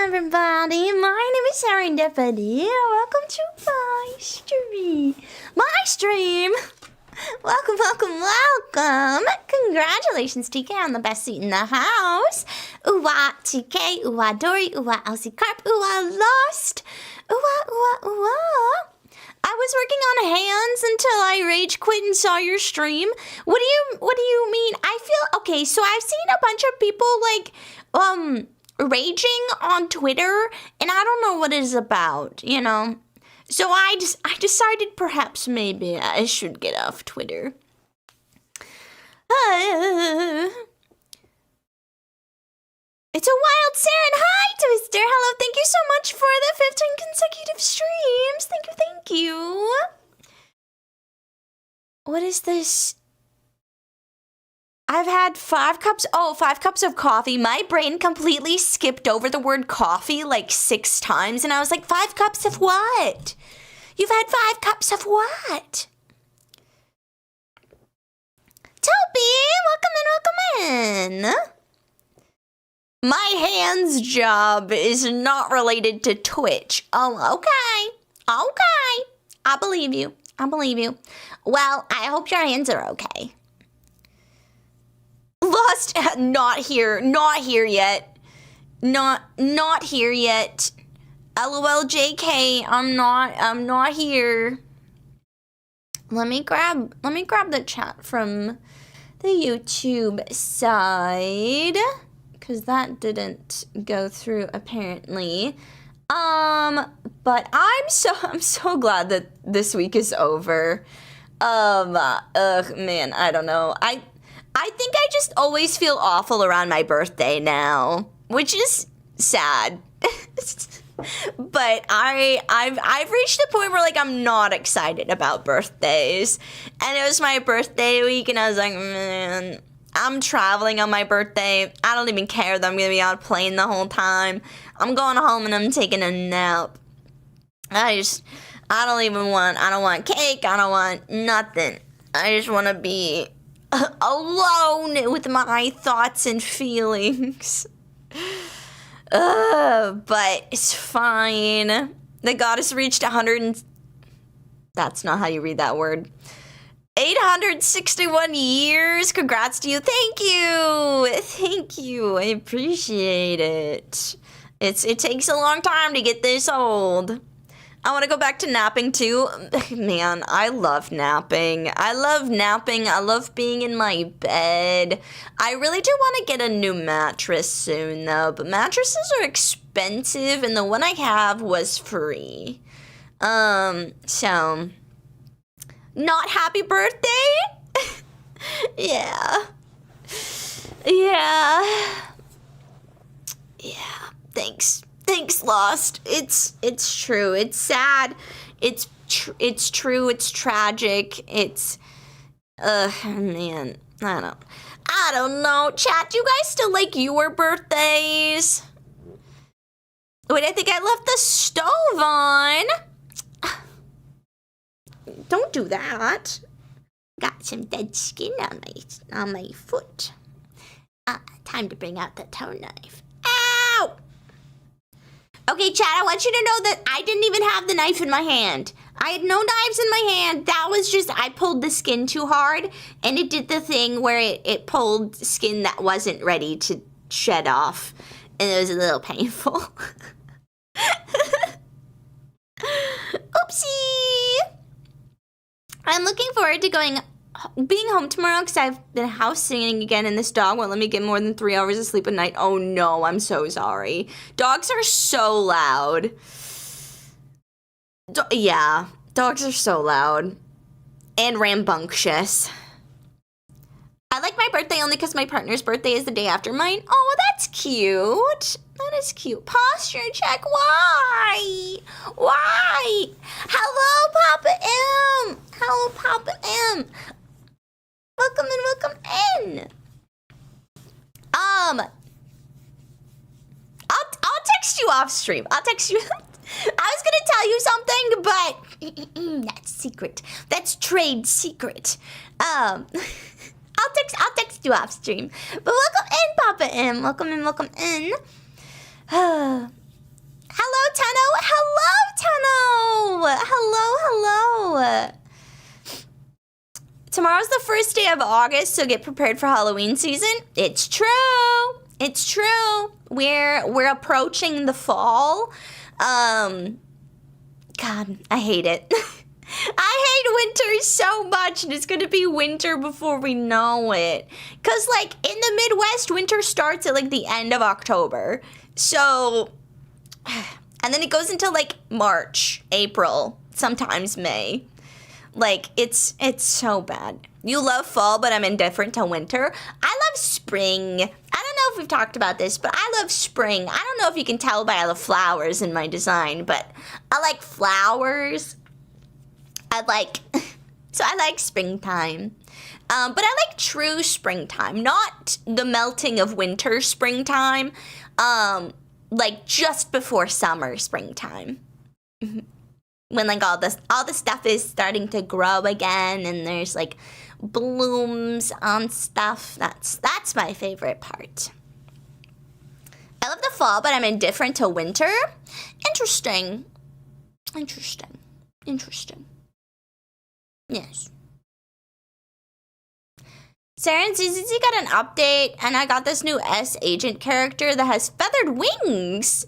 everybody. My name is Serendipity. Welcome to my stream. Welcome, welcome, welcome. Congratulations, TK, on the best seat in the house. Ooh-wah, TK. Ooh-wah, Dory. Ooh-wah, Elsie Carp. Ooh-wah, Lost. Ooh-wah, ooh-wah, ooh-wah. I was working on hands until I rage quit and saw your stream. What do you mean? I feel okay, so I've seen a bunch of people like raging on Twitter, and I don't know what it is about, you know. So I decided perhaps maybe I should get off Twitter. It's a wild Saren. Hi, Twister. Hello. Thank you so much for the 15 consecutive streams. Thank you. What is this? I've had 5 cups of coffee. My brain completely skipped over the word coffee like 6 times, and I was like, 5 cups of what? You've had 5 cups of what? Toby, welcome in. My hands job is not related to Twitch. Oh, okay. I believe you. Well, I hope your hands are okay. Lost, not here yet. Not here yet. LOL JK, I'm not here. Let me grab the chat from the YouTube side, because that didn't go through apparently. But I'm so glad that this week is over. Man, I don't know. I think I just always feel awful around my birthday now, which is sad. But I've reached a point where like I'm not excited about birthdays. And it was my birthday week, and I was like, man, I'm traveling on my birthday. I don't even care that I'm gonna be on a plane the whole time. I'm going home and I'm taking a nap. I don't want cake. I don't want nothing. I just want to be alone with my thoughts and feelings. But it's fine. The goddess reached 100 that's not how you read that word. 861 years. Congrats to you. Thank you. I appreciate it. It takes a long time to get this old. I want to go back to napping too. Man, I love napping. I love being in my bed. I really do want to get a new mattress soon though, but mattresses are expensive and the one I have was free. So not happy birthday? Yeah. Thanks, Lost. It's true. It's sad. It's true. It's tragic. It's man. I don't know. Chat, do you guys still like your birthdays? Wait, I think I left the stove on. Don't do that. Got some dead skin on my foot. Time to bring out the toe knife. Ow! Okay, chat, I want you to know that I didn't even have the knife in my hand. I had no knives in my hand. That was just, I pulled the skin too hard, and it did the thing where it pulled skin that wasn't ready to shed off, and it was a little painful. Oopsie! I'm looking forward to being home tomorrow because I've been house sitting again, and this dog won't let me get more than 3 hours of sleep a night. Oh no, I'm so sorry. Dogs are so loud. Yeah, dogs are so loud and rambunctious. I like my birthday only because my partner's birthday is the day after mine. Oh, that's cute. That is cute. Posture check. Why? Hello, Papa M. Welcome in. I'll text you off stream. I'll text you. I was gonna tell you something, but that's secret. That's trade secret. I'll text you off stream. But welcome in, Papa M. Welcome in. Hello. Tomorrow's the first day of August, so get prepared for Halloween season. It's true. We're approaching the fall. God, I hate it. I hate winter so much, and it's gonna be winter before we know it. Cause like in the Midwest, winter starts at like the end of October. So, and then it goes until like March, April, sometimes May. Like it's so bad. You love fall, but I'm indifferent to winter. I love spring. I don't know if we've talked about this, but I love spring. I don't know if you can tell by all the flowers in my design, but I like flowers. I like springtime. But I like true springtime, not the melting of winter springtime. Like just before summer springtime. When like all the stuff is starting to grow again and there's like blooms on stuff. That's my favorite part. I love the fall, but I'm indifferent to winter. Interesting. Yes. Sarah and ZZZ got an update, and I got this new S agent character that has feathered wings.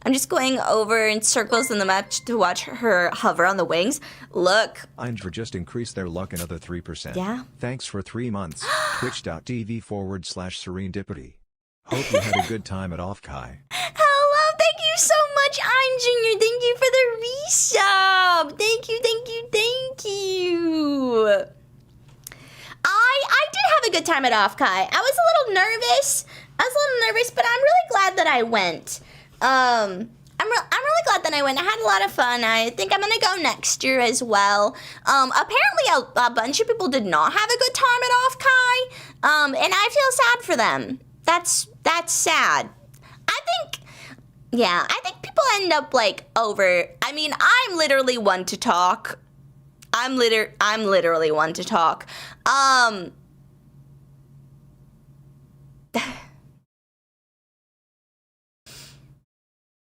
I'm just going over in circles in the map to watch her hover on the wings. Look. Indra just increased their luck another 3%. Yeah. Thanks for 3 months. Twitch.tv/serendipity. Hope you had a good time at Offkai. Hello, thank you so much, I'm Junior. Thank you for the resub. Thank you. I did have a good time at Offkai. I was a little nervous, but I'm really glad that I went. I'm really glad that I went. I had a lot of fun. I think I'm gonna go next year as well. Apparently a bunch of people did not have a good time at Offkai. And I feel sad for them. That's sad. I think people end up like I mean, I'm literally one to talk. I'm literally one to talk.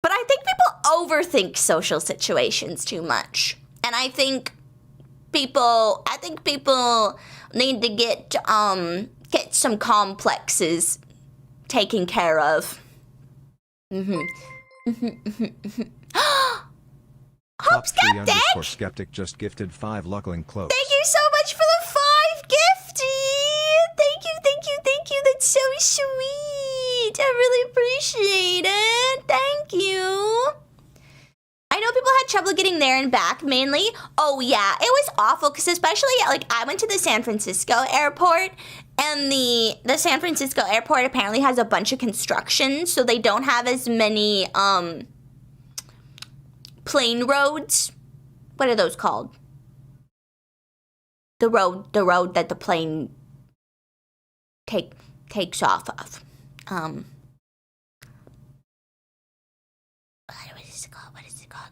But I think people overthink social situations too much. And I think people need to get some complexes taken care of. Hope Skeptic! Skeptic just gifted 5 Luckling cloaks. Thank you so much for the 5 gifty! Thank you. That's so sweet. I really appreciate it. Thank you. I know people had trouble getting there and back mainly. Oh yeah, it was awful because especially like I went to the San Francisco airport and the San Francisco airport apparently has a bunch of construction, so they don't have as many plane roads. What are those called? The road that the plane takes off of.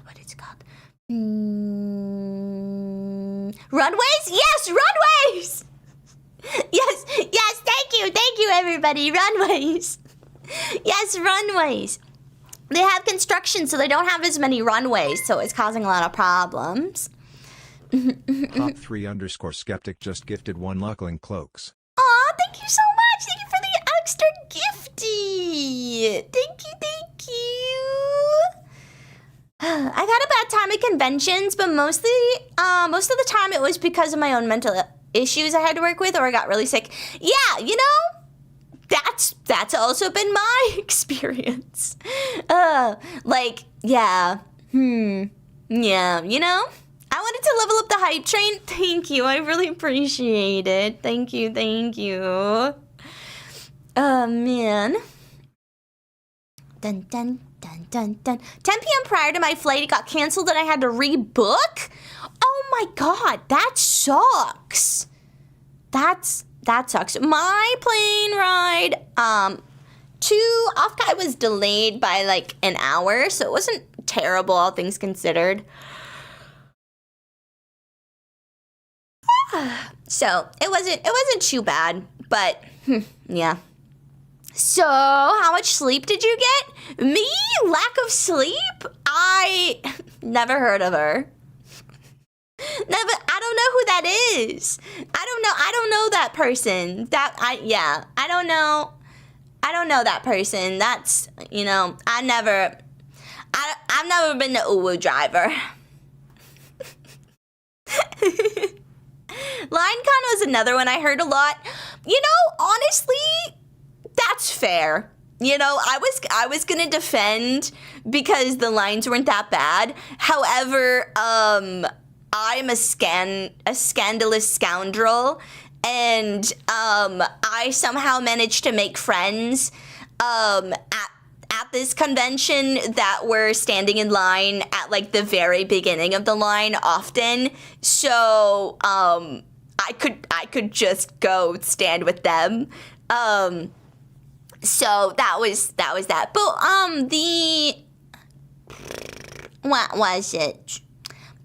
What is it called? Runways? Yes, runways! Yes, thank you everybody, runways. Yes, runways. They have construction, so they don't have as many runways, so it's causing a lot of problems. Hop3_skeptic just gifted 1 Luckling cloaks. Aw, thank you so much. Thank you for the extra gifty. Thank you. I've had a bad time at conventions, but most of the time it was because of my own mental issues I had to work with, or I got really sick. Yeah, you know, that's also been my experience. Yeah, you know, I wanted to level up the hype train. Thank you, I really appreciate it. Thank you. Oh man. Dun. 10 p.m. prior to my flight, it got canceled and I had to rebook. Oh my god, that sucks. That sucks. My plane ride to Offkai was delayed by like an hour, so it wasn't terrible, all things considered. So it wasn't too bad, but yeah. So, how much sleep did you get? Me? Lack of sleep? I never heard of her. No, but I don't know who that is. I don't know that person. I don't know. I don't know that person. That's, I've never been to Uwu Driver. LineCon was another one I heard a lot. Honestly, that's fair. I was gonna defend because the lines weren't that bad. However, I'm a scandalous scoundrel, and I somehow managed to make friends at this convention that were standing in line at like the very beginning of the line often. So I could just go stand with them. So that was that. But what was it?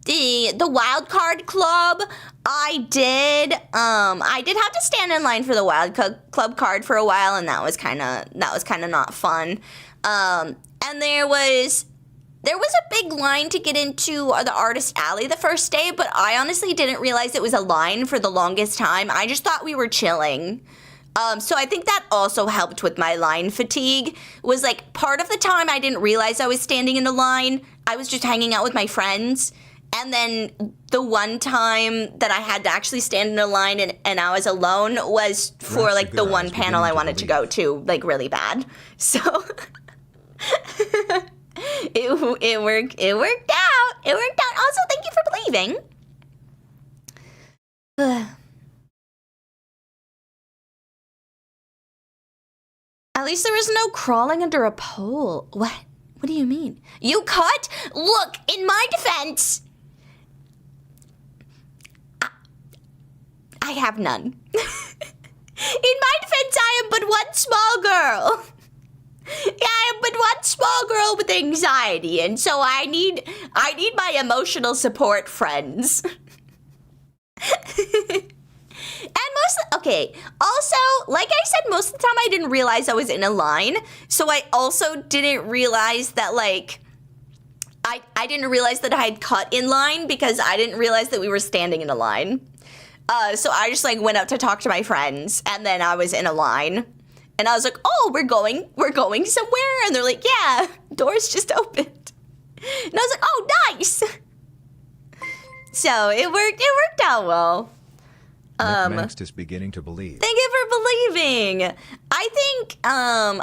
The wild card club, I did have to stand in line for the wild club card for a while, and that was kind of not fun. And there was a big line to get into the artist alley the first day, but I honestly didn't realize it was a line for the longest time. I just thought we were chilling. So I think that also helped with my line fatigue. Was like part of the time I didn't realize I was standing in a line. I was just hanging out with my friends. And then the one time that I had to actually stand in a line and I was alone was for like the one panel I wanted to go to, like really bad. So it worked out. It worked out. Also, thank you for believing. At least there was no crawling under a pole. What? What do you mean? You cut? Look, in my defense, I have none. In my defense, I am but one small girl. Yeah, I am but one small girl with anxiety, and so I need my emotional support friends. Also, like I said, most of the time I didn't realize I was in a line, so I also didn't realize that, like, I didn't realize that I had cut in line because I didn't realize that we were standing in a line. So I just, like, went up to talk to my friends, and then I was in a line, and I was like, oh, we're going somewhere? And they're like, yeah, doors just opened. And I was like, oh, nice! So it worked out well. Next is beginning to believe. Thank you for believing. I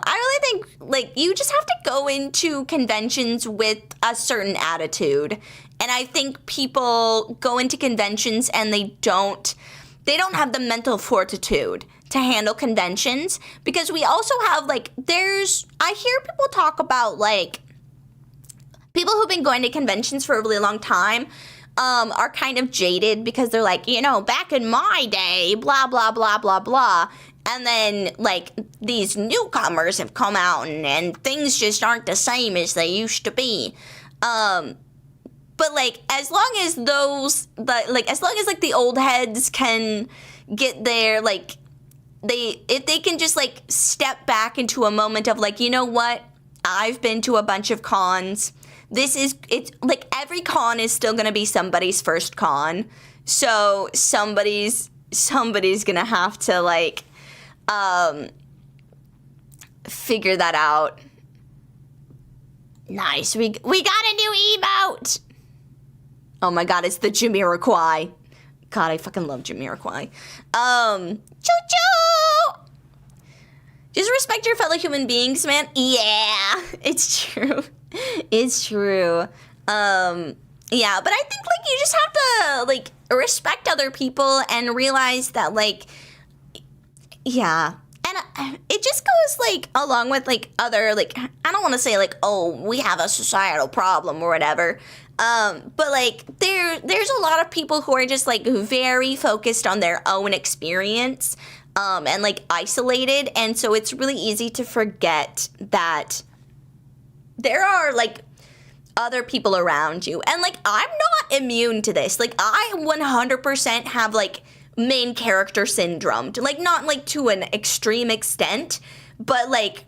really think, like, you just have to go into conventions with a certain attitude. And I think people go into conventions and they don't have the mental fortitude to handle conventions, because we also have, like, I hear people talk about, like, people who've been going to conventions for a really long time are kind of jaded because they're like, back in my day, blah, blah, blah, blah, blah. And then, like, these newcomers have come out and things just aren't the same as they used to be. But, like, as long as the old heads can get there, like, if they can just, like, step back into a moment of, like, you know what? I've been to a bunch of cons. It's like every con is still gonna be somebody's first con. So somebody's gonna have to, like, figure that out. Nice. We got a new emote. Oh my god, it's the Jamiroquai. God, I fucking love Jamiroquai. Choo-choo! Just respect your fellow human beings, man. Yeah, it's true. It's true. Yeah, but I think, like, you just have to, like, respect other people and realize that, like, yeah. And it just goes, like, along with, like, other, like, I don't want to say, like, oh, we have a societal problem or whatever. But, like, there's a lot of people who are just, like, very focused on their own experience, and, like, isolated. And so it's really easy to forget that there are, like, other people around you. And, like, I'm not immune to this. Like, I 100% have, like, main character syndrome. Like, not, like, to an extreme extent, but, like,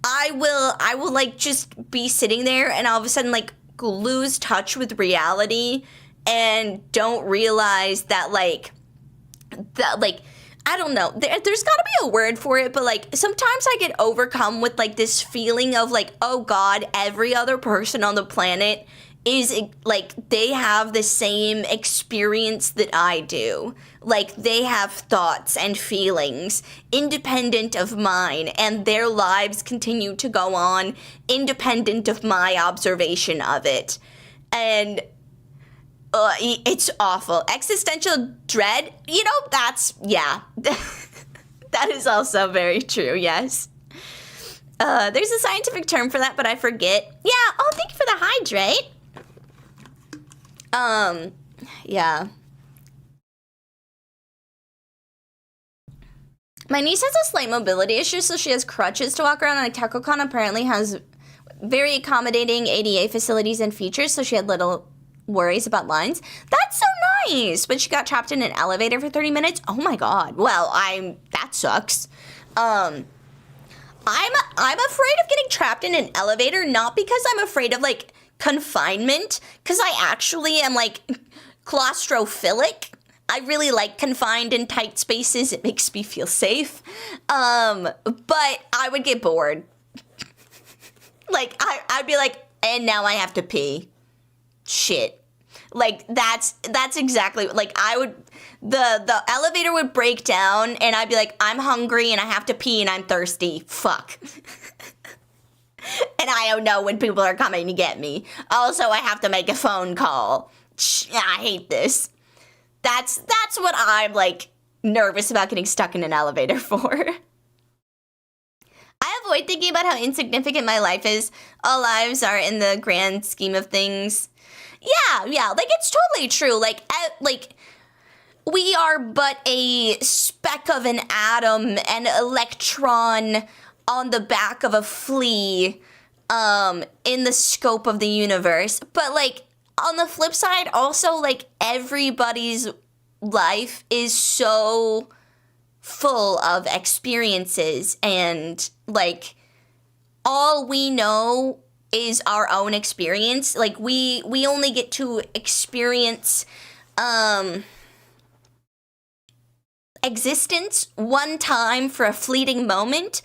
I will, like, just be sitting there and all of a sudden, like, lose touch with reality and don't realize that, like, I don't know. There's got to be a word for it, but, like, sometimes I get overcome with, like, this feeling of, like, oh, God, every other person on the planet is, like, they have the same experience that I do. Like, they have thoughts and feelings independent of mine, and their lives continue to go on independent of my observation of it. And it's awful. Existential dread, you know, that's, yeah. That is also very true, yes. There's a scientific term for that, but I forget. Yeah, oh, thank you for the hydrate. Yeah. My niece has a slight mobility issue, so she has crutches to walk around, and TechoCon apparently has very accommodating ADA facilities and features, so she had little worries about lines. That's so nice! But she got trapped in an elevator for 30 minutes? Oh my god. Well, that sucks. I'm afraid of getting trapped in an elevator, not because I'm afraid of, like, confinement, because I actually am, like, claustrophilic. I really like confined and tight spaces. It makes me feel safe. But I would get bored. Like, I'd be like, and now I have to pee. Shit. Like, that's exactly, like, the elevator would break down, and I'd be like, I'm hungry, and I have to pee, and I'm thirsty. Fuck. And I don't know when people are coming to get me. Also, I have to make a phone call. I hate this. That's what I'm, like, nervous about getting stuck in an elevator for. I avoid thinking about how insignificant my life is. All lives are in the grand scheme of things. Yeah, like, it's totally true. Like, we are but a speck of an atom, an electron on the back of a flea, in the scope of the universe. But, like, on the flip side, also, like, everybody's life is so full of experiences, and, like, all we know is our own experience. Like, we only get to experience existence one time for a fleeting moment,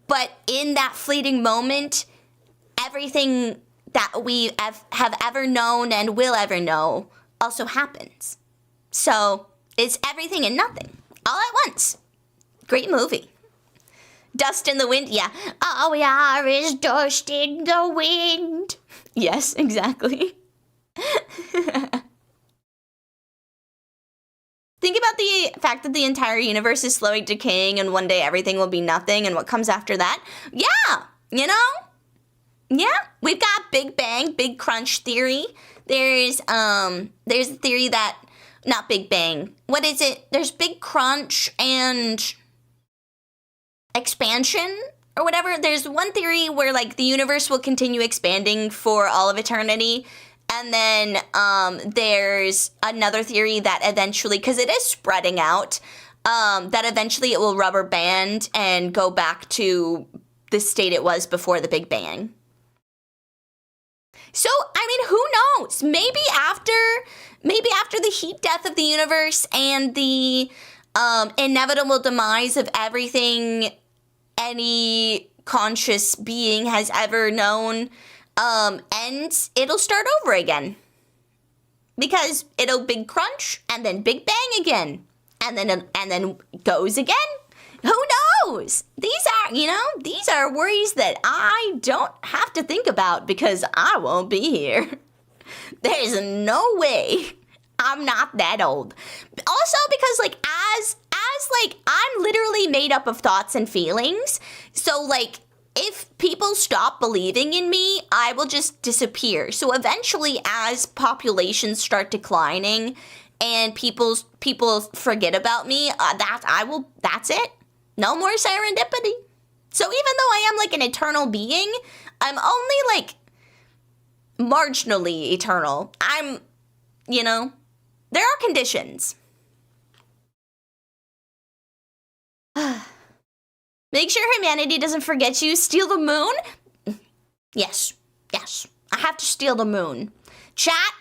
but in that fleeting moment, everything that we have ever known and will ever know also happens. So it's everything and nothing all at once. Great movie. Dust in the wind, yeah. All we are is dust in the wind. Yes, exactly. Think about the fact that the entire universe is slowly decaying, and one day everything will be nothing, and what comes after that? Yeah, you know? Yeah, we've got Big Bang, Big Crunch theory. There's a theory that, not Big Bang. What is it? There's Big Crunch and expansion or whatever. There's one theory where, like, the universe will continue expanding for all of eternity. And then there's another theory that eventually, because it is spreading out, that eventually it will rubber band and go back to the state it was before the Big Bang. So, I mean, who knows? Maybe after the heat death of the universe and the inevitable demise of everything any conscious being has ever known ends, it'll start over again. Because it'll Big Crunch and then Big Bang again. And then goes again. Who knows? These are worries that I don't have to think about because I won't be here. There's no way. I'm not that old. Also because, like, as I'm literally made up of thoughts and feelings. So, like, if people stop believing in me, I will just disappear. So eventually, as populations start declining and people forget about me, that's it. No more serendipity. So even though I am, like, an eternal being, I'm only, like, marginally eternal. There are conditions. Make sure humanity doesn't forget you. Steal the moon? Yes. I have to steal the moon. Chat,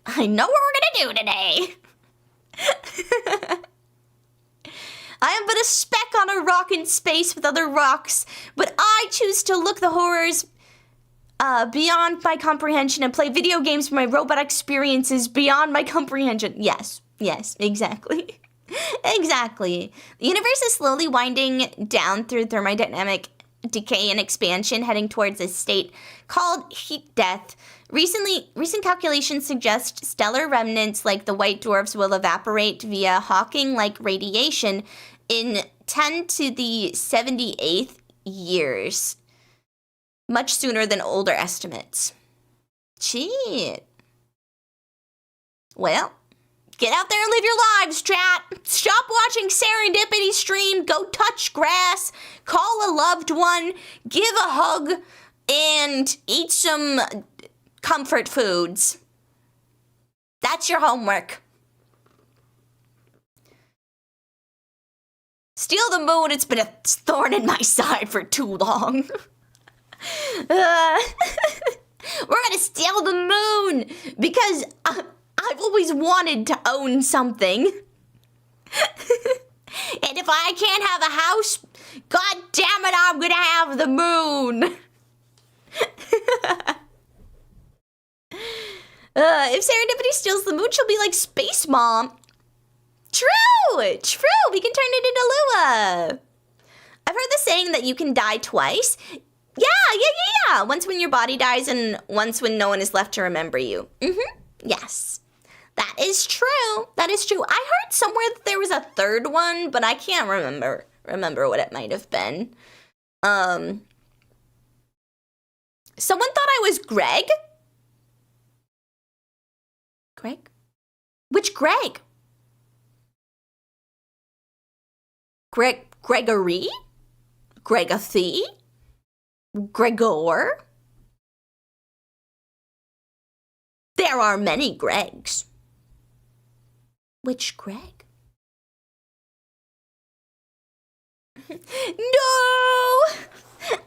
I know what we're gonna do today. I am but a speck on a rock in space with other rocks, but I choose to look the horrors beyond my comprehension and play video games for my robot experiences beyond my comprehension. Yes, exactly. Exactly. The universe is slowly winding down through thermodynamic decay and expansion, heading towards a state called heat death. Recent calculations suggest stellar remnants like the white dwarfs will evaporate via Hawking-like radiation in 10 to the 78th years. Much sooner than older estimates. Shit. Well, get out there and live your lives, chat. Stop watching Serendipity stream. Go touch grass. Call a loved one. Give a hug. And eat some comfort foods. That's your homework. Steal the moon. It's been a thorn in my side for too long. We're gonna steal the moon because I've always wanted to own something. And if I can't have a house, god damn it, I'm gonna have the moon. If Serendipity steals the moon, she'll be like Space Mom. True. We can turn it into Lua. I've heard the saying that you can die twice. Yeah. Once when your body dies and once when no one is left to remember you. Yes. That is true. I heard somewhere that there was a third one, but I can't remember what it might have been. Someone thought I was Greg? Greg? Which Greg? Gregory? Gregathy? Gregor? There are many Gregs. Which Greg? No!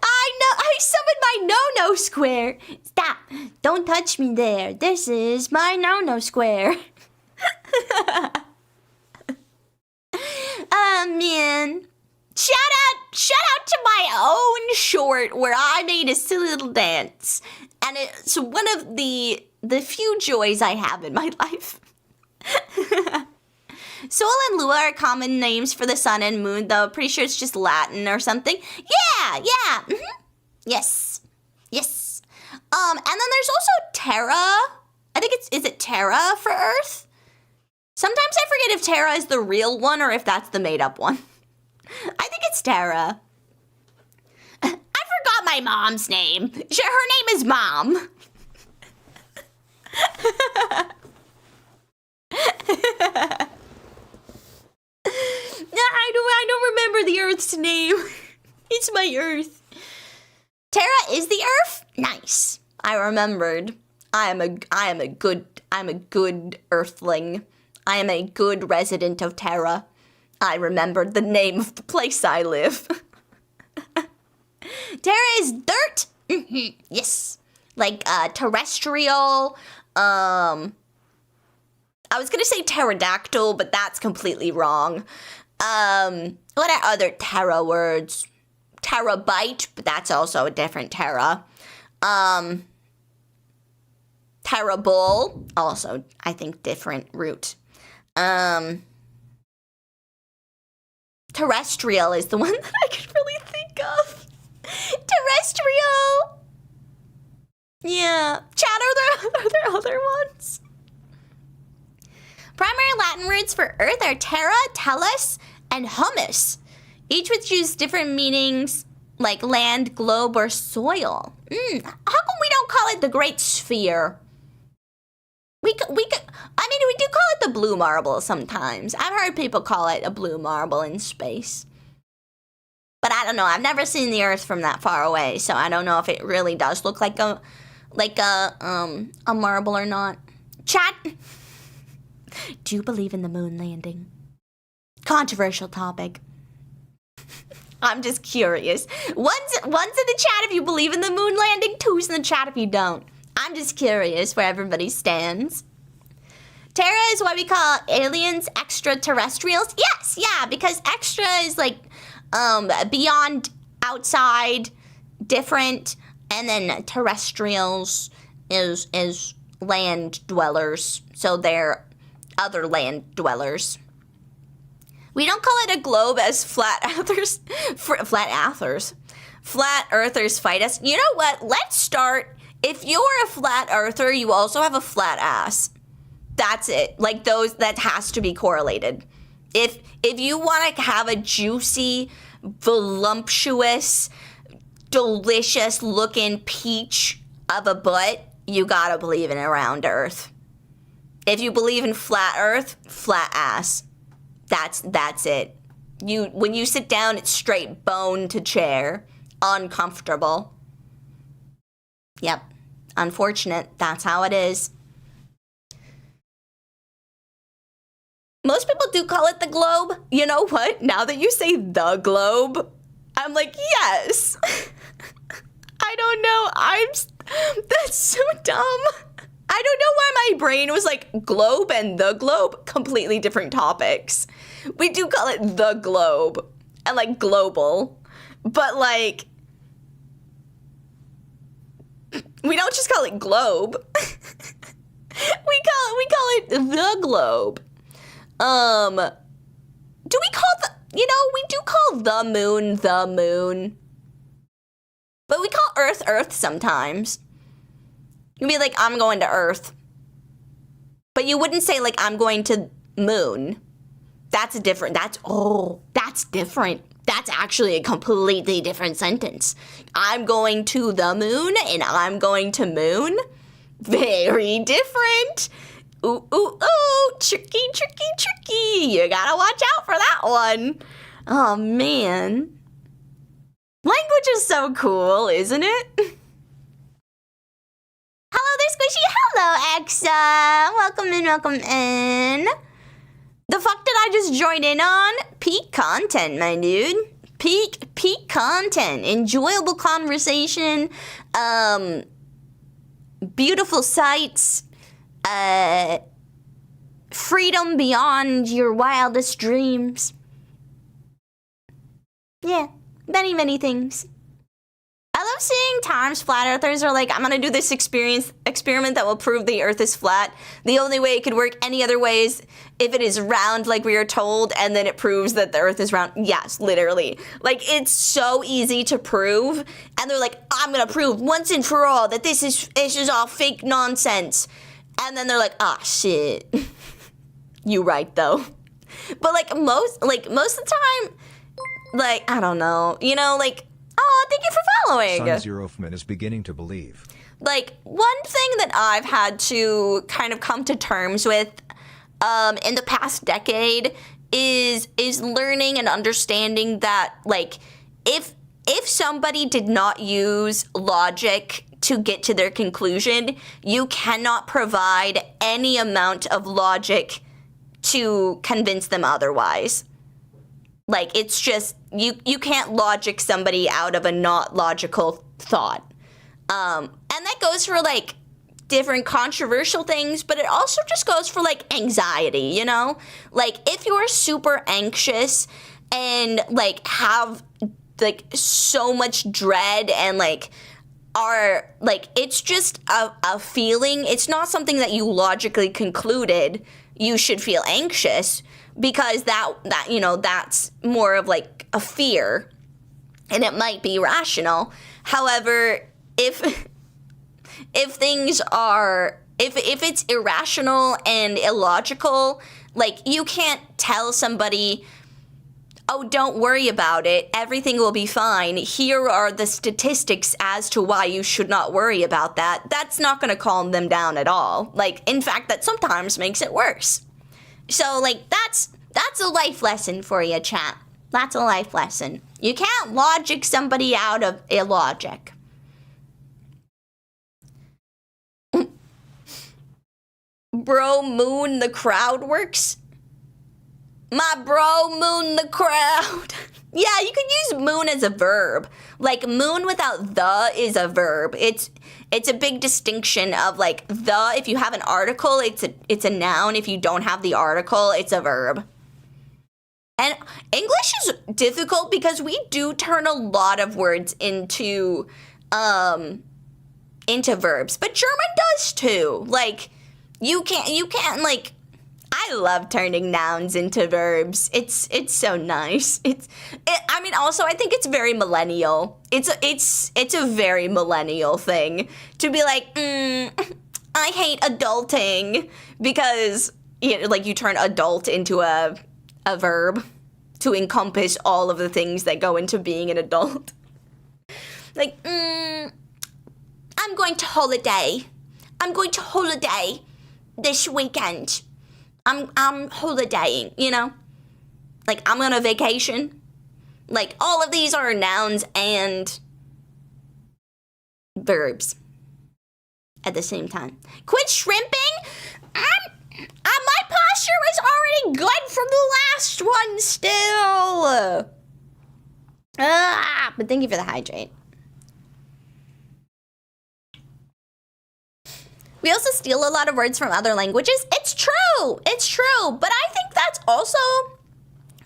I summoned my no-no square. Stop. Don't touch me there. This is my no-no square. Man. Shout out to my own short where I made a silly little dance. And it's one of the few joys I have in my life. Sol and Lua are common names for the sun and moon, though pretty sure it's just Latin or something. Yeah. Yes. And then there's also Terra. I think is it Terra for Earth? Sometimes I forget if Terra is the real one or if that's the made-up one. I think it's Terra. I forgot my mom's name. Her name is Mom. I don't remember the Earth's name. It's my Earth. Terra is the Earth? Nice. I remembered. I am a good Earthling. I am a good resident of Terra. I remembered the name of the place I live. Terra is dirt? Yes. Like terrestrial. I was gonna say pterodactyl, but that's completely wrong. What are other Terra words? Terabyte, but that's also a different Terra. Terrible, also I think different root. Terrestrial is the one that I could really think of. Terrestrial. Yeah. Chat, are there other ones? Primary Latin words for earth are terra, tellus, and humus, each which use different meanings like land, globe, or soil. How come we don't call it the Great Sphere? We do call it the blue marble sometimes. I've heard people call it a blue marble in space. But I don't know. I've never seen the Earth from that far away, so I don't know if it really does look like a marble or not. Chat. Do you believe in the moon landing? Controversial topic. I'm just curious. One's in the chat if you believe in the moon landing. Two's in the chat if you don't. I'm just curious where everybody stands. Terra is why we call aliens extraterrestrials. Yes, yeah, because extra is like beyond, outside, different, and then terrestrials is land dwellers. So they're other land dwellers. We don't call it a globe as flat earthers. Flat earthers fight us. You know what? Let's start. If you're a flat earther, you also have a flat ass. That's it. Like those, that has to be correlated. If you want to have a juicy, voluptuous, delicious looking peach of a butt, you gotta believe in a round earth. If you believe in flat earth, flat ass. That's it. When you sit down, it's straight bone to chair. Uncomfortable. Yep. Unfortunate. That's how it is. Most people do call it the globe. You know what? Now that you say the globe, I'm like, yes. I don't know. That's so dumb. I don't know why my brain was like globe and the globe, completely different topics. We do call it the globe and like global, but like, we don't just call it globe. we call it the globe. Do we call we do call the moon, but we call Earth sometimes. You'd be like, I'm going to Earth. But you wouldn't say like, I'm going to moon. That's different. That's different. That's actually a completely different sentence. I'm going to the moon and I'm going to moon. Very different. Ooh, ooh, ooh. Tricky, tricky, tricky. You gotta watch out for that one. Oh, man. Language is so cool, isn't it? Hello there, Squishy. Hello, Exa. Welcome in. The fuck did I just join in on? Peak content, my dude. Peak content. Enjoyable conversation. Beautiful sights. Freedom beyond your wildest dreams. Yeah, many things. I love seeing times flat earthers are like, I'm gonna do this experiment that will prove the earth is flat. The only way it could work any other way is if it is round like we are told, and then it proves that the earth is round. Yes, literally. Like, it's so easy to prove, and they're like, I'm gonna prove once and for all that this is all fake nonsense. And then they're like, ah, shit. You right, though. But like most of the time, like, I don't know, like, oh, thank you for following. Sun Zerofman is beginning to believe. Like, one thing that I've had to kind of come to terms with in the past decade is learning and understanding that, like, if somebody did not use logic to get to their conclusion, you cannot provide any amount of logic to convince them otherwise. Like, it's just, you can't logic somebody out of a not logical thought. And that goes for, like, different controversial things, but it also just goes for, like, anxiety, Like, if you're super anxious and, like, have, like, so much dread and, like, are, like, it's just a feeling. It's not something that you logically concluded you should feel anxious, because that's more of like a fear, and it might be rational. However, if things are, if it's irrational and illogical, like, you can't tell somebody, oh, don't worry about it, everything will be fine, here are the statistics as to why you should not worry about that. That's not going to calm them down at all. Like, in fact, that sometimes makes it worse. So, like, that's a life lesson for you, chat. That's a life lesson. You can't logic somebody out of illogic. Bro, Moon, the crowd works. My bro moon the crowd. Yeah, you can use moon as a verb. Like moon without the is a verb. It's a big distinction of like the, if you have an article, it's a noun. If you don't have the article, it's a verb. And English is difficult because we do turn a lot of words into verbs, but German does too. Like you can't like, I love turning nouns into verbs. It's so nice. I mean, also I think it's very millennial. It's a very millennial thing to be like, I hate adulting, because you turn adult into a verb to encompass all of the things that go into being an adult. Like, I'm going to holiday. I'm going to holiday this weekend. I'm holidaying, Like, I'm on a vacation. Like, all of these are nouns and verbs at the same time. Quit shrimping? My posture was already good from the last one still. But thank you for the hydrate. We also steal a lot of words from other languages. It's true. But I think that's also,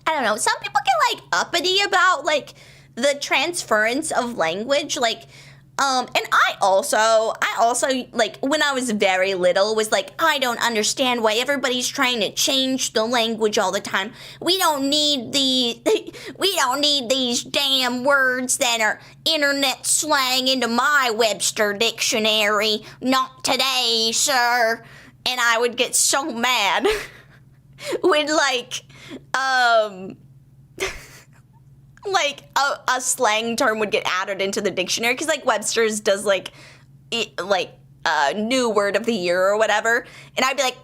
I don't know, some people get like uppity about like the transference of language. Like, and I also like when I was very little was like, I don't understand why everybody's trying to change the language all the time. We don't need these damn words that are internet slang into my Webster dictionary. Not today, sir. And I would get so mad when like a slang term would get added into the dictionary, because like Webster's does like new word of the year or whatever, and I'd be like,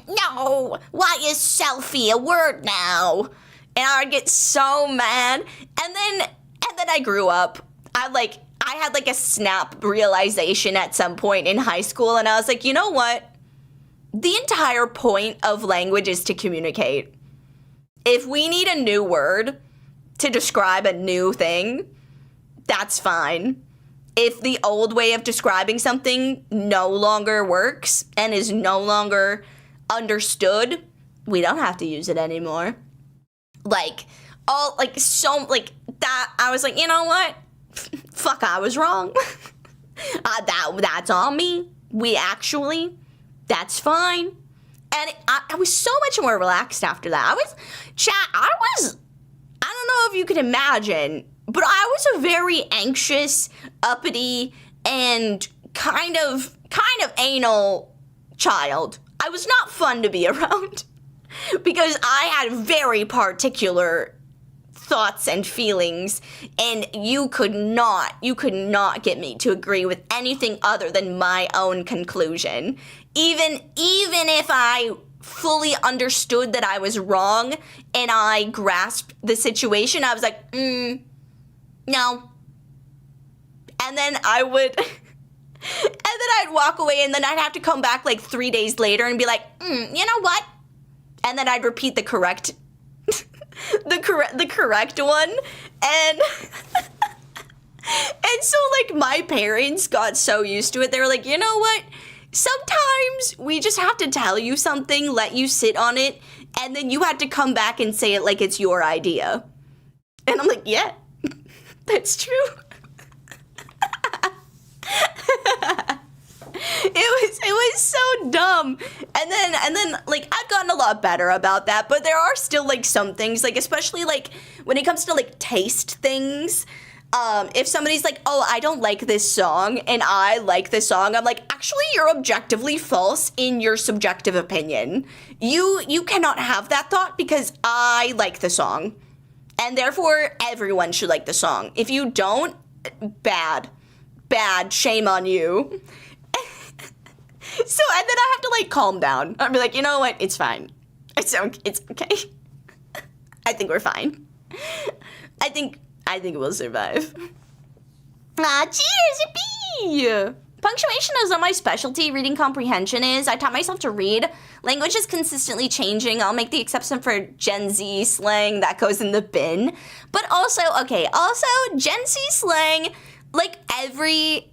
no, why is selfie a word now? And I would get so mad. And then I grew up. I had like a snap realization at some point in high school, and I was like, you know what? The entire point of language is to communicate. If we need a new word to describe a new thing, that's fine. If the old way of describing something no longer works and is no longer understood, we don't have to use it anymore. Like, all, like, so, like, that, I was like, you know what? Fuck, I was wrong. That's on me. That's fine. And I was so much more relaxed after that. I don't know if you can imagine, but I was a very anxious, uppity, and kind of anal child. I was not fun to be around because I had very particular thoughts and feelings, and you could not get me to agree with anything other than my own conclusion. Even if I fully understood that I was wrong and I grasped the situation, I was like, no. And then I'd walk away, and then I'd have to come back like 3 days later and be like, you know what? And then I'd repeat the correct the correct one. And and so like my parents got so used to it. They were like, you know what? Sometimes we just have to tell you something, let you sit on it, and then you have to come back and say it like it's your idea. And I'm like, yeah, that's true. It was so dumb. And then like I've gotten a lot better about that, but there are still like some things, like especially like when it comes to like taste things. If somebody's like, oh, I don't like this song, and I like this song, I'm like, actually, you're objectively false in your subjective opinion. You cannot have that thought because I like the song. And therefore, everyone should like the song. If you don't, bad, shame on you. So, and then I have to like calm down. I'll be like, you know what? It's fine. It's okay. I think we're fine. I think we'll survive. Cheers, yippee! Punctuation is not my specialty. Reading comprehension is. I taught myself to read. Language is consistently changing. I'll make the exception for Gen Z slang. That goes in the bin. But also, Gen Z slang, like every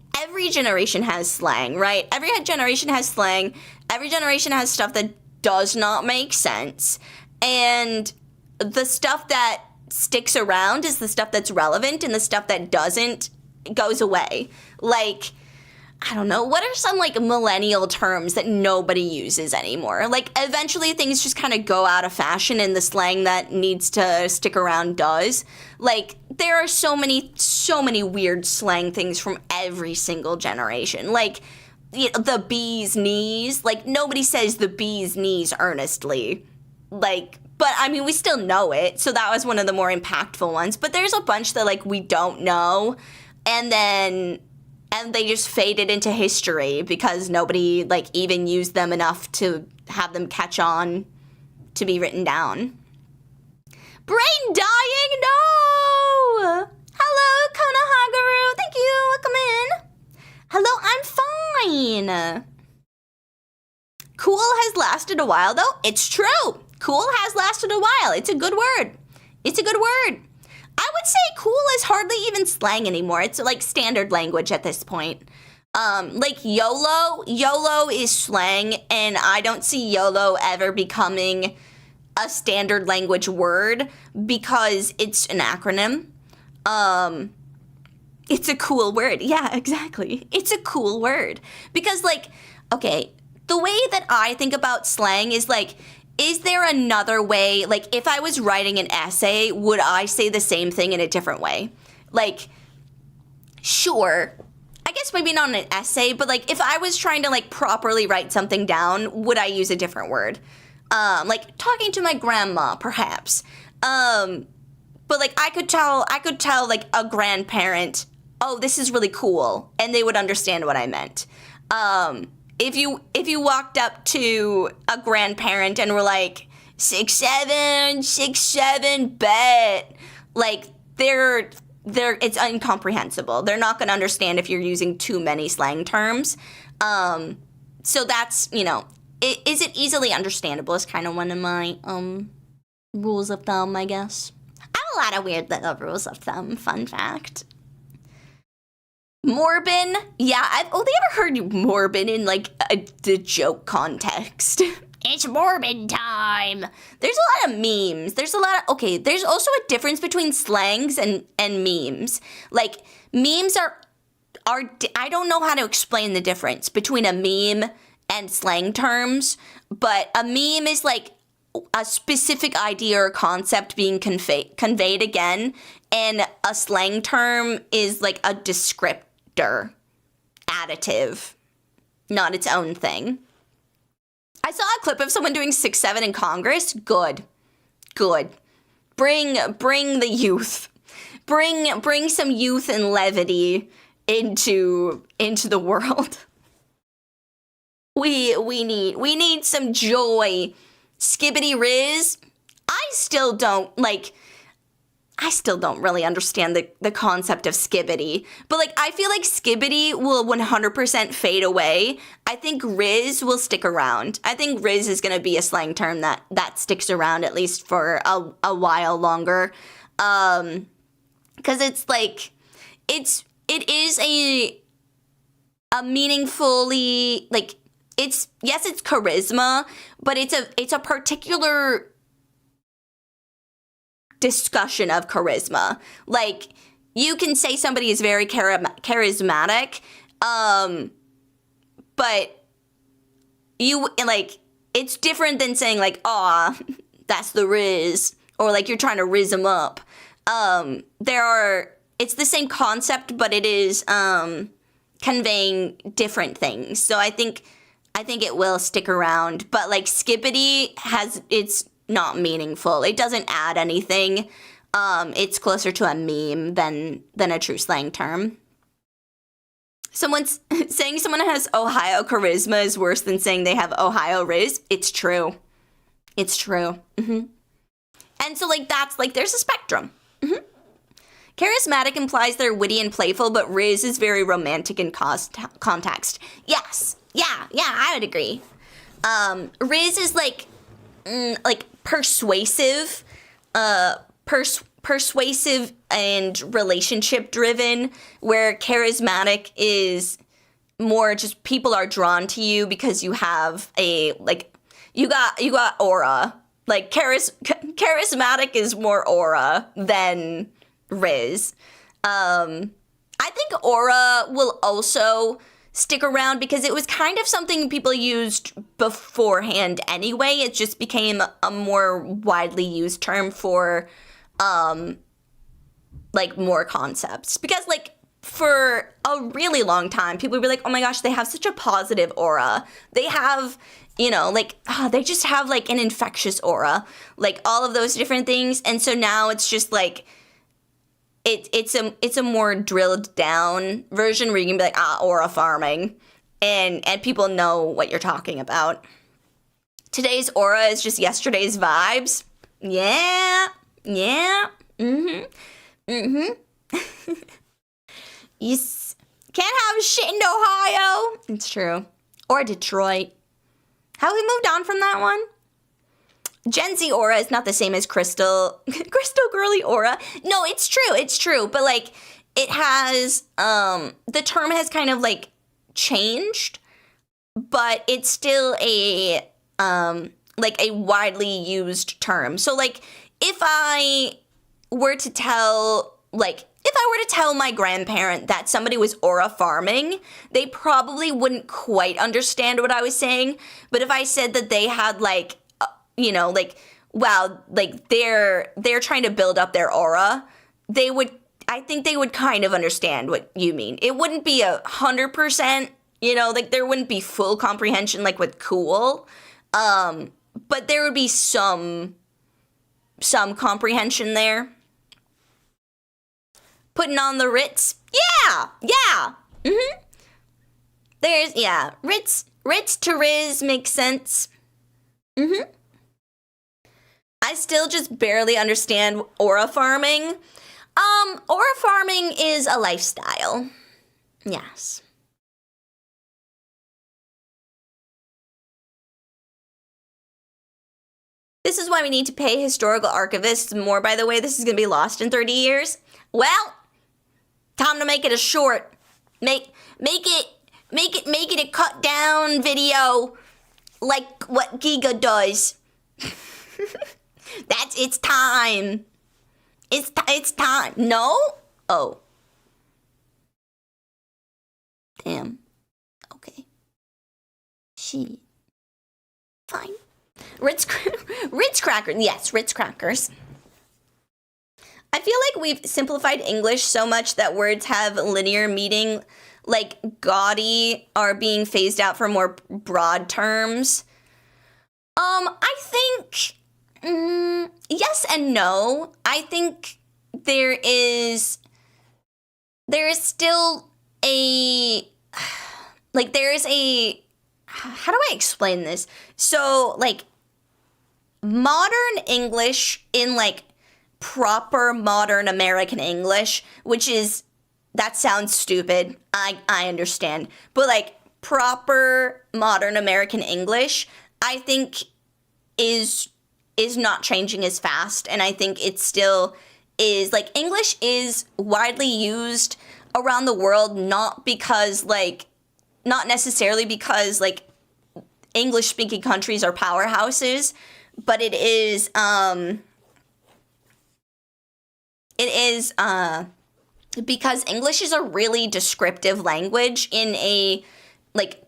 generation has slang, right? Every generation has slang. Every generation has stuff that does not make sense. And the stuff that sticks around is the stuff that's relevant, and the stuff that doesn't goes away. Like, I don't know, what are some like millennial terms that nobody uses anymore? Like, eventually things just kind of go out of fashion and the slang that needs to stick around does. Like, there are so many weird slang things from every single generation. Like, the bee's knees. Like, nobody says the bee's knees earnestly. Like, but I mean, we still know it, so that was one of the more impactful ones. But there's a bunch that like we don't know, and they just faded into history because nobody like even used them enough to have them catch on to be written down. Brain dying? No! Hello, Konohagaru. Thank you. Welcome in. Hello, I'm fine. Cool has lasted a while, though. It's true. Cool has lasted a while. It's a good word. It's a good word. I would say cool is hardly even slang anymore. It's like standard language at this point. Like YOLO is slang, and I don't see YOLO ever becoming a standard language word because it's an acronym. It's a cool word. Yeah, exactly. It's a cool word. Because like, okay, the way that I think about slang is like, is there another way? Like, if I was writing an essay, would I say the same thing in a different way? Like, sure. I guess maybe not an essay, but like, if I was trying to like properly write something down, would I use a different word? Like talking to my grandma, perhaps. But like, I could tell like a grandparent, oh, this is really cool, and they would understand what I meant. If you walked up to a grandparent and were like 6'7", bet, like they're it's incomprehensible. They're not going to understand if you're using too many slang terms. So that's, is it easily understandable is kind of one of my rules of thumb, I guess. I have a lot of weird little rules of thumb. Fun fact. Morbin? Yeah, I've only ever heard Morbin in, like, the joke context. It's Morbin time! There's a lot of memes. There's also a difference between slangs and memes. Like, memes are I don't know how to explain the difference between a meme and slang terms, but a meme is, like, a specific idea or concept being conveyed again, and a slang term is, like, a descriptor. Additive, not its own thing. I saw a clip of someone doing 6'7" in Congress. Good. Bring the youth. Bring some youth and levity into the world. We need some joy. Skibbity Riz. I still don't really understand the concept of skibbity, but like I feel like skibbity will 100% fade away. I think Riz will stick around. I think Riz is going to be a slang term that sticks around at least for a while longer, because it's like it is a meaningfully like it's charisma, but it's a particular discussion of charisma. Like, you can say somebody is very charismatic, but you, like, it's different than saying, like, aw, that's the Riz, or, like, you're trying to Riz them up. It's the same concept, but it is, conveying different things. So I think it will stick around, but, like, skibbity it's not meaningful. It doesn't add anything. It's closer to a meme than a true slang term. Someone's saying someone has Ohio charisma is worse than saying they have Ohio Riz. It's true. Mm-hmm. And so, like, that's, like, there's a spectrum. Mm-hmm. Charismatic implies they're witty and playful, but Riz is very romantic in context. Yes. Yeah, I would agree. Riz is like persuasive, persuasive and relationship driven, where charismatic is more just people are drawn to you because you have a you got aura. Like charismatic is more aura than Riz. I think aura will also stick around because it was kind of something people used beforehand anyway. It just became a more widely used term for more concepts. Because for a really long time, people would be like, oh my gosh, they have such a positive aura. They have, they just have an infectious aura, all of those different things. And so now it's just it's a more drilled down version where you can be like, aura farming, and people know what you're talking about. Today's aura is just yesterday's vibes. Yeah. You can't have shit in Ohio. It's true. Or Detroit. Have we moved on from that one? Gen Z aura is not the same as Crystal girly aura. No, it's true. But it has, the term has kind of changed, but it's still a widely used term. So if I were to tell my grandparent that somebody was aura farming, they probably wouldn't quite understand what I was saying. But if I said that they had they're trying to build up their aura, I think they would kind of understand what you mean. It wouldn't be 100%, there wouldn't be full comprehension with cool. But there would be some comprehension there. Putting on the Ritz. Yeah. There's, Ritz to Riz makes sense. I still just barely understand aura farming. Aura farming is a lifestyle. Yes. This is why we need to pay historical archivists more, by the way. This is going to be lost in 30 years. Well, time to make it a short. Make it a cut down video like what Giga does. It's time. It's time. No? Oh. Damn. Okay. She. Fine. Ritz crackers. Yes, Ritz crackers. I feel like we've simplified English so much that words have linear meaning. Gaudy are being phased out for more broad terms. I think yes and no. I think there is still a how do I explain this? So modern English in proper modern American English, which is, that sounds stupid. I understand. But proper modern American English, I think is not changing as fast. And I think it still is English is widely used around the world, not necessarily because English speaking countries are powerhouses, but it is because English is a really descriptive language in a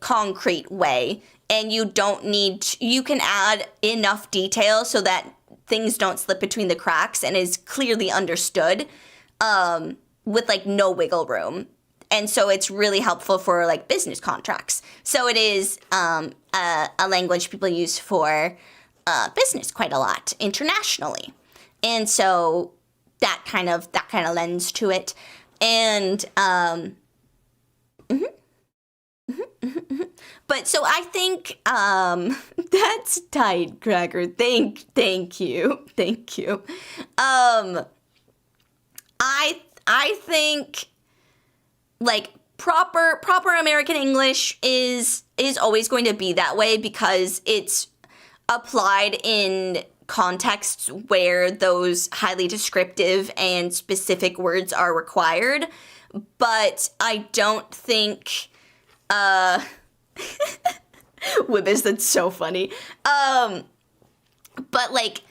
concrete way, and you can add enough detail so that things don't slip between the cracks and is clearly understood with no wiggle room. And so it's really helpful for business contracts. So it is a language people use for business quite a lot internationally. And so that kind of lends to it. And but so I think that's tight, Cracker. Thank you. I think like proper American English is always going to be that way because it's applied in contexts where those highly descriptive and specific words are required. But I don't think Wibis, that's so funny. But like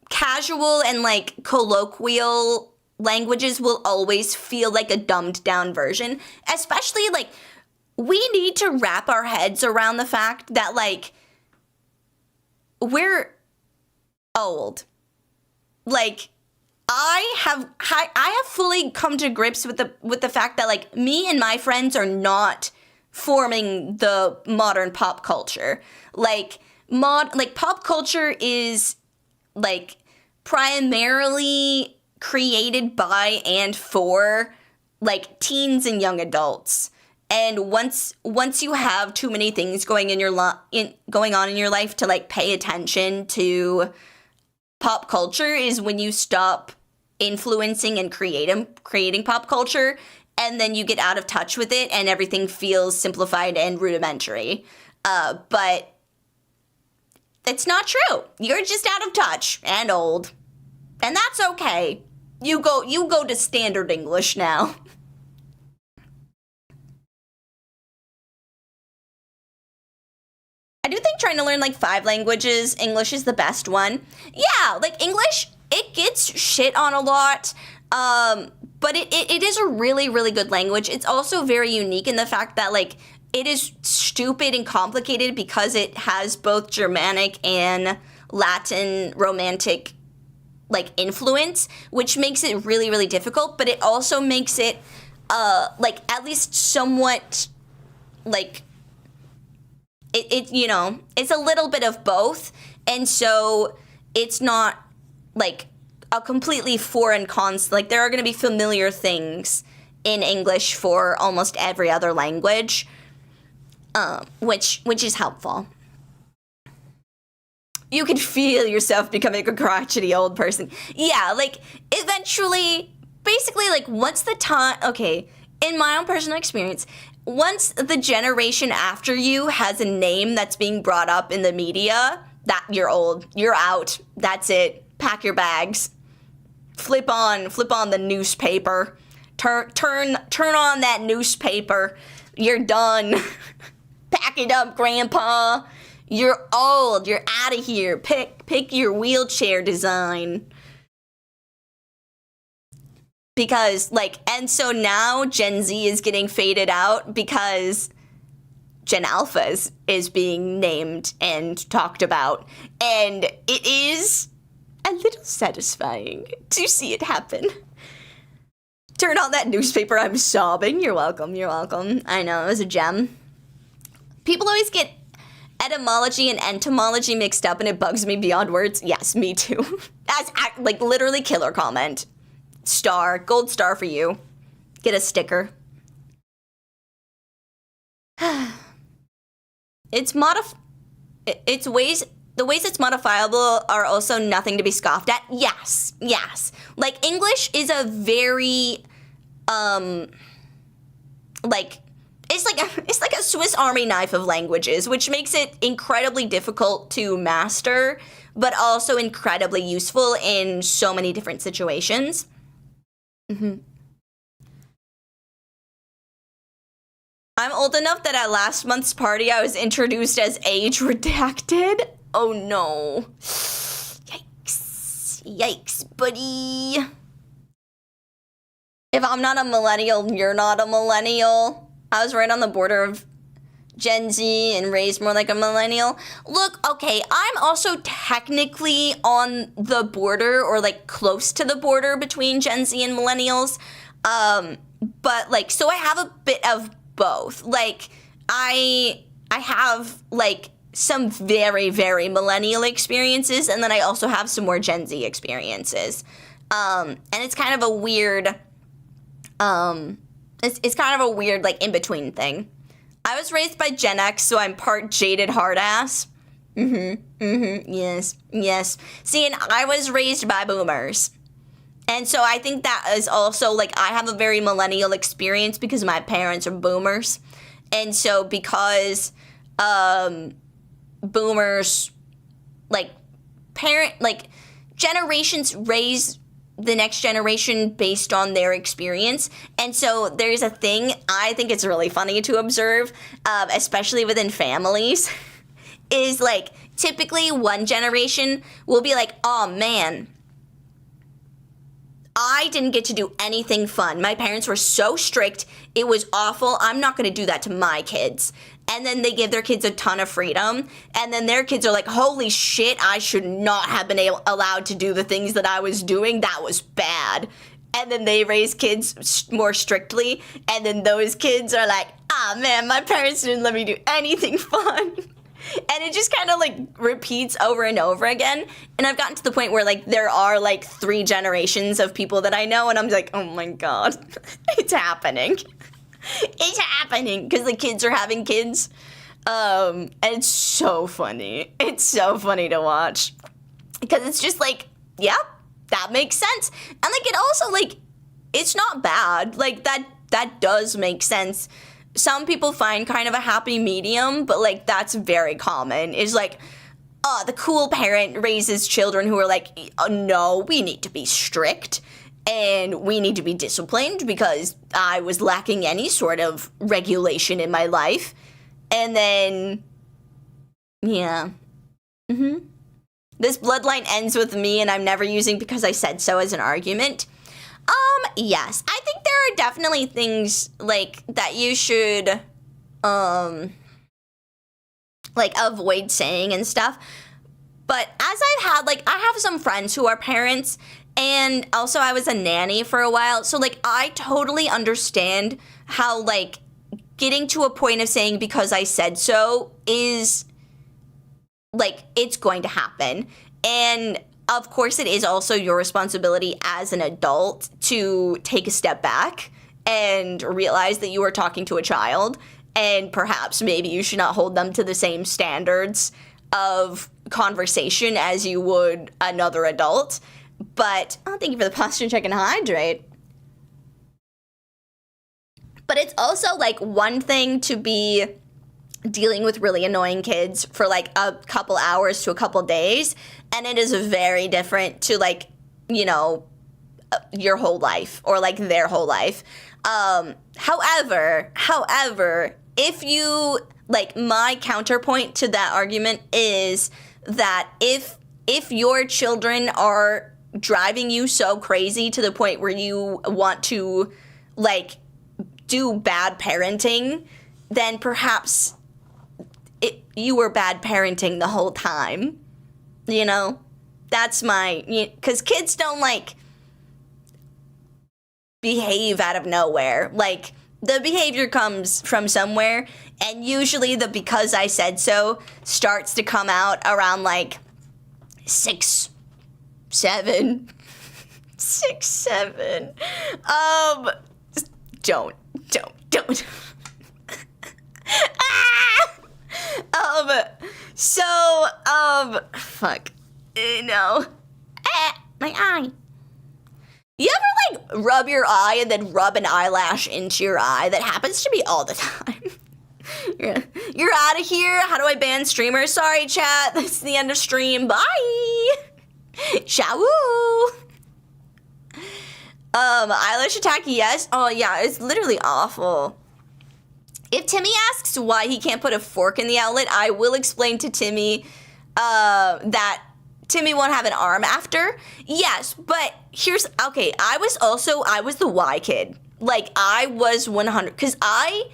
casual and like colloquial languages will always feel like a dumbed down version, especially like we need to wrap our heads around the fact that like we're old. Like I have fully come to grips with the fact that like me and my friends are not forming the modern pop culture. Like pop culture is like primarily created by and for like teens and young adults. And once you have too many things going on in your life to like pay attention to pop culture is when you stop influencing and creating pop culture, and then you get out of touch with it and everything feels simplified and rudimentary. But it's not true. You're just out of touch and old. And that's okay. You go to standard English now. I do think trying to learn like 5 languages, English is the best one. Yeah, like English, it gets shit on a lot. But it is a really, really good language. It's also very unique in the fact that like it is stupid and complicated because it has both Germanic and Latin Romantic like influence, which makes it really, really difficult. But it also makes it like at least somewhat like it you know, it's a little bit of both. And so it's not like a completely foreign concept. Like there are going to be familiar things in English for almost every other language, which is helpful. You can feel yourself becoming a crotchety old person. Yeah, like eventually, basically, like once the time, okay, in my own personal experience, once the generation after you has a name that's being brought up in the media, that you're old, you're out, that's it, pack your bags, flip on the newspaper, turn on that newspaper, you're done, pack it up, grandpa, you're old, you're out of here, pick your wheelchair design. Because, like, and so now Gen Z is getting faded out because Gen Alpha is being named and talked about. And it is a little satisfying to see it happen. Turn on that newspaper, I'm sobbing. You're welcome. I know, it was a gem. People always get etymology and entomology mixed up and it bugs me beyond words. Yes, me too. That's, like, literally killer comment. Gold star for you. Get a sticker. The ways it's modifiable are also nothing to be scoffed at. Yes. Like English is a very it's like a Swiss Army knife of languages, which makes it incredibly difficult to master, but also incredibly useful in so many different situations. Mm-hmm. I'm old enough that at last month's party I was introduced as age redacted. Oh no. Yikes, buddy. If I'm not a millennial, you're not a millennial. I was right on the border of Gen Z and raised more like a millennial. Look, okay, I'm also technically on the border or like close to the border between Gen Z and millennials. But like, so I have a bit of both. Like, I have like some very, very millennial experiences, and then I also have some more Gen Z experiences. And it's kind of a weird, it's kind of a weird like in-between thing. I was raised by Gen X, so I'm part jaded hard ass. Yes. See, and I was raised by boomers. And so I think that is also, like, I have a very millennial experience because my parents are boomers. And so because boomers, like, generations raise the next generation based on their experience. And so there's a thing I think it's really funny to observe, especially within families, is, like, typically one generation will be like, oh, man, I didn't get to do anything fun. My parents were so strict. It was awful. I'm not going to do that to my kids. And then they give their kids a ton of freedom. And then their kids are like, holy shit, I should not have been allowed to do the things that I was doing. That was bad. And then they raise kids more strictly. And then those kids are like, ah, man, my parents didn't let me do anything fun. And it just kind of, like, repeats over and over again. And I've gotten to the point where, like, there are, like, 3 generations of people that I know. And I'm like, oh, my God, it's happening. It's happening because the kids are having kids. And it's so funny. It's so funny to watch. Because it's just like, yeah, that makes sense. And, like, it also, like, it's not bad. Like, that does make sense. Some people find kind of a happy medium, but, like, that's very common. Is like, the cool parent raises children who are like, oh, no, we need to be strict and we need to be disciplined because I was lacking any sort of regulation in my life. And then, yeah. This bloodline ends with me and I'm never using because I said so as an argument. Yes, I think there are definitely things, like, that you should, like, avoid saying and stuff. But as I've had, like, I have some friends who are parents, and also I was a nanny for a while, so, like, I totally understand how, like, getting to a point of saying because I said so is, like, it's going to happen. And of course, it is also your responsibility as an adult to take a step back and realize that you are talking to a child, and perhaps maybe you should not hold them to the same standards of conversation as you would another adult. But, oh, thank you for the posture check and hydrate. But it's also, like, one thing to be dealing with really annoying kids for, like, a couple hours to a couple days, and it is very different to, like, you know, your whole life or, like, their whole life. However, if you, like, my counterpoint to that argument is that if your children are driving you so crazy to the point where you want to, like, do bad parenting, then perhaps you were bad parenting the whole time, you know? That's my, because kids don't, like, behave out of nowhere. Like, the behavior comes from somewhere, and usually the because I said so starts to come out around, like, 6, 7. 6, 7. Don't. Fuck. No. My eye. You ever, like, rub your eye and then rub an eyelash into your eye? That happens to me all the time. You're out of here. How do I ban streamers? Sorry, chat. That's the end of stream. Bye. Ciao. Eyelash attack, yes. Oh, yeah, it's literally awful. If Timmy asks why he can't put a fork in the outlet, I will explain to Timmy that Timmy won't have an arm after. Yes, but I was the Y kid. Like, I was 100, because I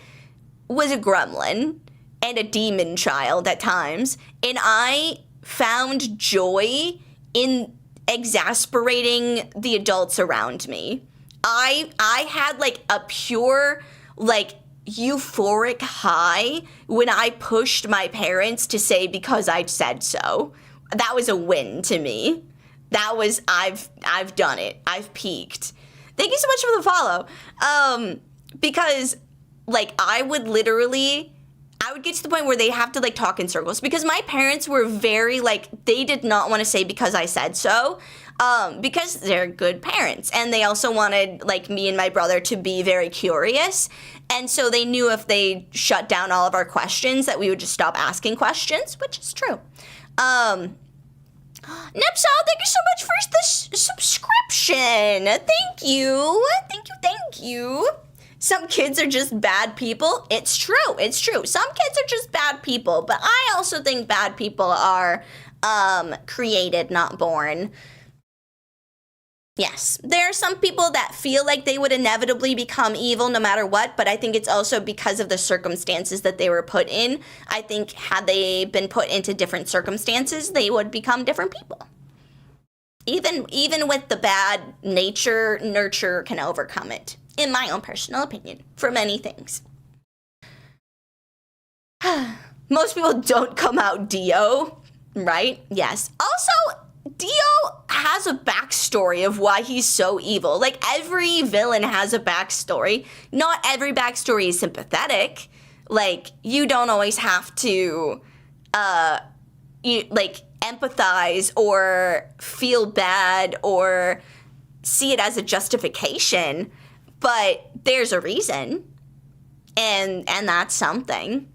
was a gremlin and a demon child at times, and I found joy in exasperating the adults around me. I had, like, a pure, like, euphoric high when I pushed my parents to say because I said so. That was a win to me. That was, I've done it. I've peaked. Thank you so much for the follow. Because, like, I would get to the point where they have to, like, talk in circles, because my parents were very, like, they did not want to say because I said so. because they're good parents, and they also wanted like me and my brother to be very curious, and so they knew if they shut down all of our questions that we would just stop asking questions, which is true. Nepsal, thank you so much for the subscription. Thank you. Thank you. Some kids are just bad people. It's true. Some kids are just bad people, but I also think bad people are created, not born. Yes, there are some people that feel like they would inevitably become evil no matter what, but I think it's also because of the circumstances that they were put in. I think had they been put into different circumstances, they would become different people. Even with the bad nature, nurture can overcome it, in my own personal opinion, for many things. Most people don't come out Dio, right? Yes. Also, Dio has a backstory of why he's so evil. Like, every villain has a backstory. Not every backstory is sympathetic. Like, you don't always have to, empathize or feel bad or see it as a justification. But there's a reason. And that's something.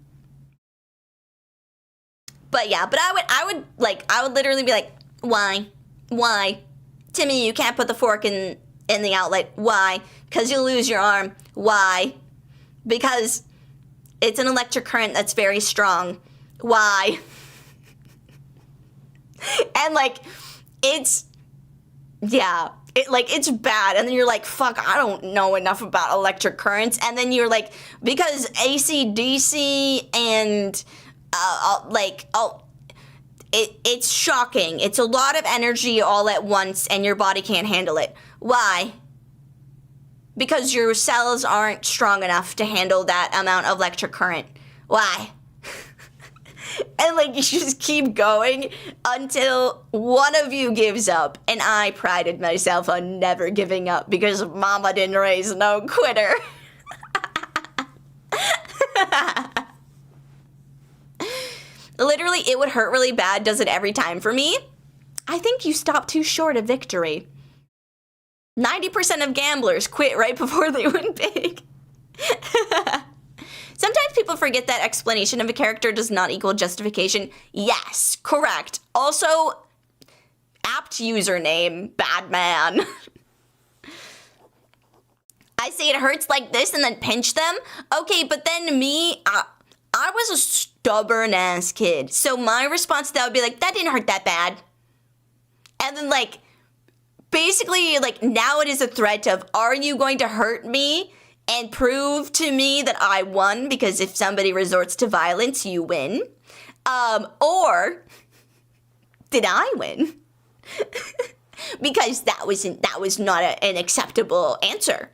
But yeah, but I would literally be like, why? Timmy, you can't put the fork in the outlet. Why? Because you'll lose your arm. Why? Because it's an electric current that's very strong. Why? And it's bad. And then you're like, fuck, I don't know enough about electric currents. And then you're like, because AC, DC, and it's shocking. It's a lot of energy all at once, and your body can't handle it. Why? Because your cells aren't strong enough to handle that amount of electric current. Why? And you just keep going until one of you gives up. And I prided myself on never giving up because mama didn't raise no quitter. Literally, it would hurt really bad, does it every time for me? I think you stopped too short of victory. 90% of gamblers quit right before they win big. Sometimes people forget that explanation of a character does not equal justification. Yes, correct. Also, apt username, bad man. I say it hurts like this and then pinch them. Okay, but then me, I was a stubborn ass kid. So my response to that would be like, that didn't hurt that bad. And then basically now it is a threat of, are you going to hurt me and prove to me that I won? Because if somebody resorts to violence, you win. Or did I win? Because that was not an acceptable answer.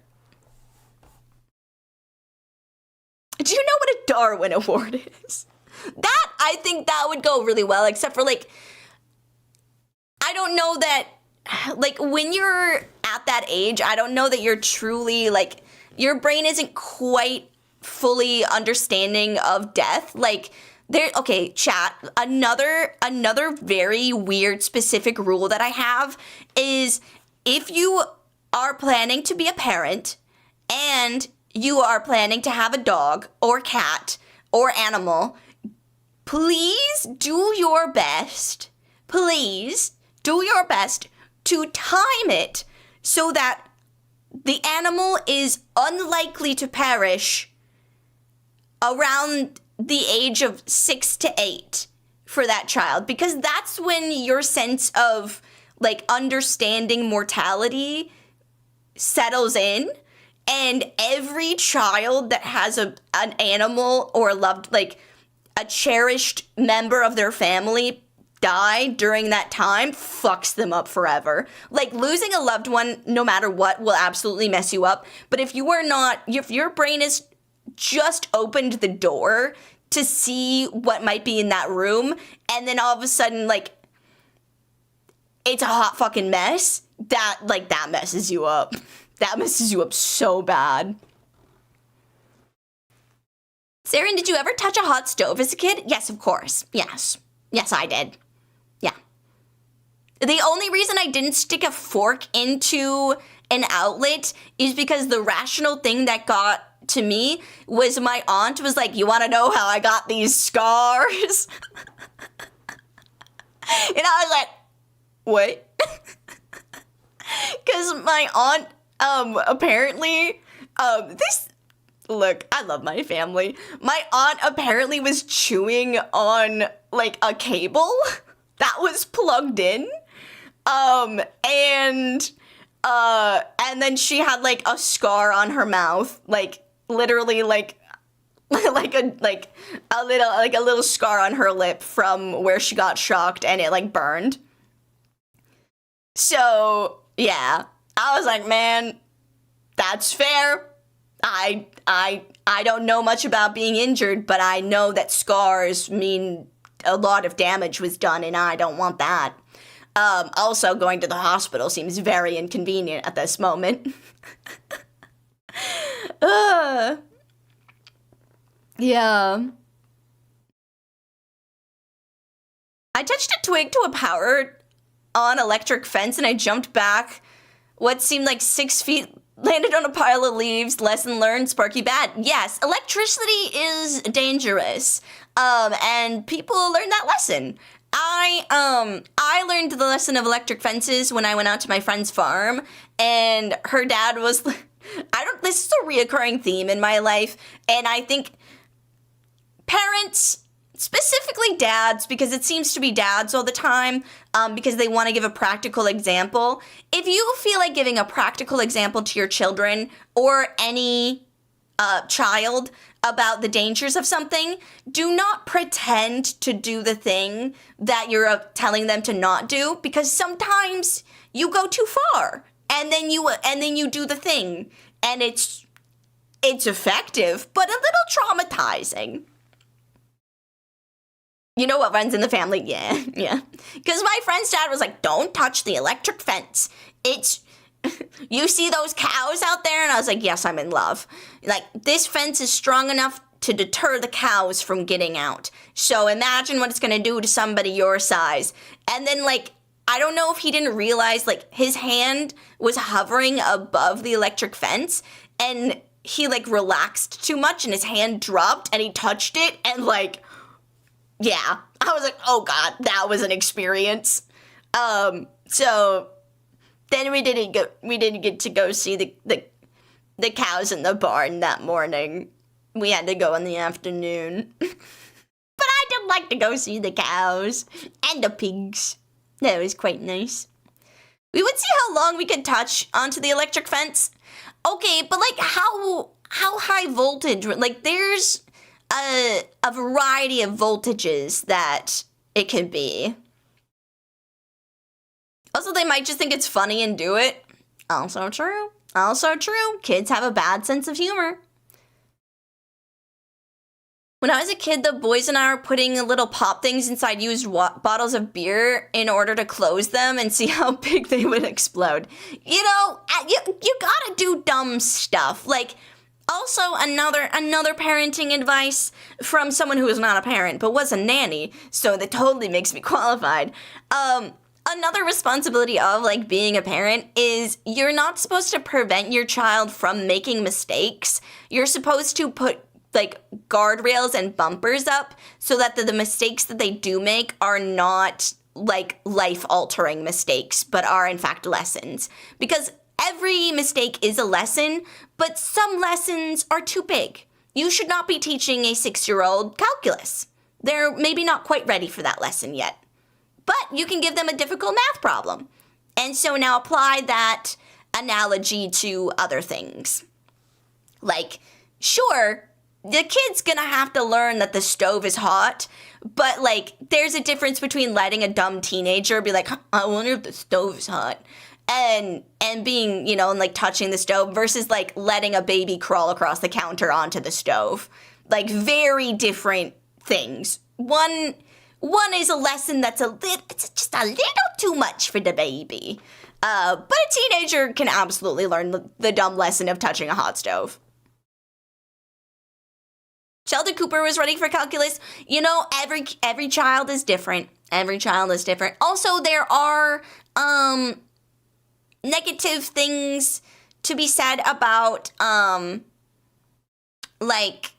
Do you know what a Darwin Award is? I think that would go really well, except for I don't know that, when you're at that age, I don't know that you're truly, your brain isn't quite fully understanding of death. Okay, chat, another very weird specific rule that I have is if you are planning to be a parent and you are planning to have a dog or cat or animal, please do your best to time it so that the animal is unlikely to perish around the age of 6 to 8 for that child, because that's when your sense of understanding mortality settles in. And every child that has an animal or a cherished member of their family die during that time fucks them up forever. Losing a loved one, no matter what, will absolutely mess you up. But if your brain has just opened the door to see what might be in that room, and then all of a sudden, it's a hot fucking mess, that messes you up. That messes you up so bad. Saren, did you ever touch a hot stove as a kid? Yes, of course. Yes, I did. Yeah. The only reason I didn't stick a fork into an outlet is because the rational thing that got to me was my aunt was like, you want to know how I got these scars? And I was like, what? Because my aunt, apparently, look, I love my family. My aunt apparently was chewing on, like, a cable that was plugged in. And then she had, like, a scar on her mouth, like, literally, like a little scar on her lip from where she got shocked and it, like, burned. So, yeah, I was like, man, that's fair. I don't know much about being injured, but I know that scars mean a lot of damage was done, and I don't want that. Also, going to the hospital seems very inconvenient at this moment. Yeah. I touched a twig to a power-on electric fence, and I jumped back what seemed like 6 feet, landed on a pile of leaves. Lesson learned, Sparky bad. Yes, electricity is dangerous, and people learn that lesson. I learned the lesson of electric fences when I went out to my friend's farm, and her dad was, this is a reoccurring theme in my life, and I think parents, specifically dads, because it seems to be dads all the time, because they want to give a practical example. If you feel like giving a practical example to your children or any child about the dangers of something, do not pretend to do the thing that you're telling them to not do, because sometimes you go too far and then you do the thing and it's effective but a little traumatizing. You know what runs in the family? Yeah. Because my friend's dad was like, don't touch the electric fence. You see those cows out there? And I was like, yes, I'm in love. Like, this fence is strong enough to deter the cows from getting out. So imagine what it's going to do to somebody your size. And then, like, I don't know if he didn't realize, like, his hand was hovering above the electric fence. And he, like, relaxed too much and his hand dropped and he touched it and, like, yeah, I was like, oh God, that was an experience. So then we didn't get to go see the cows in the barn that morning. We had to go in the afternoon. But I did like to go see the cows and the pigs. That was quite nice. We would see how long we could touch onto the electric fence. Okay, but like how high voltage? Like there's a variety of voltages that it can be. Also, they might just think it's funny and do it. Also true. Kids have a bad sense of humor. When I was a kid, the boys and I were putting little pop things inside used bottles of beer in order to close them and see how big they would explode. You know, you gotta do dumb stuff. Like, also, another parenting advice from someone who is not a parent, but was a nanny, so that totally makes me qualified. Another responsibility of, like, being a parent is you're not supposed to prevent your child from making mistakes. You're supposed to put, like, guardrails and bumpers up so that the mistakes that they do make are not, like, life-altering mistakes, but are, in fact, lessons. Because every mistake is a lesson, but some lessons are too big. You should not be teaching a 6-year-old calculus. They're maybe not quite ready for that lesson yet. But you can give them a difficult math problem. And so now apply that analogy to other things. Like, sure, the kid's gonna have to learn that the stove is hot, but, like, there's a difference between letting a dumb teenager be like, I wonder if the stove is hot, and being, you know, and, like, touching the stove versus, like, letting a baby crawl across the counter onto the stove. Like, very different things. One is a lesson that's it's just a little too much for the baby. But a teenager can absolutely learn the dumb lesson of touching a hot stove. Sheldon Cooper was ready for calculus. You know, every child is different. Every child is different. Also, there are negative things to be said about like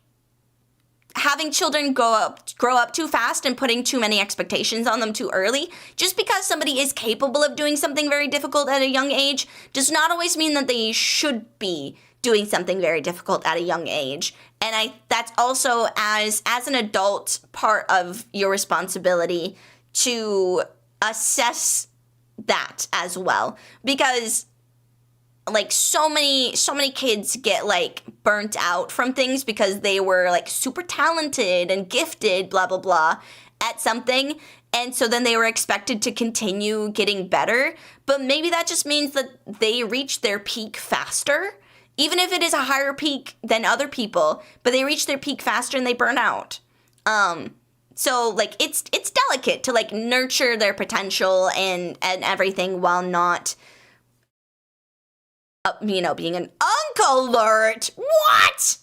having children grow up too fast and putting too many expectations on them too early. Just because somebody is capable of doing something very difficult at a young age does not always mean that they should be doing something very difficult at a young age. And that's also as an adult part of your responsibility to assess that as well, because like so many kids get like burnt out from things because they were like super talented and gifted, blah blah blah, at something, and so then they were expected to continue getting better, but maybe that just means that they reach their peak faster, even if it is a higher peak than other people, but they reach their peak faster and they burn out. So like it's delicate to like nurture their potential and everything while not being an uncle alert. What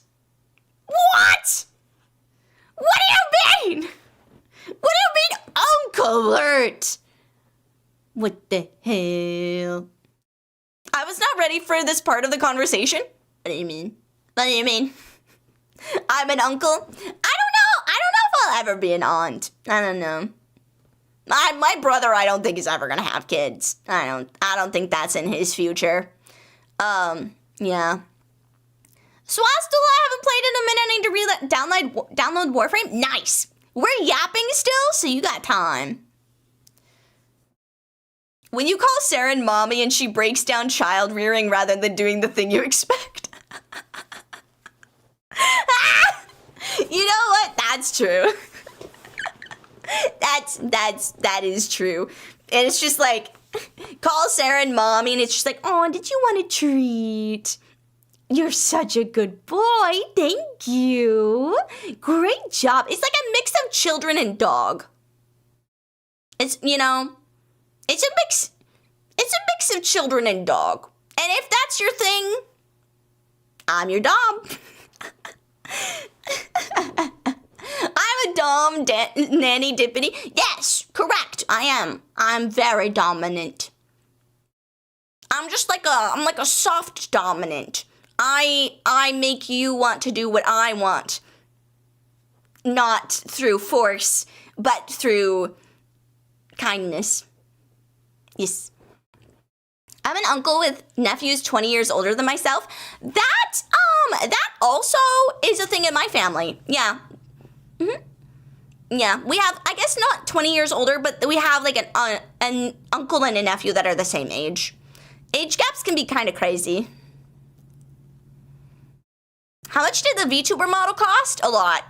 do you mean? What do you mean uncle alert? What the hell? I was not ready for this part of the conversation. What do you mean? I'm an uncle? I don't know if I'll ever be an aunt. I don't know. My brother, I don't think is ever gonna have kids. I don't think that's in his future. Yeah. Swastula, I haven't played in a minute. I need to download Warframe. Nice. We're yapping still, so you got time. When you call Saren mommy and she breaks down child rearing rather than doing the thing you expect. You know what? That's true. That is true. And it's just like, call Saren mommy and it's just like, oh, did you want a treat? You're such a good boy. Thank you. Great job. It's like a mix of children and dog. It's a mix of children and dog. And if that's your thing, I'm your dom. I'm a dom nanny dippity. Yes, correct. I am. I'm very dominant. I'm like a soft dominant. I make you want to do what I want. Not through force, but through kindness. Yes. I'm an uncle with nephews 20 years older than myself. That also is a thing in my family. Yeah. Mm-hmm. Yeah, we have, I guess not 20 years older, but we have like an uncle and a nephew that are the same age. Age gaps can be kind of crazy. How much did the VTuber model cost? A lot.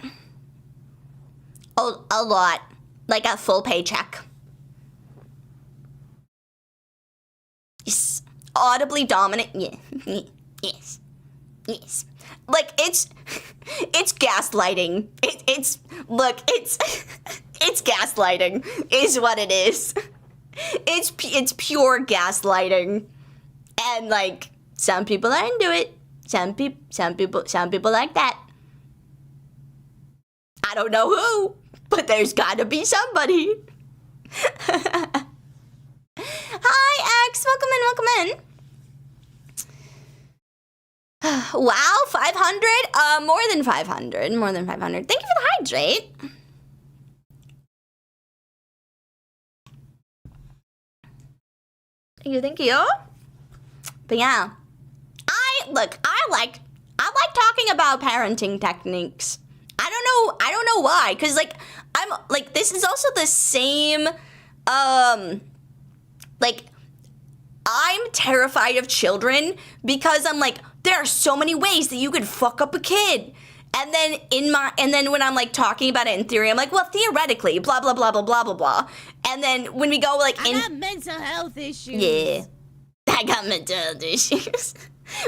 A lot. Like a full paycheck. Yes. Audibly dominant. Yeah. Yes. Yes. Like it's gaslighting. It's gaslighting is what it is. It's pure gaslighting. And like some people are into it. Some people like that. I don't know who, but there's gotta be somebody. Hi, X. Welcome in. Wow, 500? More than 500. Thank you for the hydrate. Thank you. But yeah, I like talking about parenting techniques. I don't know why, cause like I'm like this is also the same. Like I'm terrified of children because I'm like there are so many ways that you could fuck up a kid. And then when I'm like talking about it in theory, I'm like, well, theoretically, blah blah blah blah blah blah blah. And then when we go like I got mental health issues. Yeah, I got mental health issues.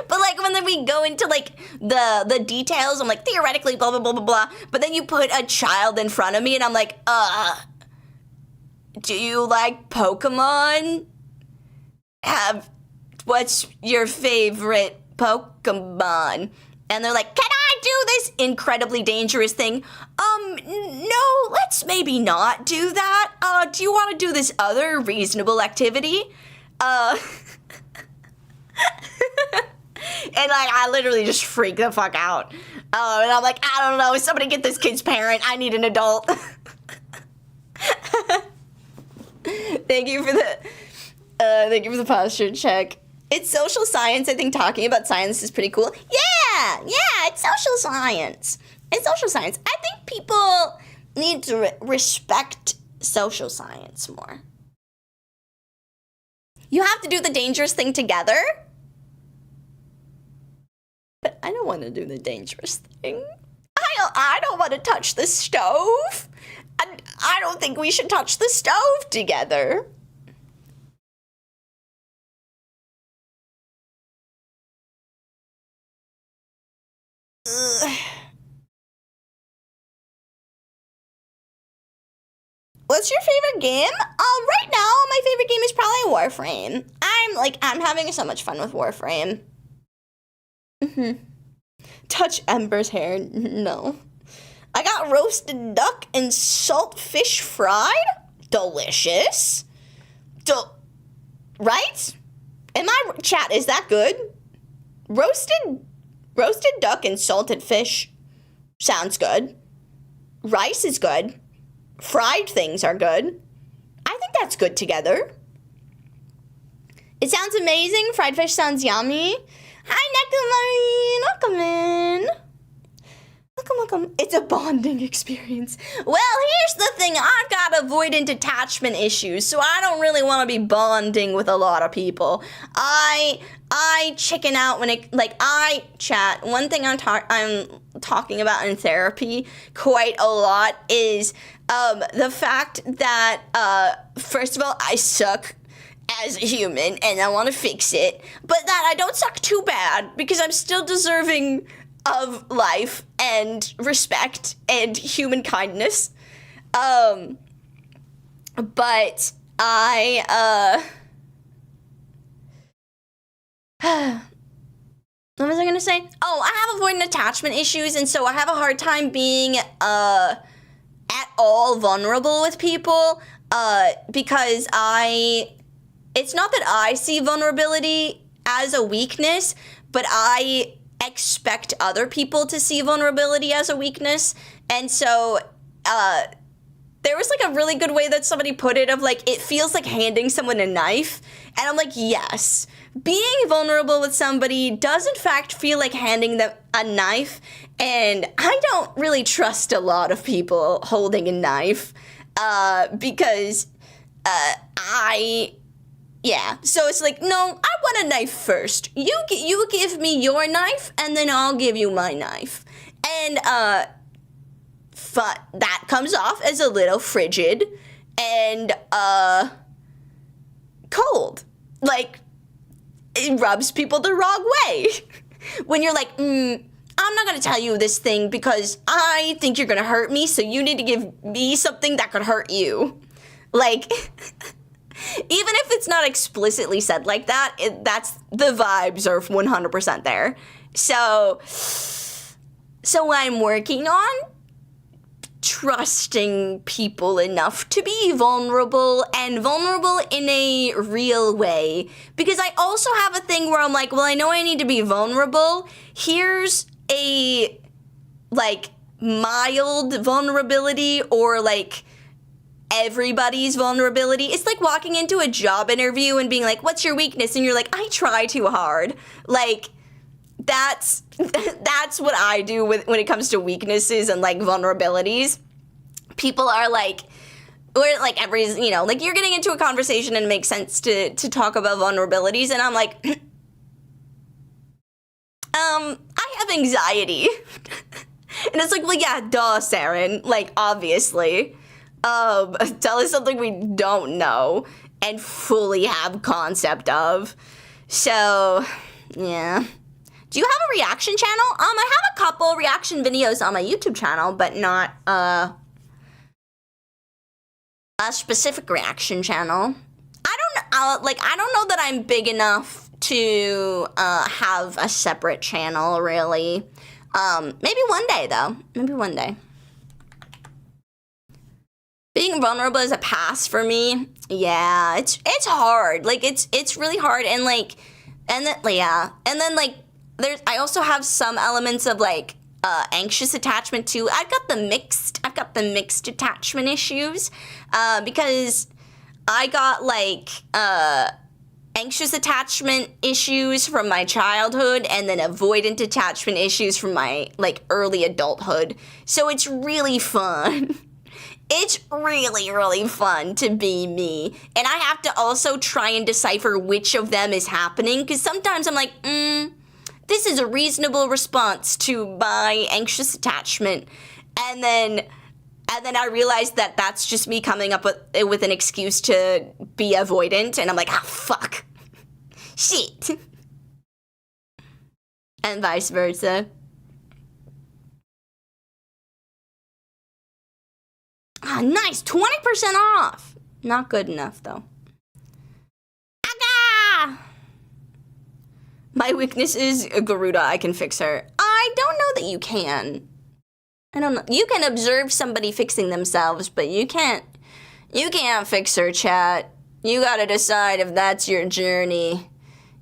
But like when then we go into like the details, I'm like theoretically blah blah blah blah blah. But then you put a child in front of me, and I'm like, do you like Pokemon? What's your favorite Pokemon? And they're like, can I I do this incredibly dangerous thing? No, let's maybe not do that. Do you want to do this other reasonable activity? And like, I literally just freak the fuck out. And I'm like, I don't know, somebody get this kid's parent. I need an adult. Thank you for the posture check. It's social science. I think talking about science is pretty cool. Yeah, it's social science. It's social science. I think people need to respect social science more. You have to do the dangerous thing together. But I don't want to do the dangerous thing. I don't want to touch the stove. I don't think we should touch the stove together. Ugh. What's your favorite game? Right now, my favorite game is probably Warframe. I'm having so much fun with Warframe. Touch Ember's hair? No. I got roasted duck and salt fish fried. Delicious. Right? Chat, is that good? Roasted duck and salted fish sounds good. Rice is good. Fried things are good. I think that's good together. It sounds amazing. Fried fish sounds yummy. Hi, Nectarine. Welcome in. Welcome. It's a bonding experience. Well, here's the thing. I've got avoidant attachment issues, so I don't really want to be bonding with a lot of people. I chicken out when chat. One thing I'm talking about in therapy quite a lot is the fact that first of all, I suck as a human and I want to fix it, but that I don't suck too bad because I'm still deserving of life and respect and human kindness. But I what was I gonna say? Oh, I have avoidant attachment issues, and so I have a hard time being at all vulnerable with people because it's not that I see vulnerability as a weakness, but I expect other people to see vulnerability as a weakness. And so there was like a really good way that somebody put it of like, it feels like handing someone a knife. And I'm like, yes, being vulnerable with somebody does in fact feel like handing them a knife. And I don't really trust a lot of people holding a knife because yeah, so it's like, no, I want a knife first. You give me your knife, and then I'll give you my knife. And that comes off as a little frigid and cold. Like, it rubs people the wrong way. When you're like, I'm not going to tell you this thing because I think you're going to hurt me, so you need to give me something that could hurt you. Like... Even if it's not explicitly said like that, that's the vibes are 100% there. So I'm working on trusting people enough to be vulnerable and vulnerable in a real way. Because I also have a thing where I'm like, well, I know I need to be vulnerable. Here's a like mild vulnerability or like everybody's vulnerability. It's like walking into a job interview and being like, what's your weakness? And you're like, I try too hard. Like, that's what I do when it comes to weaknesses and like vulnerabilities. People are like, or like like you're getting into a conversation and it makes sense to talk about vulnerabilities. And I'm like, I have anxiety. And it's like, well, yeah, duh, Saren. Like, obviously. Tell us something we don't know and fully have concept of. So, yeah. Do you have a reaction channel? I have a couple reaction videos on my YouTube channel, but not, a specific reaction channel. I don't know that I'm big enough to, have a separate channel, really. Maybe one day though. Maybe one day. Being vulnerable is a pass for me. Yeah, it's hard. Like it's really hard, and like, and then yeah, and then like I also have some elements of like anxious attachment too. I've got the mixed attachment issues because I got like anxious attachment issues from my childhood and then avoidant attachment issues from my like early adulthood. So it's really fun. It's really, really fun to be me. And I have to also try and decipher which of them is happening, because sometimes I'm like, this is a reasonable response to my anxious attachment. And then I realize that that's just me coming up with an excuse to be avoidant, and I'm like, fuck. Shit. And vice versa. Nice, 20% off. Not good enough, though. Aga! My weakness is Garuda. I can fix her. I don't know that you can. I don't know. You can observe somebody fixing themselves, but you can't fix her, chat. You gotta decide if that's your journey.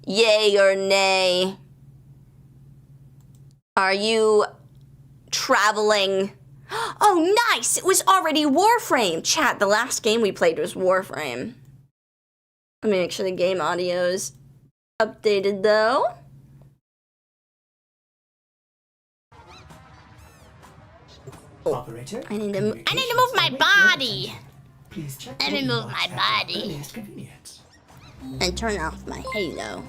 Yay or nay. Are you traveling? Oh, nice! It was already Warframe! Chat, the last game we played was Warframe. Let me make sure the game audio's updated, though. Operator, I need to move my body. please check. Let me move my body. Earliest convenience. And turn off my halo.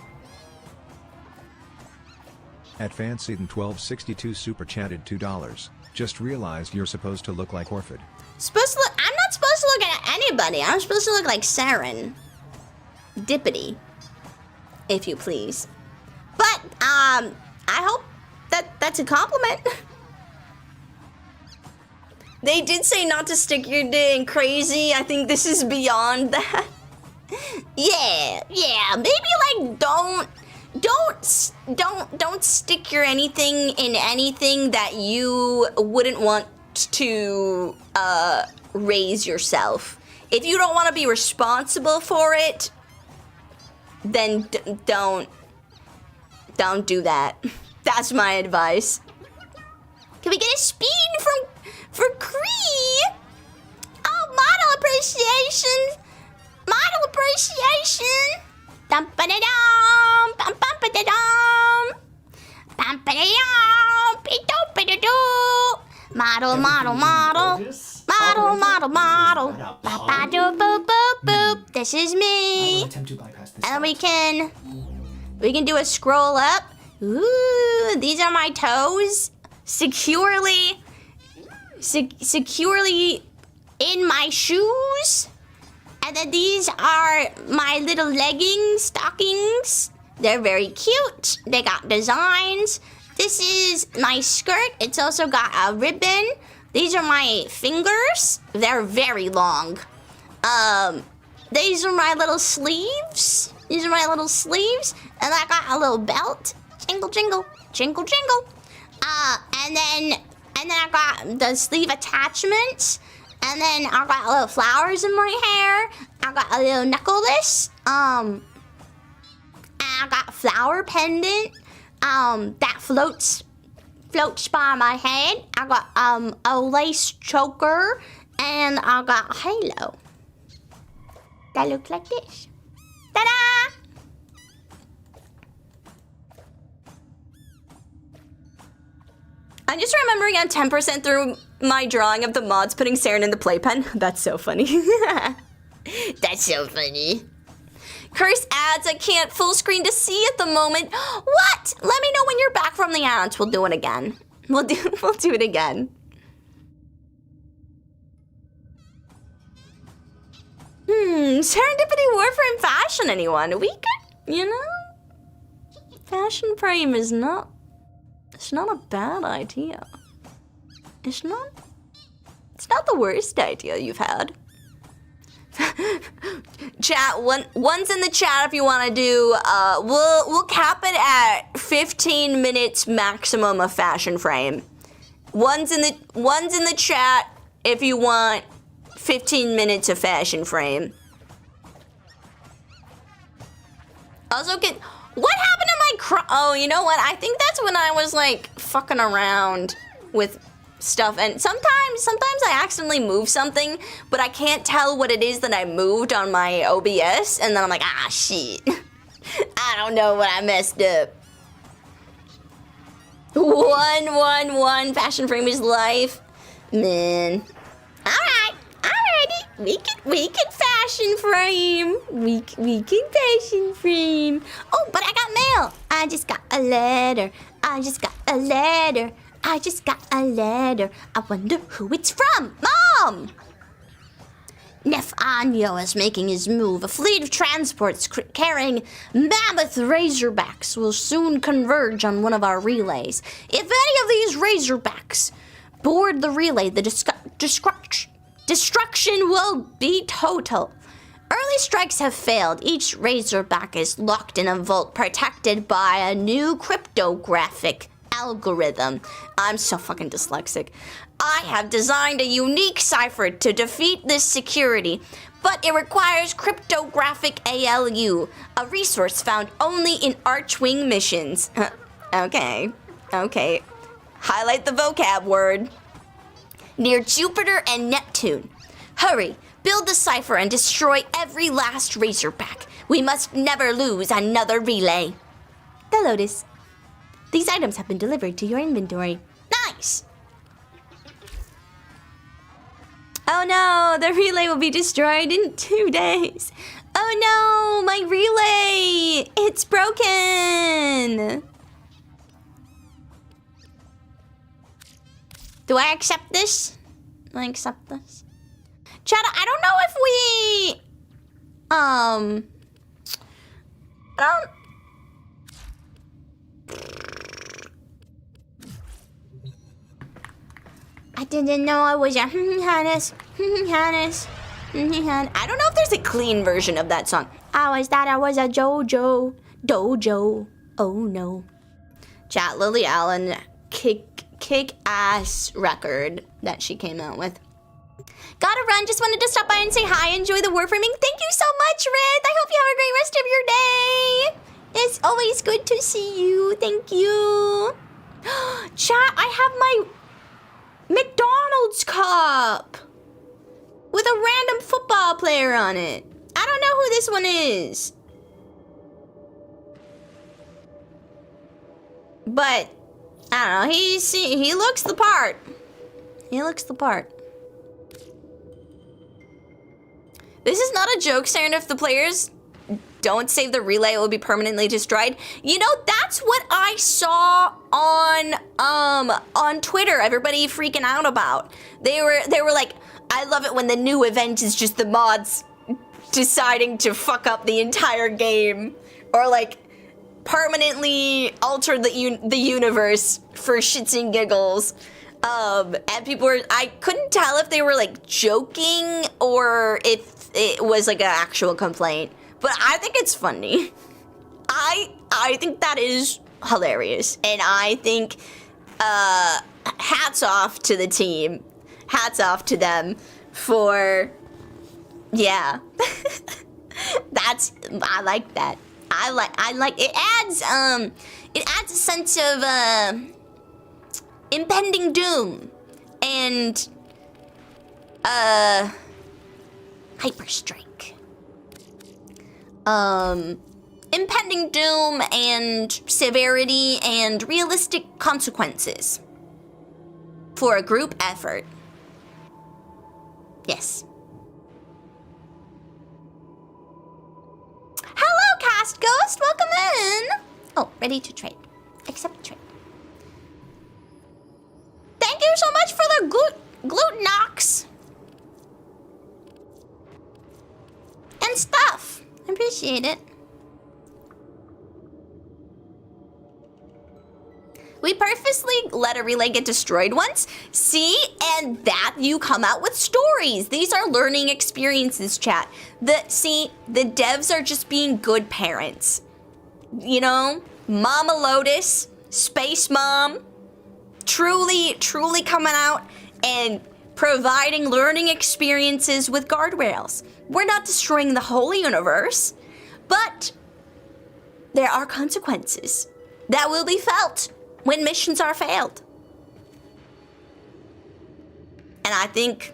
At Fanseaton1262 super chatted $2. Just realized you're supposed to look like Orphid. I'm not supposed to look at anybody. I'm supposed to look like Saren. Dippity. If you please. But, I hope that's a compliment. They did say not to stick your day in crazy. I think this is beyond that. Yeah, maybe like don't stick your anything in anything that you wouldn't want to raise yourself. If you don't want to be responsible for it, then don't do that. That's my advice. Can we get a speed for Cree? Oh, model appreciation. Model appreciation. Dum ba da dum, bum bum ba da dum, bum ba da dum, be do ba da do. Model. Ba ba do boop boop boop. This is I me. will attempt to bypass this. And we can do a scroll up. Ooh, these are my toes, securely in my shoes. And then these are my little leggings, stockings. They're very cute. They got designs. This is my skirt. It's also got a ribbon. These are my fingers. They're very long. These are my little sleeves. And I got a little belt. Jingle, jingle, jingle, jingle. And then I got the sleeve attachments. And then I got little flowers in my hair. I got a little necklace. And I got a flower pendant. That floats by my head. I got a lace choker, and I got a halo. That looks like this. Ta-da! I'm just remembering I'm 10% through my drawing of the mods putting Saren in the playpen. That's so funny. That's so funny. Cursed ads, I can't full screen to see at the moment. What? Let me know when you're back from the ads. We'll do it again. We'll do it again. Serendipity Warframe fashion, anyone? We could, you know? Fashion frame is not... It's not a bad idea. It's not the worst idea you've had. Chat, one's in the chat if you want to do, we'll cap it at 15 minutes maximum of fashion frame. One's in the chat if you want 15 minutes of fashion frame. Also, what happened to my oh, you know what? I think that's when I was like fucking around with stuff, and sometimes I accidentally move something, but I can't tell what it is that I moved on my OBS, and then I'm like, ah, shit. I don't know what I messed up. 111 fashion frame is life. Man. Alright, alrighty. We can fashion frame. We can fashion frame. Oh, but I got mail. I just got a letter. I just got a letter. I wonder who it's from. Mom! Nef Anyo is making his move. A fleet of transports carrying mammoth razorbacks will soon converge on one of our relays. If any of these razorbacks board the relay, the destruction will be total. Early strikes have failed. Each razorback is locked in a vault protected by a new cryptographic algorithm. I'm so fucking dyslexic. I have designed a unique cipher to defeat this security, but it requires cryptographic ALU, a resource found only in Archwing missions. Okay. Highlight the vocab word. Near Jupiter and Neptune. Hurry, build the cipher and destroy every last razorback. We must never lose another relay. The Lotus. These items have been delivered to your inventory. Nice! Oh no, the relay will be destroyed in 2 days. Oh no, my relay! It's broken! Do I accept this? I accept this. Chad, I don't know if we... I didn't know I was a Hannes. I don't know if there's a clean version of that song. I always thought I was a Dojo. Oh no. Chat, Lily Allen kick-ass record that she came out with. Gotta run, just wanted to stop by and say hi, enjoy the Warframing. Thank you so much, Rith. I hope you have a great rest of your day. It's always good to see you. Thank you. Chat, I have my McDonald's cup with a random football player on it. I don't know who this one is. But I don't know, he looks the part. He looks the part. This is not a joke, Saren. If the players don't save the relay, it will be permanently destroyed. You know, that's what I saw on Twitter. Everybody freaking out about. They were like, I love it when the new event is just the mods deciding to fuck up the entire game, or like permanently alter the universe for shits and giggles. And people were, I couldn't tell if they were like joking or if it was like an actual complaint. But I think it's funny. I think that is hilarious. And I think hats off to the team. Hats off to them for, yeah. I like that. I like it adds a sense of impending doom and hyperstrike. Impending doom and severity and realistic consequences for a group effort. Yes. Hello, Cast Ghost. Welcome in. Oh, ready to trade. Accept trade. Thank you so much for the glutenox and stuff. I appreciate it. We purposely let a relay get destroyed once. See, and that you come out with stories. These are learning experiences, chat. The devs are just being good parents. You know, Mama Lotus, Space Mom, truly coming out and providing learning experiences with guardrails. We're not destroying the whole universe, but there are consequences that will be felt when missions are failed. And I think,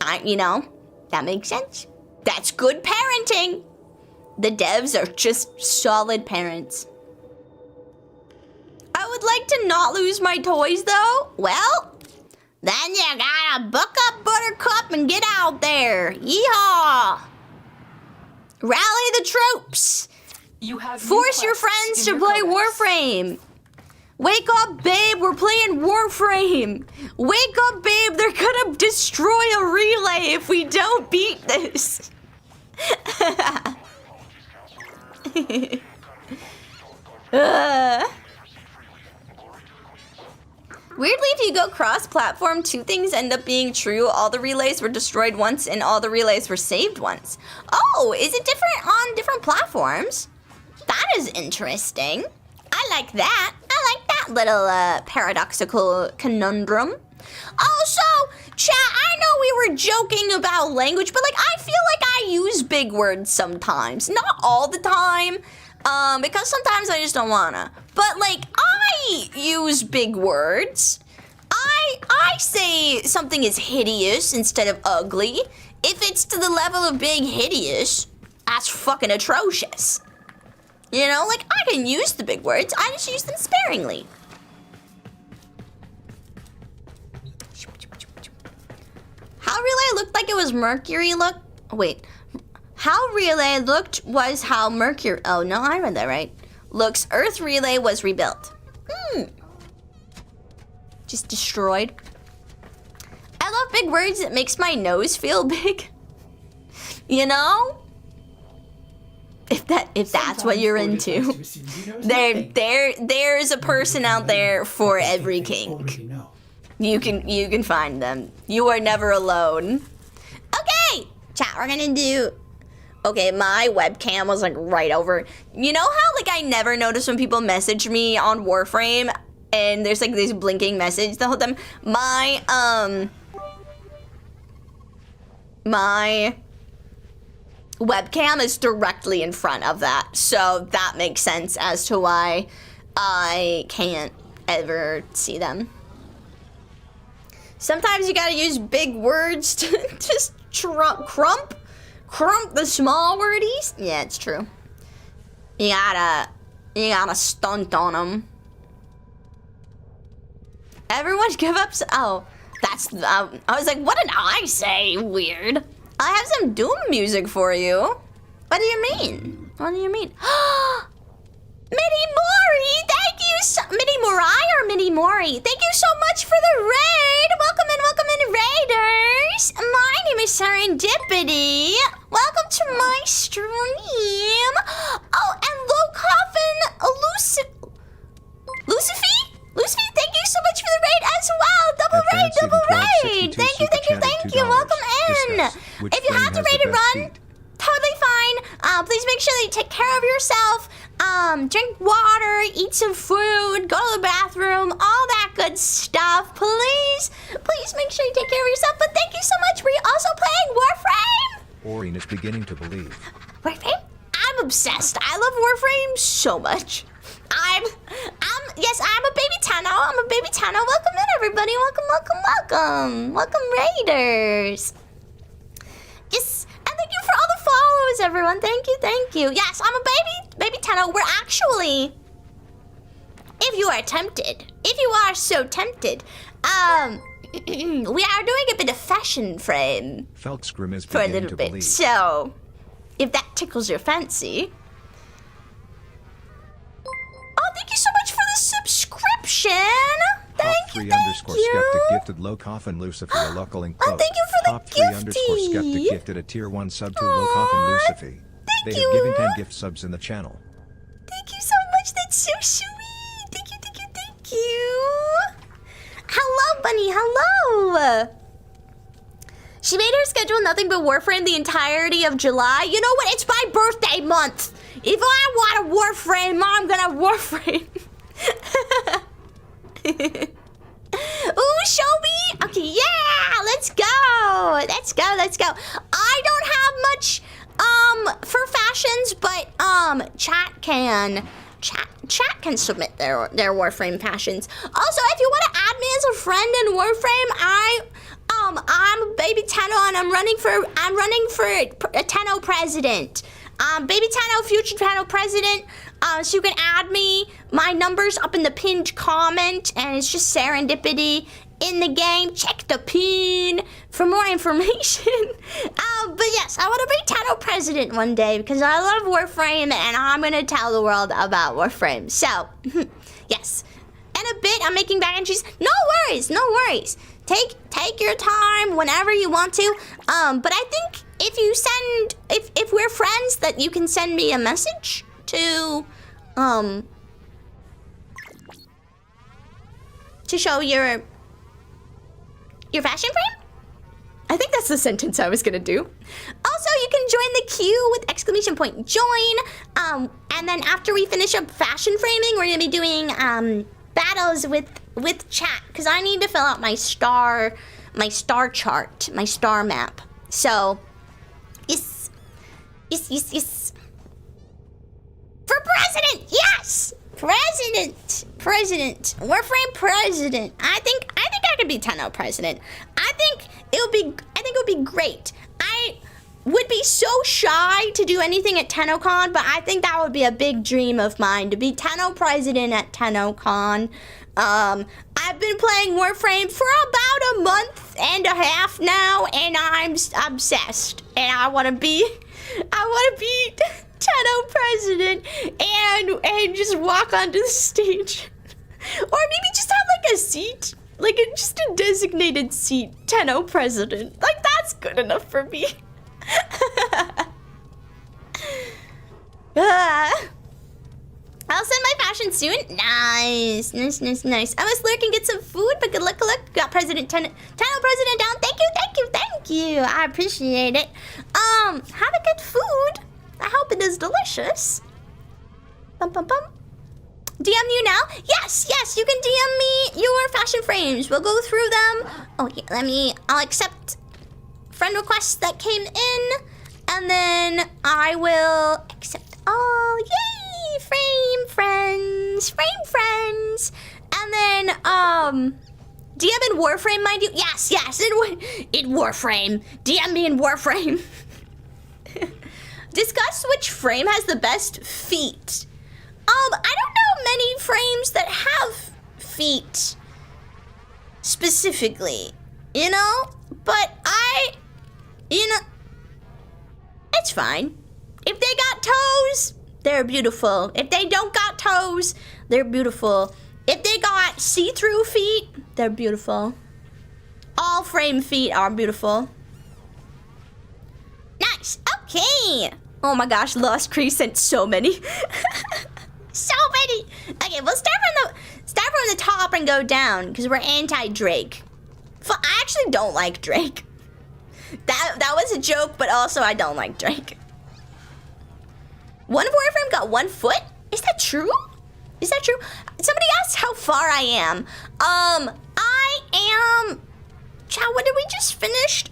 that makes sense. That's good parenting. The devs are just solid parents. I would like to not lose my toys though. Well, then you gotta book up Buttercup and get out there. Yeehaw! Rally the troops. Force your friends to play Warframe. Wake up, babe, we're playing Warframe. Wake up, babe, they're gonna destroy a relay if we don't beat this. Weirdly, if you go cross-platform, two things end up being true. All the relays were destroyed once and all the relays were saved once. Oh, is it different on different platforms? That is interesting. I like that. I like that little paradoxical conundrum. Also, chat, I know we were joking about language, but I feel like I use big words sometimes. Not all the time, because sometimes I just don't wanna. But I use big words. I say something is hideous instead of ugly. If it's to the level of being hideous, that's fucking atrocious. You know, I can use the big words, I just use them sparingly. How Relay looked like it was Mercury How Relay looked was how Mercury, oh no, I read that right. Looks Earth Relay was rebuilt. Just destroyed. I love big words, it makes my nose feel big. You know? If that's what you're into. There's a person out there for every kink. You can find them. You are never alone. Okay, chat, we're gonna do. Okay, my webcam was right over. You know how I never notice when people message me on Warframe and there's this blinking message the whole time? My webcam is directly in front of that, so that makes sense as to why I can't ever see them. Sometimes you gotta use big words to just crump the small wordies. Yeah, it's true. You gotta stunt on them. Everyone give up. Oh, that's. I was like, what did I say? Weird. I have some Doom music for you. What do you mean? What do you mean? Mini Mori, thank you so. Mini Morai or Mini Mori? Thank you so much for the raid. Welcome in, raiders. My name is Serendipity. Welcome to my stream. Oh, and Low Coffin, Lucifer, thank you so much for the raid as well. Double raid. Thank you. Welcome in. If you have to raid and run, totally fine. Please make sure that you take care of yourself. Drink water, eat some food, go to the bathroom, all that good stuff. Please make sure you take care of yourself. But thank you so much. Were you also playing Warframe? Orin is beginning to believe. Warframe? I'm obsessed. I love Warframe so much. Yes, I'm a baby Tano. Welcome in, everybody. Welcome, raiders. Yes, and thank you for all the follows, everyone. Thank you. Yes, I'm a baby Tano. We're actually, if you are so tempted, we are doing a bit of fashion frame Felksgrim is for a beginning little to bit. believe. So, if that tickles your fancy. Oh, thank you so much for the subscription. Thank you. _skeptic gifted Low Coffin Lucifer a Luckling Oh, thank you for the _skeptic gifty. gifted a tier 1 sub to Low Coffin Lucifer. They have given 10 gift subs in the channel. Thank you so much. That's so sweet. Thank you. you. Hello, Bunny. Hello. She made her schedule nothing but Warframe the entirety of July. You know what? It's my birthday month. If I want a Warframe, I'm gonna Warframe. Ooh, show me. Okay, yeah, let's go. Let's go. Let's go. I don't have much for fashions, but chat can submit their Warframe fashions. Also, if you want to add me as a friend in Warframe, I'm Baby Tenno and I'm running for a Tenno president. Baby Tenno, future Tenno president. So you can add me. My number's up in the pinned comment, and it's just serendipity in the game. Check the pin for more information. But yes, I want to be Tenno president one day because I love Warframe, and I'm gonna tell the world about Warframe. So, yes. In a bit, I'm making mac and cheese. No worries, no worries. Take your time whenever you want to. But I think if we're friends, that you can send me a message to show your fashion frame? I think that's the sentence I was gonna do. Also, you can join the queue with exclamation point join. And then after we finish up fashion framing, we're gonna be doing battles with chat, because I need to fill out my star chart, my star map. So, yes. For president, yes! President. Warframe president. I think I could be Tenno president. I think it would be great. I would be so shy to do anything at TennoCon, but I think that would be a big dream of mine, to be Tenno president at TennoCon. I've been playing Warframe for about a month and a half now, and I'm obsessed. And I want to be Tenno president and just walk onto the stage. Or maybe just have like a seat, like just a designated seat, Tenno president. Like, that's good enough for me. I'll send my fashion soon. Nice. I was lurking, get some food, but good luck. Got Tenno president down. Thank you. I appreciate it. Have a good food. I hope it is delicious. DM you now? Yes, you can DM me your fashion frames. We'll go through them. Oh, yeah, I'll accept friend requests that came in, and then I will accept all. Yay! Frame friends. And then, DM in Warframe, mind you? Yes, in Warframe. DM me in Warframe. Discuss which frame has the best feet. I don't know many frames that have feet specifically, but it's fine. If they got toes, they're beautiful. If they don't got toes, they're beautiful. If they got see-through feet, they're beautiful. All frame feet are beautiful. Nice, okay. Oh my gosh, Lost Cree sent so many. So many. Okay, we'll start from the top and go down, because we're anti-Drake. I actually don't like Drake. That was a joke, but also I don't like Drake. One Warframe got 1 foot? Is that true? Somebody asked how far I am. I am... Chow, when did we just finish?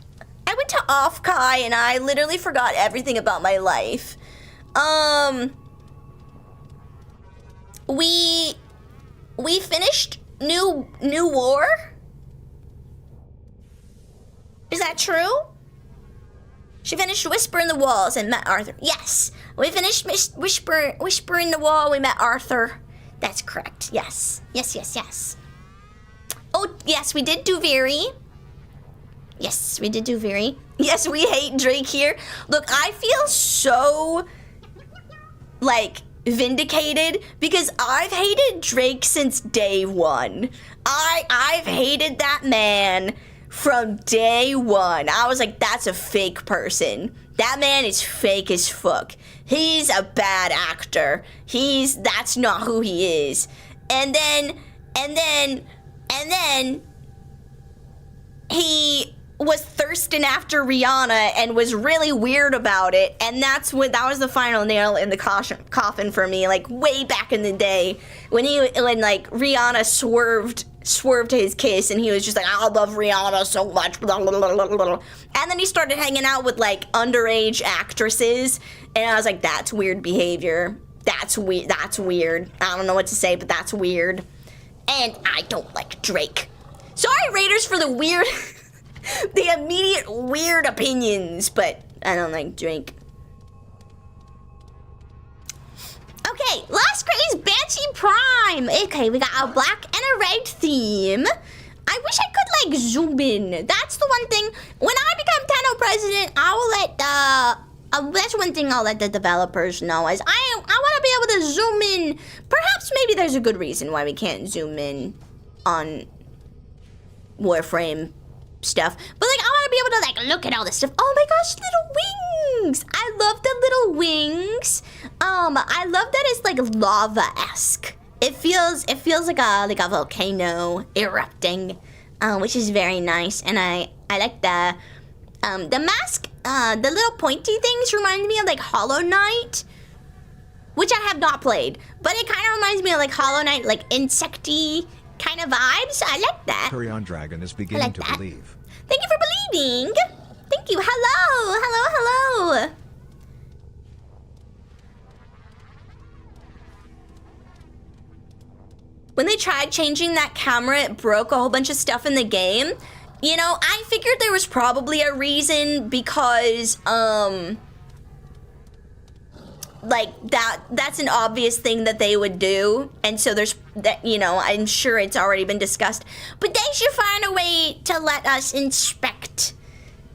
I went to Offkai and I literally forgot everything about my life. We finished New War? Is that true? She finished Whisper in the Walls and met Arthur. Yes, we finished Whisper in the Wall, we met Arthur. That's correct, yes. Oh, yes, we did do Veery. Yes, we did do Veery. Yes, we hate Drake here. Look, I feel so, vindicated, because I've hated Drake since day one. I've hated that man from day one. I was like, that's a fake person. That man is fake as fuck. He's a bad actor. That's not who he is. And then And then he was thirsting after Rihanna and was really weird about it, and that was the final nail in the coffin for me, like way back in the day when like Rihanna swerved to his kiss, and he was just like, I love Rihanna so much, and then he started hanging out with like underage actresses, and I was like, that's weird behavior. That's weird. I don't know what to say, but that's weird. And I don't like Drake. Sorry, Raiders, for the weird the immediate weird opinions, but I don't like Drake. Okay, last craze, Backseat Prime. Okay, we got a black and a red theme. I wish I could like zoom in. That's the one thing. When I become Tenno president, I will let that's one thing I'll let the developers know is I want to be able to zoom in. Perhaps maybe there's a good reason why we can't zoom in on Warframe stuff, but like I want to be able to like look at all this stuff. Oh my gosh, little wings! I love the little wings. I love that it's like lava-esque. It feels like a volcano erupting, which is very nice. And I like the mask. The little pointy things remind me of like Hollow Knight, which I have not played, but it kind of reminds me of like Hollow Knight, like insecty kind of vibes. I like that. Kurion Dragon is beginning to believe. Thank you for believing. Thank you. Hello. When they tried changing that camera, it broke a whole bunch of stuff in the game. You know, I figured there was probably a reason because, like that's an obvious thing that they would do, and so there's that, you know, I'm sure it's already been discussed, but they should find a way to let us inspect,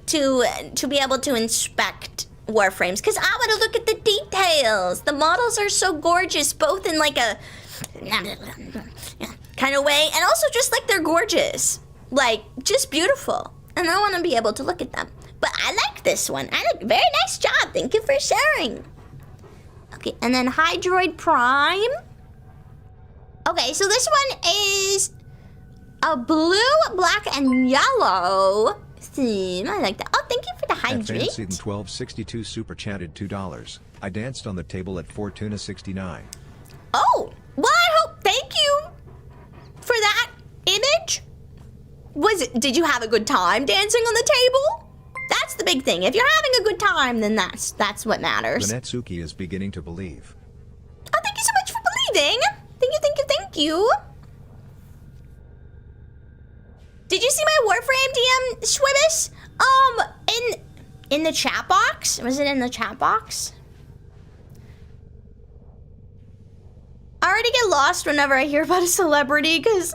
to be able to inspect Warframes, because I want to look at the details. The models are so gorgeous, both in like a kind of way, and also just like they're gorgeous, like just beautiful, and I want to be able to look at them. But I like this one. Very nice job. Thank you for sharing. Okay, and then Hydroid Prime. Okay, so this one is a blue, black, and yellow theme. I like that. Oh, thank you for the hydrate. Backseat 1262 super chatted $2. I danced on the table at Fortuna 69. Oh, well, thank you for that image. Did you have a good time dancing on the table? That's the big thing. If you're having a good time, then that's what matters. Vanetsuki is beginning to believe. Oh, thank you so much for believing. Thank you. Did you see my Warframe DM, Schwibis? In the chat box? Was it in the chat box? I already get lost whenever I hear about a celebrity, because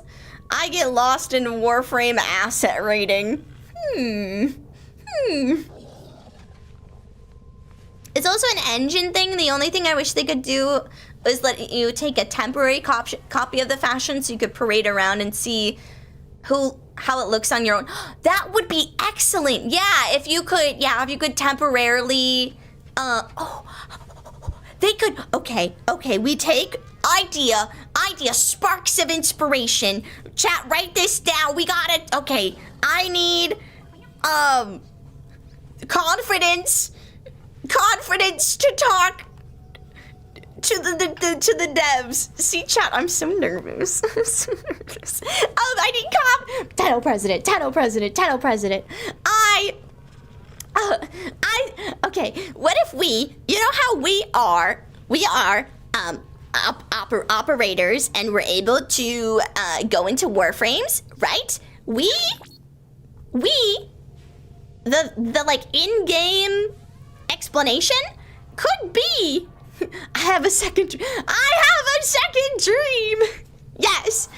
I get lost in Warframe asset rating. It's also an engine thing. The only thing I wish they could do is let you take a temporary copy of the fashion so you could parade around and see how it looks on your own. That would be excellent. Yeah, if you could temporarily they could. Okay, we take idea, sparks of inspiration. Chat, write this down. We got it. Okay, I need confidence to talk to the devs. See, chat, I'm so nervous. I need Tenno president. Okay, what if we, you know how we are operators, and we're able to go into Warframes, right? The like in-game explanation could be I have a second dream. Yes.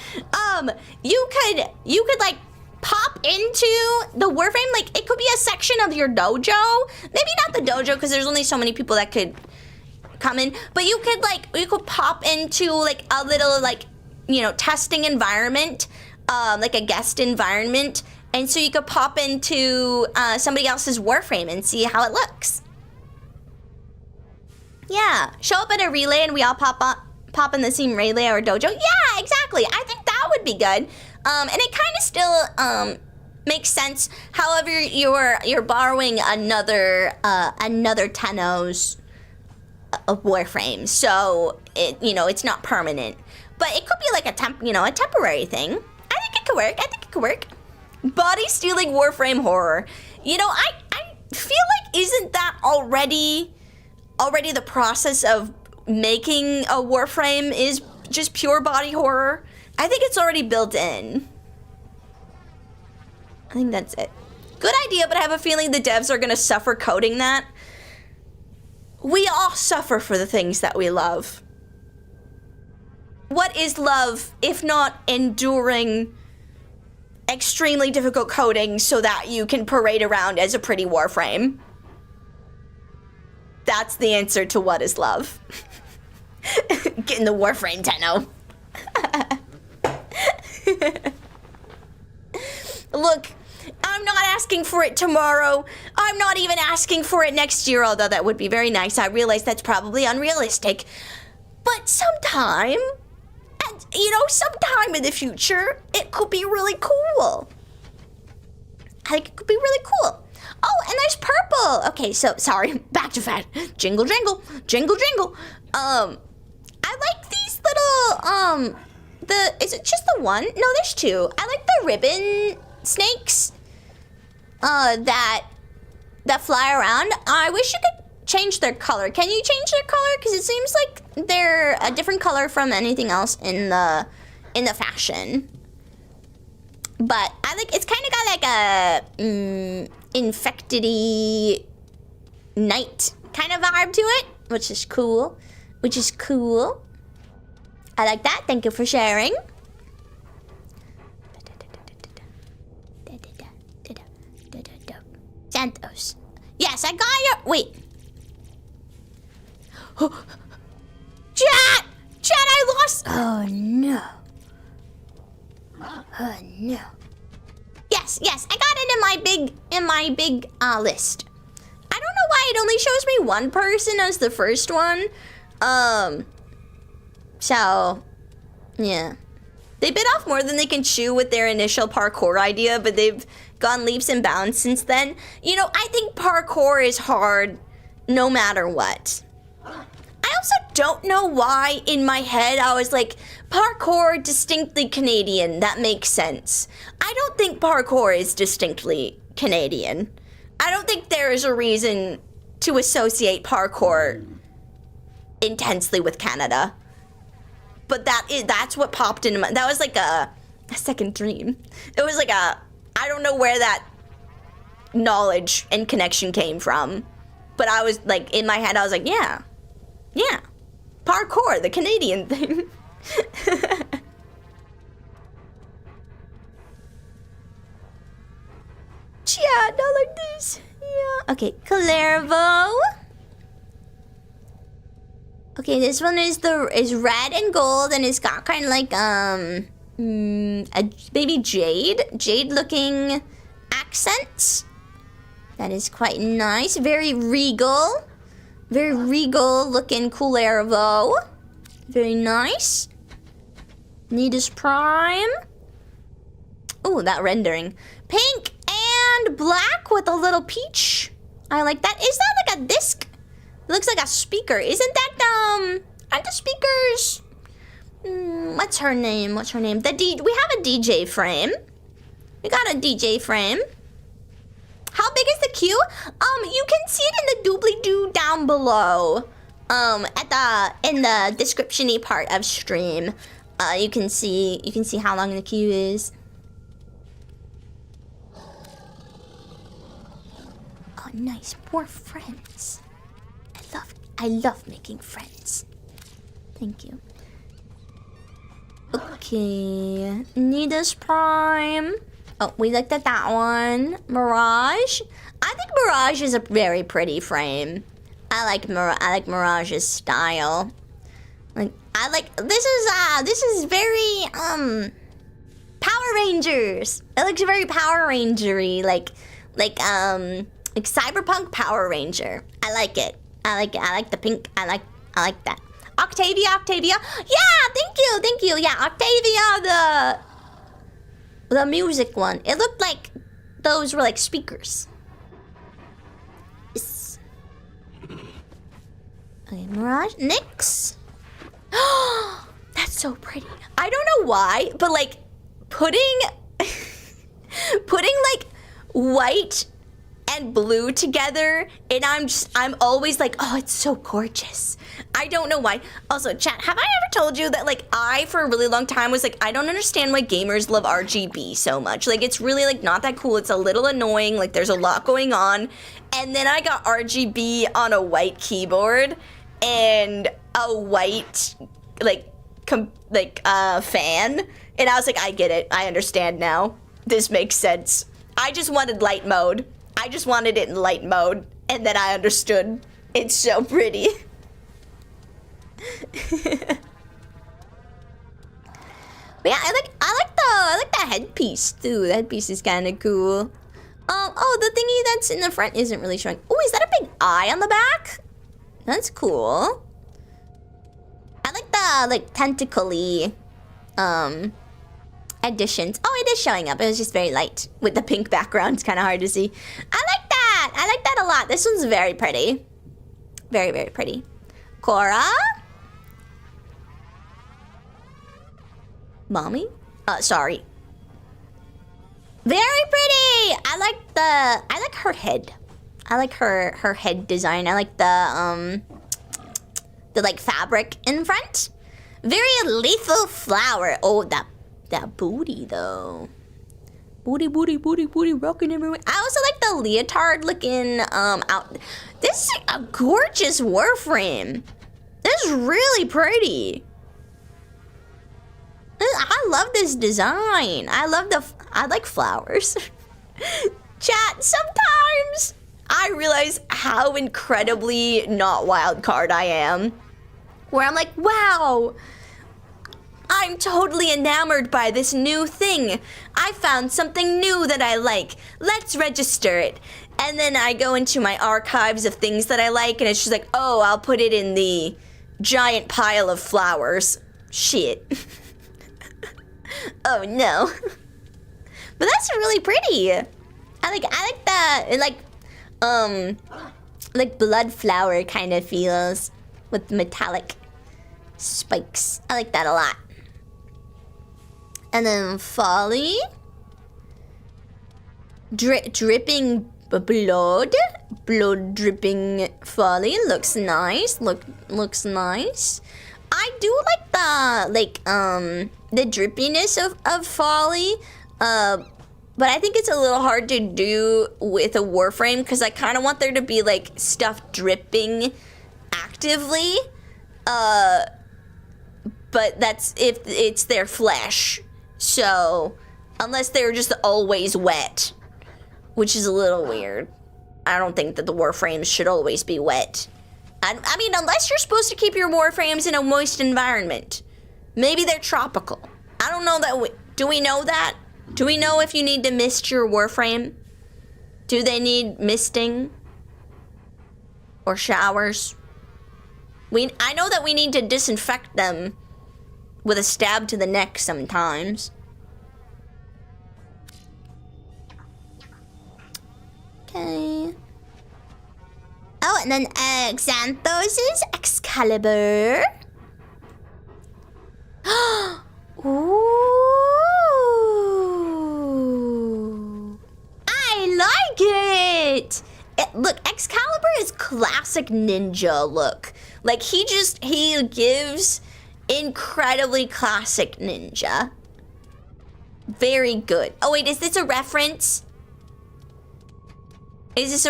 You could like pop into the Warframe, like it could be a section of your dojo. Maybe not the dojo because there's only so many people that could come in, but you could pop into like a little like, you know, testing environment, like a guest environment. And so you could pop into somebody else's Warframe and see how it looks. Yeah, show up at a relay and we all pop in the same relay or dojo. Yeah, exactly. I think that that would be good. And it kind of still makes sense. However, you're borrowing another Tenno's of Warframe, so it's not permanent. But it could be like a temporary thing. I think it could work. Body stealing Warframe horror. I feel like isn't that already the process of making a Warframe is just pure body horror? I think it's already built in. I think that's it. Good idea, but I have a feeling the devs are gonna suffer coding that. We all suffer for the things that we love. What is love if not enduring extremely difficult coding so that you can parade around as a pretty Warframe? That's the answer to what is love. Get in the Warframe, Tenno. Look, I'm not asking for it tomorrow. I'm not even asking for it next year, although that would be very nice. I realize that's probably unrealistic. But sometime in the future, it could be really cool. I think it could be really cool. Oh, and there's purple. Okay, so, sorry, back to fat. Jingle, jingle, jingle, jingle. I like these little, is it just the one? No, there's two. I like the ribbon snakes, that fly around. I wish you could change their color. Can you change their color? Because it seems like they're a different color from anything else in the fashion. But I like, it's kind of got like a infected-y night kind of vibe to it, which is cool. I like that. Thank you for sharing. Santos. Yes, I got your... Wait. Chat! Chat, I lost... Oh, no. Oh, no. Yes, I got it in my big list. I don't know why it only shows me one person as the first one. So, yeah. They bit off more than they can chew with their initial parkour idea, but they've gone leaps and bounds since then. I think parkour is hard no matter what. I also don't know why in my head I was like, parkour distinctly Canadian, that makes sense. I don't think parkour is distinctly Canadian. I don't think there is a reason to associate parkour intensely with Canada. But that's what popped into my... That was like a second dream. It was like I don't know where that knowledge and connection came from. But I was like, in my head, I was like, yeah. Parkour, the Canadian thing. Yeah, not like this. Yeah. Okay, Clairvo. Okay, this one is red and gold, and it's got kind of like a maybe jade looking accents. That is quite nice. Very regal looking Clairvo. Very nice. Nidus Prime. Oh, that rendering. Pink and black with a little peach. I like that. Is that like a disc? It looks like a speaker. Isn't that, aren't the speakers? What's her name? We have a DJ frame. We got a DJ frame. How big is the queue? You can see it in the doobly-doo down below. In the description-y part of stream. You can see how long the queue is. Oh, nice. More friends. I love making friends. Thank you. Okay. Nidus Prime. Oh, we looked at that one. Mirage. I think Mirage is a very pretty frame. I like Mirage's style. This is very Power Rangers. It looks very Power Rangery, like Cyberpunk Power Ranger. I like it. I like the pink. I like that. Octavia. Yeah, thank you. Yeah, Octavia, the music one. It looked like those were like speakers. Yes. Okay, Mirage, Nyx. That's so pretty. I don't know why, but like putting like white and blue together, and I'm always like, oh, it's so gorgeous. I don't know why. Also, chat, have I ever told you that like I for a really long time was like, I don't understand why gamers love RGB so much. Like it's really like not that cool. It's a little annoying. Like there's a lot going on. And then I got RGB on a white keyboard and a white fan, and I was like, I get it. I understand now. This makes sense. I just wanted light mode. I just wanted it in light mode, and then I understood. It's so pretty. But yeah, I like the headpiece too. The headpiece is kind of cool. Oh, the thingy that's in the front isn't really showing. Oh, is that a big eye on the back? That's cool. I like the tentacle-y additions. Oh, it is showing up. It was just very light with the pink background. It's kind of hard to see. I like that. I like that a lot. This one's very pretty. Very, very pretty. Cora? Mommy? Sorry. Very pretty. I like her head. I like her head design. I like the like fabric in front. Very lethal flower. Oh, that booty though. Booty, rocking everywhere. I also like the leotard looking out. This is a gorgeous Warframe. This is really pretty. I love this design. I like flowers. Chat, sometimes I realize how incredibly not wildcard I am. Where I'm like, wow, I'm totally enamored by this new thing. I found something new that I like. Let's register it. And then I go into my archives of things that I like, and it's just like, oh, I'll put it in the giant pile of flowers. Shit. Oh no. But that's really pretty. I like that, like blood flower kind of feels with metallic spikes. I like that a lot. And then Folly. Dripping blood. Blood dripping Folly. Looks nice. Looks nice. I do like the drippiness of Folly. But I think it's a little hard to do with a Warframe because I kind of want there to be like stuff dripping actively. But that's if it's their flesh. So unless they're just always wet, which is a little weird. I don't think that the Warframes should always be wet. I mean, unless you're supposed to keep your Warframes in a moist environment. Maybe they're tropical. I don't know that. Do we know that? Do we know if you need to mist your Warframe? Do they need misting? Or showers? I know that we need to disinfect them with a stab to the neck sometimes. Okay. Oh, and then Xanthos' Excalibur. Ooh. I like it. Look, Excalibur is classic ninja look. Like, he gives incredibly classic ninja. Very good. Oh, wait, is this a reference? Is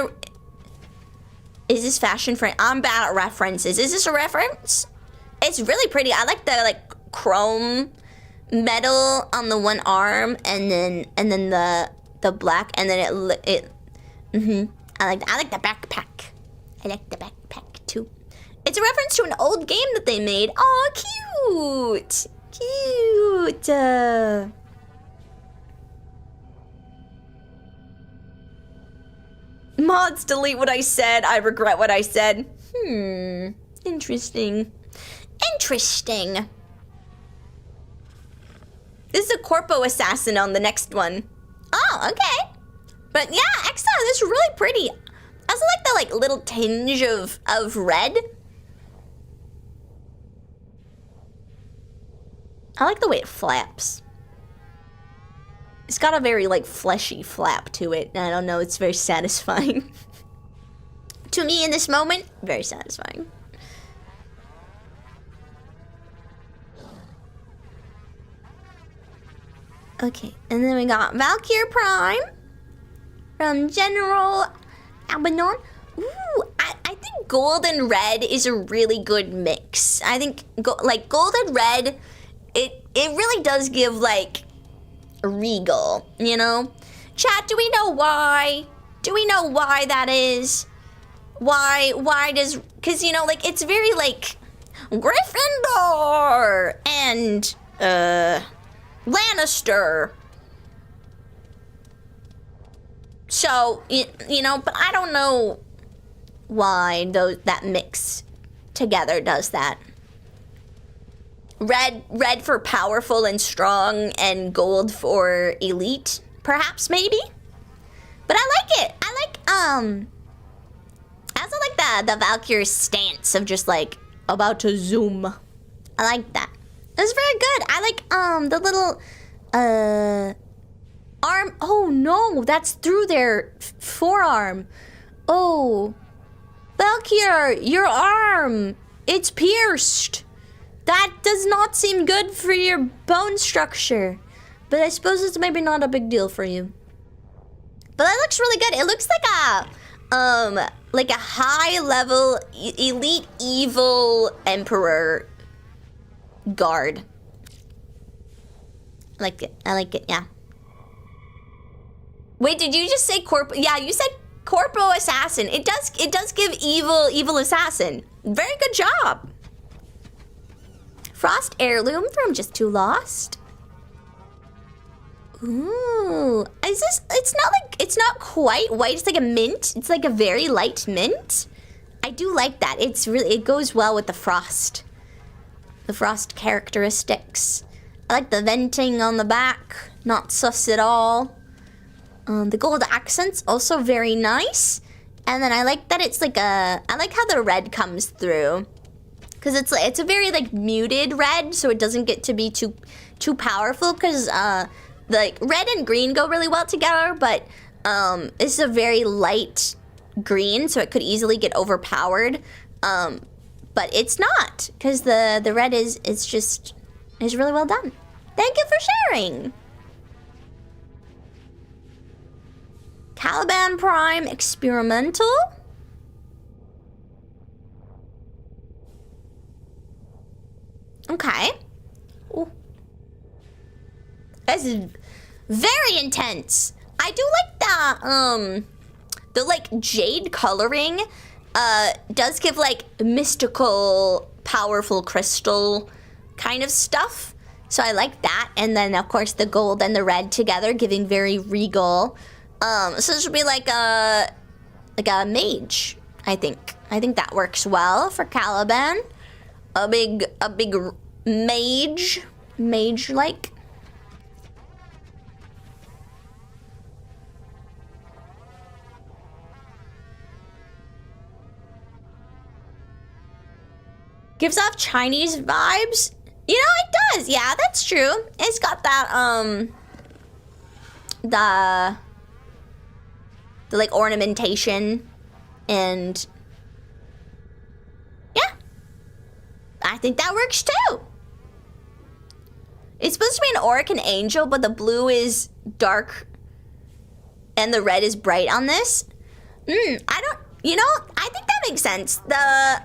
this fashion friend? I'm bad at references. Is this a reference? It's really pretty. I like the chrome metal on the one arm, and then the black, and then it. I like the backpack. I like the backpack too. It's a reference to an old game that they made. Oh, cute, cute. Mods, delete what I said. I regret what I said. Interesting. Interesting. This is a Corpo Assassin on the next one. Oh, okay. But yeah, Exile is really pretty. I also like the like little tinge of red. I like the way it flaps. It's got a very like fleshy flap to it. I don't know, it's very satisfying. To me in this moment, very satisfying. Okay, and then we got Valkyr Prime from General Abaddon. Ooh, I think gold and red is a really good mix. I think like gold and red, it really does give like regal, you know? Chat, do we know why? Do we know why that is? Why does, cause you know, like it's very like Gryffindor and Lannister. So, you know, but I don't know why that mix together does that. Red for powerful and strong, and gold for elite, perhaps, maybe? But I like it. I also like the Valkyr stance of just like about to zoom. I like that. That's very good. I like the little arm. Oh no, that's through their forearm. Oh, Valkyr, your arm, it's pierced. That does not seem good for your bone structure. But I suppose it's maybe not a big deal for you. But that looks really good. It looks like a high level elite evil emperor guard. I like it, yeah. Wait, did you just say Corpo? Yeah, you said Corpo Assassin. It does give evil assassin. Very good job. Frost Heirloom from Just Too Lost. Ooh, it's not quite white, it's like a mint. It's like a very light mint. I do like that. It goes well with the frost characteristics. I like the venting on the back, not sus at all. The gold accents also very nice. And then I like that it's like I like how the red comes through. Cause it's a very like muted red, so it doesn't get to be too powerful. Cause like red and green go really well together, but it's a very light green, so it could easily get overpowered. But it's not, cause the red is really well done. Thank you for sharing. Caliban Prime Experimental. Okay. Ooh. This is very intense. I do like that, the like jade coloring, does give like mystical, powerful crystal kind of stuff. So I like that. And then of course the gold and the red together giving very regal. So this would be like a mage, I think. I think that works well for Caliban. A big mage-like. Gives off Chinese vibes. You know, it does. Yeah, that's true. It's got that, the like ornamentation and yeah, I think that works too. It's supposed to be an Orichan Angel, but the blue is dark and the red is bright on this. I think that makes sense. Yeah,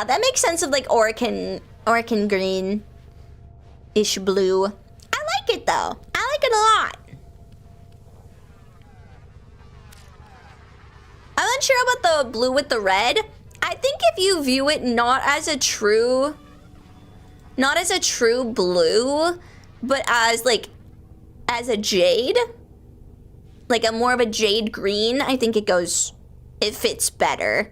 that makes sense of like Orichan green-ish blue. I like it though. I like it a lot. I'm not sure about the blue with the red. I think if you view it not as a true blue, but as a jade, like a more of a jade green, I think it fits better.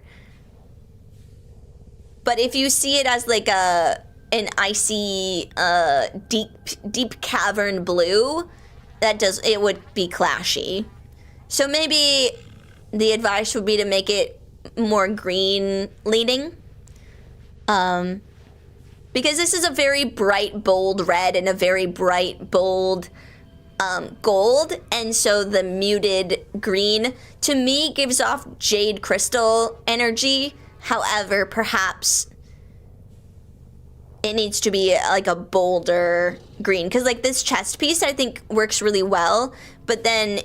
But if you see it as like an icy, deep cavern blue, it would be clashy. So maybe the advice would be to make it more green leaning. Because this is a very bright, bold red and a very bright, bold gold. And so the muted green, to me, gives off jade crystal energy. However, perhaps it needs to be like a bolder green. Because like this chest piece, I think, works really well. But then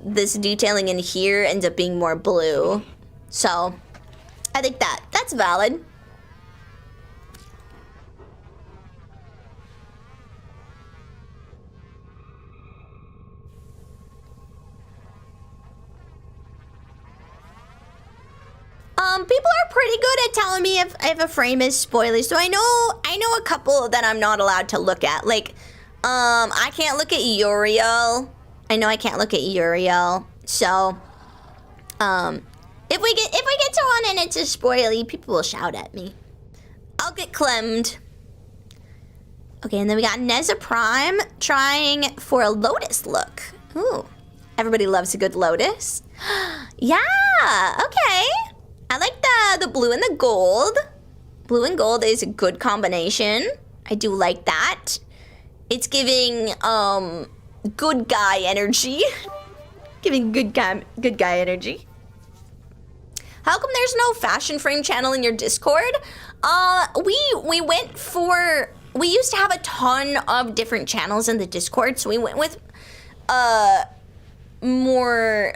this detailing in here ends up being more blue. So I think that's valid. People are pretty good at telling me if a frame is spoily. So I know a couple that I'm not allowed to look at. Like, I can't look at Uriel. I know I can't look at Uriel. So, if we get to one and it's a spoily, people will shout at me. I'll get clemmed. Okay, and then we got Neza Prime trying for a Lotus look. Ooh, everybody loves a good Lotus. Yeah, okay. I like the blue and the gold. Blue and gold is a good combination. I do like that. It's giving good guy energy. Giving good guy energy. How come there's no fashion frame channel in your Discord? We used to have a ton of different channels in the Discord, so we went with more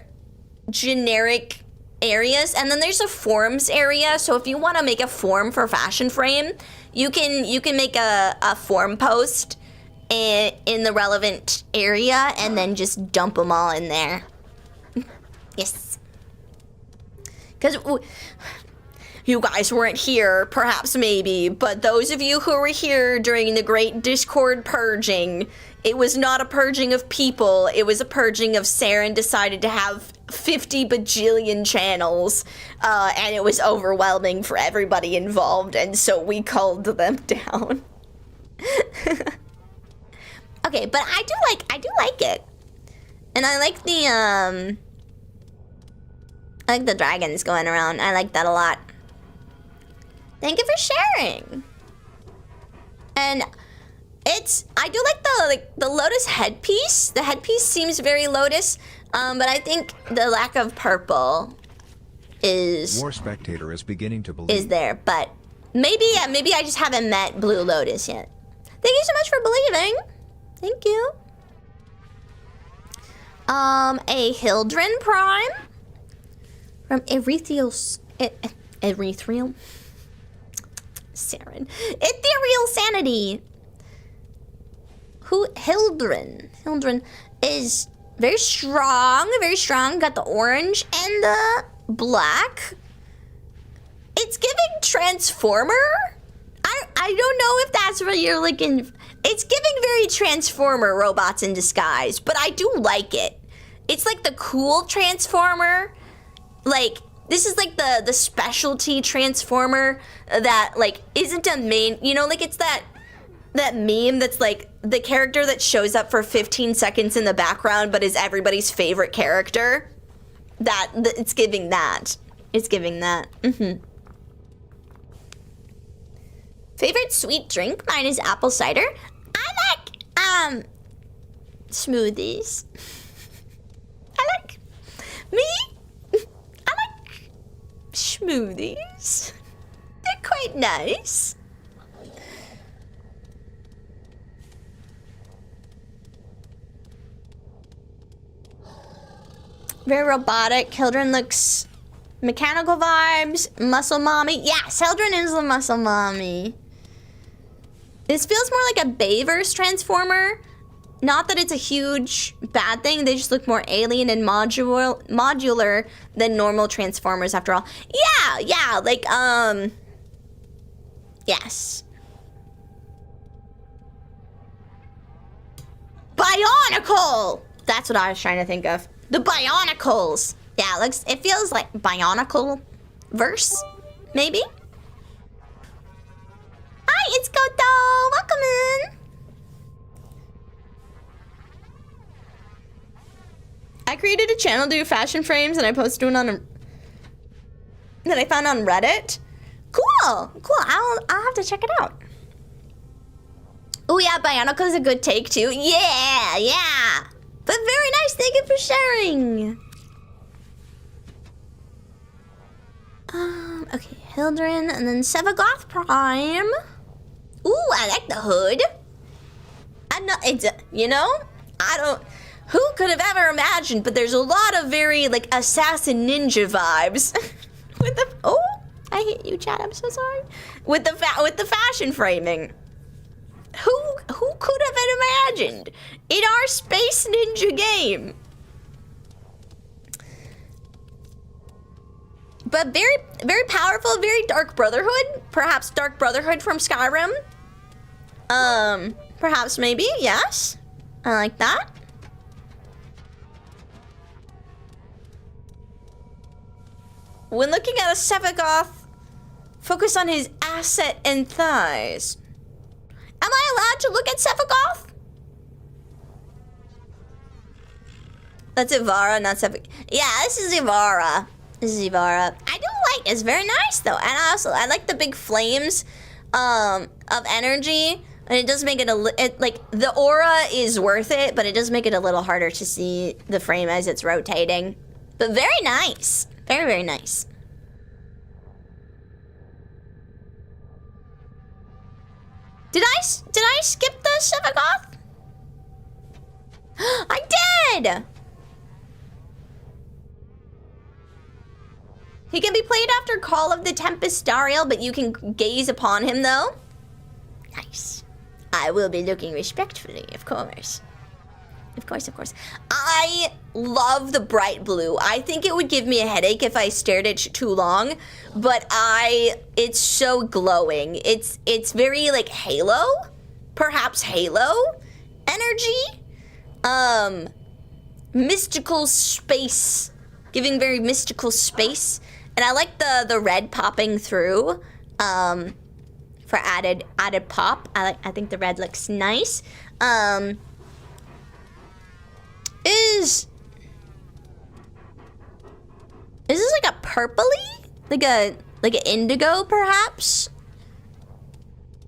generic areas, and then there's a forums area. So if you want to make a forum for fashion frame, you can make a forum post in the relevant area and then just dump them all in there. Yes, because you guys weren't here, perhaps, maybe, but those of you who were here during the great Discord purging, it was not a purging of people, it was a purging of Saren decided to have 50 bajillion channels, and it was overwhelming for everybody involved, and so we culled them down. Okay, but I do like it. And I like the dragons going around. I like that a lot. Thank you for sharing. And I do like the Lotus headpiece. The headpiece seems very Lotus, but I think the lack of purple is War Spectator is beginning to believe. Is there, but maybe I just haven't met Blue Lotus yet. Thank you so much for believing. Thank you. A Hildren Prime from Ethereal Saren. Ethereal Sanity. Hildren is very strong, got the orange and the black. It's giving Transformer. I don't know if that's what you're looking. It's giving very Transformer, robots in disguise, but I do like it. It's like the cool Transformer. Like, this is like the specialty Transformer that like isn't a main, like it's that meme that's like the character that shows up for 15 seconds in the background but is everybody's favorite character. It's giving that. It's giving that. Favorite sweet drink? Mine is apple cider. I like smoothies. I like smoothies. They're quite nice. Very robotic. Hildren looks mechanical vibes. Muscle mommy. Yes, Hildren is a muscle mommy. This feels more like a Bayverse Transformer. Not that it's a huge bad thing. They just look more alien and modular than normal Transformers after all. Yeah, like, yes. Bionicle! That's what I was trying to think of. The Bionicles. Yeah, it feels like Bionicle verse, maybe? Hi, it's Koto. Welcome in. I created a channel to do fashion frames, and I posted one on that I found on Reddit. Cool. I'll have to check it out. Oh yeah, Bionicle is a good take too. Yeah. But very nice. Thank you for sharing. Okay, Hildren, and then Sevagoth Prime. Ooh, I like the hood. I know it's I don't. Who could have ever imagined? But there's a lot of very like assassin ninja vibes. With the I hit you, chat. I'm so sorry. With the fashion framing. Who could have imagined in our space ninja game? But very, very powerful, very Dark Brotherhood. Perhaps Dark Brotherhood from Skyrim. Perhaps maybe, yes. I like that. When looking at a Sevagoth, focus on his asset and thighs. Am I allowed to look at Sevagoth? That's Ivara, not Sevagoth. Yeah, this is Ivara. I do like it's very nice though, and I like the big flames of energy, and it does make it like the aura is worth it, but it does make it a little harder to see the frame as it's rotating. But very nice, very, very nice. Did I skip the Sevagoth? I did. He can be played after Call of the Tempestarial, but you can gaze upon him, though. Nice. I will be looking respectfully, of course. Of course. I love the bright blue. I think it would give me a headache if I stared at it too long, but it's so glowing. It's very, like, Halo? Perhaps Halo energy? Mystical space. Giving very mystical space. And I like the red popping through for added pop. I think the red looks nice. Is this like a purpley? Like an indigo perhaps?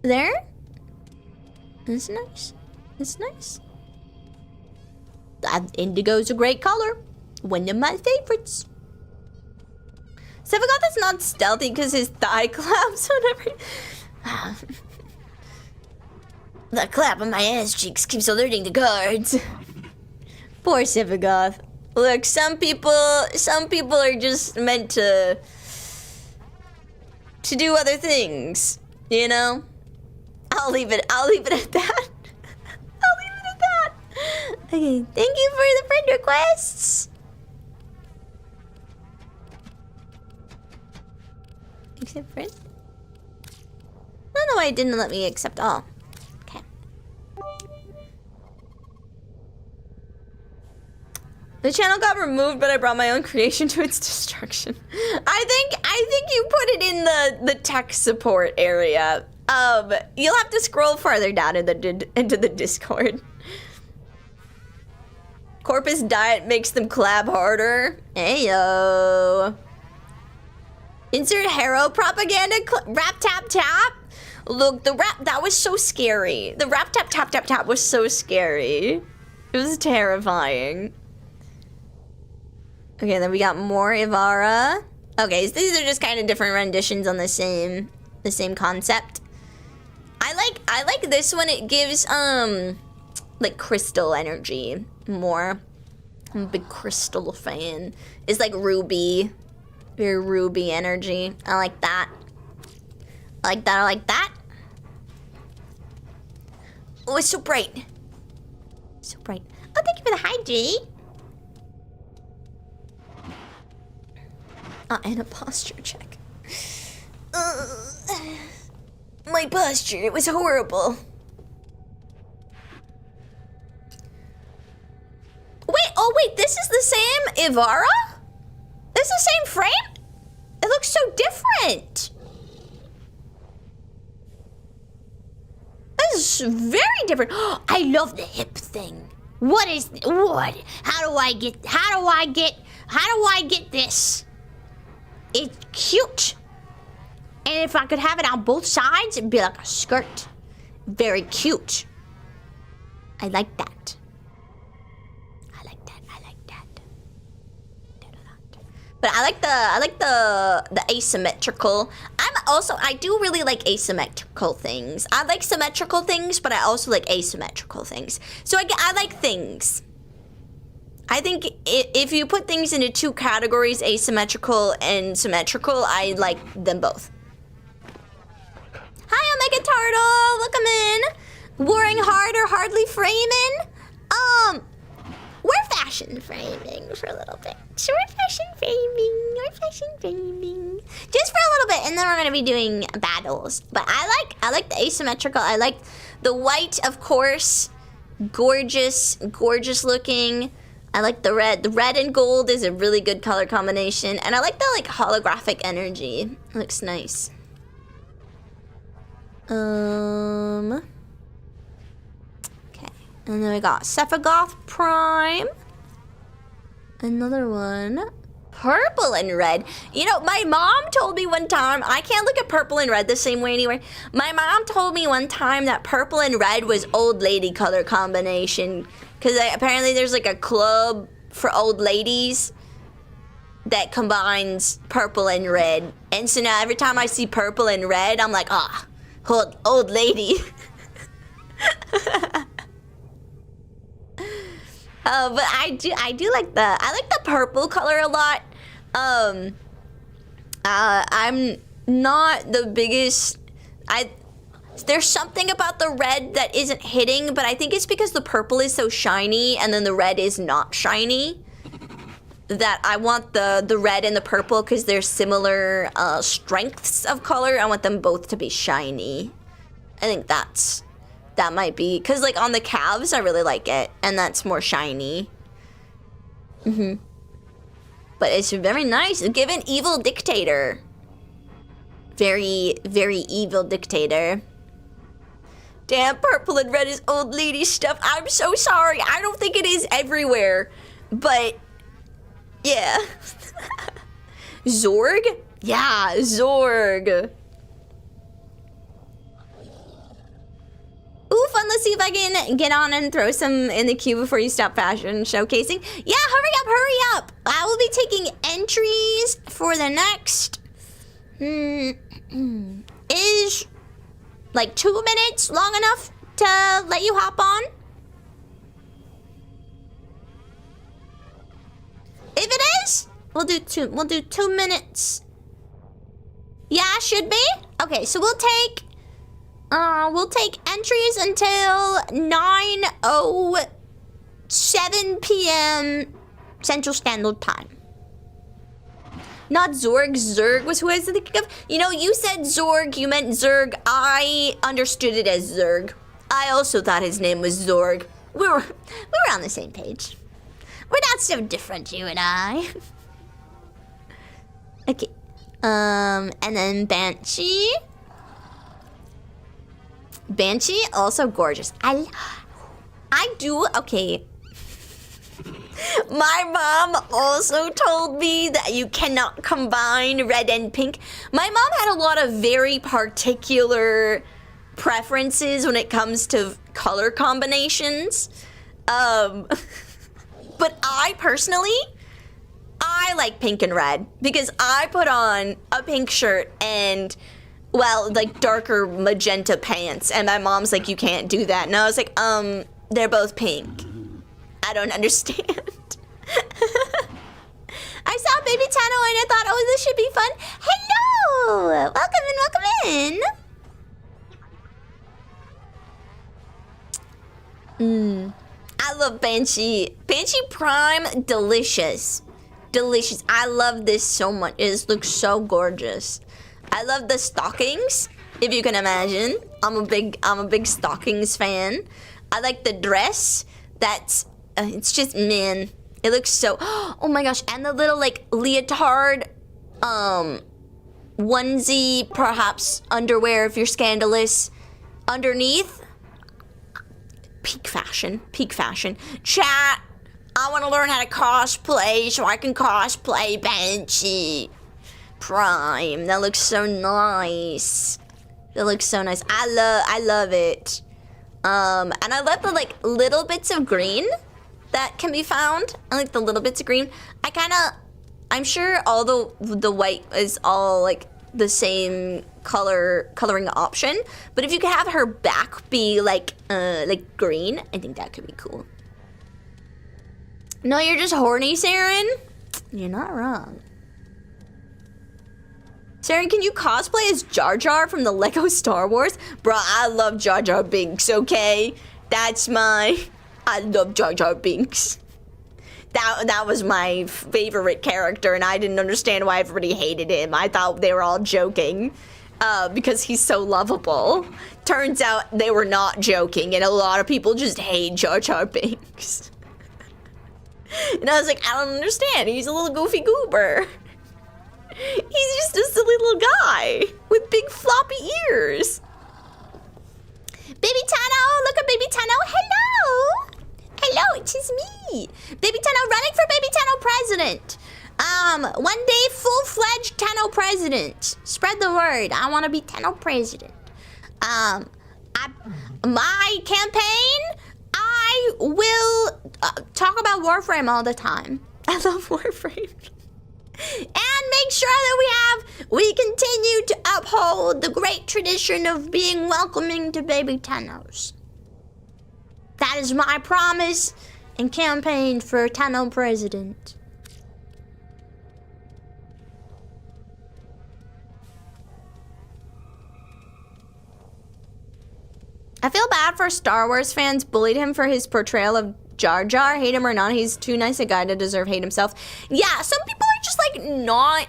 There? It's nice. It's nice. Indigo's a great color. One of my favorites. Sevagoth is not stealthy because his thigh claps whenever. The clap on my ass cheeks keeps alerting the guards. Poor Sevagoth. Look, some people are just meant to do other things, you know? I'll leave it at that. Okay, thank you for the friend requests. Accept friend? I don't know why it didn't let me accept all. Okay. The channel got removed, but I brought my own creation to its destruction. I think you put it in the tech support area. You'll have to scroll farther down into the Discord. Corpus diet makes them clap harder. Heyo. Insert Harrow propaganda rap tap tap. Look, that was so scary. The rap tap tap tap tap was so scary. It was terrifying. Okay, then we got more Ivara. Okay, so these are just kind of different renditions on the same concept. I like this one. It gives like crystal energy more. I'm a big crystal fan. It's like ruby. Very ruby energy. I like that. I like that. Oh, it's so bright. So bright. Oh, thank you for the hydrate. And a posture check. My posture, it was horrible. Wait, this is the same Ivara? This is the same frame? It looks so different. is very different. I love the hip thing. What? How do I get this? It's cute. And if I could have it on both sides, it'd be like a skirt. Very cute. I like that. I like that. But I like the asymmetrical. I do really like asymmetrical things. I like symmetrical things, but I also like asymmetrical things. So I like things. I think if you put things into two categories, asymmetrical and symmetrical, I like them both. Hi, Omega Turtle. Welcome in. Warring hard or hardly framing? We're fashion framing for a little bit. So we're fashion framing. Just for a little bit, and then we're gonna be doing battles. But I like the asymmetrical. I like the white, of course. Gorgeous looking. I like the red. The red and gold is a really good color combination. And I like the holographic energy. It looks nice. Okay. And then we got Sephiroth Prime. Another one. Purple and red. You know, my mom told me one time, I can't look at purple and red the same way anyway. My mom told me one time that purple and red was old lady color combination. Because apparently there's a club for old ladies that combines purple and red. And so now every time I see purple and red, I'm like, old lady. But I do like the purple color a lot. I'm not the biggest. There's something about the red that isn't hitting, but I think it's because the purple is so shiny and then the red is not shiny. That I want the red and the purple because they're similar strengths of color. I want them both to be shiny. I think that might be because on the calves I really like it, and that's more shiny. But it's very nice. Give an evil dictator. Very, very evil dictator. Damn, purple and red is old lady stuff. I'm so sorry. I don't think it is everywhere, but yeah. Zorg? Yeah, Zorg. Ooh, fun. Let's see if I can get on and throw some in the queue before you stop fashion showcasing. Yeah, hurry up. I will be taking entries for the next... Is 2 minutes long enough to let you hop on? If it is, we'll do 2 minutes. Yeah, should be. Okay, so we'll take entries until 9:07 p.m. Central Standard Time. Not Zorg. Zerg was who I was thinking of. You know, you said Zorg, you meant Zerg. I understood it as Zerg. I also thought his name was Zorg. We were on the same page. We're not so different, you and I. Okay. And then Banshee. Banshee, also gorgeous. I do, okay. My mom also told me that you cannot combine red and pink. My mom had a lot of very particular preferences when it comes to color combinations. But I personally, I like pink and red because I put on a pink shirt and, well, darker magenta pants. And my mom's like, you can't do that. And I was like, they're both pink. I don't understand. I saw Baby Tano and I thought, oh, this should be fun. Hello! Welcome in. I love Banshee. Banshee Prime, delicious. Delicious. I love this so much. It looks so gorgeous. I love the stockings, if you can imagine. I'm a big stockings fan. I like the dress. It's just, man, it looks so, oh my gosh, and the little leotard onesie, perhaps underwear if you're scandalous, underneath. peak fashion. Peak fashion. Chat, I want to learn how to cosplay so I can cosplay Banshee. Prime. That looks so nice. That looks so nice. I love it. And I love the like little bits of green that can be found. I like the little bits of green. I'm sure all the white is all like the same coloring option, but if you could have her back be like green, I think that could be cool. No, you're just horny, Saren. You're not wrong. Saren, can you cosplay as Jar Jar from the Lego Star Wars? Bruh, I love Jar Jar Binks, okay? I love Jar Jar Binks. That was my favorite character, and I didn't understand why everybody hated him. I thought they were all joking because he's so lovable. Turns out they were not joking, and a lot of people just hate Jar Jar Binks. And I was like, I don't understand. He's a little goofy goober. He's just a silly little guy with big floppy ears. Baby Tano, look at Baby Tano. Hello. Hello, it is me. Baby Tano running for Baby Tano president. One day full-fledged Tano president. Spread the word. I want to be Tano president. My campaign, I will talk about Warframe all the time. I love Warframe. And make sure that we continue to uphold the great tradition of being welcoming to baby Tanos. That is my promise and campaign for Tano president. I feel bad for Star Wars fans bullied him for his portrayal of Jar Jar. Hate him or not, he's too nice a guy to deserve hate himself. Yeah, some people are just like not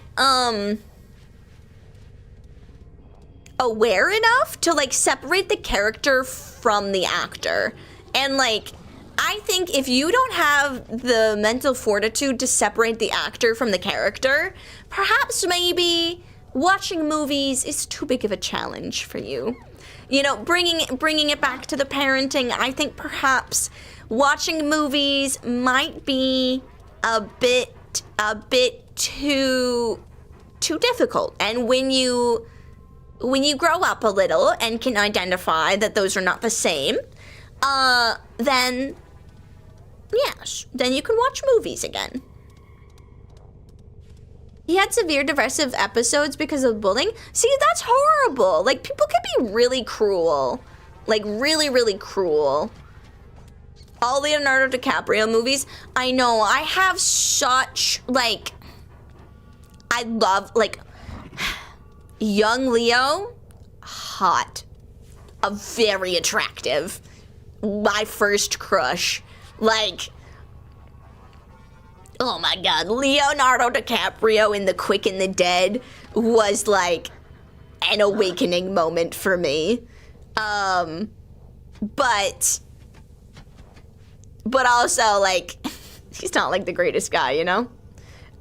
aware enough to like separate the character from the actor. And like, I think if you don't have the mental fortitude to separate the actor from the character, perhaps maybe watching movies is too big of a challenge for you. You know, bringing it back to the parenting, I think perhaps watching movies might be a bit too difficult. And when you grow up a little and can identify that those are not the same, then yes, then you can watch movies again. He had severe divisive episodes because of bullying. See, that's horrible. Like, people can be really cruel. Like, really, really cruel. All Leonardo DiCaprio movies, I know, I have such, like, I love, like, young Leo, hot. Very attractive. My first crush. Like, oh my god, Leonardo DiCaprio in The Quick and the Dead was like an awakening moment for me. But also like he's not like the greatest guy, you know?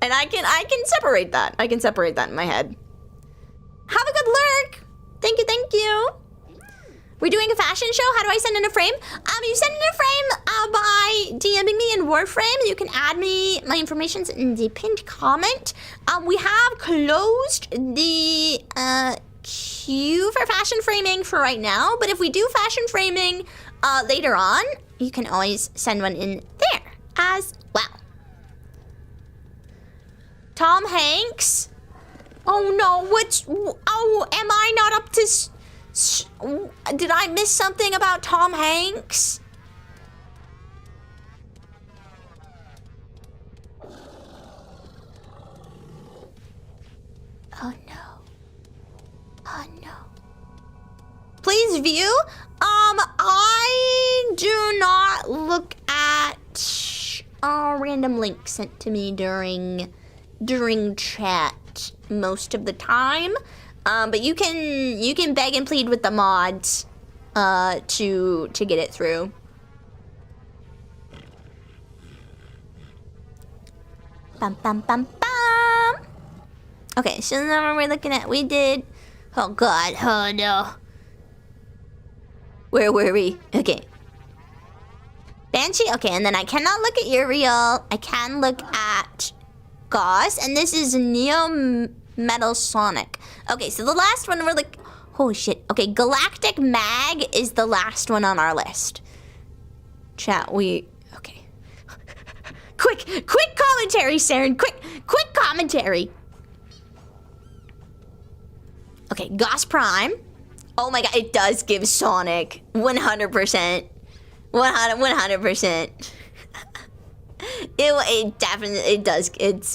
And I can separate that. I can separate that in my head. Have a good lurk. Thank you. We're doing a fashion show. How do I send in a frame? You send in a frame by DMing me in Warframe. You can add me. My information's in the pinned comment. We have closed the queue for fashion framing for right now. But if we do fashion framing later on, you can always send one in there as well. Tom Hanks. Oh no, am I not up to... Did I miss something about Tom Hanks? Oh no. Please view. I do not look at random links sent to me during chat most of the time. But you can beg and plead with the mods to get it through. Bum bum bum bum. Okay, so now we're looking at oh god, oh no. Where were we? Okay. Banshee? Okay, and then I cannot look at Uriel. I can look at Gauss, and this is Neo Metal Sonic. Okay, so the last one we're like... Holy shit. Okay, Galactic Mag is the last one on our list. Chat, okay. Quick commentary, Saren. Quick commentary. Okay, Gauss Prime. Oh my god, it does give Sonic. 100%. 100%. It definitely, it does.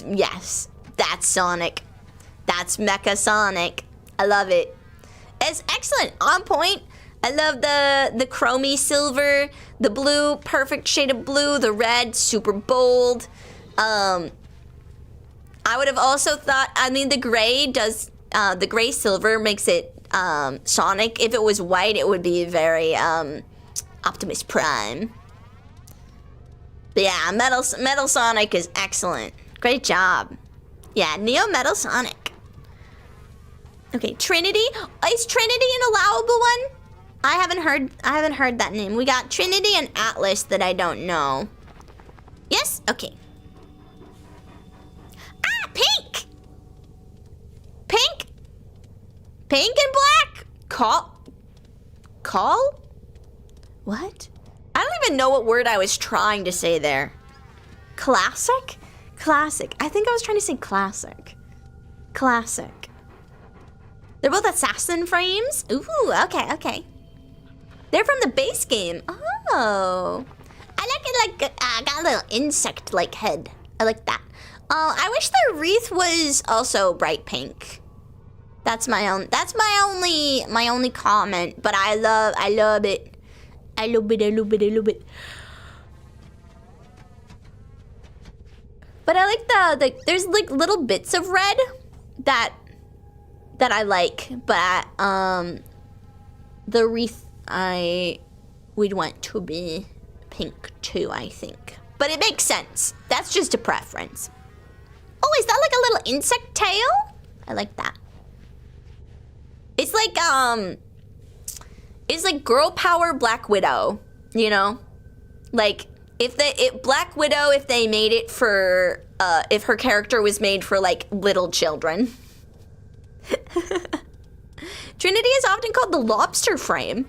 Yes. That's Sonic. That's Mecha Sonic. I love it. It's excellent. On point. I love the chromey silver, the blue, perfect shade of blue, the red, super bold. I would have also thought, I mean, the gray does, the gray silver makes it Sonic. If it was white, it would be very Optimus Prime. But yeah, Metal Sonic is excellent. Great job. Yeah, Neo Metal Sonic. Okay, Trinity. Is Trinity an allowable one? I haven't heard that name. We got Trinity and Atlas that I don't know. Yes? Okay. Ah, pink! Pink? Pink and black? Call? What? I don't even know what word I was trying to say there. Classic? Classic. I think I was trying to say classic. Classic. They're both assassin frames? Ooh, okay. They're from the base game. Oh. I like it like, got a little insect-like head. I like that. I wish the wreath was also bright pink. That's my only comment, but I love it. I love it. But I like there's like little bits of red that I like, but the wreath we'd want to be pink too, I think. But it makes sense. That's just a preference. Oh, is that like a little insect tail? I like that. It's like girl power Black Widow, you know? Like if Black Widow, if they made it for if her character was made for like little children. Trinity is often called the lobster frame.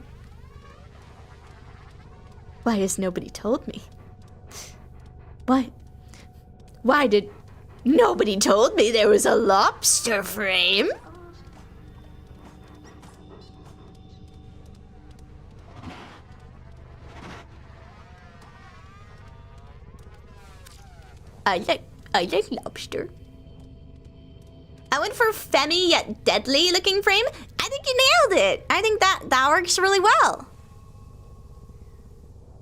Why has nobody told me? Why did nobody told me there was a lobster frame? I like lobster. I went for femi yet deadly looking frame. I think you nailed it. I think that works really well.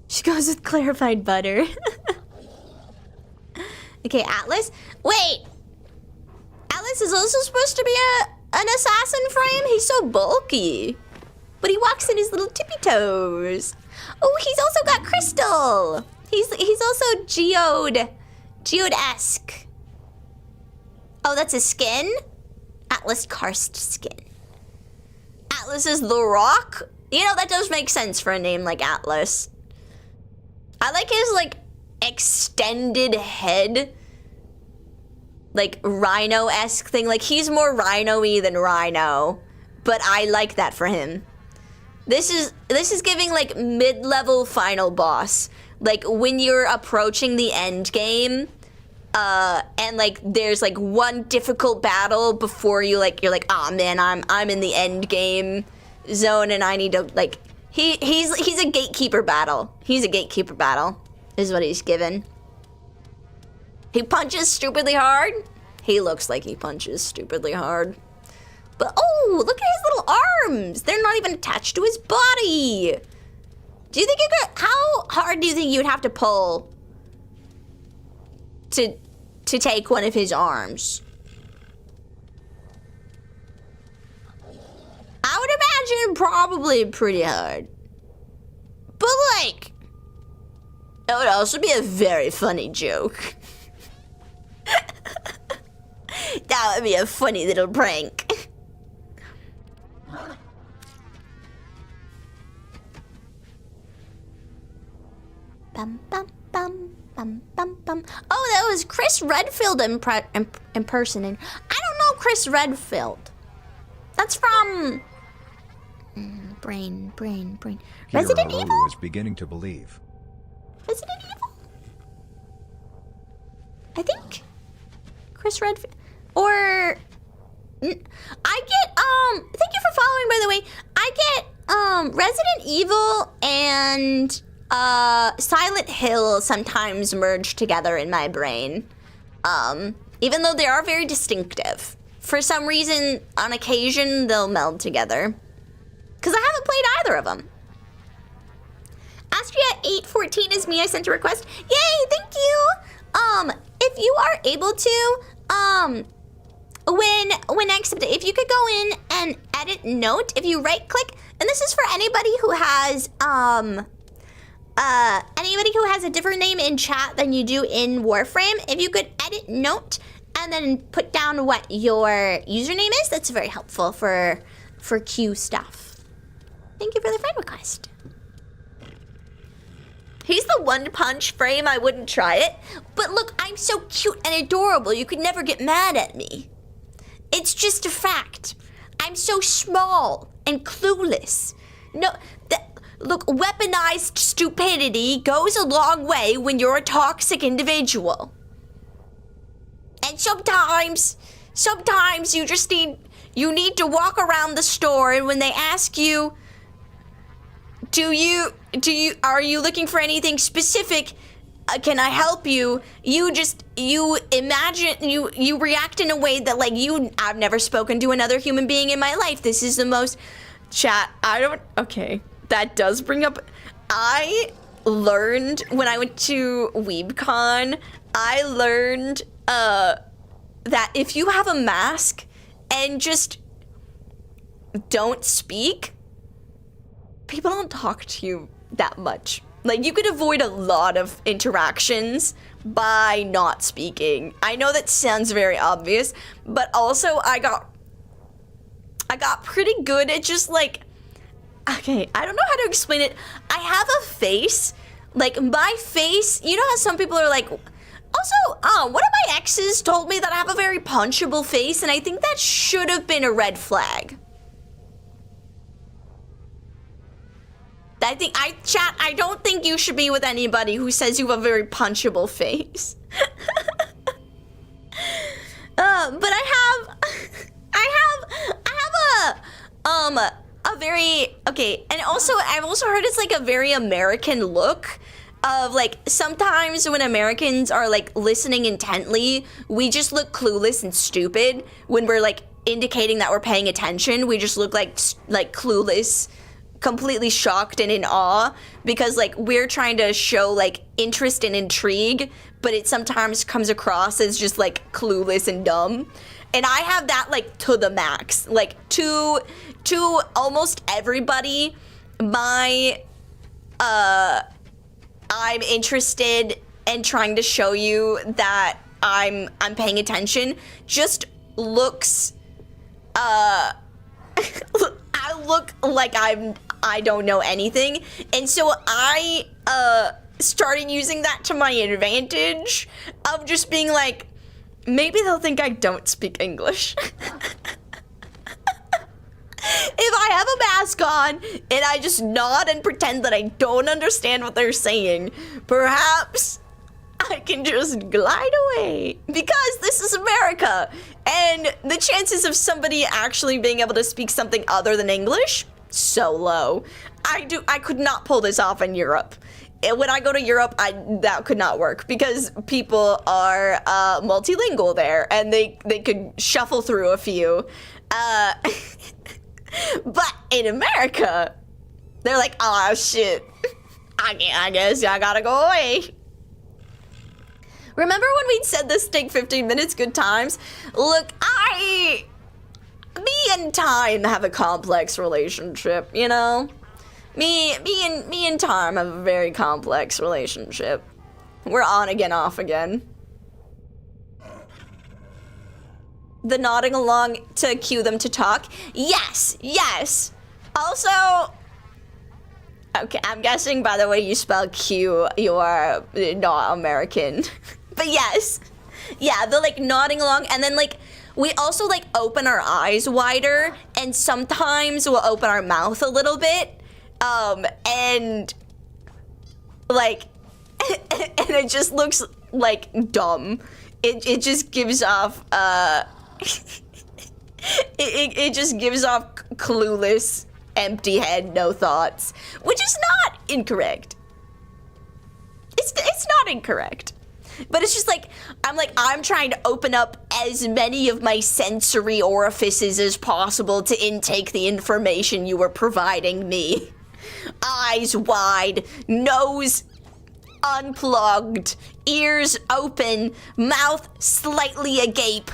She goes with clarified butter. Okay, Atlas. Wait. Atlas is also supposed to be an assassin frame? He's so bulky. But he walks in his little tippy toes. Oh, he's also got crystal. He's also geode-esque. Oh, that's his skin? Atlas karst skin. Atlas is the rock? You know, that does make sense for a name like Atlas. I like his, like, extended head. Like, rhino-esque thing. Like, he's more rhino-y than Rhino. But I like that for him. This is giving, like, mid-level final boss. Like, when you're approaching the end game... and like there's like one difficult battle before you're like, oh man, I'm in the end game zone and I need to like he's a gatekeeper battle. He's a gatekeeper battle, is what he's given. He punches stupidly hard. He looks like he punches stupidly hard. But oh, look at his little arms. They're not even attached to his body. Do you think how hard do you think you would have to pull to take one of his arms? I would imagine probably pretty hard. But like, it would also be a very funny joke. That would be a funny little prank. bum, bum, bum, bum, bum, bum. Oh, that was Chris Redfield impersonating. I don't know Chris Redfield. That's from... Brain. Resident Hiro Evil? is beginning to believe. Resident Evil? I think Chris Redfield. Or... I get, thank you for following, by the way. I get, Resident Evil and, Silent Hill sometimes merge together in my brain. Even though they are very distinctive. For some reason, on occasion, they'll meld together. Because I haven't played either of them. Astria814 is me. I sent a request. Yay, thank you. If you are able to, when I accept it, if you could go in and edit note, if you right click, and this is for anybody who has, a different name in chat than you do in Warframe, if you could edit note and then put down what your username is, that's very helpful for Q stuff. Thank you for the friend request. He's the one punch frame, I wouldn't try it. But look, I'm so cute and adorable, you could never get mad at me. It's just a fact. I'm so small and clueless. Look, weaponized stupidity goes a long way when you're a toxic individual. And sometimes you just need to walk around the store, and when they ask you, are you looking for anything specific? Can I help you? You react in a way that I've never spoken to another human being in my life. This is the most okay. That does bring up, I learned when I went to WeebCon, I learned that if you have a mask and just don't speak, people don't talk to you that much. You could avoid a lot of interactions by not speaking. I know that sounds very obvious, but also I got pretty good at just okay, I don't know how to explain it. I have a face, my face, you know how some people are also, one of my exes told me that I have a very punchable face, and I think that should have been a red flag. I don't think you should be with anybody who says you have a very punchable face. But I have a very, okay, and also, I've also heard it's a very American look of sometimes when Americans are listening intently, we just look clueless and stupid. When we're indicating that we're paying attention, we just look like clueless, completely shocked and in awe, because we're trying to show interest and intrigue, but it sometimes comes across as just clueless and dumb. And I have that to the max, to almost everybody. I'm interested and trying to show you that I'm paying attention just looks I look like I don't know anything, and so I started using that to my advantage of just being maybe they'll think I don't speak English. If I have a mask on and I just nod and pretend that I don't understand what they're saying, perhaps I can just glide away, because this is America, and the chances of somebody actually being able to speak something other than English, so low. I could not pull this off in Europe. When I go to Europe, that could not work, because people are multilingual there, and they could shuffle through a few. But in America, they're oh shit, I guess I gotta go away. Remember when we said this take 15 minutes, good times? Look, me and time have a complex relationship, you know? Me and time have a very complex relationship. We're on again, off again. The nodding along to cue them to talk. Yes. Also, Okay, I'm guessing by the way you spell Q, you are not American. But yes. Yeah, they're like nodding along, and then like we also like open our eyes wider, and sometimes we'll open our mouth a little bit. And like and it just looks like dumb. It just gives off it just gives off clueless, empty head, no thoughts, which is not incorrect. It's not incorrect. But it's just like I'm trying to open up as many of my sensory orifices as possible to intake the information you were providing me. Eyes wide, nose unplugged, ears open, mouth slightly agape.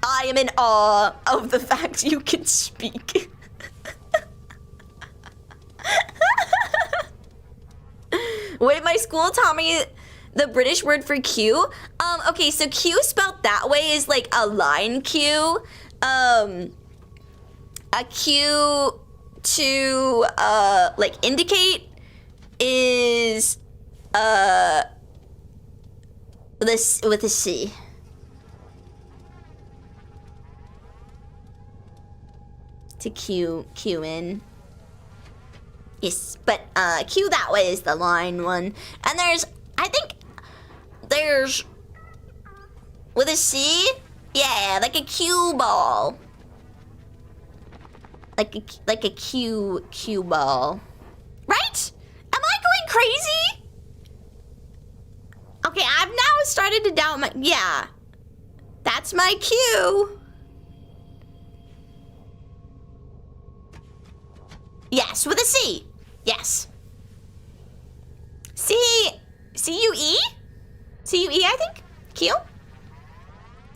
I am in awe of the fact you can speak. Wait, my school taught me the British word for Q. Okay, so Q spelled that way is like a line Q. A Q to like indicate is this with a C. To Q in. Yes, but Q that way is the line one. And I think there's with a C? Yeah, like a cue ball. Like a cue ball. Right? Am I going crazy? Okay, I've now started to doubt my... Yeah. That's my cue. Yes, with a C. Yes. C-U-E? C-U-E, I think? Q?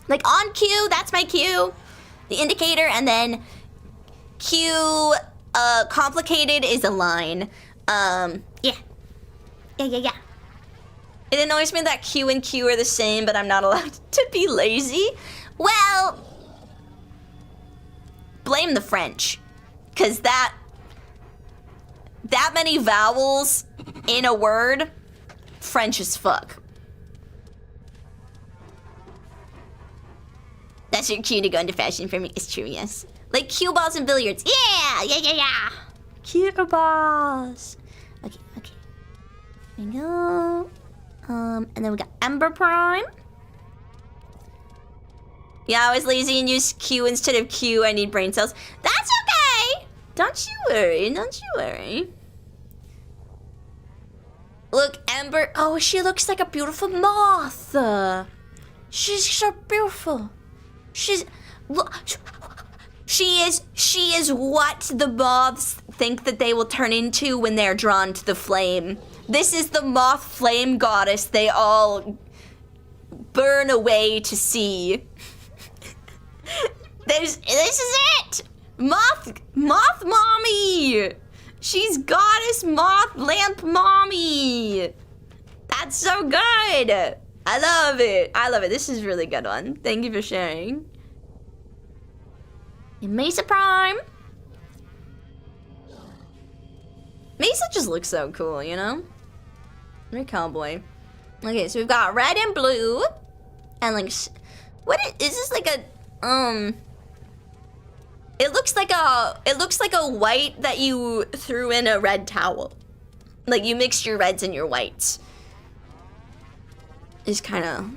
Like on cue, that's my cue. The indicator, and then Q, complicated is a line. Yeah. Yeah. It annoys me that Q and Q are the same, but I'm not allowed to be lazy. Well, blame the French. Because that many vowels in a word, French as fuck. That's your cue to go into fashion for me. It's true, yes. Like cue balls and billiards. Yeah. Cue balls. Okay. There we go. And then we got Ember Prime. Yeah, I was lazy and used Q instead of Q. I need brain cells. That's okay. Don't you worry. Look, Ember. Oh, she looks like a beautiful moth. She's so beautiful. She is what the moths think that they will turn into when they're drawn to the flame. This is the moth flame goddess they all burn away to see. This is it! Moth mommy! She's goddess moth lamp mommy! That's so good! I love it. This is a really good one. Thank you for sharing. And Mesa Prime. Mesa just looks so cool, you know? Very cowboy. Okay, so we've got red and blue. And like, is this like a, it looks like a white that you threw in a red towel. Like you mixed your reds and your whites. Is kind of,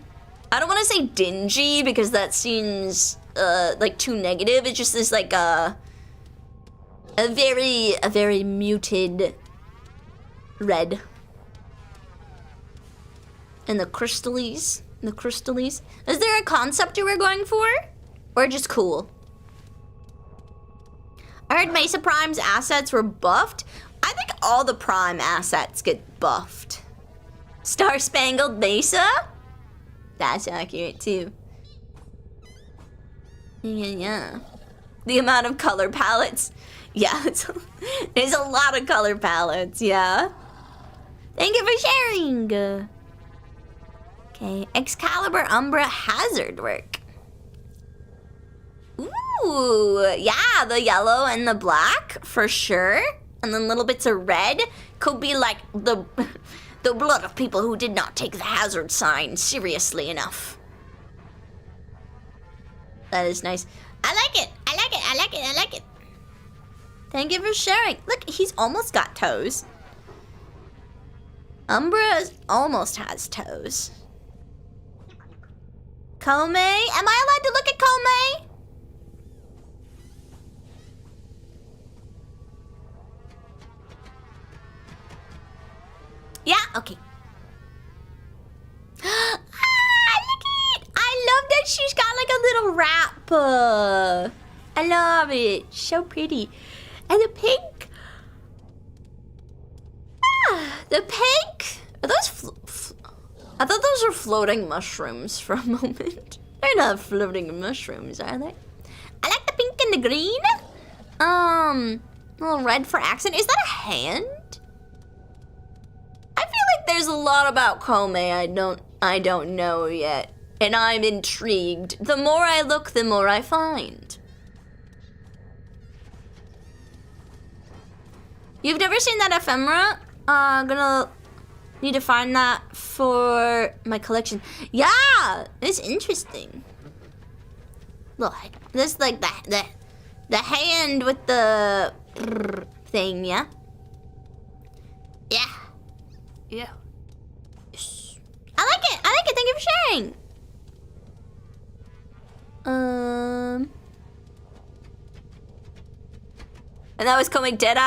I don't want to say dingy because that seems like too negative. It's just this like a very muted red. And the crystallese. Is there a concept you were going for? Or just cool? I heard Mesa Prime's assets were buffed. I think all the Prime assets get buffed. Star Spangled Mesa? That's accurate too. Yeah. The amount of color palettes. Yeah, there's a lot of color palettes, yeah. Thank you for sharing. Okay, Excalibur Umbra Hazard work. Ooh, yeah, the yellow and the black, for sure. and then little bits of red could be like the blood of people who did not take the hazard sign seriously enough. That is nice. I like it. I like it. I like it. I like it. Thank you for sharing. Look, he's almost got toes. Umbra almost has toes. Kome? Am I allowed to look at Kome? Yeah, okay. Look at it! I love that she's got like a little wrap. I love it. So pretty. And the pink. The pink. Are those I thought those were floating mushrooms for a moment. They're not floating mushrooms, are they? I like the pink and the green. A little red for accent. Is that a hand? I feel like there's a lot about Kome I don't know yet. And I'm intrigued. The more I look, the more I find. You've never seen that ephemera? Gonna need to find that for my collection. Yeah, it's interesting. Look, this like the hand with the thing, yeah? Yeah. Yeah. I like it. I like it. Thank you for sharing. And that was coming dead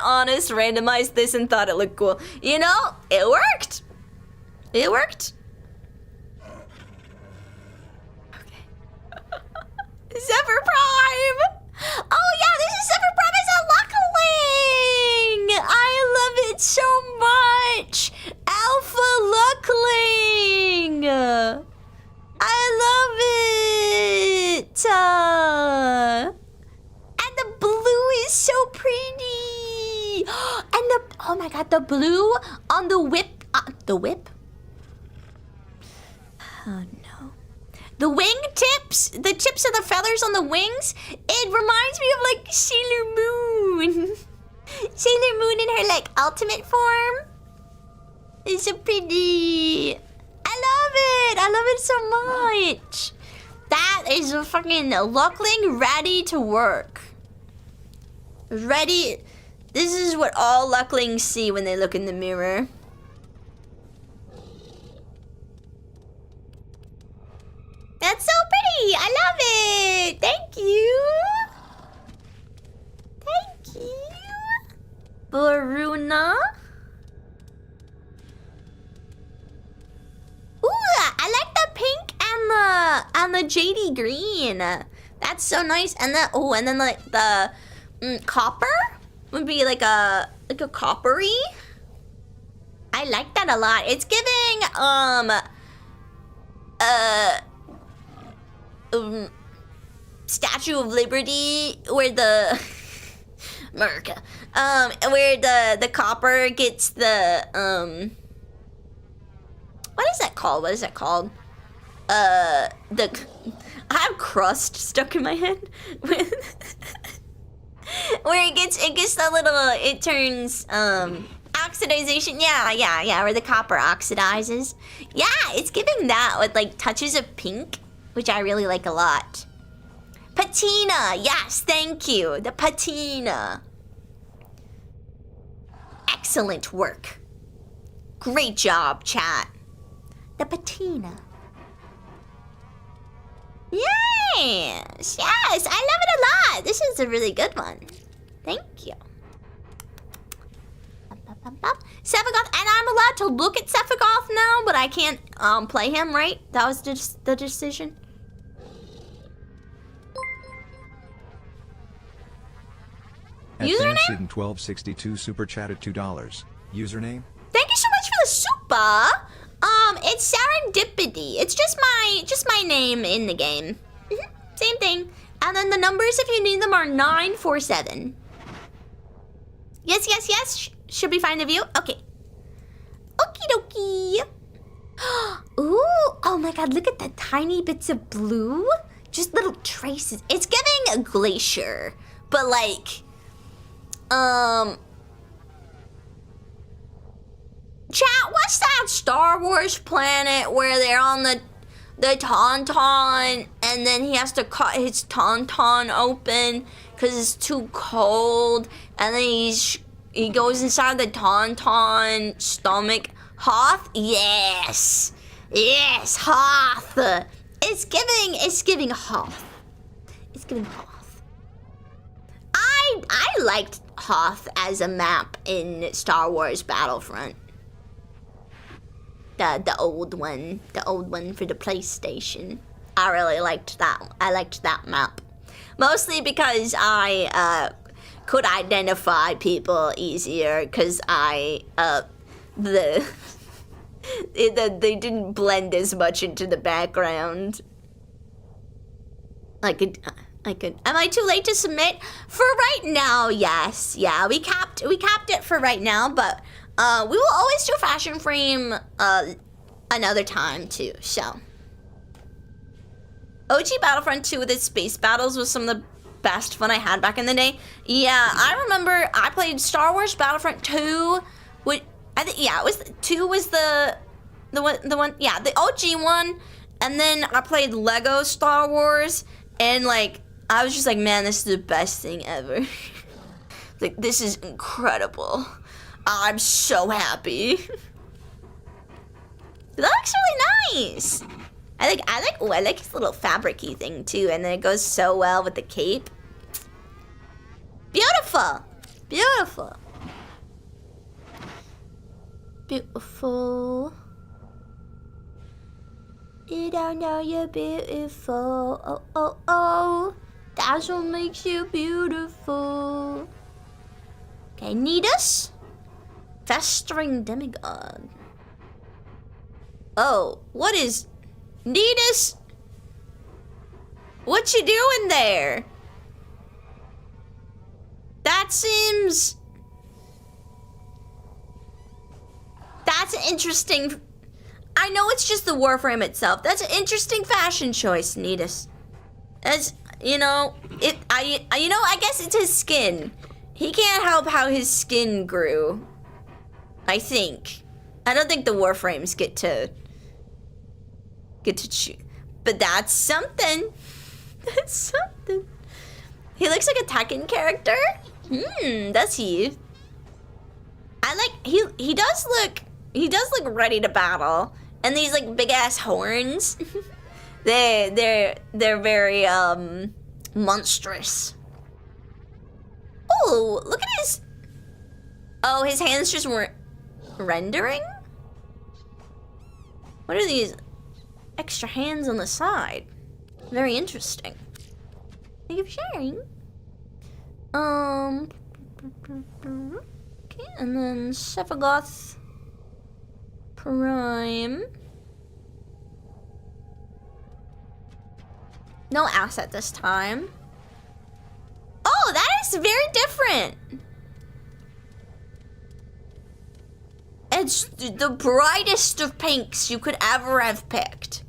honest, randomized this and thought it looked cool. You know, it worked. It worked. Okay. Zephyr Prime! Oh yeah, this is Zephyr Prime as a Luckling! I love it so much! Alpha Luckling! I love it! And the blue is so pretty! And oh my god, the blue on the whip. The whip? Oh no. The wing tips, the tips of the feathers on the wings, it reminds me of like Sailor Moon. Sailor Moon in her like ultimate form. It's so pretty. I love it. I love it so much. That is a fucking Luckling ready to work. Ready. This is what all Lucklings see when they look in the mirror. That's so pretty. I love it. Thank you. Thank you. Baruna. Ooh, I like the pink and the JD green. That's so nice. And then and then like the copper would be like a coppery. I like that a lot. It's giving Statue of Liberty, where the America, where the copper gets the what is that called? What is that called? I have crust stuck in my head with where it gets the little, it turns oxidization. Yeah, where the copper oxidizes. Yeah, it's giving that with like touches of pink, which I really like a lot. Patina, yes, thank you. The patina. Excellent work. Great job, chat. The patina. Yes, I love it a lot. This is a really good one. Thank you. Sephiroth, and I'm allowed to look at Sephiroth now, but I can't play him, right? That was just the decision. Username? Backseat 1262 super chatted $2. Username? Thank you so much for the super. It's Serendipity. It's just my name in the game. Same thing. And then the numbers, if you need them, are 947. Yes. Should be fine to view. Okay. Okie dokie. Ooh, oh my god, look at the tiny bits of blue. Just little traces. It's giving a glacier, but like Chat, what's that Star Wars planet where they're on the Tauntaun and then he has to cut his Tauntaun open because it's too cold and then he goes inside the Tauntaun stomach? Hoth? Yes. Yes, Hoth. It's giving Hoth. It's giving Hoth. I liked Hoth as a map in Star Wars Battlefront. The old one for the PlayStation. I really liked that. I liked that map, mostly because I could identify people easier. Because they didn't blend as much into the background. I could. Am I too late to submit? For right now, yes. Yeah, we capped it for right now, but. We will always do Fashion Frame another time too, so. OG Battlefront 2 with its space battles was some of the best fun I had back in the day. Yeah, I remember I played Star Wars Battlefront 2. Two was the one, yeah, the OG one. And then I played Lego Star Wars, and like, I was just like, man, this is the best thing ever. Like, this is incredible. I'm so happy. That looks really nice. I like his little fabric-y thing too, and then it goes so well with the cape. Beautiful. Beautiful. Beautiful. You don't know you're beautiful. Oh, oh, oh. That's what makes you beautiful. Okay, Nidus? Festering demigod. Oh, what is... Nidus? What you doing there? That seems... That's an interesting... I know it's just the Warframe itself. That's an interesting fashion choice, Nidus. As, you know, I guess it's his skin. He can't help how his skin grew. I think. I don't think the Warframes get to choose. But that's something. That's something. He looks like a Tekken character. Does he? He does look ready to battle. And these like big ass horns. they're very monstrous. Oh, look at his... Oh, his hands just weren't rendering? What are these extra hands on the side? Very interesting. Thank you for sharing. Okay, and then Sephiroth Prime. No asset this time. Oh, that is very different. It's the brightest of pinks you could ever have picked.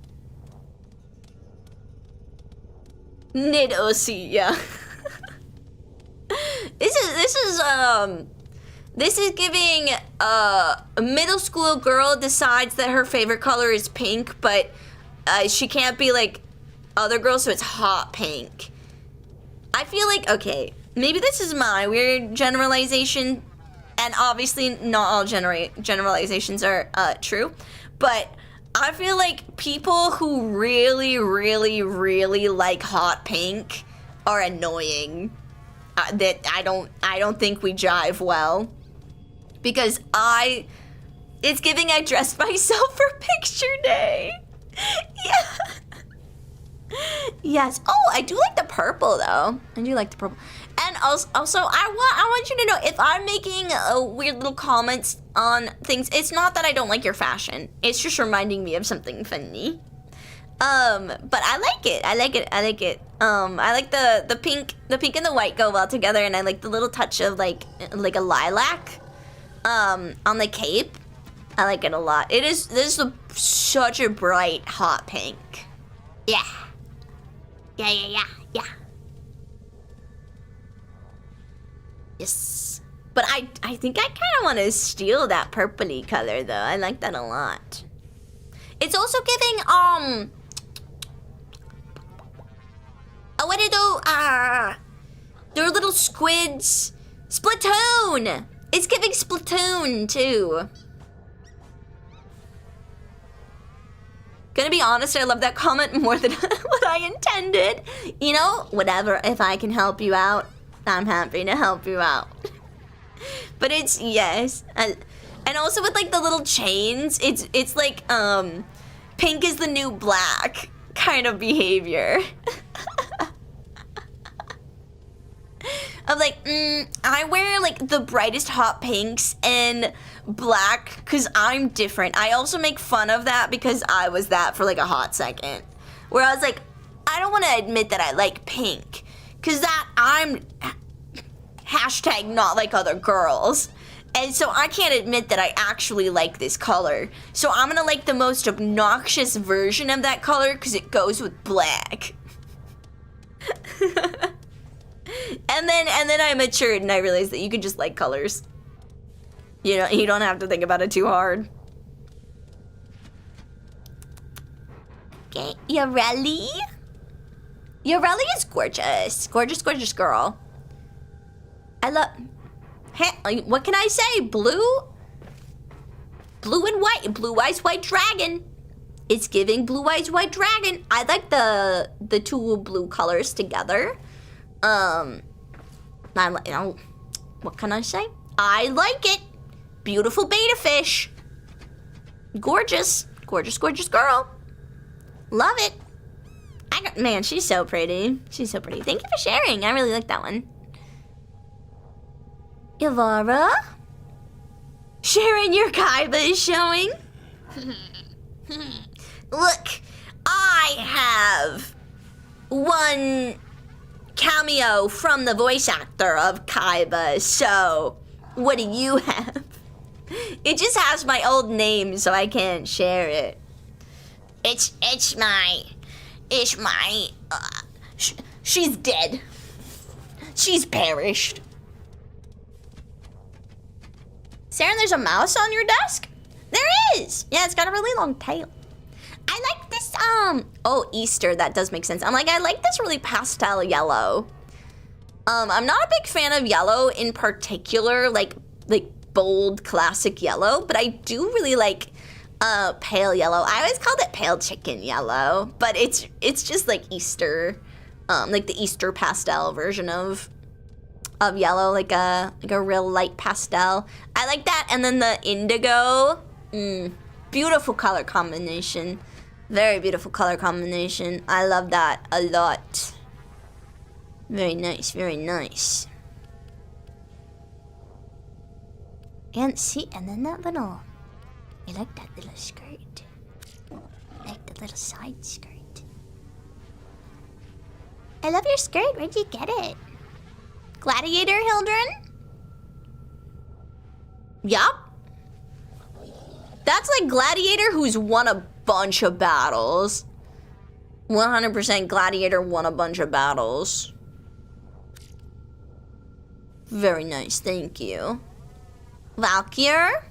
Nidosi, yeah. This is giving a middle school girl decides that her favorite color is pink, but she can't be like other girls, so it's hot pink. I feel like, okay, maybe this is my weird generalization, and obviously not all generalizations are true, but I feel like people who really, really, really like hot pink are annoying. That I don't think we jive well, because it's giving I dressed myself for picture day. Yeah. Yes. Oh, I do like the purple though. I do like the purple. And also I want you to know, if I'm making weird little comments on things, it's not that I don't like your fashion. It's just reminding me of something funny. But I like it. I like it. I like the pink and the white go well together, and I like the little touch of like a lilac on the cape. I like it a lot. This is such a bright hot pink. Yeah. Yeah. Yes. But I think I kind of want to steal that purpley color though. I like that a lot. It's also giving what are those? They're little squids. Splatoon. It's giving Splatoon too. Gonna be honest, I love that comment more than what I intended. You know, whatever. If I can help you out, I'm happy to help you out. But it's yes, and also with like the little chains, it's like pink is the new black kind of behavior. Of like, I wear like the brightest hot pinks and black because I'm different. I also make fun of that because I was that for like a hot second, where I was like, I don't want to admit that I like pink because that I'm hashtag not like other girls. And so I can't admit that I actually like this color. So I'm gonna like the most obnoxious version of that color because it goes with black. And then I matured and I realized that you can just like colors. You know, you don't have to think about it too hard. Okay, Yareli? Yareli is gorgeous. Gorgeous, gorgeous girl. I love... What can I say? Blue? Blue and white. Blue Eyes White Dragon. It's giving Blue Eyes White Dragon. I like the two blue colors together. What can I say? I like it. Beautiful beta fish. Gorgeous. Gorgeous, gorgeous girl. Love it. Man, she's so pretty. She's so pretty. Thank you for sharing. I really like that one. Yavara? Sharon, your Kaiba is showing. Look, I have one cameo from the voice actor of Kaiba, so what do you have? It just has my old name, so I can't share it. She's dead. She's perished. Sarah, there's a mouse on your desk? There is! Yeah, it's got a really long tail. I like this, oh, Easter, that does make sense. I'm like, I like this really pastel yellow. I'm not a big fan of yellow in particular, like bold classic yellow, but I do really like pale yellow. I always called it pale chicken yellow, but it's just like Easter, like the Easter pastel version of yellow, like a real light pastel. I like that, and then the indigo, beautiful color combination. Very beautiful color combination. I love that a lot. Very nice, very nice. And see, and then that little, I like that little skirt. I like the little side skirt. I love your skirt. Where'd you get it? Gladiator, Hildren? Yup. That's like Gladiator who's won a bunch of battles. 100% Gladiator won a bunch of battles. Very nice, thank you. Valkyr?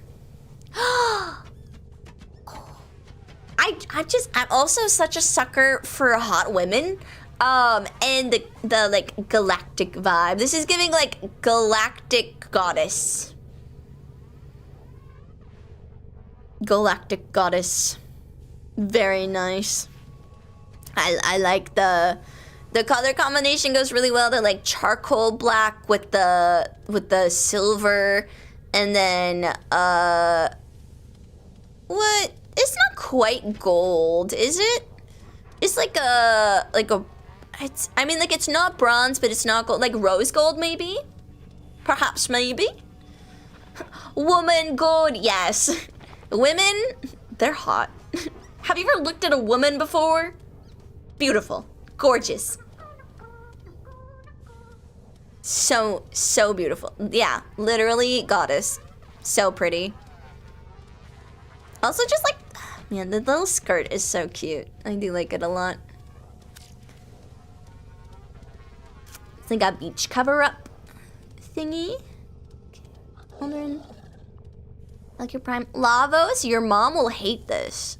I'm also such a sucker for hot women. And the like galactic vibe. This is giving like galactic goddess. Galactic goddess. Very nice. I like the color combination goes really well. The like charcoal black with the silver, and then what? It's not quite gold, is it? It's like a it's, I mean, like it's not bronze, but it's not gold, like rose gold maybe? Perhaps maybe? Woman gold, yes. Women, they're hot. Have you ever looked at a woman before? Beautiful, gorgeous. So beautiful. Yeah, literally goddess. So pretty. Also just like, man, the little skirt is so cute. I do like it a lot. It's like a beach cover up thingy. Okay. Hold on. Like your prime. Lavos, your mom will hate this.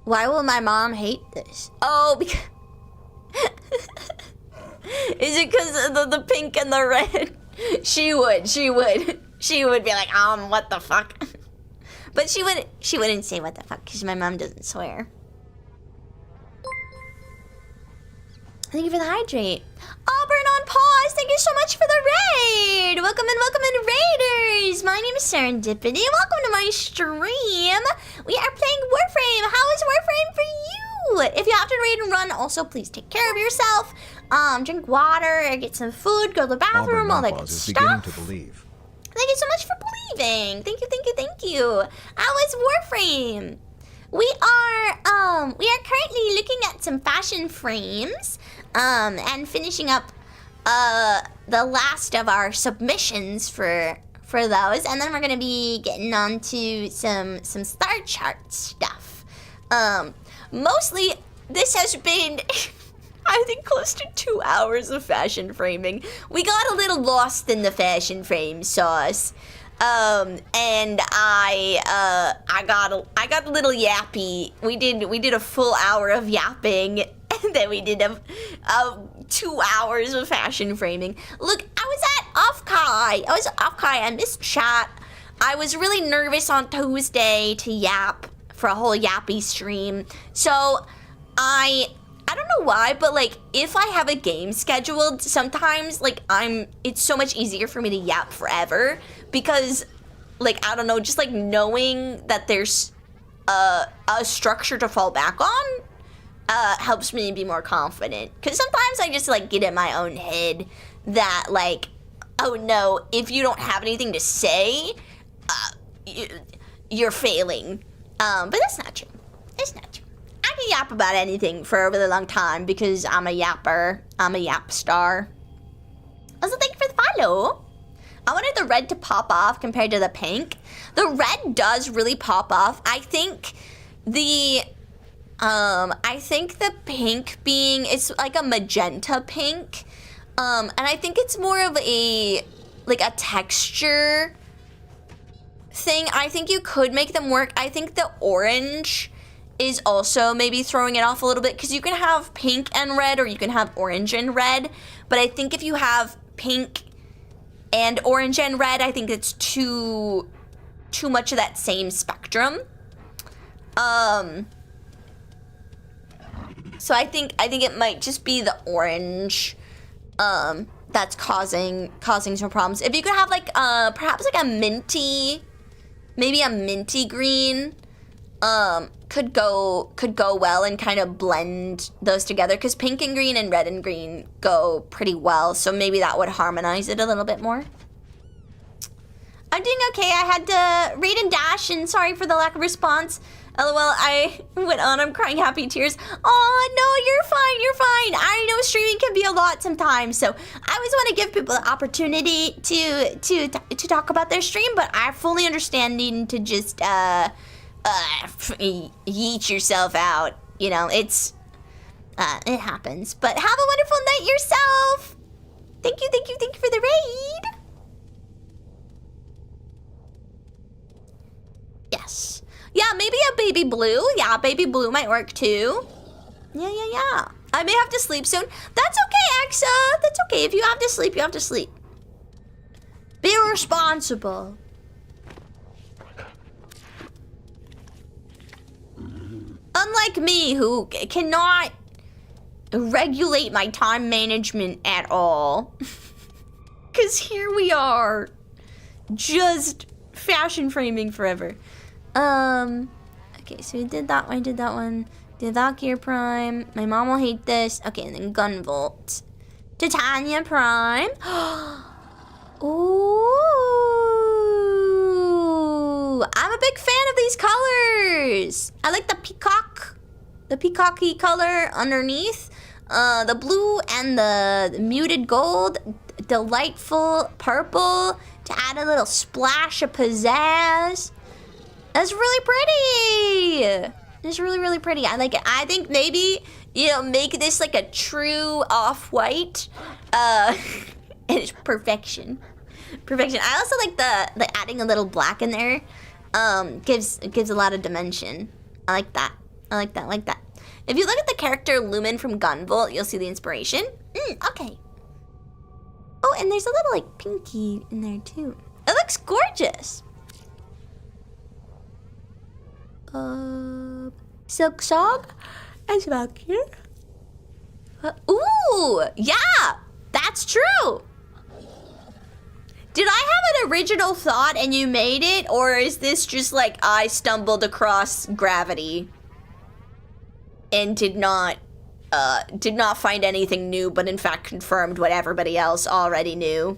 Why will my mom hate this? Oh, because... Is it because of the pink and the red? She would be like, what the fuck? But she wouldn't say what the fuck because my mom doesn't swear. Thank you for the hydrate. Auburn on pause, thank you so much for the raid. Welcome in Raiders. My name is Serendipity. Welcome to my stream. We are playing Warframe. How is Warframe for you? If you have to raid and run, also please take care of yourself. Drink water, get some food, go to the bathroom, all that good stuff. Beginning to believe. Thank you so much for believing. Thank you. How is Warframe? We are currently looking at some fashion frames, and finishing up the last of our submissions for those, and then we're gonna be getting on to some star chart stuff. Mostly this has been I think close to 2 hours of fashion framing. We got a little lost in the fashion frame sauce. And I got a little yappy. We did a full hour of yapping, and then we did a 2 hours of fashion framing. Look, I was at Offkai. I missed chat. I was really nervous on Tuesday to yap for a whole yappy stream. So I don't know why, but like if I have a game scheduled, sometimes like it's so much easier for me to yap forever because like I don't know, just like knowing that there's a structure to fall back on helps me be more confident. Because sometimes I just like get in my own head that like, oh no, if you don't have anything to say, you're failing. But that's not true. It's not true. I can yap about anything for a really long time because I'm a yapper. I'm a yap star. Also, thank you for the follow. I wanted the red to pop off compared to the pink. The red does really pop off. I think the pink being, it's like a magenta pink. And I think it's more of a texture thing. I think you could make them work. I think the orange is also maybe throwing it off a little bit because you can have pink and red or you can have orange and red. But I think if you have pink and orange and red, I think it's too much of that same spectrum. So I think it might just be the orange that's causing some problems. If you could have like perhaps like a minty green could go well and kind of blend those together because pink and green and red and green go pretty well, so maybe that would harmonize it a little bit more. I'm doing okay. I had to raid and dash, and sorry for the lack of response. LOL, I went on, I'm crying happy tears. Oh no, you're fine. I know streaming can be a lot sometimes, so I always want to give people the opportunity to talk about their stream, but I fully understand needing to just yeet yourself out. You know, it happens. But have a wonderful night yourself. Thank you for the raid. Yes. Yeah, maybe a baby blue. Yeah, baby blue might work too. Yeah. I may have to sleep soon. That's okay, Axa. That's okay. If you have to sleep, you have to sleep. Be responsible. Unlike me, who cannot regulate my time management at all. Because here we are, just fashion framing forever. Okay, so we did that one, did Valkyrie Prime. My mom will hate this. Okay, and then Gunvolt. Titania Prime. Ooh, I'm a big fan of these colors. I like the peacocky color underneath. The blue and the muted gold. Delightful purple to add a little splash of pizzazz. That's really pretty. It's really, really pretty. I like it. I think maybe, you know, make this like a true off-white. And it's perfection. Perfection. I also like the adding a little black in there. Gives a lot of dimension. I like that. I like that. I like that. If you look at the character Lumen from Gunvolt, you'll see the inspiration. Okay. Oh, and there's a little like pinky in there too. It looks gorgeous. Silk Song is back here. Ooh, yeah, that's true. Did I have an original thought and you made it, or is this just like I stumbled across gravity and did not find anything new, but in fact confirmed what everybody else already knew?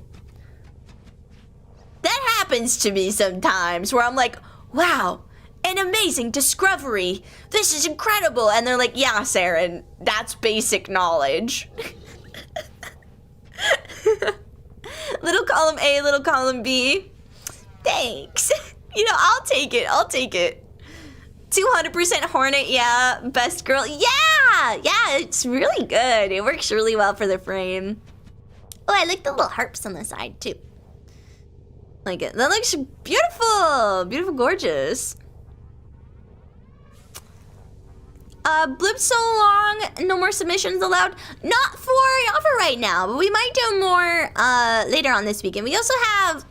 That happens to me sometimes, where I'm like, wow, an amazing discovery. This is incredible. And they're like, yeah, Saren, that's basic knowledge. Little column A, little column B. Thanks. You know, I'll take it. I'll take it. 200% Hornet, yeah. Best girl, yeah. Yeah, it's really good. It works really well for the frame. Oh, I like the little harps on the side, too. Like it. That looks beautiful. Beautiful, gorgeous. Bloop so long, no more submissions allowed. Not for right now, but we might do more later on this weekend. We also have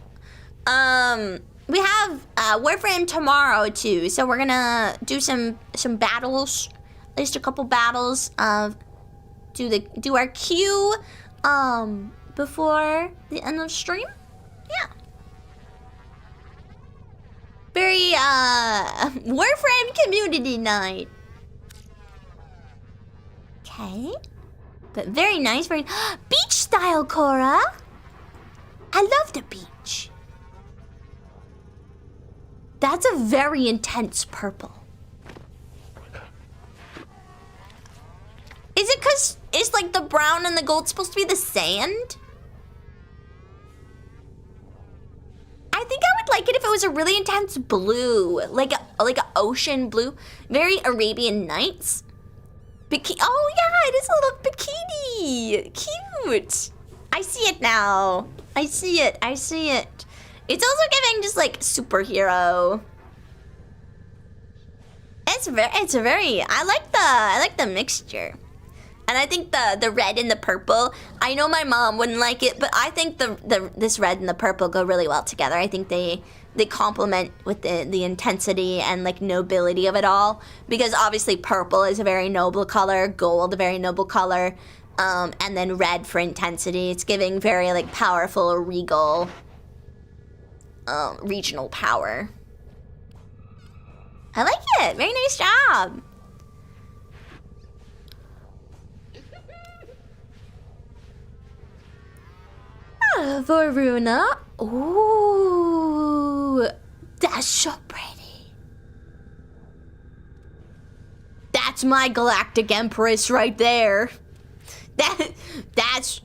Warframe tomorrow too, so we're gonna do some battles, at least a couple battles. Do our queue before the end of stream. Yeah. Very Warframe community night. Okay. But very nice, very beach style, Cora. I love the beach. That's a very intense purple. Is it because it's like the brown and the gold supposed to be the sand? I think I would like it if it was a really intense blue, like a ocean blue, very Arabian Nights. Oh yeah, it is a little bikini. Cute. I see it now. I see it. I see it. It's also giving just like superhero. It's a very. I like the mixture, and I think the red and the purple. I know my mom wouldn't like it, but I think this red and the purple go really well together. I think they complement with the intensity and like nobility of it all, because obviously purple is a very noble color, gold a very noble color, and then red for intensity. It's giving very like powerful, regal, regional power. I like it. Very nice job. For Runa. Ooh, that's so pretty. That's my Galactic Empress right there. That's.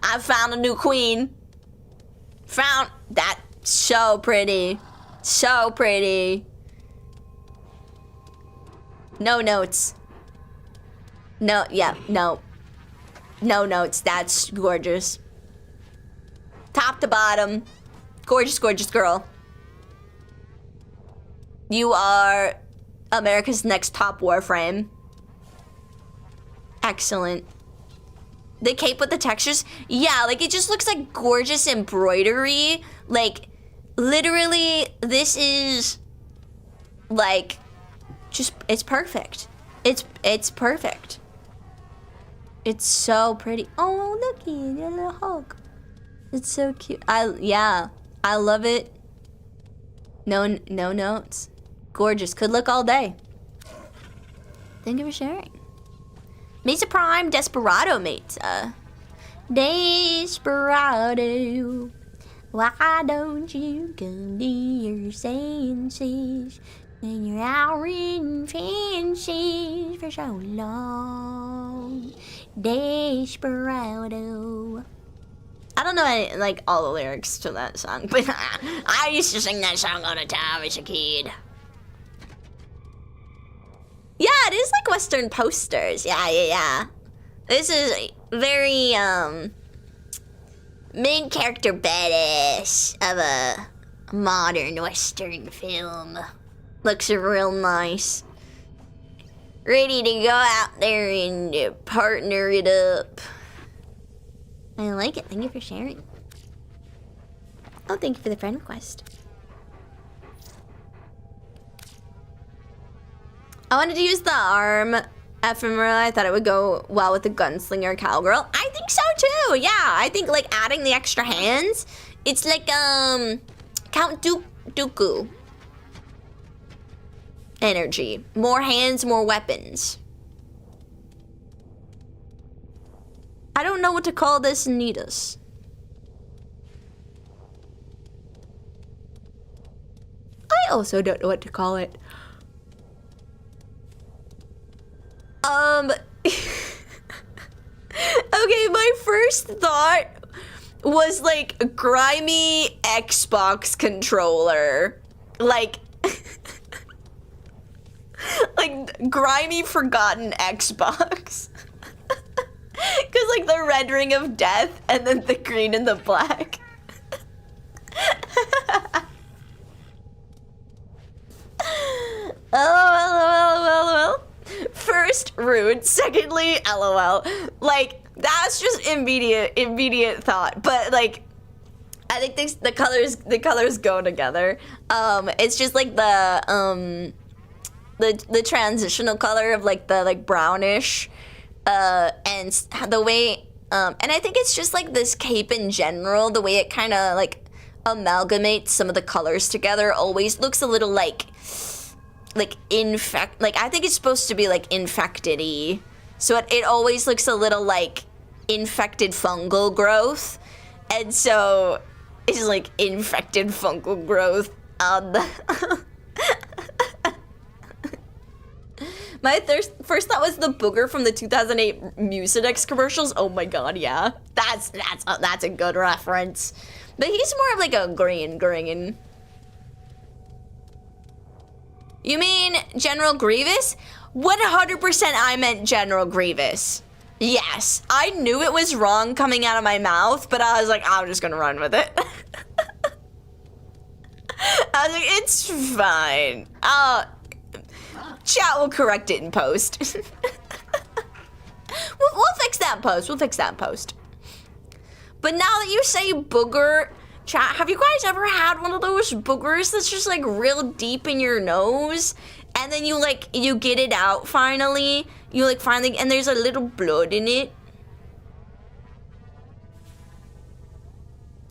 I found a new queen. Found that so pretty, so pretty. No notes. No, yeah, no. No notes. That's gorgeous. Top to bottom. Gorgeous, gorgeous girl. You are America's next top Warframe. Excellent. The cape with the textures? Yeah, like it just looks like gorgeous embroidery. Like, literally, this is like just, it's perfect. It's perfect. It's so pretty. Oh, looky, a little hug. It's so cute. I love it. No notes. Gorgeous. Could look all day. Thank you for sharing. Mesa Prime Desperado Mesa. Desperado. Why don't you come to your senses when you're out reading fancies for so long? Desperado. I don't know any, like all the lyrics to that song, but I used to sing that song all the time as a kid. Yeah, it is like Western posters. Yeah. This is very, main character badass of a modern Western film. Looks real nice. Ready to go out there and partner it up. I like it. Thank you for sharing. Oh, thank you for the friend request. I wanted to use the arm ephemera. I thought it would go well with the gunslinger cowgirl. I think so too. Yeah, I think like adding the extra hands, it's like Count Dooku energy. More hands, more weapons. I don't know what to call this, Nitas. I also don't know what to call it. Okay, my first thought was like a grimy Xbox controller. Like like grimy forgotten Xbox. Cause like the red ring of death and then the green and the black. LOL. First, rude. Secondly, LOL. Like, that's just immediate thought. But like, I think the colors go together. It's just like the transitional color of like the brownish, and the way, and I think it's just like this cape in general. The way it kind of like amalgamates some of the colors together always looks a little like I think it's supposed to be like infected-y. So it always looks a little like infected fungal growth. And so it's like infected fungal growth on the... My first thought was the booger from the 2008 Mucinex commercials. Oh my god, yeah. That's a good reference. But he's more of like a green. You mean General Grievous? 100% I meant General Grievous. Yes, I knew it was wrong coming out of my mouth, but I was like, I'm just gonna run with it. I was like, it's fine. Chat will correct it in post. We'll fix that in post. But now that you say booger, chat, have you guys ever had one of those boogers that's just like real deep in your nose? And then you get it out finally? And there's a little blood in it?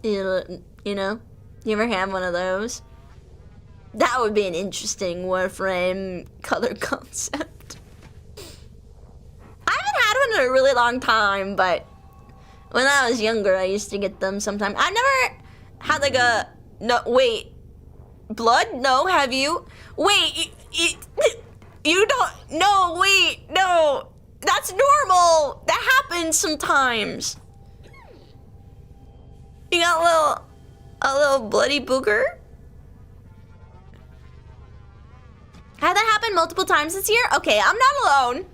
You know? You ever had one of those? That would be an interesting Warframe color concept. I haven't had one in a really long time, but when I was younger, I used to get them sometimes. I've never had like a... No, wait. Blood? No, have you? Wait, you don't... No, wait, no. That's normal. That happens sometimes. You got a little bloody booger? Had that happened multiple times this year? Okay, I'm not alone.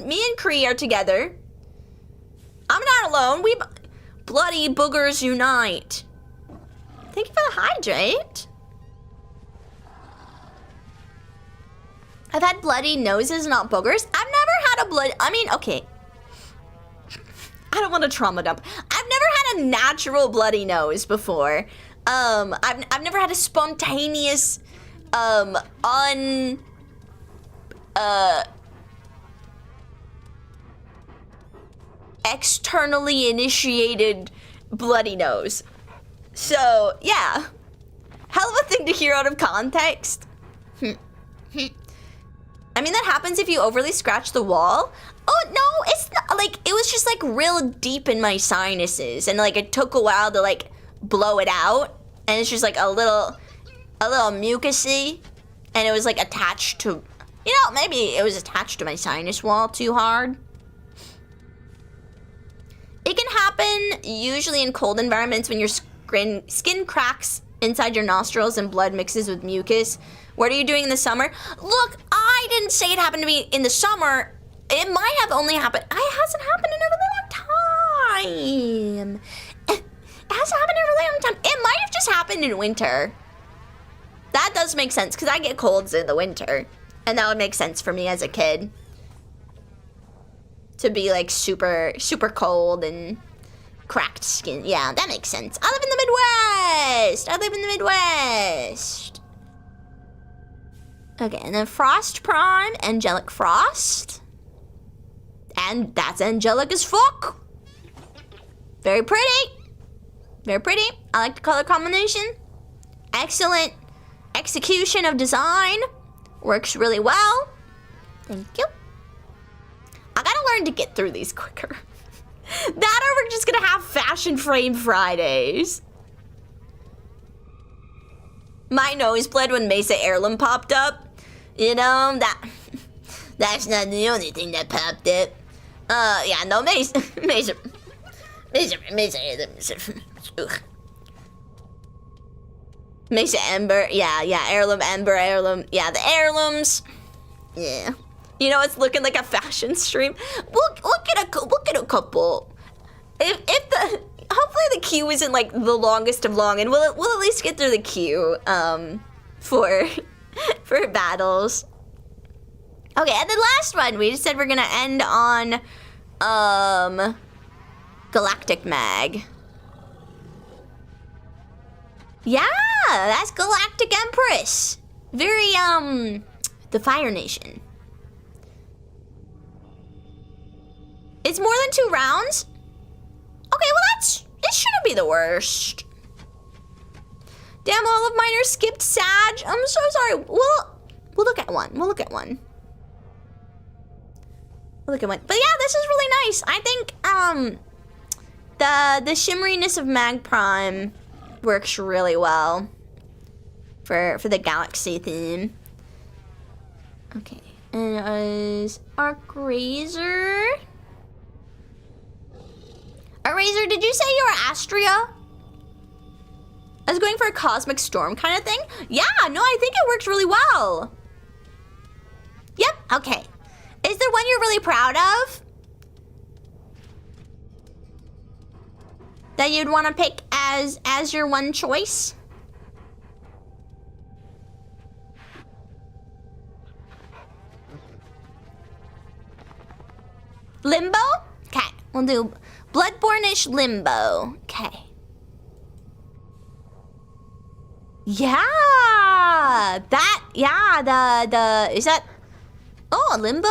Me and Kree are together. I'm not alone. We bloody boogers unite. Thank you for the hydrate. I've had bloody noses, not boogers. I've never had okay. I don't want to trauma dump. I've never had a natural bloody nose before. I've never had a spontaneous externally initiated bloody nose. So, yeah. Hell of a thing to hear out of context. I mean, that happens if you overly scratch the wall. Oh, no, it's not, like, it was just, like, real deep in my sinuses. And, like, it took a while to, like, blow it out. And it's just, like, a little mucusy. And it was, like, attached to, maybe it was attached to my sinus wall too hard. It can happen usually in cold environments when your skin cracks inside your nostrils and blood mixes with mucus. What are you doing in the summer? Look, I I didn't say it happened to me in the summer, it might have only happened. It hasn't happened in a really long time. It hasn't happened in a really long time. It might have just happened in winter. That does make sense because I get colds in the winter, and that would make sense for me as a kid to be like super cold and cracked skin. Yeah, that makes sense. I live in the Midwest. Okay, and then Frost Prime, Angelic Frost. And that's angelic as fuck. Very pretty. Very pretty. I like the color combination. Excellent execution of design. Works really well. Thank you. I gotta learn to get through these quicker. That or we're just gonna have Fashion Frame Fridays. My nose bled when Mesa Heirloom popped up. You know, that's not the only thing that popped up. Yeah, no, Mesa Ember, yeah, Heirloom Ember, Heirloom, yeah, the heirlooms. Yeah. You know, it's looking like a fashion stream. We'll get a couple. Hopefully the queue isn't like the longest of long, and we'll at least get through the queue for battles. Okay, and the last one, we just said we're gonna end on Galactic Mag. Yeah, that's Galactic Empress. Very the Fire Nation. It's more than 2 rounds? Okay, well this shouldn't be the worst. Damn, all of mine are skipped, Sag. I'm so sorry. We'll look at one. We'll look at one. But yeah, this is really nice. I think the shimmeriness of Mag Prime works really well for the galaxy theme. Okay, and it was Arc Razor. Razor, did you say you were Astria? I was going for a Cosmic Storm kind of thing? Yeah, no, I think it works really well. Yep, okay. Is there one you're really proud of? That you'd want to pick as your one choice? Limbo? Okay, we'll do Bloodborne-ish Limbo. Okay. Yeah, is that, oh, a Limbo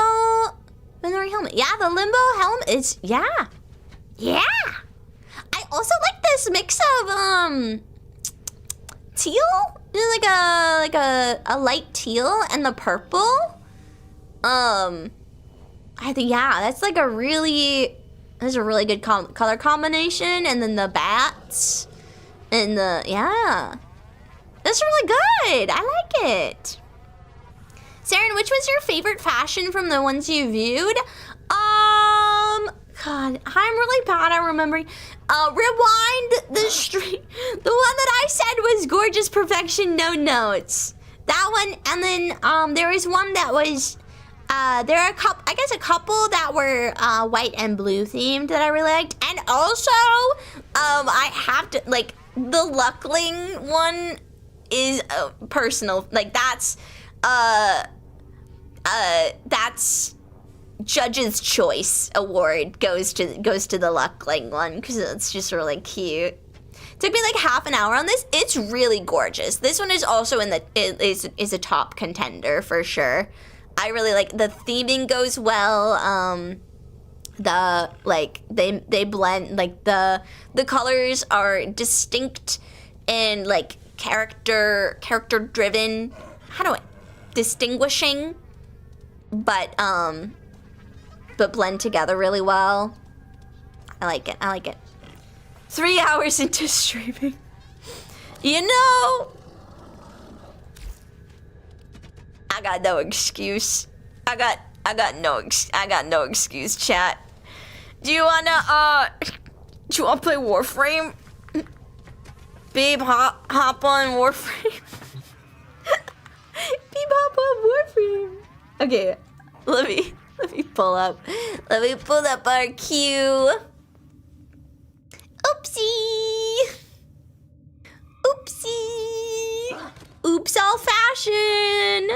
Venerary helmet. Yeah, the Limbo helmet is, yeah. I also like this mix of, teal, like a light teal and the purple. I think, yeah, that's a really good color combination. And then the bats and yeah. That's really good. I like it. Saren, which was your favorite fashion from the ones you viewed? God, I'm really bad at remembering. Rewind the stream. The one that I said was Gorgeous Perfection, no notes. That one, and then there was one that was there are a couple that were white and blue themed that I really liked, and also I have to like the Luckling one is personal. Like that's Judge's Choice Award goes to the Luckling one because it's just really cute. Took me like half an hour on this. It's really gorgeous. This one is also is a top contender for sure. I really like the theming goes well. They blend, like the colors are distinct and like character driven. Distinguishing, but blend together really well. I like it. 3 hours into streaming. You know, I got no excuse. I got no excuse, chat. Do you wanna play Warframe? Babe, hop on Warframe. Babe, hop on Warframe. Okay, let me pull up. Let me pull up our queue. Oopsie. Oopsie. Oops all fashion.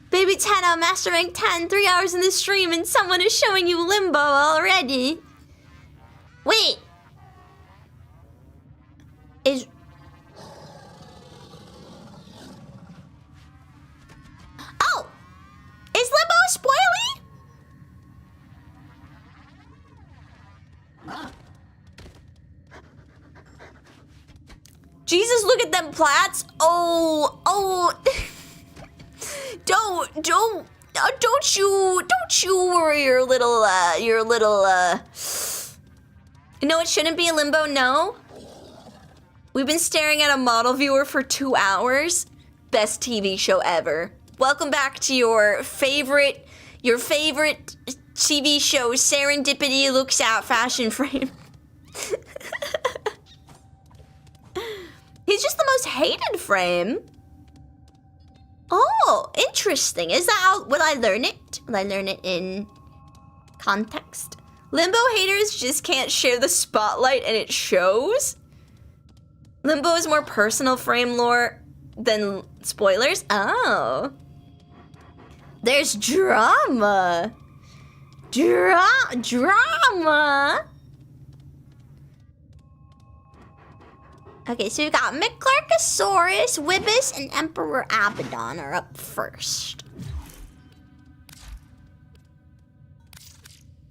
Baby Tana, Master Rank 10, 3 hours in the stream, and someone is showing you Limbo already. Wait. Is... Oh! Is Limbo spoily? Jesus, look at them plats. Oh. Don't you worry your little, No, it shouldn't be a Limbo, no. We've been staring at a model viewer for 2 hours. Best TV show ever. Welcome back to your favorite TV show, Serendipity Looks Out Fashion Frame. He's just the most hated frame. Oh, interesting. Is that how, will I learn it? Will I learn it in context? Limbo haters just can't share the spotlight and it shows? Limbo is more personal frame lore than spoilers? Oh. There's drama. Drama. Okay, so we got Miclarchosaurus, Wibis, and Emperor Abaddon are up first.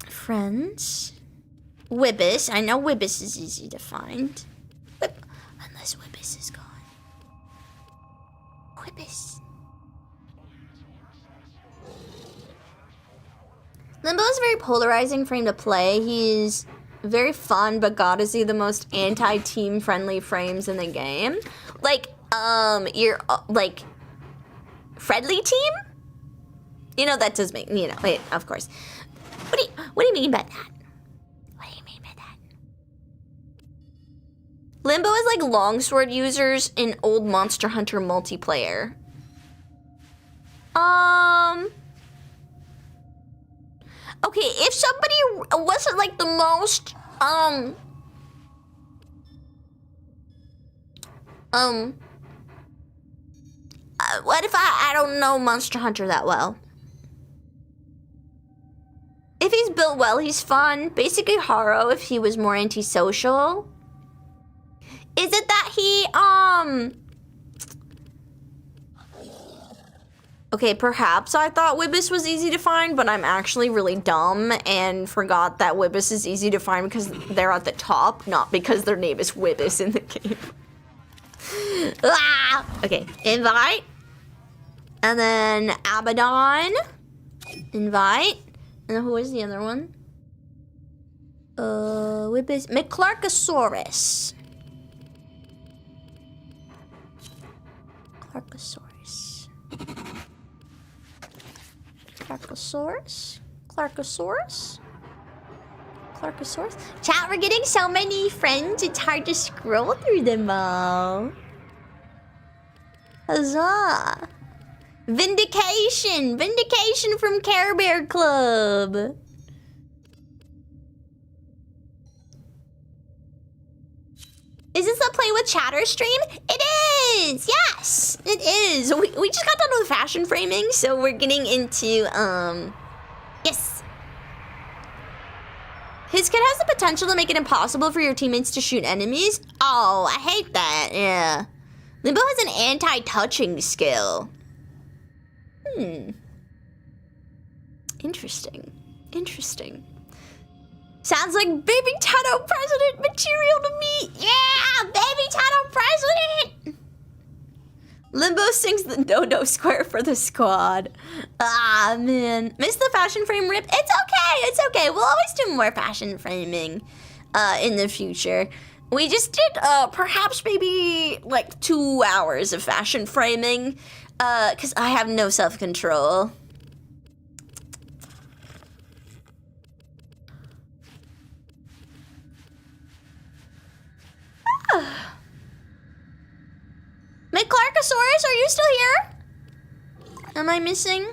Friends. Wibis. I know Wibis is easy to find. Unless Wibis is gone. Wibis. Limbo is a very polarizing frame to play. He's very fun, but God, is he the most anti-team friendly frames in the game? Like, you're, like, friendly team? You know, that does make, wait, of course. What do you mean by that? What do you mean by that? Limbo is like longsword users in old Monster Hunter multiplayer. Okay, if somebody wasn't like the most, what if I don't know Monster Hunter that well? If he's built well, he's fun. Basically Haro if he was more antisocial. Is it that he, okay, perhaps I thought Wibis was easy to find, but I'm actually really dumb and forgot that Wibis is easy to find because they're at the top, not because their name is Wibis in the game. Ah! Okay, invite. And then Abaddon. Invite. And then who is the other one? Wibis. Miclarchosaurus. Clarkosaurus. Chat, we're getting so many friends, it's hard to scroll through them all. Huzzah. Vindication from Care Bear Club. Is this a play with chatter stream? It is! Yes! It is! We just got done with fashion framing, so we're getting into, yes. His kit has the potential to make it impossible for your teammates to shoot enemies. Oh, I hate that, yeah. Limbo has an anti-touching skill. Interesting. Sounds like Baby Tato President material to me. Yeah, Baby Tato President. Limbo sings the no square for the squad. Ah, man. Miss the fashion frame rip? It's okay. We'll always do more fashion framing in the future. We just did perhaps maybe like 2 hours of fashion framing because I have no self-control. McClarkosaurus, are you still here? Am I missing?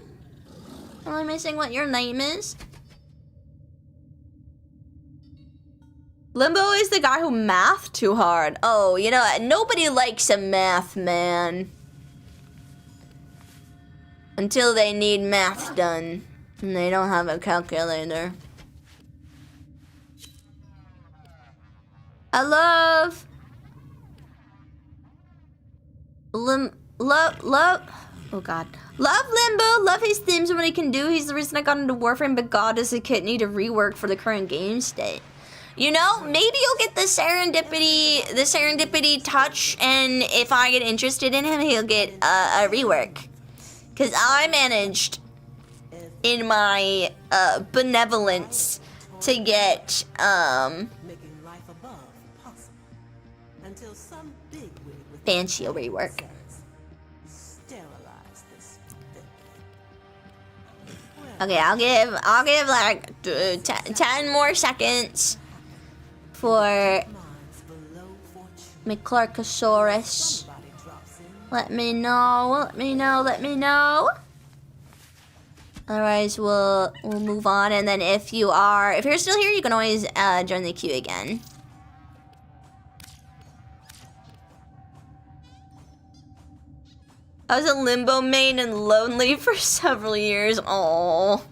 Am I missing what your name is? Limbo is the guy who mathed too hard. Oh, you know, nobody likes a math man. Until they need math done. And they don't have a calculator. I love... Love... Oh god. Love Limbo, love his themes and what he can do. He's the reason I got into Warframe, but God, does the kit need a rework for the current game state? You know, maybe you'll get the serendipity touch, and if I get interested in him, he'll get a rework. Because I managed, in my benevolence, to get Banshee rework. Okay, I'll give like 10 more seconds for McClarkosaurus. Let me know. Otherwise, we'll move on. And then if you're still here, you can always join the queue again. I was a Limbo main and lonely for several years. Oh,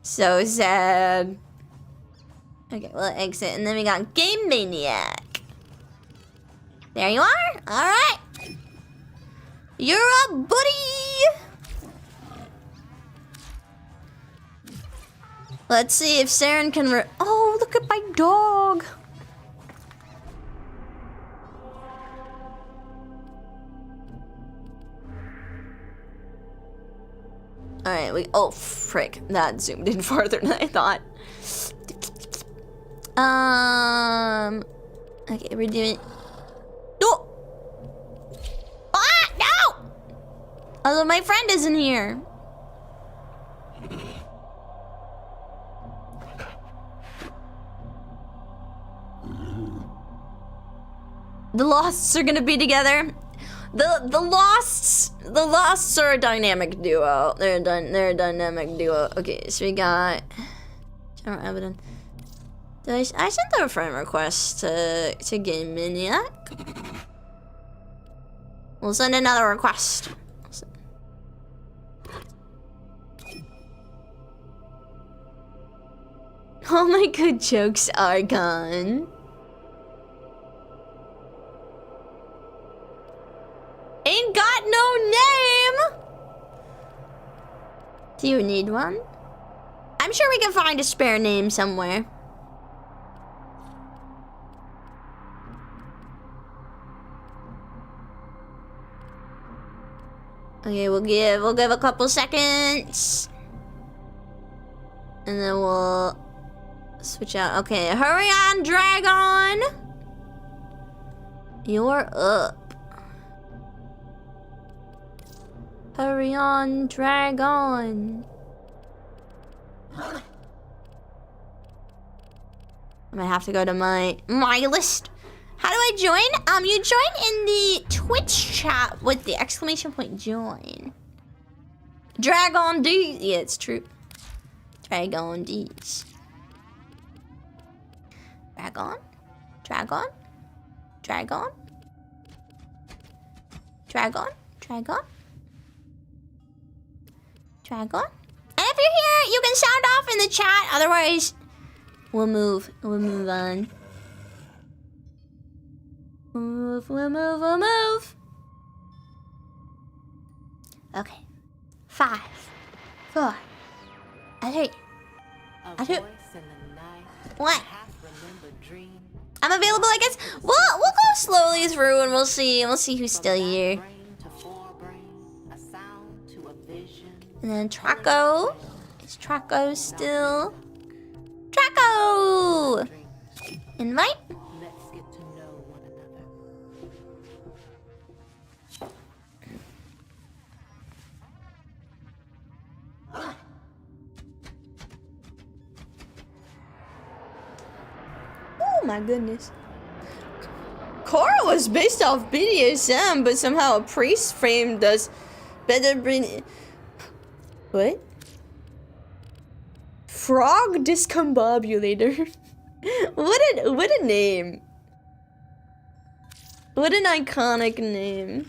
so sad. Okay, we'll exit, and then we got Game Maniac. There you are. All right, you're a buddy. Let's see if Saren can. Oh, look at my dog. All right, oh, frick. That zoomed in farther than I thought. Okay, we're doing... No! Ah, no! Although my friend isn't here. The Losts are gonna be together. The Losts are a dynamic duo. They're a dynamic duo. Okay, so we got general evidence. I sent a friend request to Game Maniac. We'll send another request. All my good jokes are gone. Ain't got no name! Do you need one? I'm sure we can find a spare name somewhere. Okay, we'll give a couple seconds. And then we'll switch out. Okay, hurry on, Dragon! You're up. Hurry on, Dragon. I might have to go to my list. How do I join? You join in the Twitch chat with the exclamation point join. Dragon D. Yeah, it's true. Dragon D's. Dragon. Dragon. Dragon. Dragon. Dragon. Dragon. And if you're here, you can sound off in the chat. Otherwise, we'll move on. We'll move. Okay. 5, 4, 3. What? I'm available, I guess. We'll go slowly through and we'll see who's still here. And then Traco. Is Traco still? Traco! Invite? Let's get to know one another. Oh my goodness. Korra was based off BDSM, but somehow a priest frame does better. What? Frog discombobulator. What a name. What an iconic name.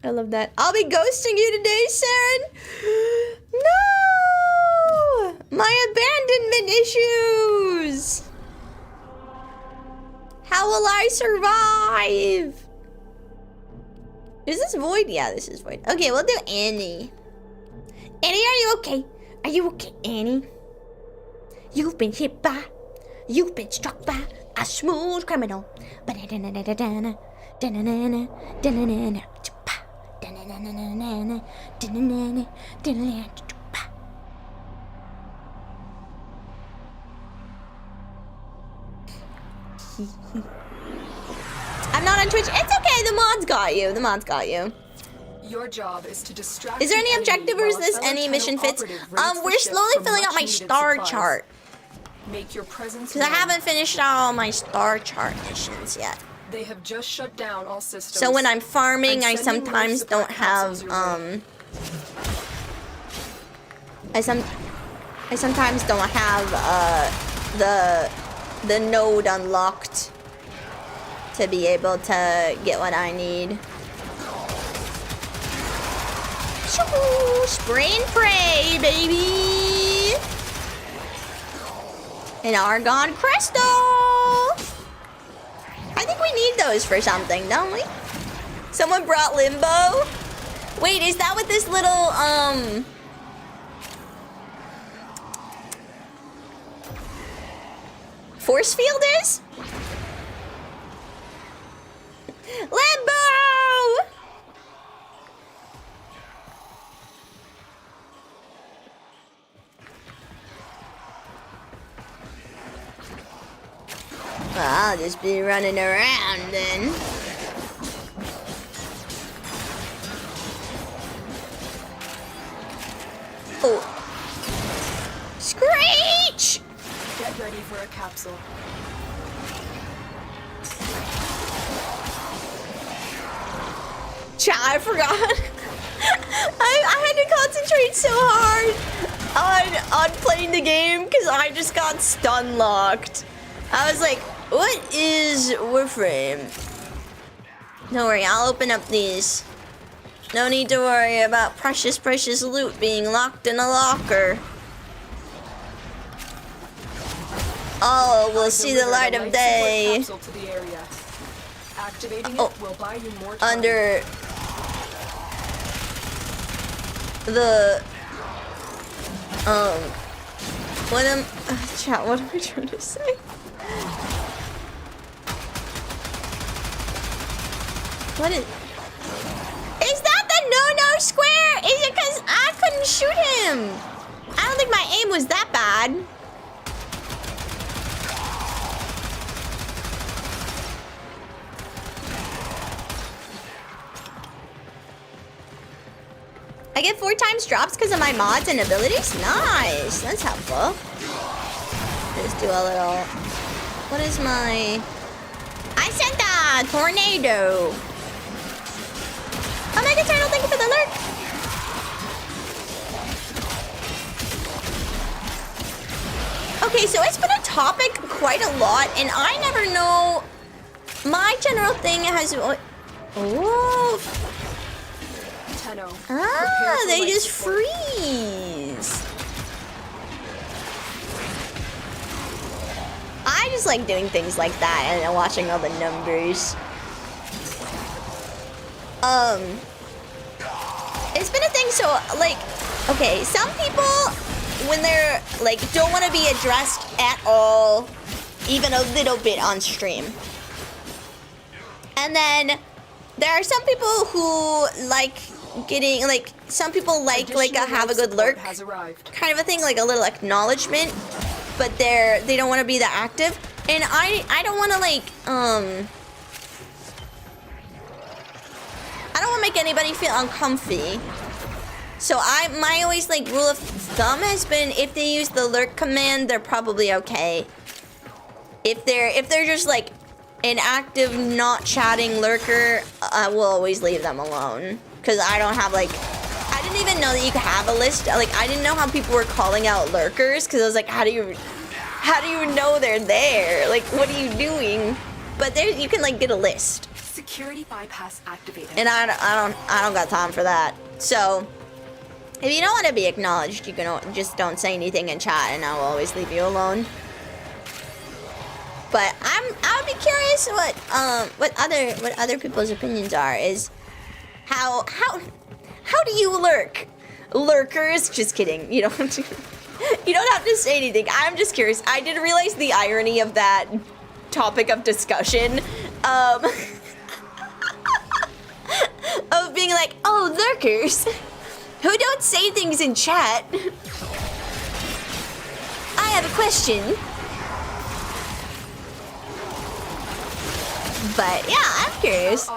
I love that. I'll be ghosting you today, Saren. No! My abandonment issues. How will I survive? Is this Void? Yeah, this is Void. Okay, we'll do Annie. Annie, are you okay? Are you okay, Annie? You've been struck by a smooth criminal. I'm not on Twitch. It's okay. The mods got you. The mods got you. Your job is to distract. Is there any objective or is this any mission fits? We're slowly filling out my star chart. Make your presence. Because I haven't finished all my star chart missions yet. They have just shut down all systems. So when I'm farming, I sometimes don't have I sometimes don't have the node unlocked to be able to get what I need. Spray and pray, baby! An Argon Crystal! I think we need those for something, don't we? Someone brought Limbo? Wait, is that what this little, force field is? Limbo! Well, I'll just be running around then. Oh. Screech! Get ready for a capsule. Chat, I forgot. I had to concentrate so hard on playing the game because I just got stun locked. I was like, what is Warframe? Don't worry, I'll open up these. No need to worry about precious, precious loot being locked in a locker. Oh, we'll see the light of day. Capsule to the area. Activating it will buy you more time. Under the chat, what am I trying to say? What is that the no square? Is it because I couldn't shoot him? I don't think my aim was that bad. I get 4 times drops because of my mods and abilities? Nice, that's helpful. Just do a little, what is my, I sent a tornado. Omega Turtle, thank you for the lurk. Okay, so it's been a topic quite a lot, and I never know. My general thing has. Oh. Tenno, ah, they just freeze. I just like doing things like that and watching all the numbers. It's been a thing, so, like, okay, some people, when they're, like, don't want to be addressed at all, even a little bit on stream. And then there are some people who like getting, like, some people like have a good lurk kind of a thing, like a little acknowledgement, but they don't want to be that active. And I don't want to, like, I don't want to make anybody feel uncomfy. So my always, like, rule of thumb has been, if they use the lurk command, they're probably okay. If they're just, like, an active not chatting lurker, I will always leave them alone. Because I don't have like, I didn't even know that you could have a list. Like, I didn't know how people were calling out lurkers because I was like, how do you know they're there? Like, what are you doing? But there, you can like get a list. Security bypass activated. And I don't got time for that. So, if you don't want to be acknowledged, you can just don't say anything in chat, and I will always leave you alone. But I would be curious what other people's opinions are. Is how do you lurk? Lurkers? Just kidding. You don't have to say anything. I'm just curious. I didn't realize the irony of that topic of discussion. Of being like, oh, lurkers who don't say things in chat. I have a question. But yeah, I'm curious.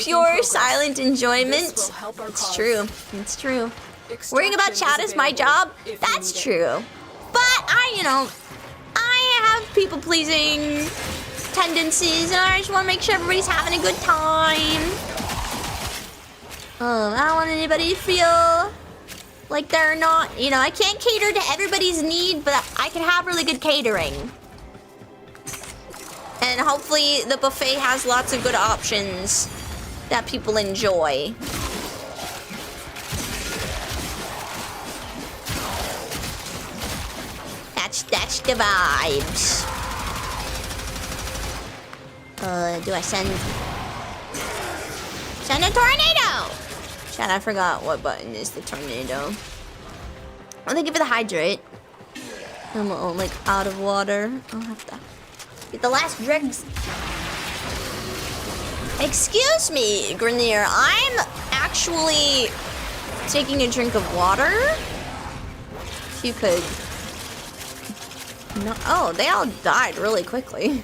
Pure silent enjoyment. It's true. It's true. Worrying about chat is my job. That's true. But I have people pleasing tendencies, and I just want to make sure everybody's having a good time. I don't want anybody to feel like they're not, I can't cater to everybody's need, but I can have really good catering. And hopefully the buffet has lots of good options that people enjoy. That's the vibes. Do I send a tornado? Chat, I forgot what button is the tornado. Oh, thank you for the hydrate. I'm like out of water. I'll have to get the last dregs. Excuse me, Grenier. I'm actually taking a drink of water. If you could. No. Oh, they all died really quickly.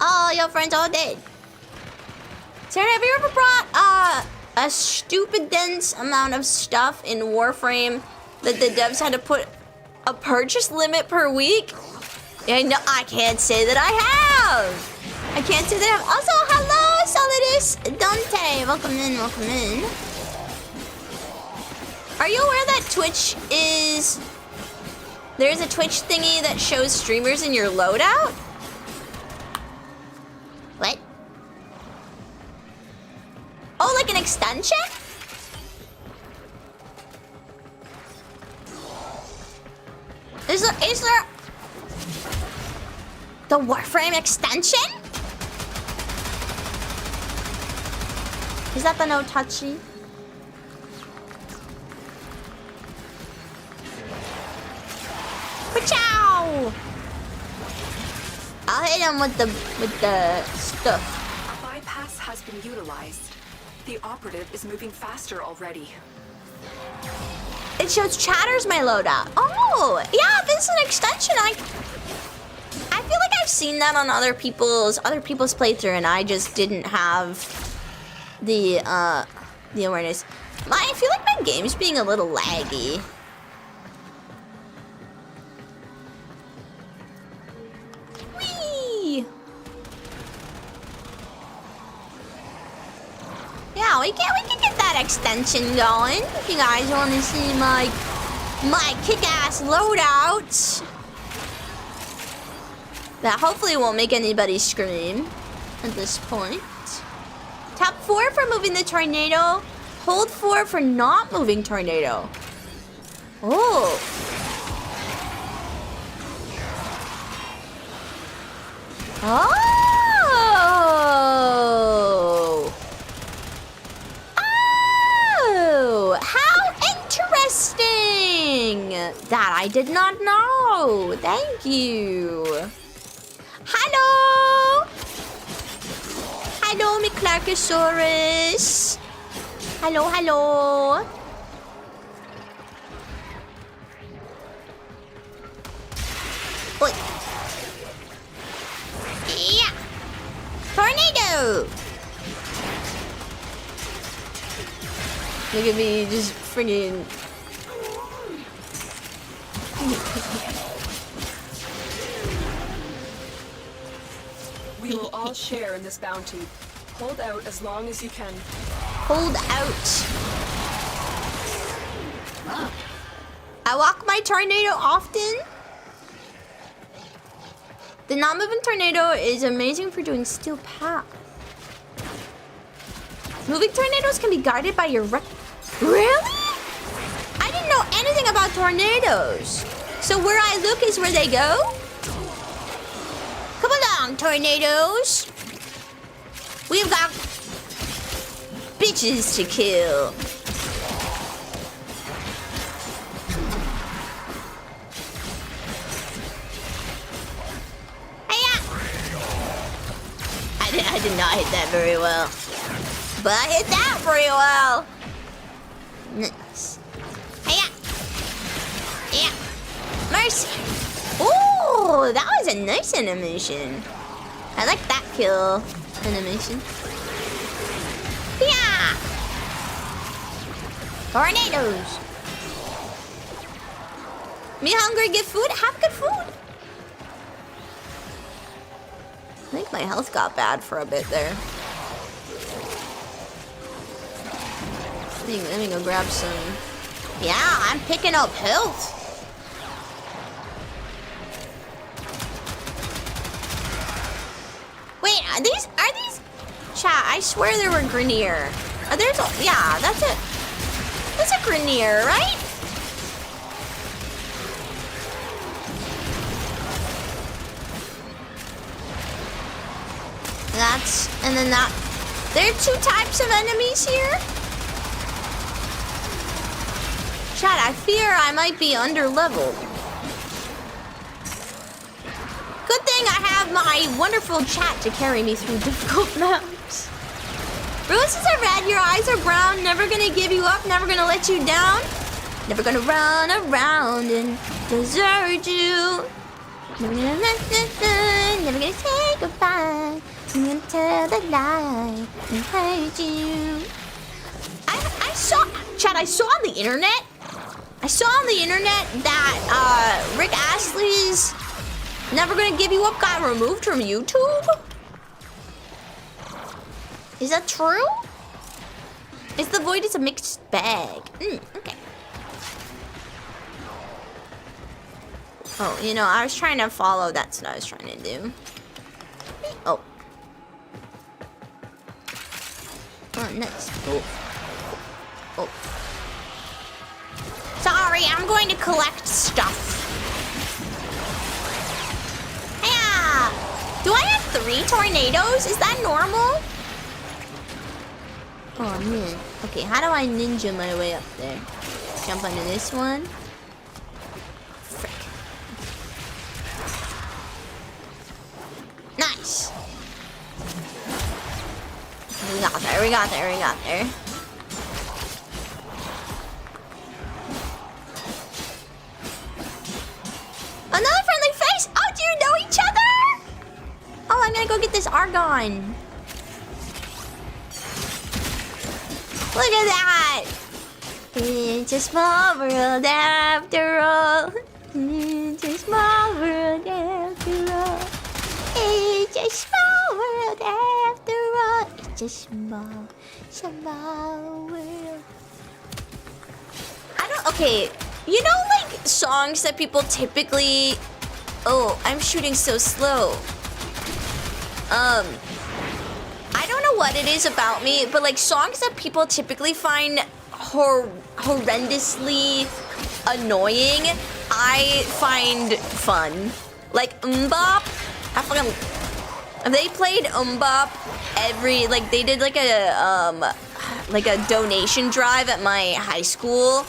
Oh, your friends all dead. Sarah, have you ever brought a stupid dense amount of stuff in Warframe that the devs had to put a purchase limit per week? Yeah, no, I can't say that I have. I can't say that I have. Also, hello, Solidus Dante. Welcome in, welcome in. Are you aware that Twitch is... There's a Twitch thingy that shows streamers in your loadout? What? Oh, like an extension? Is there the Warframe extension? Is that the no touchy? Pachow! I'll hit him with the stuff. A bypass has been utilized. The operative is moving faster already. It shows chatters my loadout. Oh, yeah, if it's an extension, I feel like I've seen that on other people's playthrough, and I just didn't have the awareness. I feel like my game's being a little laggy. Whee! Yeah, we can get that extension going. If you guys want to see my kick-ass loadouts, that hopefully won't make anybody scream at this point. Tap 4 for moving the tornado. Hold 4 for not moving tornado. Oh. Oh. Oh. How interesting. That I did not know. Thank you. Hello. Hello, Clarkosaurus. Hello, hello. Oi. Yeah. Tornado. Look at me just friggin'. You will all share in this bounty. Hold out as long as you can. Hold out. I walk my tornado often. The non-moving tornado is amazing for doing steel path. Moving tornadoes can be guided by your Really? I didn't know anything about tornadoes. So where I look is where they go? Come along, tornadoes. We've got bitches to kill. I did not hit that very well. But I hit that pretty well. Nice. Hiya. Yeah. Mercy. Ooh, that was a nice animation. I like that kill animation. Yeah. Tornadoes. Me hungry, get food? Have good food. I think my health got bad for a bit there. Let me go grab some. Yeah, I'm picking up health. Wait, are these? Chat, I swear there were Grenier. Yeah, that's it. That's a Grenier, right? And then that. There are 2 types of enemies here. Chat, I fear I might be under-leveled. Good thing I have my wonderful chat to carry me through difficult maps. Roses are red, your eyes are brown, never gonna give you up, never gonna let you down. Never gonna run around and desert you. Never gonna say goodbye. I'm gonna tell the lie and hate you. I saw on the internet. I saw on the internet that Rick Astley's Never Gonna Give You Up got removed from YouTube. Is that true? Is the void is a mixed bag? Okay. Oh, you know, I was trying to follow. That's what I was trying to do. Oh. Oh, nice. Oh. Oh. Sorry, I'm going to collect stuff. Yeah. Do I have 3 tornadoes? Is that normal? Oh, man. Okay, how do I ninja my way up there? Jump onto this one. Frick. Nice. We got there, we got there, we got there. Another friendly face! Oh, do you know each other? Oh, I'm gonna go get this Argon. Look at that! It's a small world after all. It's a small world after all. It's a small world after all. It's a small world. Okay, you know, like, songs that people typically... Oh, I'm shooting so slow. I don't know what it is about me, but, like, songs that people typically find horrendously annoying, I find fun. Like, Mbop, they played Mbop like, they did, like a donation drive at my high school,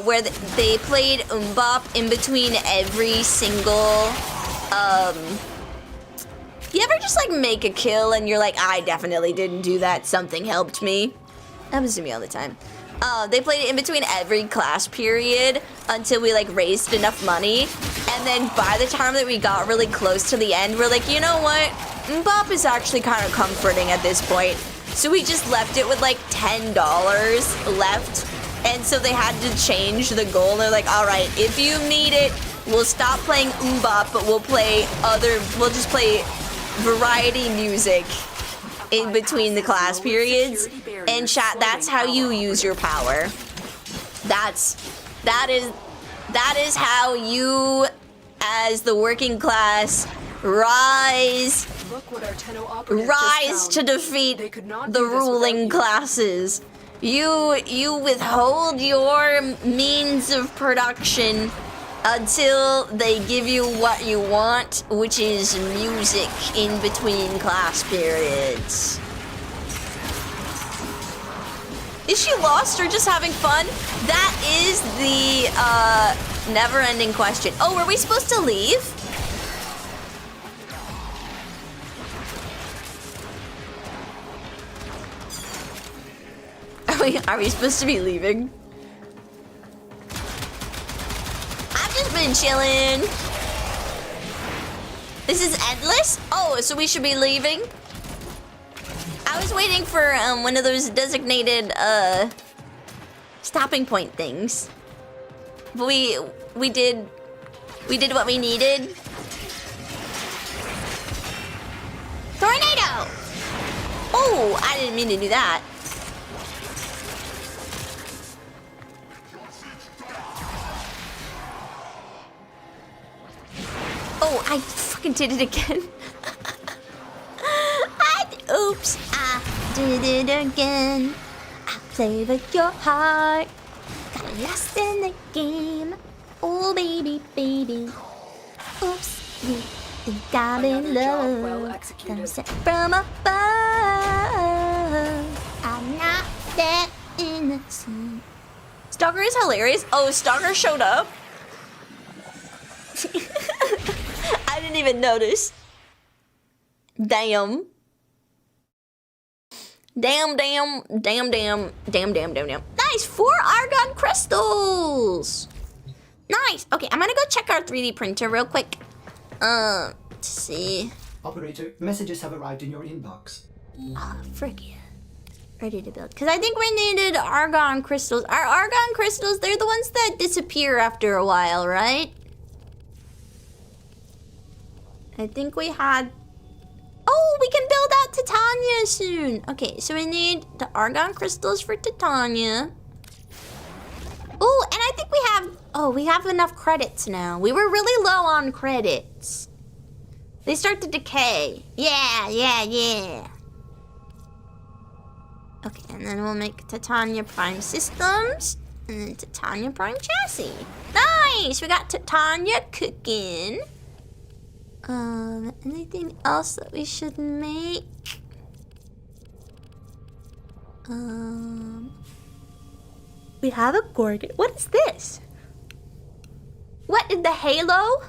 where they played Mbop in between every single, you ever just, like, make a kill and you're like, I definitely didn't do that, something helped me? Happens to me all the time. They played it in between every class period until we, like, raised enough money. And then by the time that we got really close to the end, we're like, you know what? Mbop is actually kind of comforting at this point. So we just left it with, like, $10 left. And so they had to change the goal. They're like, all right, if you need it, we'll stop playing Mbop, but we'll just play variety music in between the class periods. And chat, that's how you use your power. That is how you, as the working class, rise Look what our Tenno operative just to found. defeat They could not the do this without ruling you. classes. You withhold your means of production until they give you what you want, which is music in between class periods. Is she lost or just having fun? That is the never-ending question. Oh, were we supposed to leave? Are we supposed to be leaving? I've just been chilling. This is endless? Oh, so we should be leaving? I was waiting for one of those designated stopping point things. But we did what we needed. Tornado! Oh, I didn't mean to do that. Oh, I fucking did it again. Oops, I did it again. I play with your heart. Got lost in the game. Oh, baby, baby. Oops, you think I'm in Another job well love. executed. I'm set from above. I'm not that innocent. Stalker is hilarious. Oh, Stalker showed up. I didn't even notice. Damn. Damn. Nice, 4 argon crystals. Nice. Okay, I'm gonna go check our 3D printer real quick. Let's see. Operator, messages have arrived in your inbox. Ah, frick yeah. Ready to build. Because I think we needed argon crystals. Our argon crystals, they're the ones that disappear after a while, right? I think we had... Oh, we can build out Titania soon. Okay, so we need the argon crystals for Titania. Oh, and I think we have... Oh, we have enough credits now. We were really low on credits. They start to decay. Yeah. Okay, and then we'll make Titania Prime Systems. And then Titania Prime Chassis. Nice! We got Titania cooking. Anything else that we should make? We have a Gorgon. What is this? What did the halo?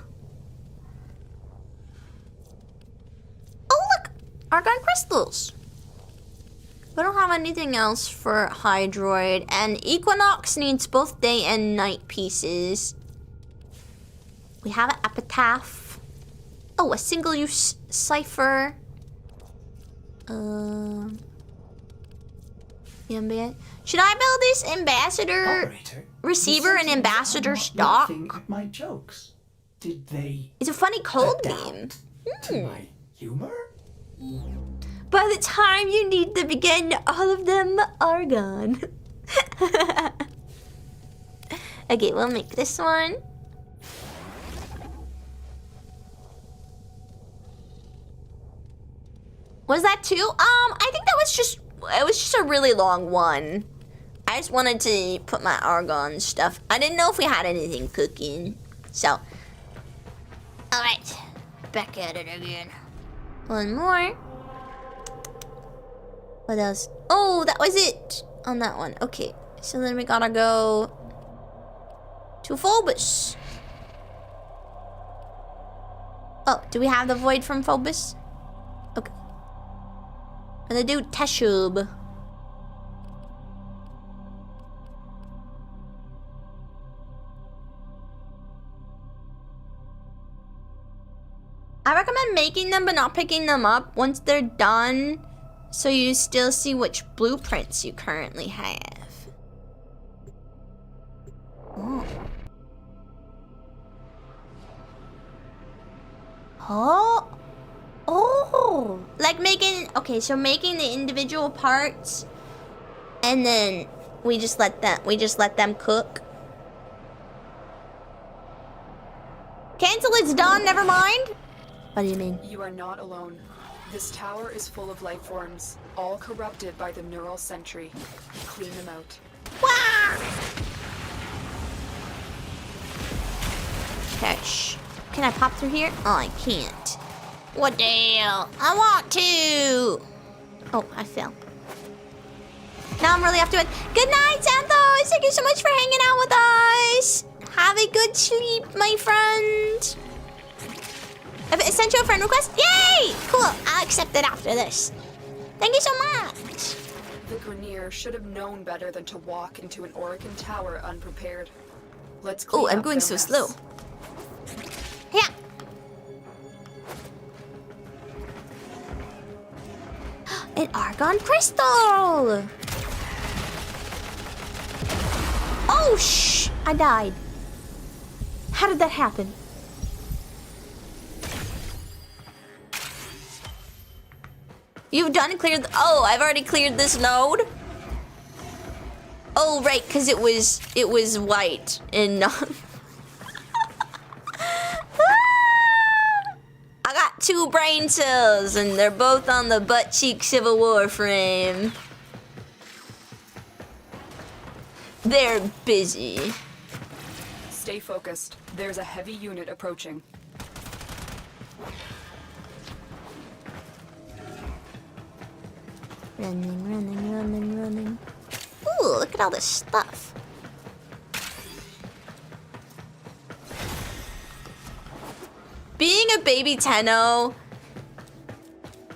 Oh, look! Argon crystals. We don't have anything else for Hydroid, and Equinox needs both day and night pieces. We have an Epitaph. Oh, a single-use cipher. Should I build this ambassador Operator, receiver the and sentinels ambassador are not stock? laughing at my jokes. Did they It's a funny cold beam. adapt to my humor? By the time you need them again, all of them are gone. Okay, we'll make this one. Was that 2? I think that was just... It was just a really long one. I just wanted to put my argon stuff. I didn't know if we had anything cooking. So. Alright. Back at it again. One more. What else? Oh, that was it on that one. Okay. So then we gotta go to Phobos. Oh, do we have the void from Phobos? Okay. I'm gonna do Teshub. I recommend making them but not picking them up once they're done, so you still see which blueprints you currently have. Oh. Oh. Oh, like making, okay, so making the individual parts and then we just let them cook. Cancel, it's done, never mind. What do you mean? You are not alone. This tower is full of life forms, all corrupted by the neural sentry. Clean them out. Wah! Okay, shh. Can I pop through here? Oh, I can't. What the hell? I want to. Oh, I fell. Now I'm really off to it. Good night, Santos. Thank you so much for hanging out with us. Have a good sleep, my friend. I sent you a friend request? Yay! Cool. I'll accept it after this. Thank you so much. The Grenier should have known better than to walk into an Oregon tower unprepared. Let's clean Oh, I'm up going their so mess. slow. Yeah. An argon crystal. Oh, shh. I died. How did that happen? You've done cleared. Oh, I've already cleared this node. Oh, right, because it was white and not. I got 2 brain cells, and they're both on the butt cheeks of a Warframe. They're busy. Stay focused. There's a heavy unit approaching. Running, running, running, running. Ooh, look at all this stuff. Being a baby Tenno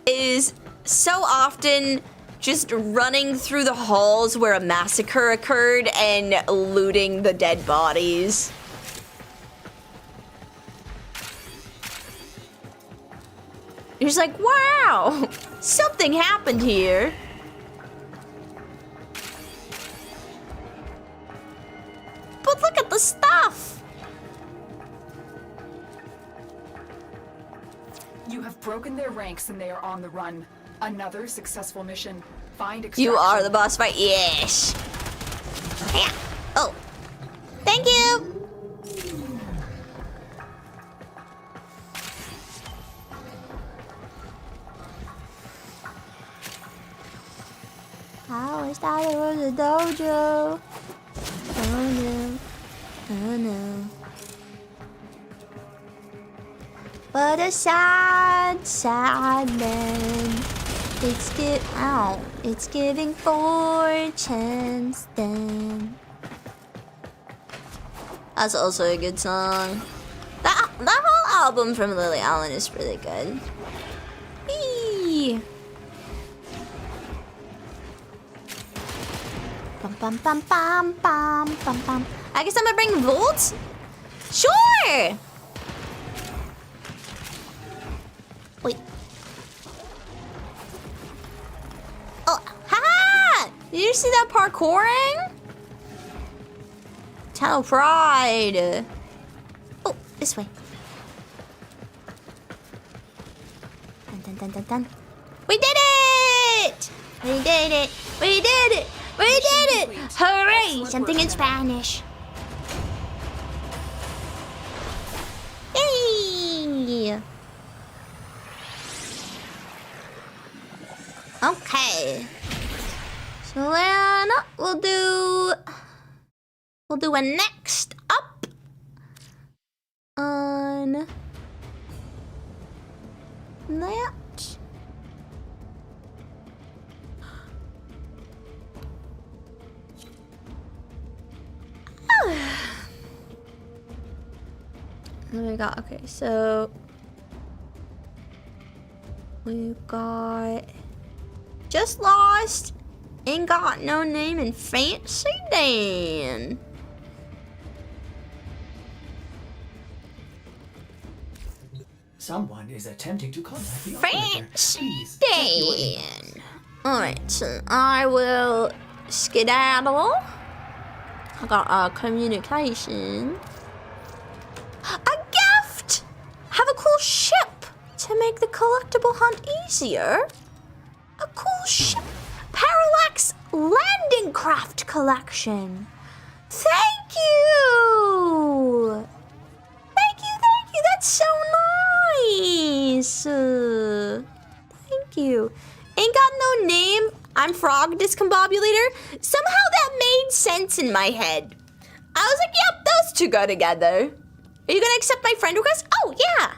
is so often just running through the halls where a massacre occurred and looting the dead bodies. You're just like, wow, something happened here. But look at the stuff. You have broken their ranks and they are on the run. Another successful mission. Find extraction. You are the boss fight. Yes. Yeah. Oh. Thank you. I always thought it was a dojo. Oh no. Oh no. But a sad, sad man. It's giving fortunes then. That's also a good song. That whole album from Lily Allen is really good. Eee. Bum bum bum bum bum bum bum. I guess I'm gonna bring Volt? Sure! Wait. Oh, haha! Did you see that parkouring? Tunnel Pride. Oh, this way. Dun dun dun dun dun. We did it! We did it! We did it! We did it! Hooray! Something in Spanish. Yay! Okay. So then we'll do a next up on that. What do we got? Okay, so we've got Just Lost, Ain't Got No Name, and Fancy Dan. Someone is attempting to contact the operator. Fancy Please check your inbox. Dan. Alright, so I will skedaddle. I got communication. A gift! Have a cool ship to to make the collectible hunt easier, a cool ship Parallax landing craft collection. Thank you! Thank you, that's so nice! Thank you. Ain't got no name, I'm Frog Discombobulator. Somehow that made sense in my head. I was like, yep, those two go together. Are you gonna accept my friend request? Oh, yeah.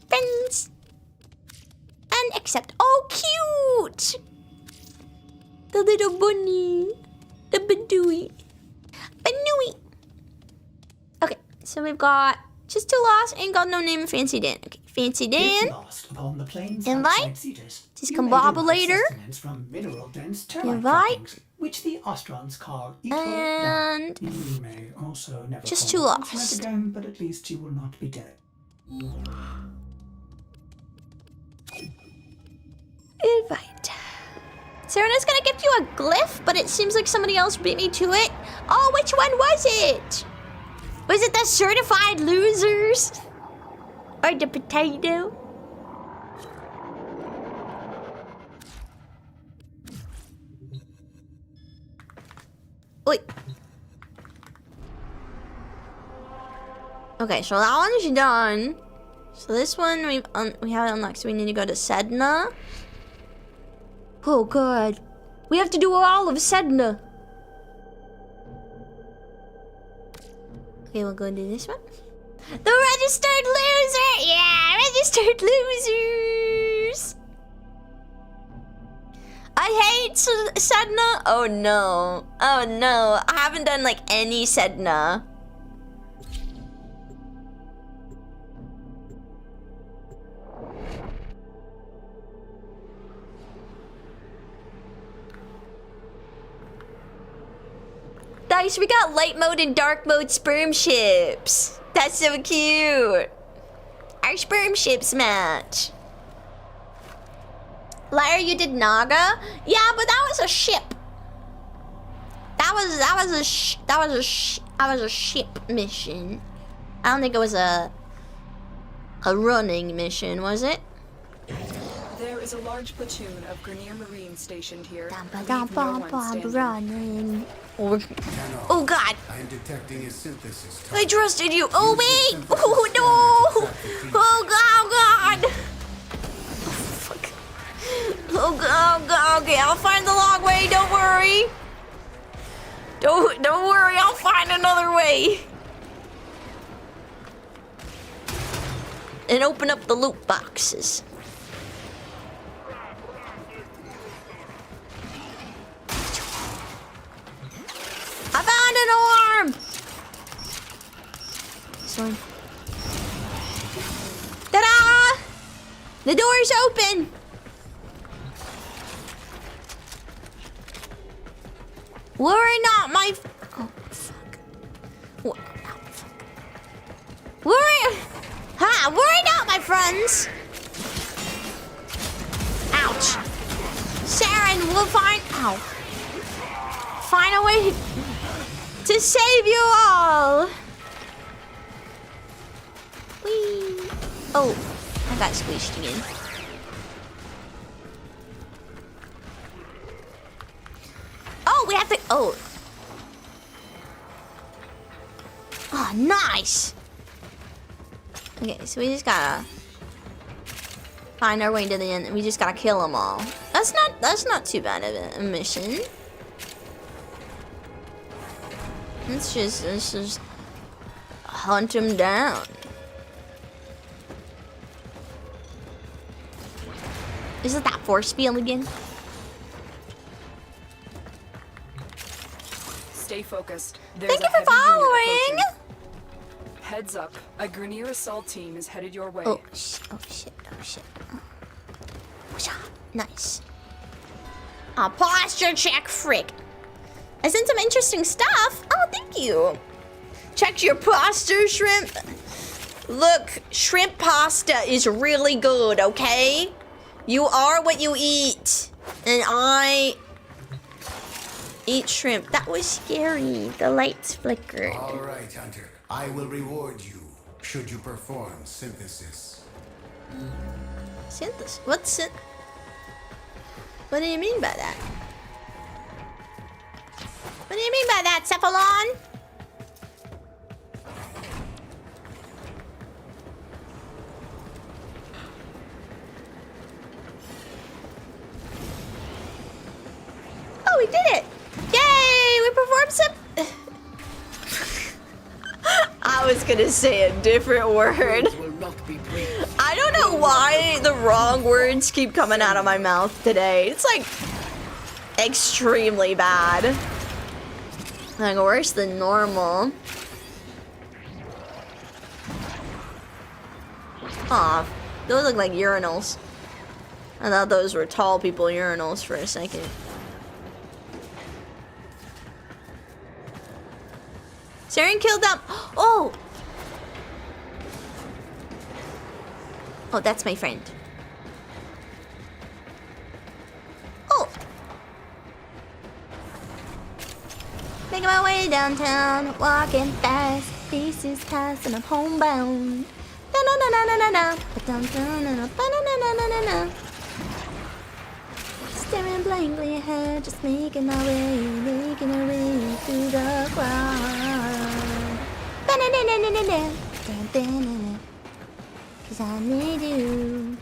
Friends. And accept. Oh, cute. The little bunny. The badooey. Banooey. Okay, so we've got just two lost. Ain't got no name. Fancy Dan. Okay, Fancy Dan. If lost upon the plains Invite. outside Cetus, Discombobulator. from mineral-dense termite Invite. trappings, which the Ostrons call equal. And You may also never just call two once lost. again, but at least you will not be dead. invite. Serena's gonna gift you a glyph, but it seems like somebody else beat me to it. Oh, which one was it? Was it the certified losers? Or the potato? Wait. Okay, so that one's done. So this one we have it unlocked. So we need to go to Sedna. Oh god, we have to do all of Sedna. Okay, we'll go do this one. The registered loser! Yeah, registered losers! I hate Sedna. Oh no. Oh no. I haven't done like any Sedna. Nice, we got light mode and dark mode sperm ships. That's so cute. Our sperm ships match. Liar, you did Naga? Yeah, but that was a ship. That was a ship mission. I don't think it was a running mission, was it? There is a large platoon of Grenier Marines stationed here. Leave no one standing. Running. Oh god. I am detecting a synthesis. I trusted you. Oh wait. Oh no. Oh god. Oh fuck. Oh god. Okay, I'll find the long way. Don't worry. Don't worry. I'll find another way. And open up the loot boxes. I found an alarm! This one. Ta-da! The door's open! Worry not, my... Oh, fuck. What? Oh, fuck. Worry... Ha! Worry not, my friends! Ouch. Saren, we'll find... Ow. Find a way... to save you all! Whee! Oh, I got squished again. Oh, we have to... Oh. Oh, nice! Okay, so we just gotta... find our way to the end. We just gotta kill them all. That's not too bad of a mission. Let's just hunt him down. Is it that force field again? Stay focused. There's Thank you a for heavy unit following. approaching. Heads up. A Grenier assault team is headed your way. Oh shit! Oh shit! Oh shit! Nice. A posture check, frick. I sent some interesting stuff. Oh, thank you. Check your posture, shrimp. Look, shrimp pasta is really good, okay? You are what you eat. And I eat shrimp. That was scary. The lights flickered. All right, Hunter. I will reward you should you perform synthesis. Synthesis? What's it? What do you mean by that? What do you mean by that, Cephalon? Oh, we did it! Yay! We performed some... I was gonna say a different word. I don't know why the wrong words keep coming out of my mouth today. It's like extremely bad. Like worse than normal. Aw, those look like urinals. I thought those were tall people urinals for a second. Saren killed them. Oh! Oh, that's my friend. Oh! Making my way downtown, walking fast, pieces past, and I'm homebound. Na-na-na-na-na-na-na. Ba-dum-dum-na-na-na-ba-na-na-na-na-na. Staring blankly ahead, just making my way through the crowd. Ba-na-na-na-na-na-na. Dun-dun-na-na. 'Cause I need you.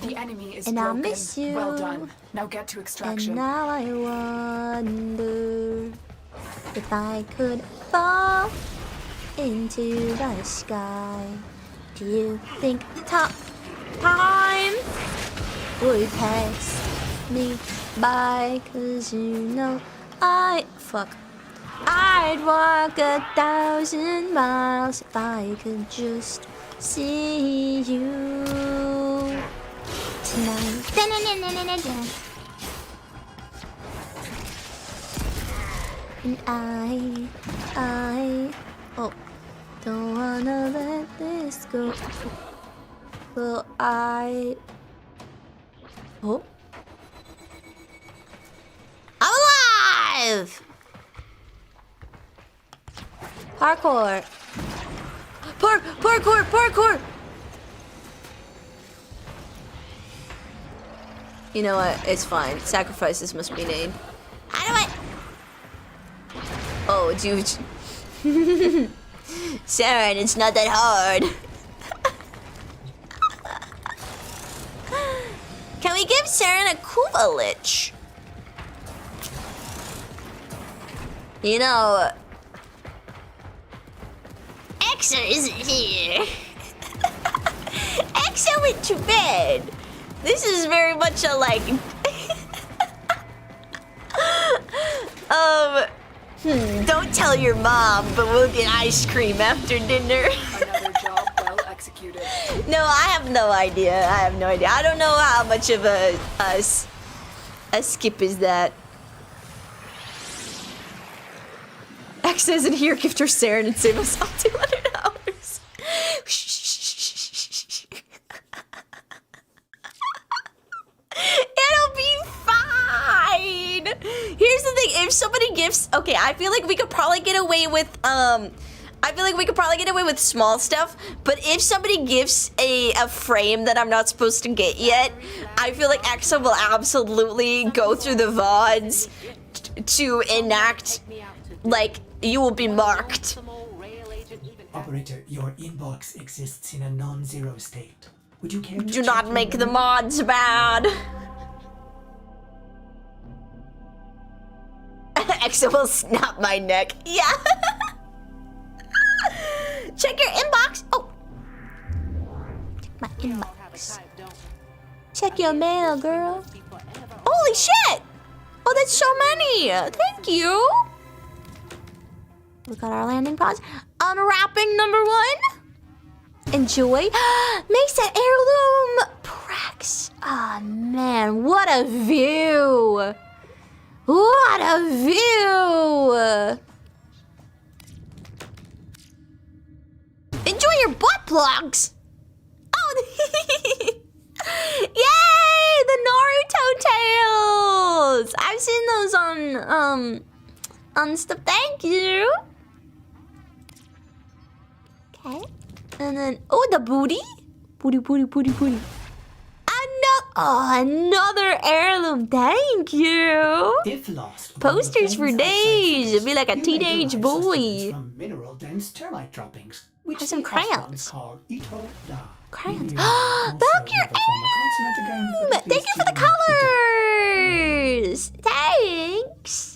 The enemy is And broken. I miss you. Well done. Now get to extraction. And now I wonder if I could fall into the sky. Do you think time would pass me by? 'Cause you know I'd walk 1,000 miles if I could just see you tonight. Da-na-na-na-na-na. And I don't wanna let this go. Well, I'm alive! Parkour. Parkour! You know what? It's fine. Sacrifices must be made. How do I... Oh, dude. Saren, it's not that hard. Can we give Saren a Kuvalich? You know... Exa isn't here. Exa went to bed. This is very much a like... Don't tell your mom, but we'll get ice cream after dinner. Another job well executed. No, I have no idea. I don't know how much of a skip is that. X isn't here. Gift her Saren and save us all $200. It'll be fine. Here's the thing: if somebody gifts, okay, I feel like we could probably get away with small stuff. But if somebody gifts a frame that I'm not supposed to get yet, I feel like Exa will absolutely go through the VODs to enact, like, you will be marked. Operator, your inbox exists in a non-zero state. Would you care to Do not check make your the mods bad. Exa will snap my neck. Yeah. Check your inbox. Oh. Check my inbox. Check your mail, girl. Holy shit. Oh, that's so many. Thank you. We got our landing pods. Unwrapping number 1. Enjoy. Mesa heirloom. Prax. Oh, man. What a view. What a view. Enjoy your butt plugs. Oh. Yay. The Naruto tails. I've seen those on stuff. Thank you. Okay. And then, oh, the booty? Booty, booty, booty, booty. Another heirloom. Thank you. If lost, Posters for days. It'd be like a teenage boy. From mineral-dense termite droppings, which Has some the crayons. Australians call ito da. Crayons. You also Look, your never form a consonant again, but at Thank least you for the know colors. Thanks.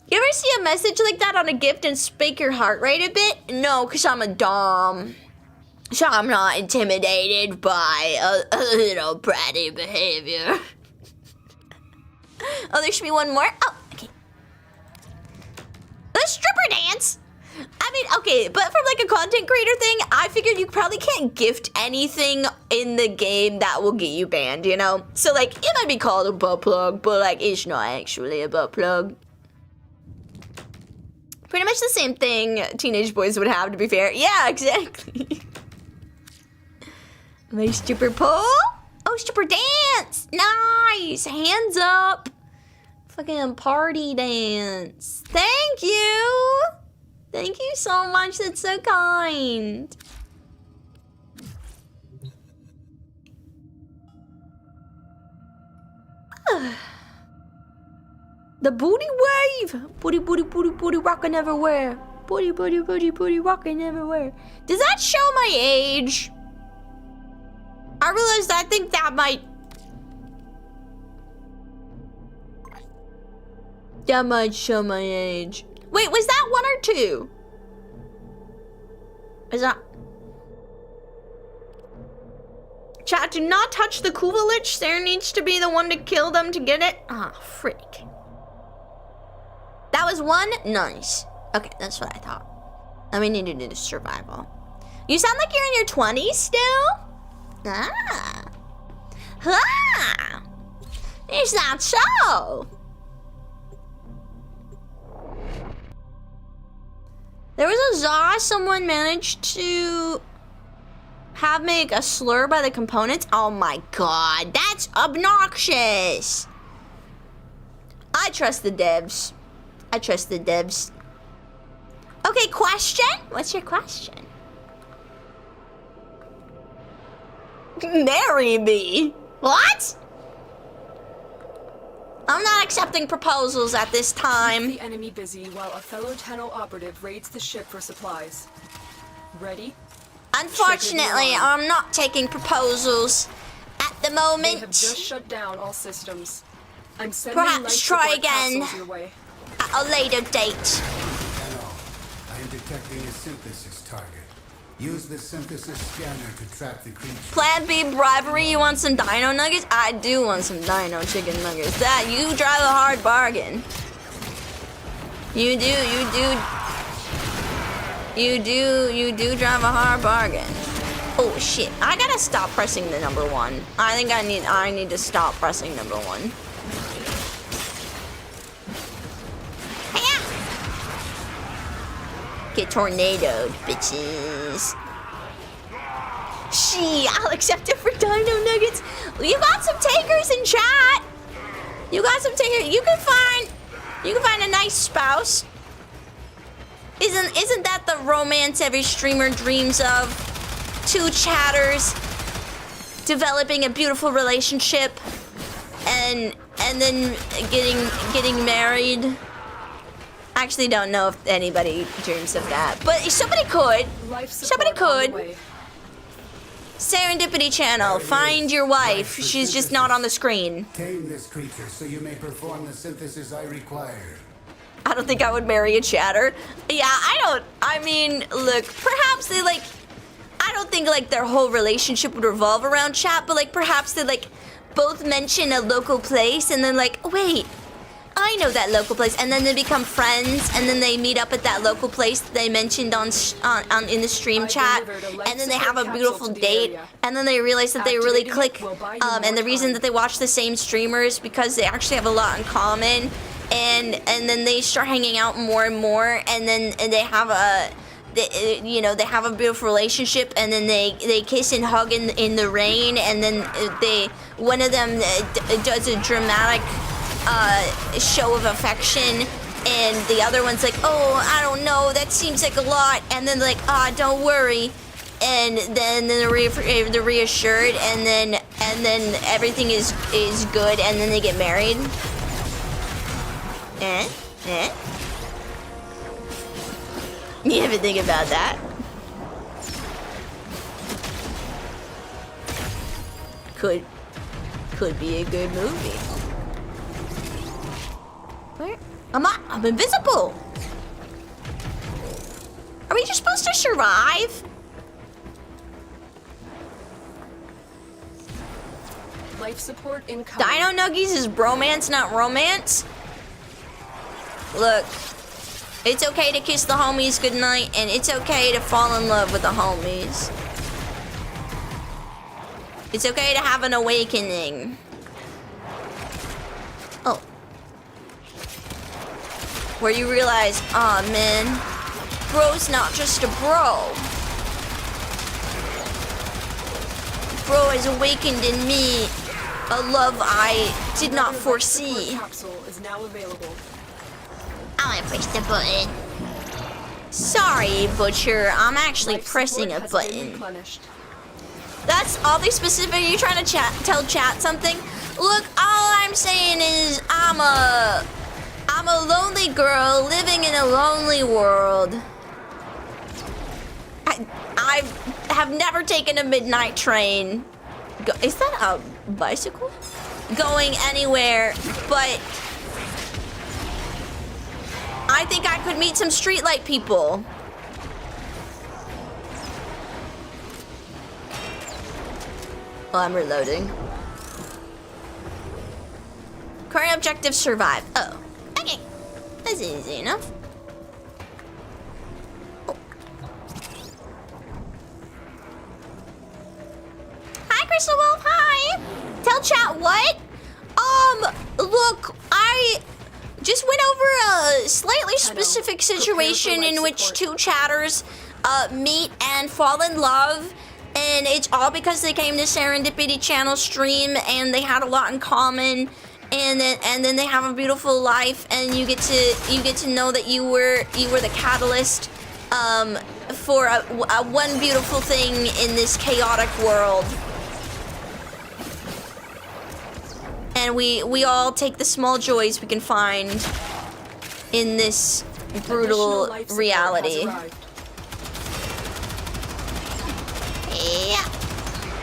You ever see a message like that on a gift and spike your heart rate a bit? No, because I'm a dom. So I'm not intimidated by a little bratty behavior. Oh, there should be one more. Oh, okay. The stripper dance. I mean, okay, but from like a content creator thing, I figured you probably can't gift anything in the game that will get you banned, you know? So like, it might be called a butt plug, but like, it's not actually a butt plug. Pretty much the same thing teenage boys would have, to be fair. Yeah, exactly. My stripper pole? Oh, stripper dance! Nice! Hands up! Fucking party dance. Thank you! Thank you so much, that's so kind. The booty wave! Booty, booty, booty, booty, rockin' everywhere. Booty, booty, booty, booty, rockin' everywhere. Does that show my age? I realized I think that might... That might show my age. Wait, was that 1 or 2? Is that... Chat, do not touch the Kuvalich. Sarah needs to be the one to kill them to get it. Ah, frick. That was 1? Nice. Okay, that's what I thought. And we need to do the survival. You sound like you're in your 20s still? Ah. Ah. Is that so? There was a Zaw someone managed to have make a slur by the components. Oh my god, that's obnoxious. I trust the devs. I trust the devs. Okay, question? What's your question? Marry me. What? I'm not accepting proposals at this time. Keep the enemy busy while a fellow Tenno operative raids the ship for supplies. Ready? Unfortunately, I'm not taking proposals at the They moment. have just shut down all systems. I'm sending life Perhaps try support again capsules your way. at a later date. Hello. I am detecting a synthesis target. Use the synthesis scanner to trap the creature. Plan B bribery, you want some dino nuggets? I do want some dino chicken nuggets. That, you drive a hard bargain. You do drive a hard bargain. Oh shit, I gotta stop pressing the number 1. I think I need to stop pressing number 1. Get tornadoed, bitches. I'll accept it for dino nuggets. You got some takers in chat. You got some takers. You can find a nice spouse. Isn't that the romance every streamer dreams of? 2 chatters developing a beautiful relationship and then getting married. I actually don't know if anybody dreams of that, but somebody could. Somebody could. Serendipity channel, find your wife. She's just not on the screen. Tame this creature so you may perform the synthesis I require. I don't think I would marry a chatter. Yeah, I mean, look, perhaps they like, I don't think like their whole relationship would revolve around chat, but like perhaps they like both mention a local place and then like, wait, I know that local place, and then they become friends, and then they meet up at that local place that they mentioned on in the stream chat, and then they have a beautiful date, and then they realize that they really click, and the reason that they watch the same streamers because they actually have a lot in common, and then they start hanging out more and more, and then they have they have a beautiful relationship, and then they kiss and hug in the rain, and then one of them does a dramatic show of affection And the other one's like, oh, I don't know, that seems like a lot. And then like, don't worry. And then they're reassured, and then everything is good, and then they get married. You ever think about that? Could be a good movie. Where? I'm invisible. Are we just supposed to survive? Life support incoming. Dino Nuggies is bromance, not romance. Look, it's okay to kiss the homies goodnight, and it's okay to fall in love with the homies. It's okay to have an awakening. Oh. Where you realize, aw, man, bro's not just a bro. Bro has awakened in me a love I did not foresee. Capsule is now available. I wanna push the button. Sorry, Butcher. I'm actually Life pressing support a has been button. replenished. That's all the specific. Are you trying to tell chat something? Look, all I'm saying is I'm a lonely girl living in a lonely world. I have never taken a midnight train. Is that a bicycle? Going anywhere, but I think I could meet some streetlight people. Oh, I'm reloading. Current objective, survive. Oh, okay. That's easy enough. Oh. Hi, Crystal Wolf, hi! Tell chat what? Look, I just went over a slightly specific situation in which two chatters meet and fall in love. And it's all because they came to Serendipity Channel stream and they had a lot in common, and then they have a beautiful life, and you get to know that you were the catalyst for a one beautiful thing in this chaotic world. And we all take the small joys we can find in this brutal reality.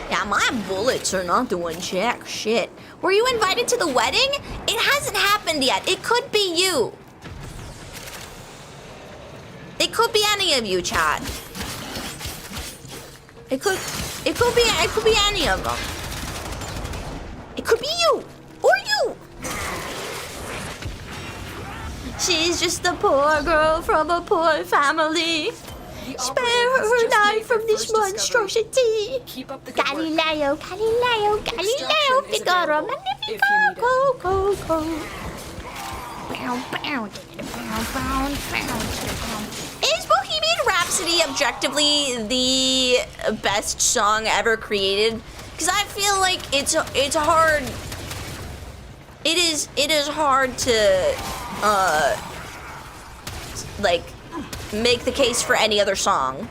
Yeah, my bullets are not doing jack shit. Were you invited to the wedding? It hasn't happened yet. It could be you. It could be any of you, chat. It could be any of them. It could be you or you. She's just a poor girl from a poor family. Spare her life from this monstrosity. Keep up the good work. Galileo, Figaro, Magnifico, go. Is Bohemian Rhapsody objectively the best song ever created? Because I feel like it's hard. It is hard to like make the case for any other song.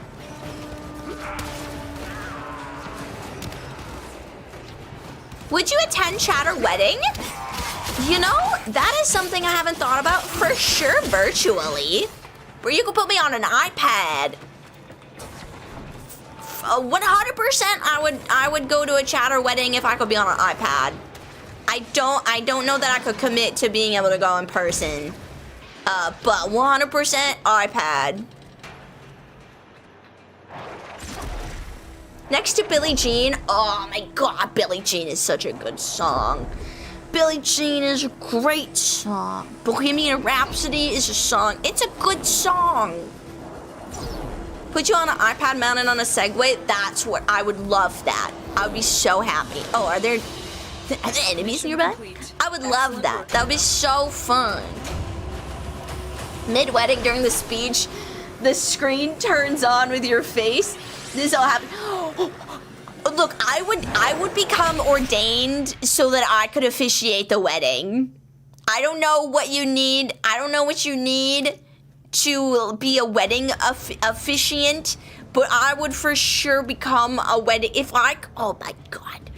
Would you attend Chatter Wedding? You know, that is something I haven't thought about for sure virtually. Where you could put me on an iPad. 100% I would go to a Chatter Wedding if I could be on an iPad. I don't know that I could commit to being able to go in person. But 100% iPad. Next to Billie Jean, oh my god, Billie Jean is such a good song. Billie Jean is a great song. Bohemian Rhapsody is a song. It's a good song. Put you on an iPad mounted on a Segway, that's what I would love that. I would be so happy. Oh, are there enemies nearby? I would love that. That would be so fun. Mid-wedding during the speech, the screen turns on with your face. This all happened. Look, I would become ordained so that I could officiate the wedding. I don't know what you need. I don't know what you need to be a wedding officiant, but I would for sure become a wedding if I. Oh my god.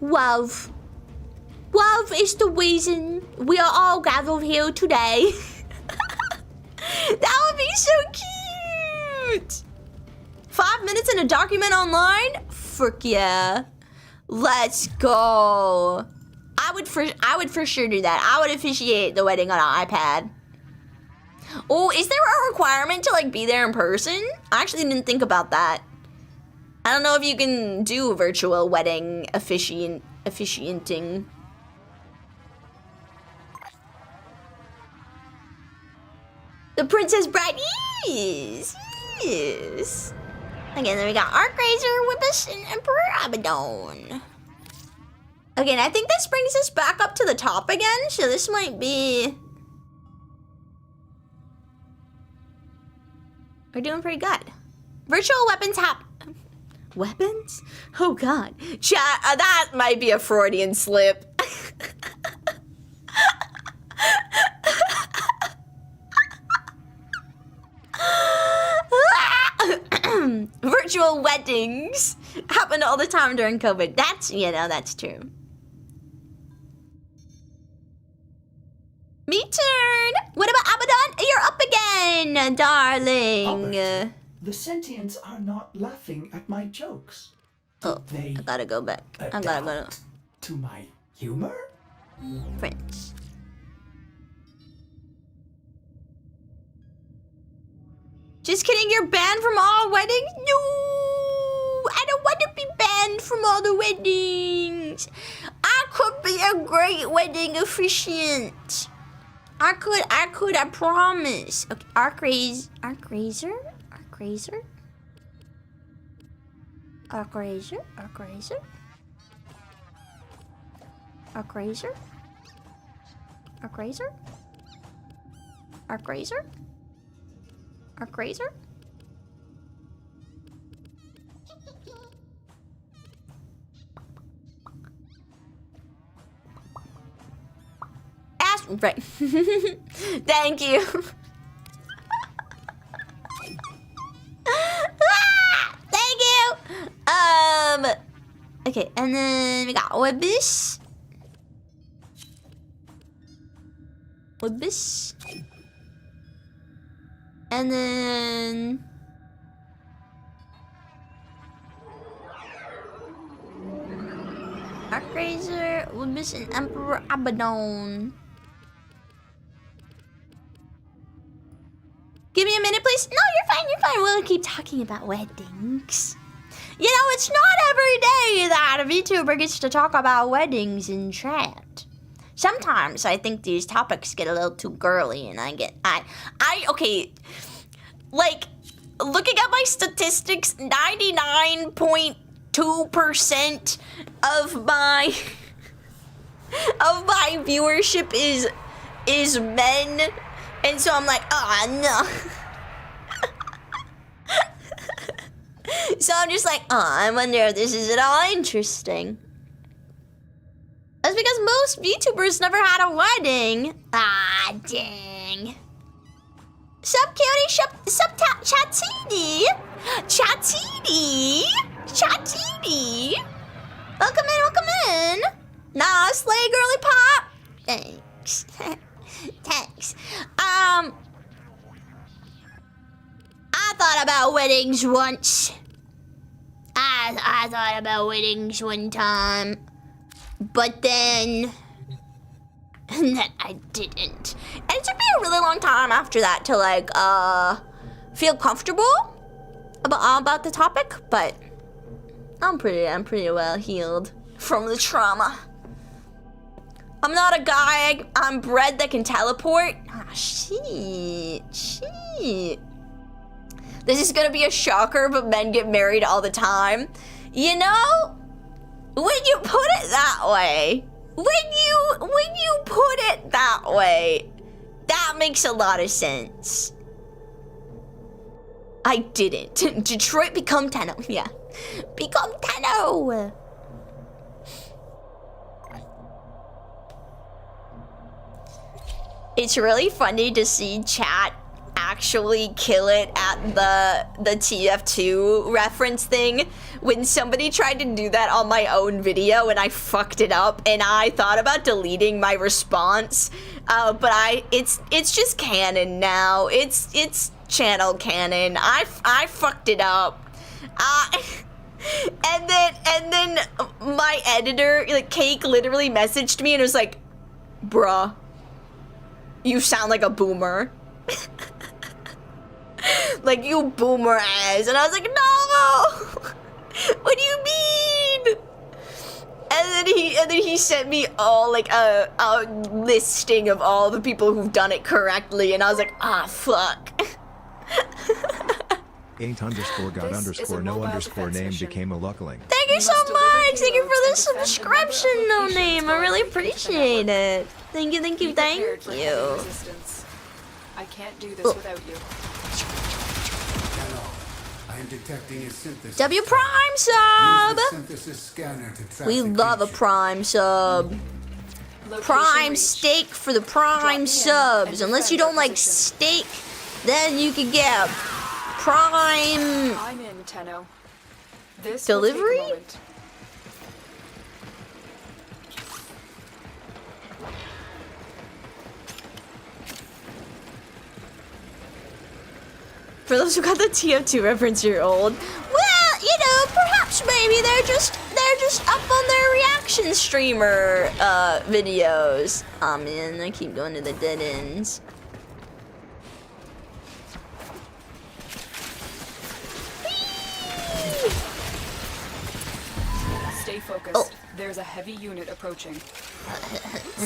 Love. Love is the reason we are all gathered here today. That would be so cute. 5 minutes in a document online? Frick yeah. Let's go. I would for sure do that. I would officiate the wedding on an iPad. Oh, is there a requirement to like be there in person? I actually didn't think about that. I don't know if you can do virtual wedding officiating. The Princess Bride, yes. Okay, then we got Archraiser, Whippus, and Emperor Abaddon. Okay, and I think this brings us back up to the top again, so this might be... We're doing pretty good. Virtual weapons Weapons? Oh god. Chat, that might be a Freudian slip. Virtual weddings happen all the time during COVID. That's, that's true. Me turn. What about Abaddon? You're up again, darling. Albert, the sentients are not laughing at my jokes. Oh, They I gotta go back. I gotta go to my humor? French. Just kidding, you're banned from all weddings? No! I don't want to be banned from all the weddings. I could be a great wedding officiant. I could, I promise. Okay, Archraiser? Archraiser? Archraiser? Archraiser? Archraiser? Archraiser? Archraiser? Archraiser? Archraiser? Right. Thank you. Thank you. Okay, and then we got Whippus. Whippus. And then Archraiser, Whippus, and Emperor Abaddon. Give me a minute, please. No, you're fine, you're fine. We'll keep talking about weddings. You know, it's not every day that a VTuber gets to talk about weddings in chat. Sometimes I think these topics get a little too girly and okay, like, looking at my statistics, 99.2% of my viewership is men. And so I'm like, oh no. So I'm just like, oh, I wonder if this is at all interesting. That's because most VTubers never had a wedding. Ah, dang. Sup, cutie? Sup, Chatini? Chatini? Chatini? Welcome in. Nah, slay, girly pop. Thanks. Thanks. I thought about weddings once. I thought about weddings one time, but then I didn't. And it took me a really long time after that to like feel comfortable about the topic, but I'm pretty well healed from the trauma. I'm not a guy, I'm bread that can teleport. Ah, shit. This is gonna be a shocker, but men get married all the time. You know, when you put it that way, when you put it that way, that makes a lot of sense. I didn't. Detroit become Tenno, yeah. Become Tenno. It's really funny to see chat actually kill it at the TF2 reference thing. When somebody tried to do that on my own video and I fucked it up and I thought about deleting my response, but it's just canon now. It's channel canon. I fucked it up. And then my editor, like Cake, literally messaged me and was like, "Bruh, you sound like a boomer." Like, you boomer ass. And I was like, "No! What do you mean?" And then he sent me all like a listing of all the people who've done it correctly, and I was like, "Ah, fuck." Ain't underscore got underscore no underscore name became a luckling. Thank you so much. Thank you for the subscription, no name. I really appreciate it. Thank you, thank you, thank you. I can't do this without you. Hello. I am detecting a synthesis. W Prime Use sub. the synthesis scanner to track We the love a creature. Prime sub. Location Prime reached. steak for the Drop Prime me in subs. and Unless you defend don't our like position. steak, then you can get Prime. I'm in, Tenno. This Delivery? will take a moment. For those who got the TF2 reference, you're old. Well, you know, perhaps maybe they're just up on their reaction streamer videos. Oh man, I keep going to the dead ends. Stay focused. Oh. There's a heavy unit approaching.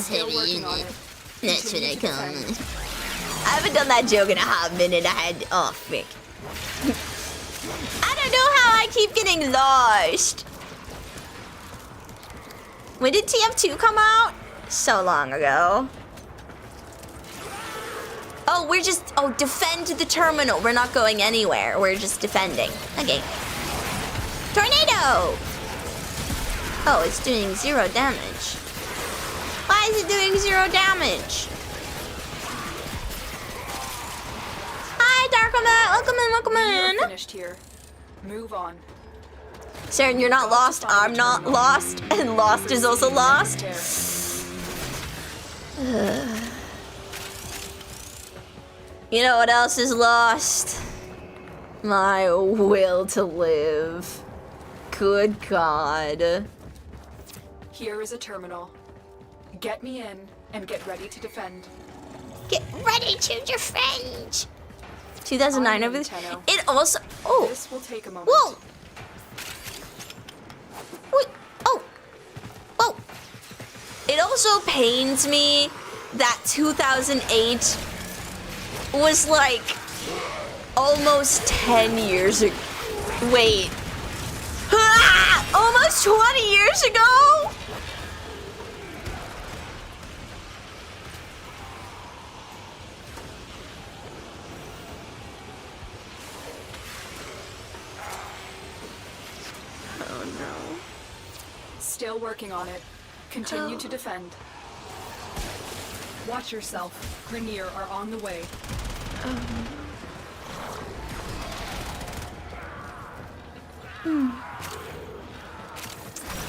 Heavy Working on unit. it. That's what I Continue to call defend. it. I haven't done that joke in a hot minute. I had, oh frick. I don't know how I keep getting lost. When did TF2 come out? So long ago. Oh, defend the terminal. We're not going anywhere. We're just defending. Okay. Tornado! Oh, it's doing 0 damage. Why is it doing 0 damage? Hi, Darkomet! Welcome in! You're finished here. Move on. Saren, you're not lost. I'm not lost. And lost is also lost. You know what else is lost? My will to live. Good God. Here is a terminal. Get me in and get ready to defend. Get ready to defend. 2009 over I'm this. in, Tenno. It also. Oh. This will take a moment. Whoa. Wait. Oh. Whoa. It also pains me that 2008 was like almost 10 years ago. Wait. Ah! Almost 20 years ago? Oh no. Still working on it. Continue to defend. Watch yourself. Grenier are on the way.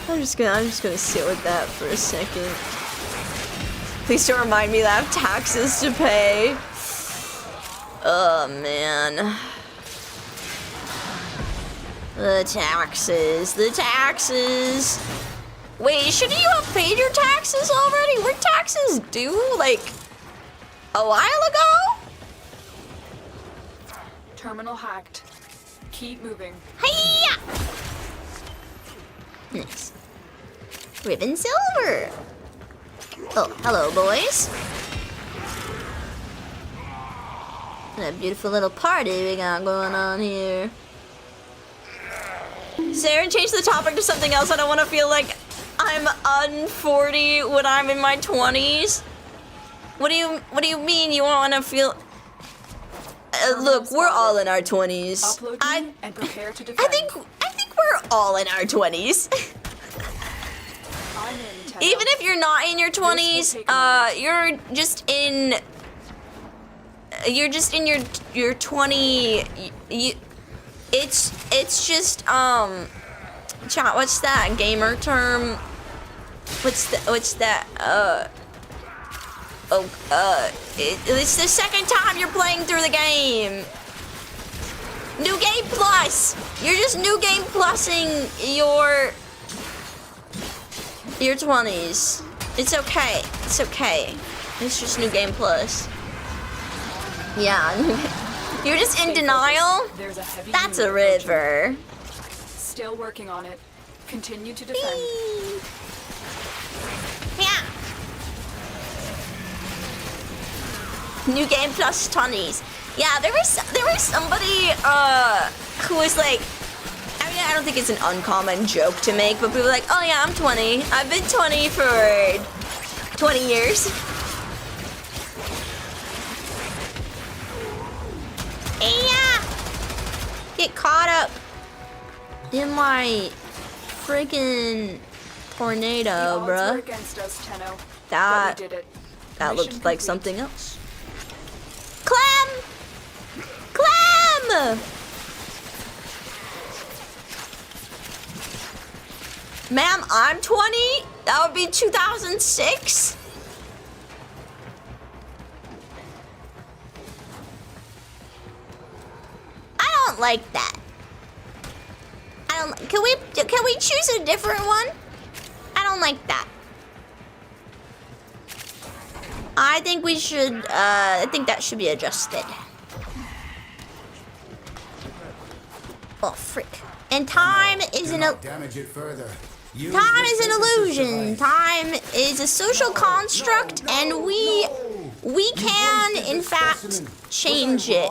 I'm just gonna sit with that for a second. Please don't remind me that I have taxes to pay. Oh man. The taxes. Wait, shouldn't you have paid your taxes already? Were taxes due like a while ago? Terminal hacked. Keep moving. Hiya! Nice. Ribbon silver. Oh, hello, boys. What a beautiful little party we got going on here. Saren, change the topic to something else. I don't want to feel like I'm un-40 when I'm in my 20s. What do you mean you want to feel? Look, we're all in our 20s. Upload me and prepare to defend. I think we're all in our 20s. I'm in, Tenno. Even if you're not in your 20s, you're just in you're just in your 20. It's just chat. What's that gamer term? What's that? It's the second time you're playing through the game. New game plus. You're just new game plusing your 20s. It's okay. It's okay. It's just new game plus. Yeah. You're just in denial? There's a heavy That's unit a approaching. river. Still working on it. Continue to defend. Yeah. New game plus 20s. Yeah, there was somebody who was like, I mean, I don't think it's an uncommon joke to make, but people are like, oh yeah, I'm 20. I've been 20 for 20 years. Yeah. Get caught up in my freaking tornado, The odds were bruh. against us, Tenno. That But we did it. that Mission looked like complete. something else. Clem! Clem! Ma'am, I'm 20? That would be 2006? I don't like that. Can we choose a different one? I don't like that. I think we should, I think that should be adjusted. Oh, frick. And time is Do an not damage it further. Use time the is an synthesis illusion. device. Time is a social construct, and we can, in fact, change it.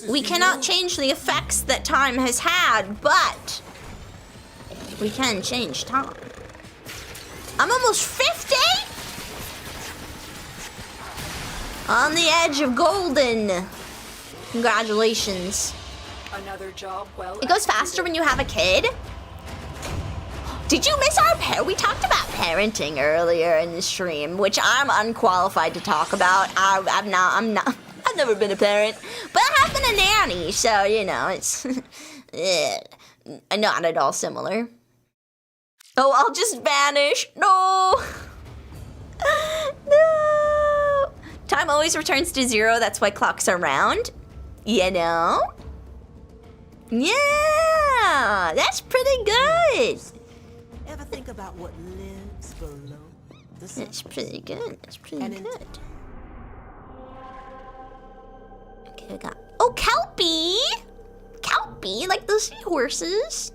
We cannot change the effects that time has had, but we can change time. I'm almost 50? On the edge of golden. Congratulations. Another job well It goes faster when you have a kid. Did you miss our we talked about parenting earlier in the stream, which I'm unqualified to talk about. I've never been a parent, but I have been a nanny, so you know it's not at all similar. Oh, I'll just vanish. No. No. Time always returns to 0. That's why clocks are round. You know? Yeah, that's pretty good. Ever think about what lives below the surface? That's pretty good. That's pretty And in- good. Okay, we got. Oh, Kelpie! Kelpie, like the seahorses.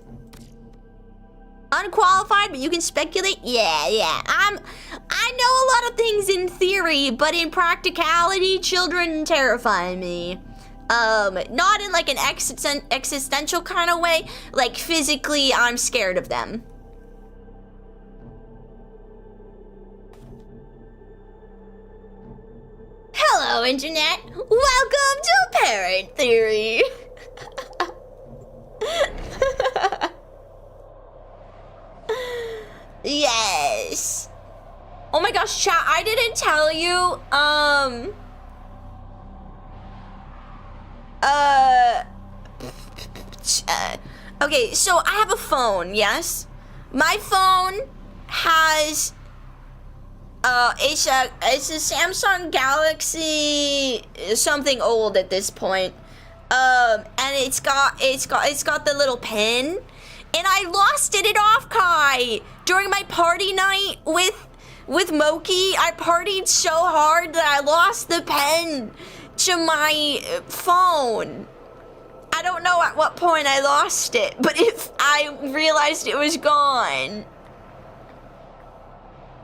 Unqualified, but you can speculate. Yeah. I know a lot of things in theory, but in practicality, children terrify me. Not in like an existential kind of way. Like physically, I'm scared of them. Hello, Internet. Welcome to Parent Theory. Yes. Oh my gosh, chat, I didn't tell you, okay, so I have a phone, yes? My phone has, it's a Samsung Galaxy something old at this point. And it's got the little pin, and I lost it at Offkai during my party night with Moki. I partied so hard that I lost the pen to my phone. I don't know at what point I lost it, but if I realized it was gone.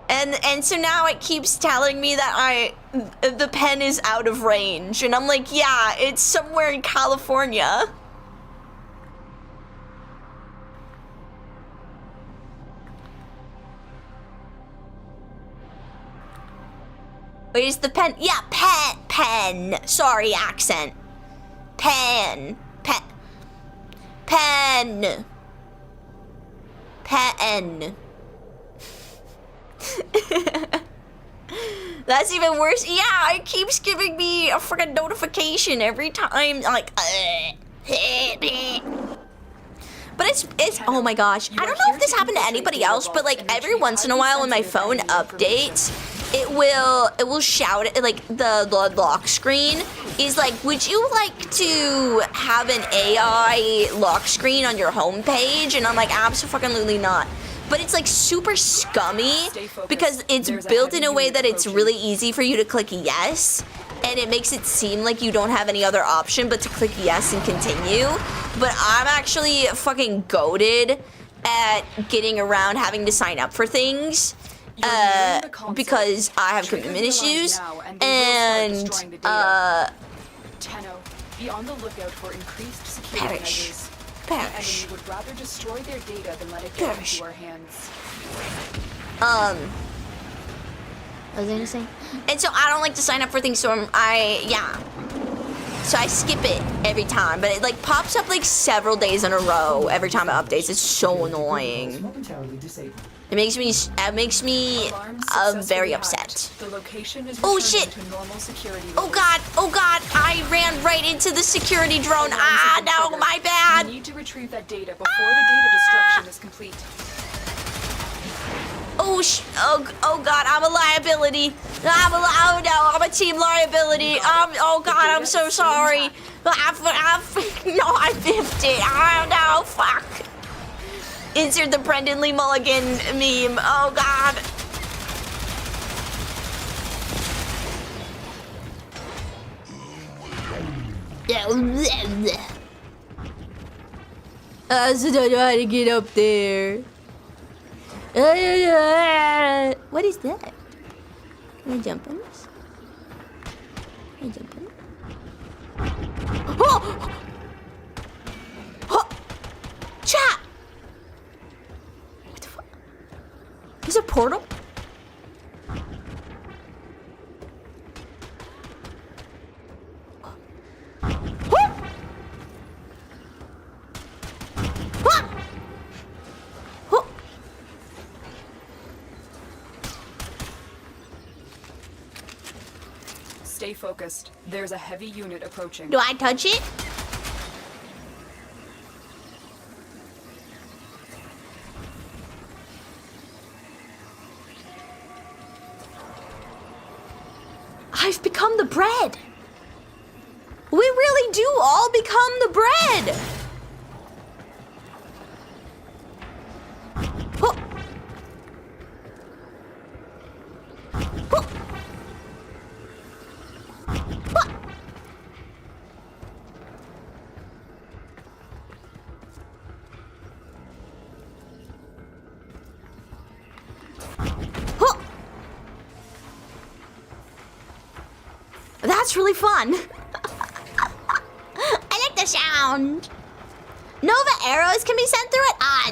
And so now it keeps telling me that the pen is out of range, and I'm like, yeah, it's somewhere in California. Wait, is the pen? Yeah, pen. Sorry, accent. Pen. That's even worse. Yeah, it keeps giving me a freaking notification every time. Like, but it's oh my gosh. I don't know if this happened to anybody else, but like every once in a while when my phone updates, it will shout at like the lock screen is like, would you like to have an AI lock screen on your home page? And I'm like, absolutely not. But it's like super scummy because it's built in a way that it's really easy for you to click yes. And it makes it seem like you don't have any other option but to click yes and continue. But I'm actually fucking goated at getting around having to sign up for things because I have commitment issues. And Tenno, be on the lookout for increased security measures. The enemy would rather destroy their data than let it get into our hands. What was I gonna say? And so I don't like to sign up for things, so so I skip it every time, but it like pops up like several days in a row every time it updates. It's so annoying. It makes me very upset. Oh shit! Oh god! I ran right into the security drone. Ah, no, my bad. You need to retrieve that data before the data destruction is complete. Oh god, I'm a liability. I'm a team liability. Oh god, I'm so sorry. I'm 50. Oh no, fuck. Insert the Brendan Lee Mulligan meme. Oh god. I still don't know how to get up there. What is that? Can I jump on this? Can I jump on it? Oh! Oh! Chat! What the fuck? Is it a portal? Stay focused. There's a heavy unit approaching. Do I touch it? I've become the bread. We really do all become the bread. Oh. Oh. That's really fun. I like the sound. Nova arrows can be sent through it. Ah,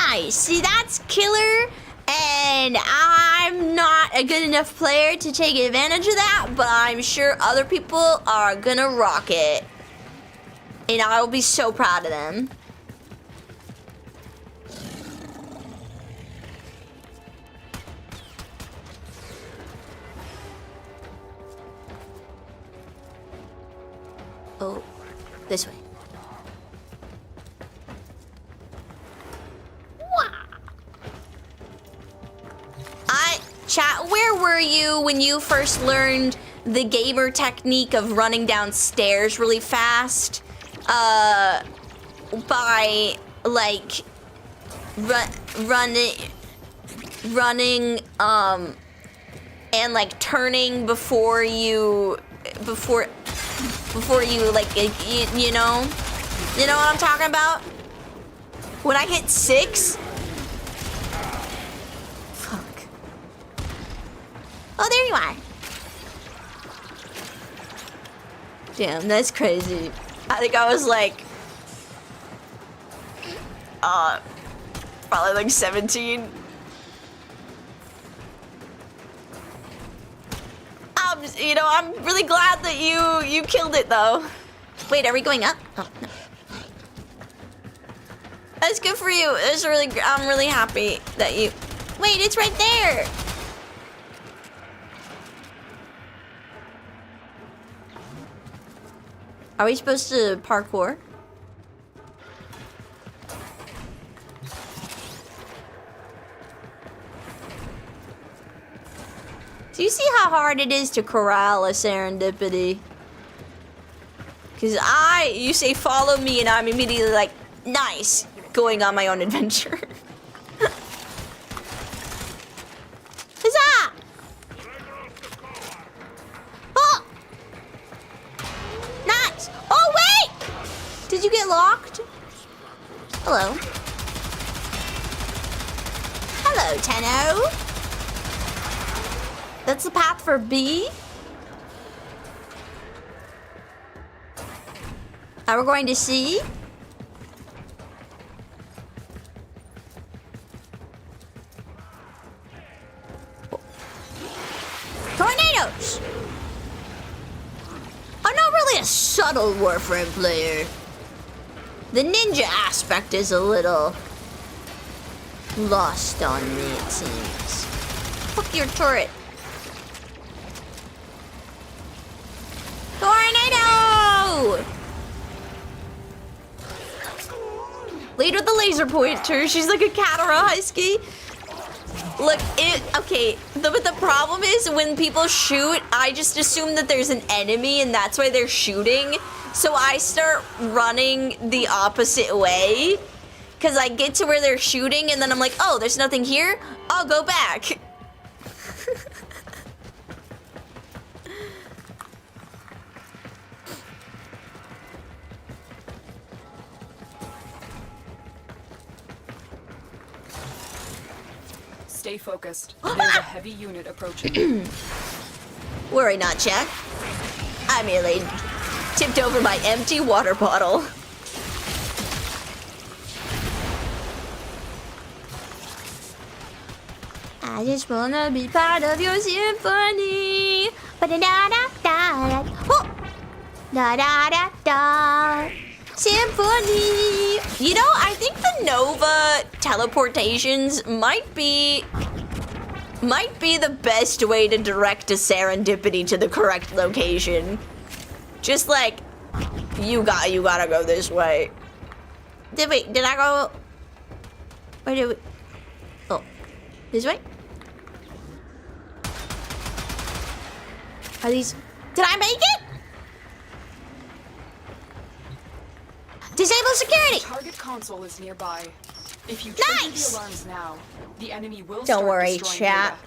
nice. See, that's killer. And I'm not a good enough player to take advantage of that, but I'm sure other people are gonna rock it. And I will be so proud of them. Oh, this way. Chat, where were you when you first learned the gamer technique of running downstairs really fast? By, like, running, and, like, turning before you, like, you know? You know what I'm talking about? When I hit 6? Fuck. Oh, there you are. Damn, that's crazy. I think I was like, probably like 17. You know, I'm really glad that you killed it though. Wait, are we going up? Oh, no. That's good for you. It's really, I'm really happy that you, wait, it's right there. Are we supposed to parkour? Do you see how hard it is to corral a serendipity? Because you say follow me and I'm immediately like, nice, going on my own adventure. Huzzah! Oh! Nice! Oh, wait! Did you get locked? Hello. Hello, Tenno. That's the path for B? Now we're going to C? Tornadoes! I'm not really a subtle Warframe player. The ninja aspect is a little lost on me, it seems. Fuck your turret. Tornado! Lead with the laser pointer. She's like a cat or a husky. Look, okay, but the problem is when people shoot, I just assume that there's an enemy and that's why they're shooting. So I start running the opposite way. Because I get to where they're shooting and then I'm like, oh, there's nothing here? I'll go back. Stay focused. There's a heavy unit approaching. Worry not, Jack. I merely tipped over my empty water bottle. I just wanna be part of your symphony. Ba-da-da-da-da. Oh! Da-da-da-da. Symphony. You know, I think the Nova teleportations might be the best way to direct a serendipity to the correct location. Just like, you gotta go this way. Did I go? Where did we? Oh, this way? Are these? Did I make it? Disable security! Target console is nearby. If you Nice! trigger the alarms now, the enemy will Don't start worry, destroying chat.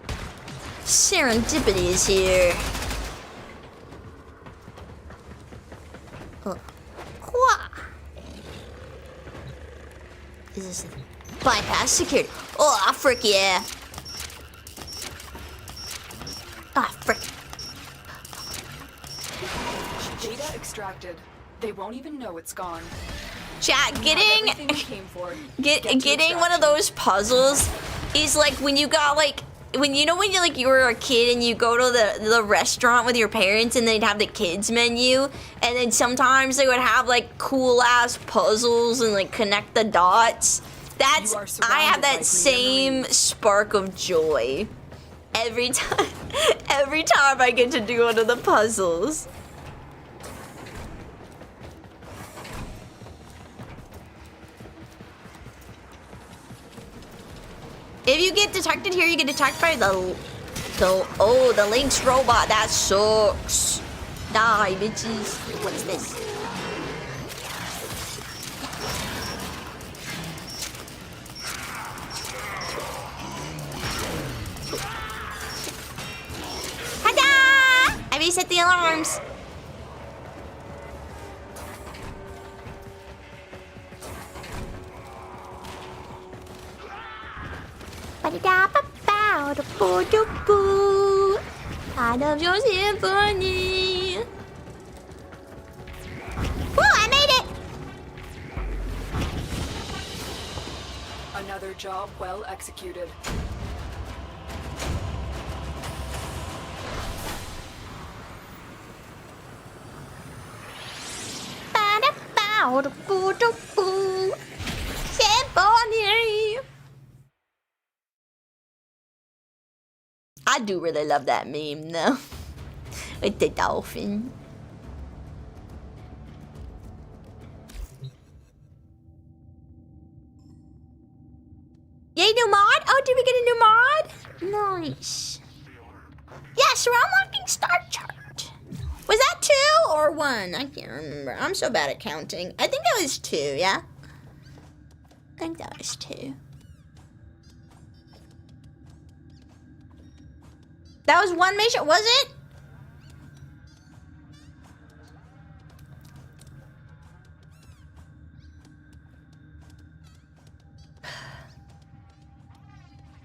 data. Serendipity is here. Oh. Wha- Is this a bypass security? Oh, frick yeah. Ah, frick. Data extracted. They won't even know it's gone. Chat, Everything we came for. Get to getting one of extraction. those puzzles is like when you got like when you were a kid and you go to the restaurant with your parents and they'd have the kids menu and then sometimes they would have like cool ass puzzles and like connect the dots. That's You are I surrounded have by that same spark of joy every time I get to do one of the puzzles. If you get detected here, you get detected by the Lynx robot. That sucks. Die, bitches. What's this? Ta-da! I reset the alarms. I love your symphony. Woo, I made it! Another job well executed. Symphony. I do really love that meme though. With the dolphin. Yay, new mod? Oh, did we get a new mod? Nice. Yes, we're unlocking Star Chart. Was that 2 or 1? I can't remember. I'm so bad at counting. I think that was 2, yeah? I think that was 2. That was 1 mission, was it?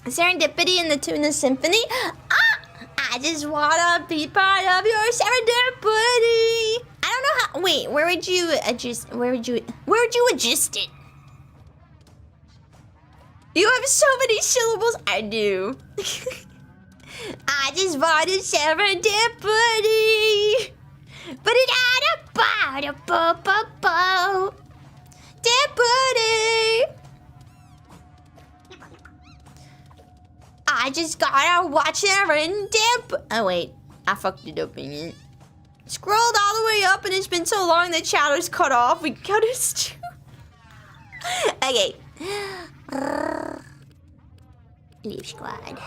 Serendipity in the Tuna Symphony? I just wanna be part of your serendipity. I don't know how. Wait, where would you adjust? Where would you adjust it? You have so many syllables. I do. I just want a serendipity. But it had a bo Dipity. I just gotta watch serendip. Oh wait, I fucked it up again. Scrolled all the way up and it's been so long that shadow's cut off. We gotta okay. Leave squad.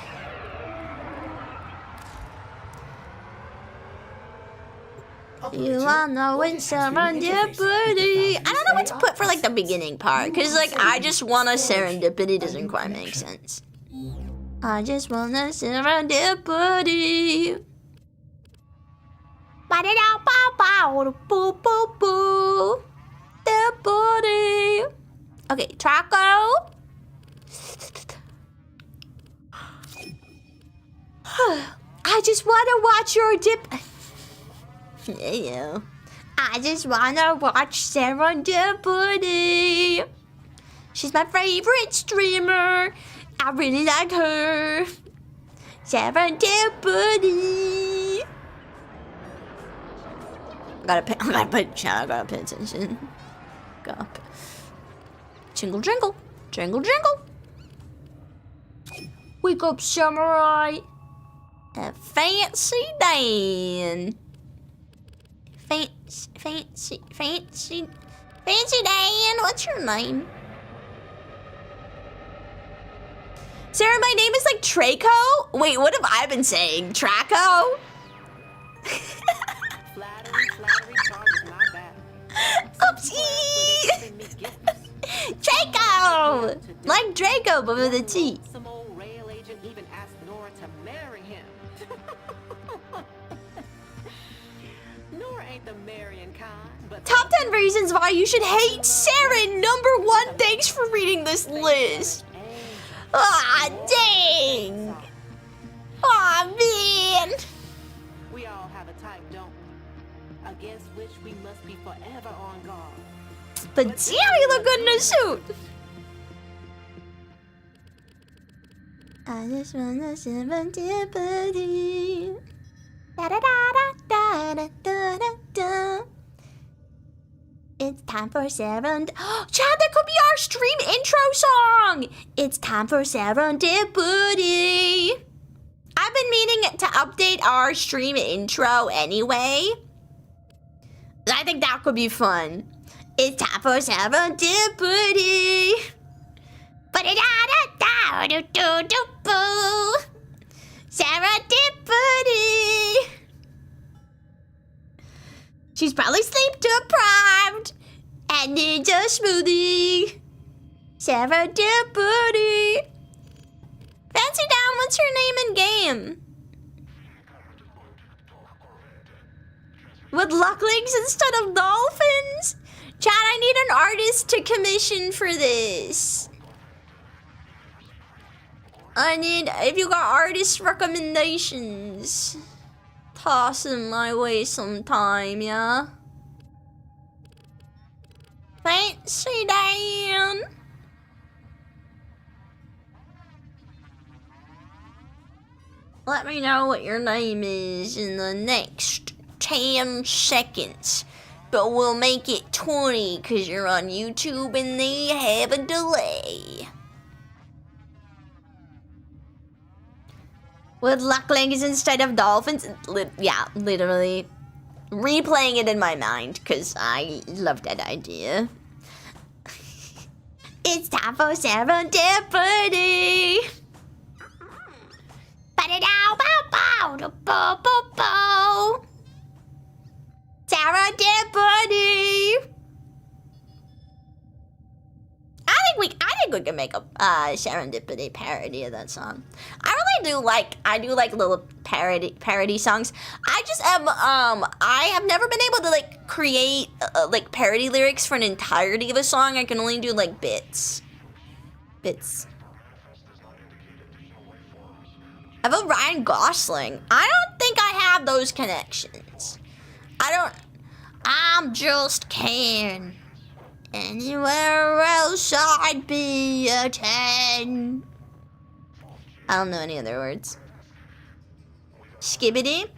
You wanna win serendipity? I don't know what to put for like the beginning part, cause like I just want a serendipity doesn't quite make sense. I just want a serendipity. Okay, Traco. I just wanna watch your dip. Yeah. I just wanna watch serendipity. She's my favorite streamer. I really like her. Serendipity. I gotta pay attention. Jingle, jingle. Jingle, jingle. Wake up, samurai. A fancy Dan. Fancy Dan. What's your name? Sarah, my name is like Traco? Wait, what have I been saying? Traco? Oopsie! Draco! Like Draco, but with a T. Some old rail agent even asked Nora to marry him. Nora ain't the marrying kind, but Top 10 reasons why you should hate Saren. Number 1, thanks for reading this list. Ah, dang. Aw, man. we all have a type, don't we? Against which we must be forever on guard. But damn, you look good in a suit. I just want a serendipity. Da da da da da da da da. It's time for serendipity. Chad, that could be our stream intro song. It's time for serendipity. I've been meaning to update our stream intro anyway. I think that could be fun. It's time for serendipity. Ba-da-da-da-da-do-do-do-boo. Serendipity. She's probably sleep deprived and needs a smoothie. Serendipity. Fancy down, what's your name in game? With lucklings instead of dolphins? Chad, I need an artist to commission for this. If you got artist recommendations, toss them my way sometime, yeah? Fancy Dan. Let me know what your name is in the next 10 seconds. But we'll make it 20 because you're on YouTube and they have a delay. With ducklings instead of dolphins? Yeah, literally. Replaying it in my mind, because I love that idea. It's time for serendipity! Ba-da-dow-bow-bow-da-bow-bow-bow. Serendipity! I think we can make a serendipity parody of that song. I do like little parody songs. I have never been able to like create like parody lyrics for an entirety of a song. I can only do like bits. I vote Ryan Gosling. I don't think I have those connections. I'm just Ken. Anywhere else I'd be a 10. I don't know any other words. Skibbity.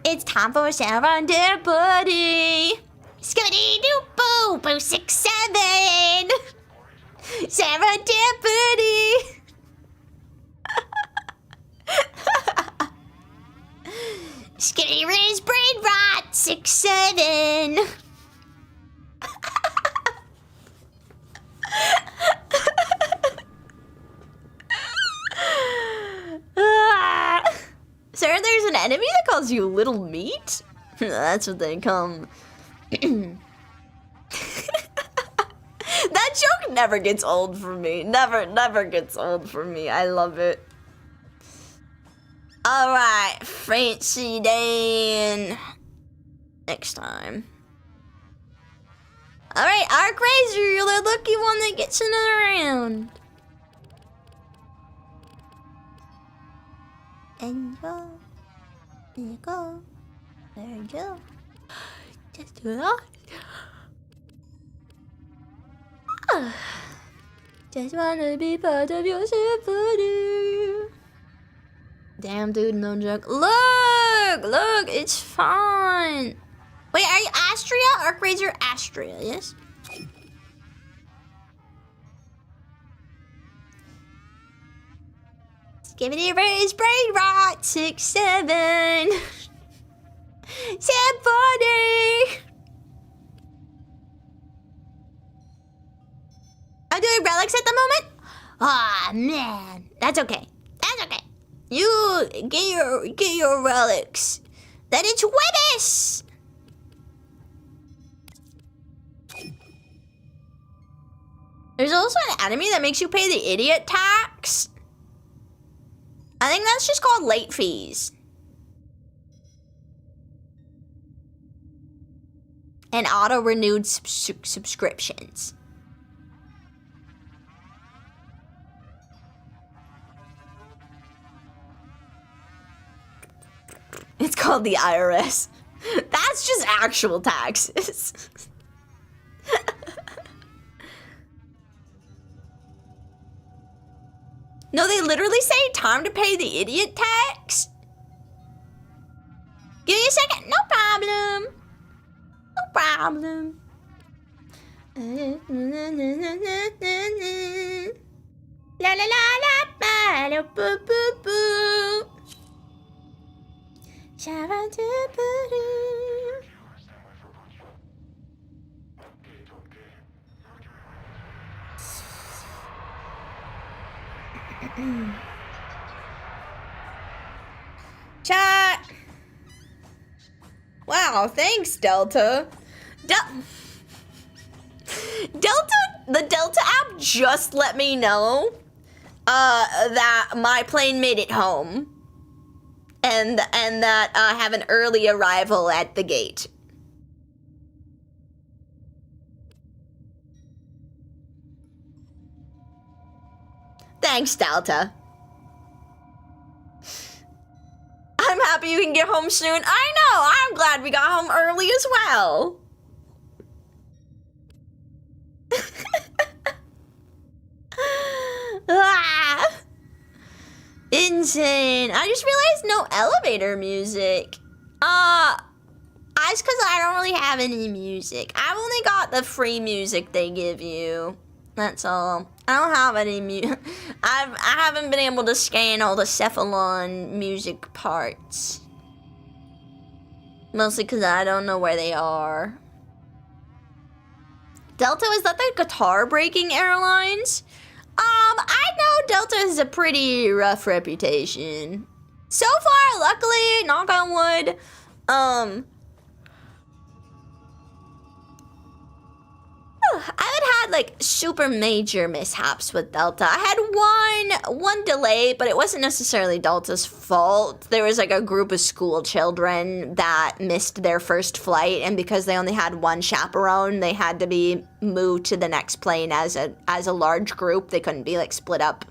It's time for serendipity. Skibbity doo boo boo 6 7. Serendipity. Skibbity Riz brain rot 6 7. Sir, there's an enemy that calls you little meat? That's what they come. That joke never gets old for me. Never gets old for me. I love it. Alright, Fancy Dan. Next time. Alright, Arc Razor, you're the lucky one that gets another round. And go. There you go. There you go. Just do that. Just wanna be part of your symphony. Damn, dude, no joke. Look, it's fine. Wait, are you Astria? Arc Razor Astria, yes? Skibbity Raise Brain Rot 6 7. Symphony. I'm doing relics at the moment? Aw, man. That's okay. You get your relics. Then it's Webis! There's also an enemy that makes you pay the idiot tax. I think that's just called late fees. And auto-renewed subscriptions. It's called the IRS. That's just actual taxes. No, they literally say time to pay the idiot tax. Give me a second. No problem. No problem. La la la la ba la boo boo boo. Chat. Wow, thanks, Delta. The Delta app just let me know that my plane made it home. And that I have an early arrival at the gate. Thanks, Delta. I'm happy you can get home soon. I know, I'm glad we got home early as well. Ah, insane. I just realized no elevator music. That's because I don't really have any music. I've only got the free music they give you. That's all. I don't have any I haven't been able to scan all the Cephalon music parts. Mostly because I don't know where they are. Delta, is that the guitar breaking airlines? I know Delta has a pretty rough reputation. So far, luckily, knock on wood, I haven't had like super major mishaps with Delta. I had one delay, but it wasn't necessarily Delta's fault. There was like a group of school children that missed their first flight, and because they only had one chaperone, they had to be moved to the next plane as a large group. They couldn't be like split up.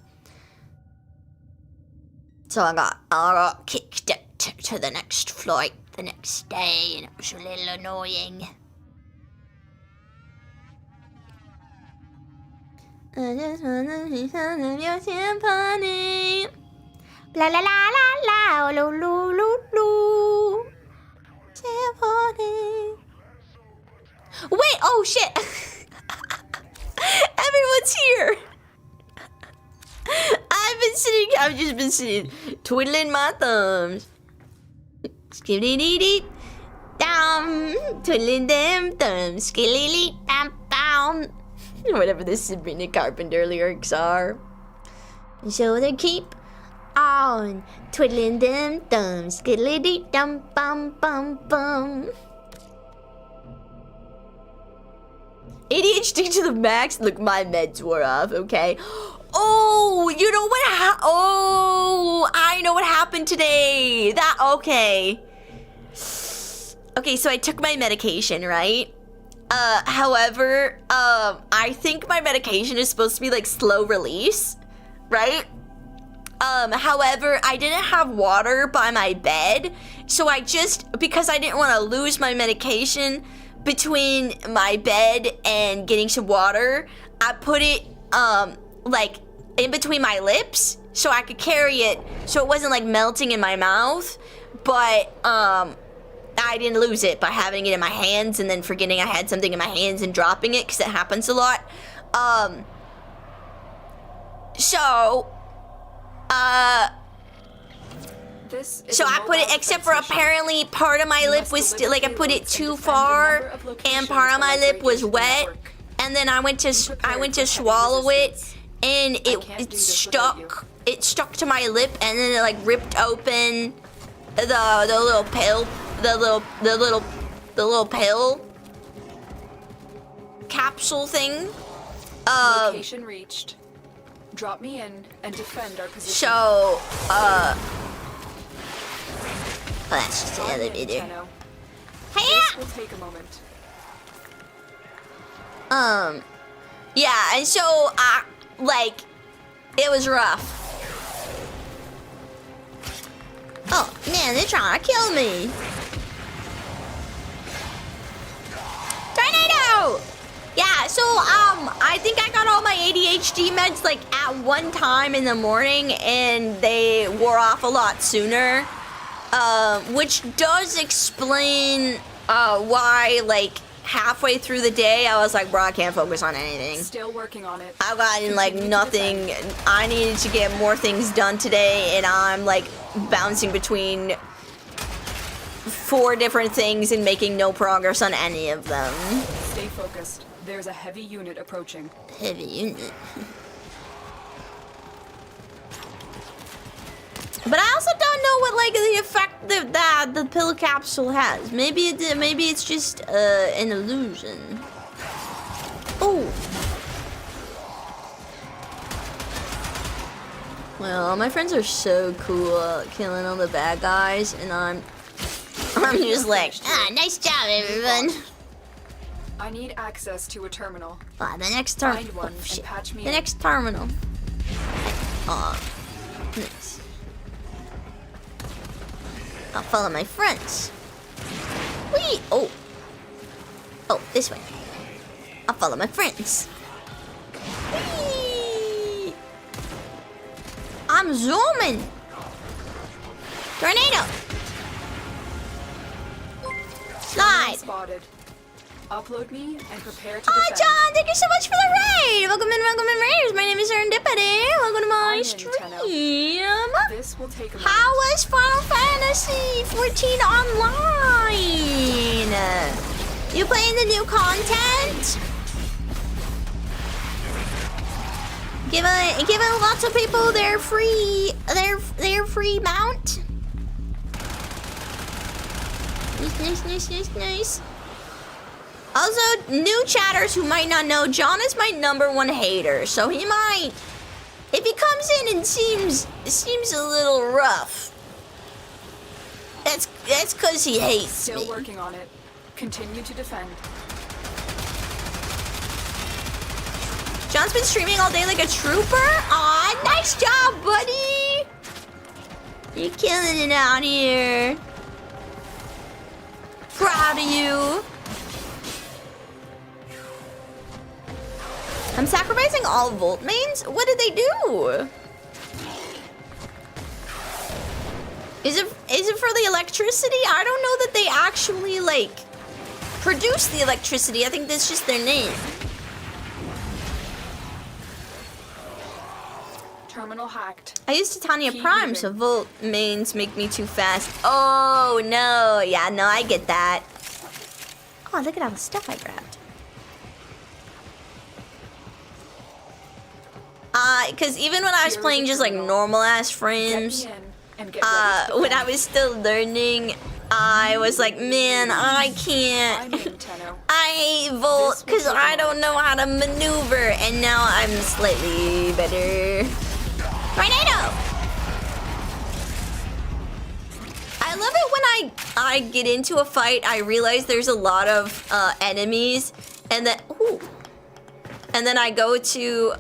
So I got kicked to the next flight the next day, and it was a little annoying. I just wanna see some of your symphony. La la la la la, lo lo lo lo. Symphony. Wait, oh shit. Everyone's here. I've just been sitting, twiddling my thumbs. Skiddy-dee-dee. Dum, twiddling them thumbs. Skiddy-dee-dum-bum. Whatever the Sabrina Carpenter lyrics are. So they keep on twiddling them thumbs. Skiddly-dee-dum-bum-bum-bum. ADHD to the max. Look, my meds wore off, okay? Oh, you know what oh, I know what happened today. Okay, so I took my medication, right? However, I think my medication is supposed to be like slow release, right? However, I didn't have water by my bed, so because I didn't want to lose my medication between my bed and getting some water, I put it, like in between my lips so I could carry it so it wasn't like melting in my mouth, but, I didn't lose it by having it in my hands and then forgetting I had something in my hands and dropping it, because it happens a lot. So I put it, except for apparently part of my lip was still, like I put it too far and part of my lip was wet, and then I went to swallow it and it stuck to my lip, and then it like ripped open the little pill. The little pill capsule thing. Location reached. Drop me in and defend our position. So, oh, that's just the elevator. This will take a moment. Yeah, and so, like, it was rough. Oh, man, they're trying to kill me. Tornado! Yeah, so, I think I got all my ADHD meds, like, at one time in the morning, and they wore off a lot sooner. Which does explain, why, like, halfway through the day, I was like, bro, I can't focus on anything. Still working on it. I've gotten, like, nothing. I needed to get more things done today, and I'm, like, bouncing between 4 different things and making no progress on any of them. Stay focused. There's a heavy unit approaching. Heavy unit. But I also don't know what, like, the effect that the pill capsule has. Maybe it's just an illusion. Oh. Well, my friends are so cool at killing all the bad guys, and I'm just like, nice job, everyone. I need access to a terminal. The next terminal. Find one and patch me The in. next terminal. Nice. I'll follow my friends. Whee! Oh, this way. I'll follow my friends. Whee! I'm zooming. Tornado. Slide. Spotted. Upload me and prepare to Hi, defend. John! Thank you so much for the raid! Welcome in, Raiders. My name is Serendipity. Welcome to my I'm in, stream. This will take a How moment. was Final Fantasy 14 online? You playing the new content? Giving lots of people their free mount. Nice. Also, new chatters who might not know, John is my #1 hater, so he might, if he comes in and seems a little rough, that's because he hates Still me. working on it. Continue to defend. John's been streaming all day like a trooper. Aw, nice job, buddy. You're killing it out here. Proud of you. I'm sacrificing all Volt mains? What did they do? Is it for the electricity? I don't know that they actually, like, produce the electricity. I think that's just their name. Terminal hacked. I use Titania Keep Prime, moving. so Volt mains make me too fast. Oh, no. Yeah, no, I get that. Oh, look at all the stuff I grabbed. Because even when I was playing just like normal ass frames, Get me in and get ready to when I was still learning, I was like, man, I can't. I'm in, Tenno. I hate Volt because I don't know how to maneuver, and now I'm slightly better. Tornado! I love it when I get into a fight, I realize there's a lot of enemies, and then I go to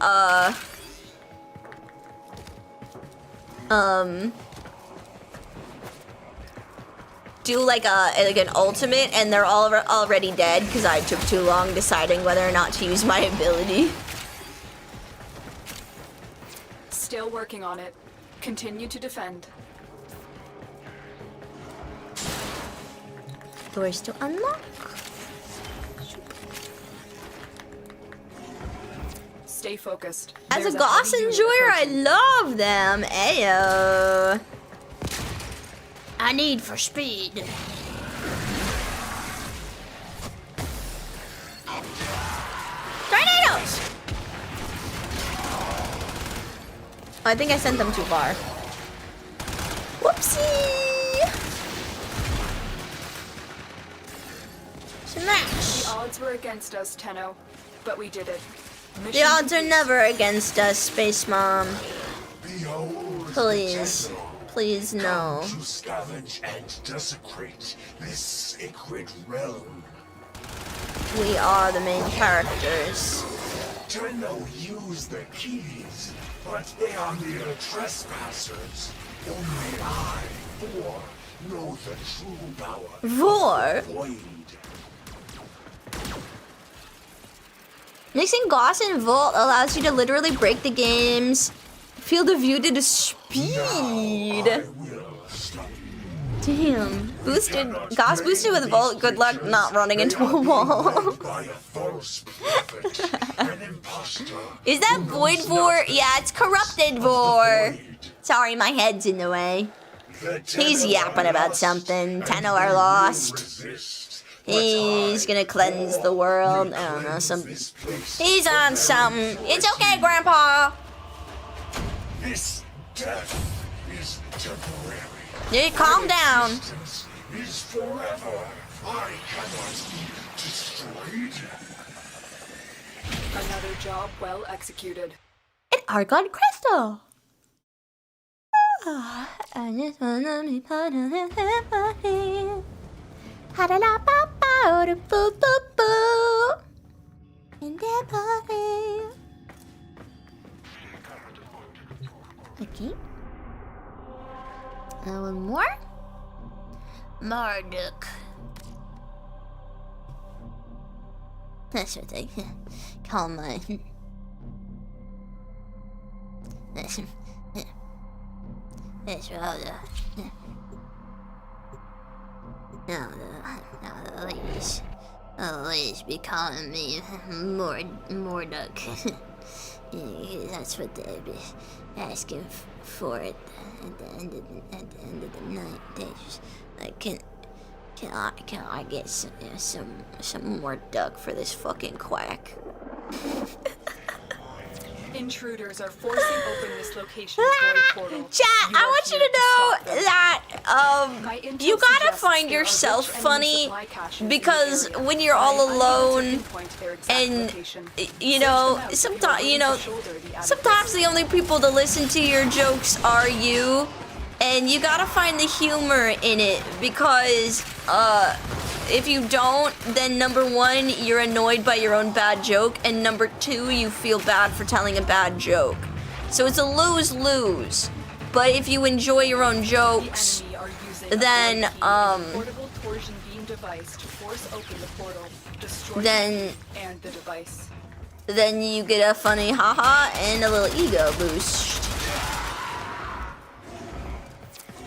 do like an ultimate, and they're all already dead because I took too long deciding whether or not to use my ability. Still working on it. Continue to defend. Doors to unlock. Stay focused. As There's a Goss heavy unit enjoyer, I approaching. love them. Ayo. I need for speed. Tornadoes! I think I sent them too far. Whoopsie! Smash! The odds were against us, Tenno, but we did it. The Mission odds are complete. never against us, Space Mom. Behold Please. Please, no. to scavenge and desecrate this sacred realm. We are the main characters. Tenno use the keys, but they are mere trespassers. Only I, Thor, know the true power Vor. void. Mixing Goss and Volt allows you to literally break the game's field of view to the speed. I will stop. Damn. Boosted. Goss boosted with Volt. Good luck not running into a wall. By a false prophet, an imposter. Is that Void Vor? Yeah, it's corrupted Vor. Sorry, my head's in the way. He's yapping about something. Tenno are lost. He's gonna cleanse the world. I don't know, he's on something. It's okay, Grandpa. This death is temporary. Yeah, calm down. Existence is forever. I cannot be destroyed. Another job well executed. An Argon Crystal. I just wanna be part of everybody. Ha-da-da-ba-ba-da-boo-boo-boo. In their body. Okay. One more. Marduk. That's what they call my. That's all the ladies always be calling me Morduk. That's what they'd be asking for at the end of the night. They just like, can I get some more duck for this fucking quack? Intruders are forcing open this location's void portal. Chat, I want you to know that My intel you gotta suggests find there are yourself rich enemy funny supply caches in the because area. when you're I all am alone unable to pinpoint their exact and location. you Search know them out sometimes and you know shoulder the added sometimes risk. the only people to listen to your jokes are you, and you gotta find the humor in it because if you don't, then number one, you're annoyed by your own bad joke, and number two, you feel bad for telling a bad joke. So it's a lose-lose. But if you enjoy your own jokes, The enemy are using a then void key and a portable torsion beam device to force open the portal, destroy then the and the device. then you get a funny haha and a little ego boost.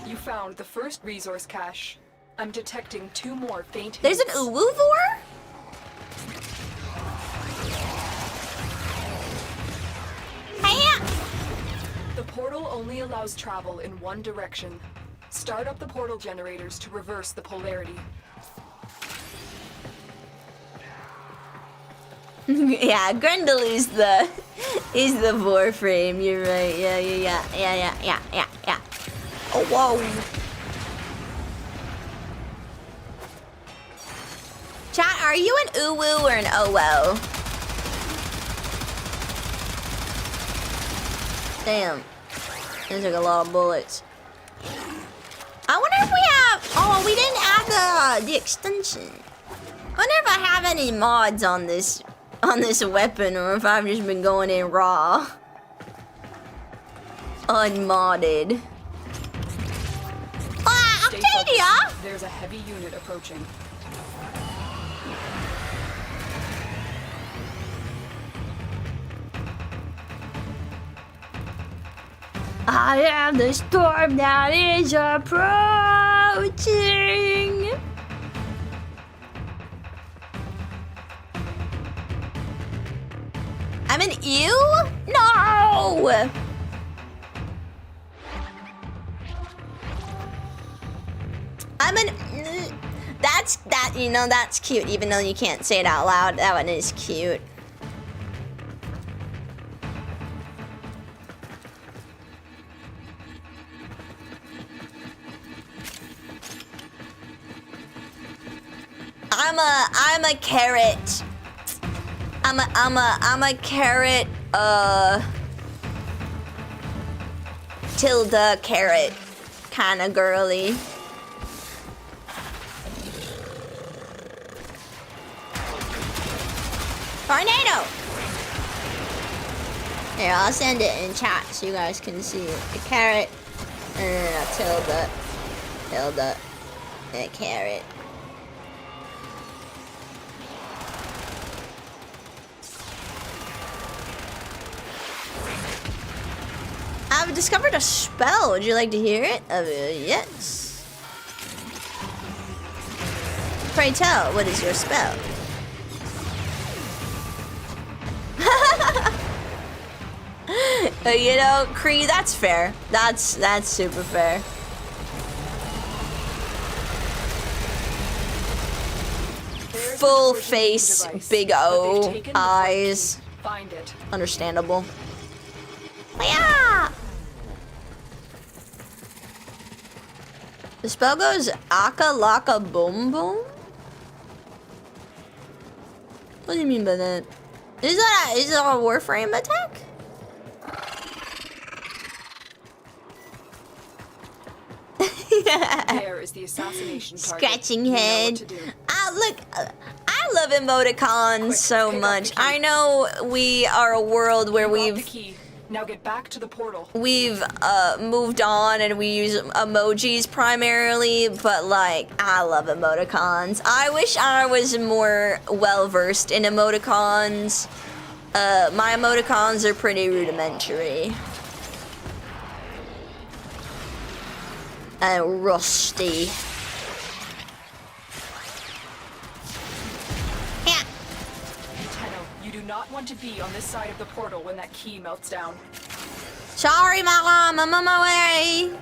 You found the first resource cache. I'm detecting 2 more faint There's an hints. Uwuvor? Hey! The portal only allows travel in one direction. Start up the portal generators to reverse the polarity. Yeah, Grendel is the Warframe. You're right. Yeah. Oh whoa. Chat, are you an uwu or an OO? Damn. There's like a lot of bullets. I wonder if we have... Oh, we didn't add the extension. I wonder if I have any mods on this weapon or if I've just been going in raw. Unmodded. Stay Octavia! focused. There's a heavy unit approaching. I am the storm that is approaching. I'm an ew? No! I'm an... That's cute, even though you can't say it out loud. That one is cute. I'm a carrot. I'm a carrot, Tilda carrot kind of girly. Tornado! Here, I'll send it in chat so you guys can see it. A carrot, and then a Tilda, and a carrot. I've discovered a spell. Would you like to hear it? Yes. Pray tell, what is your spell? You know, Cree, that's fair. That's super fair. Full face, big O, eyes. Find it. Understandable. Yeah. The spell goes Aka Laka Boom Boom? What do you mean by that? Is that a Warframe attack? There is the assassination target. Scratching You know head. what to do. Look, I love emoticons so pick up much. the key. I know we are a world where You got the we've key. Now get back to the portal. moved on and we use emojis primarily, but like I love emoticons. I wish I was more well versed in emoticons. My emoticons are pretty rudimentary and rusty. You do not want to be on this side of the portal when that key melts down. Sorry, Mom. I'm on my way.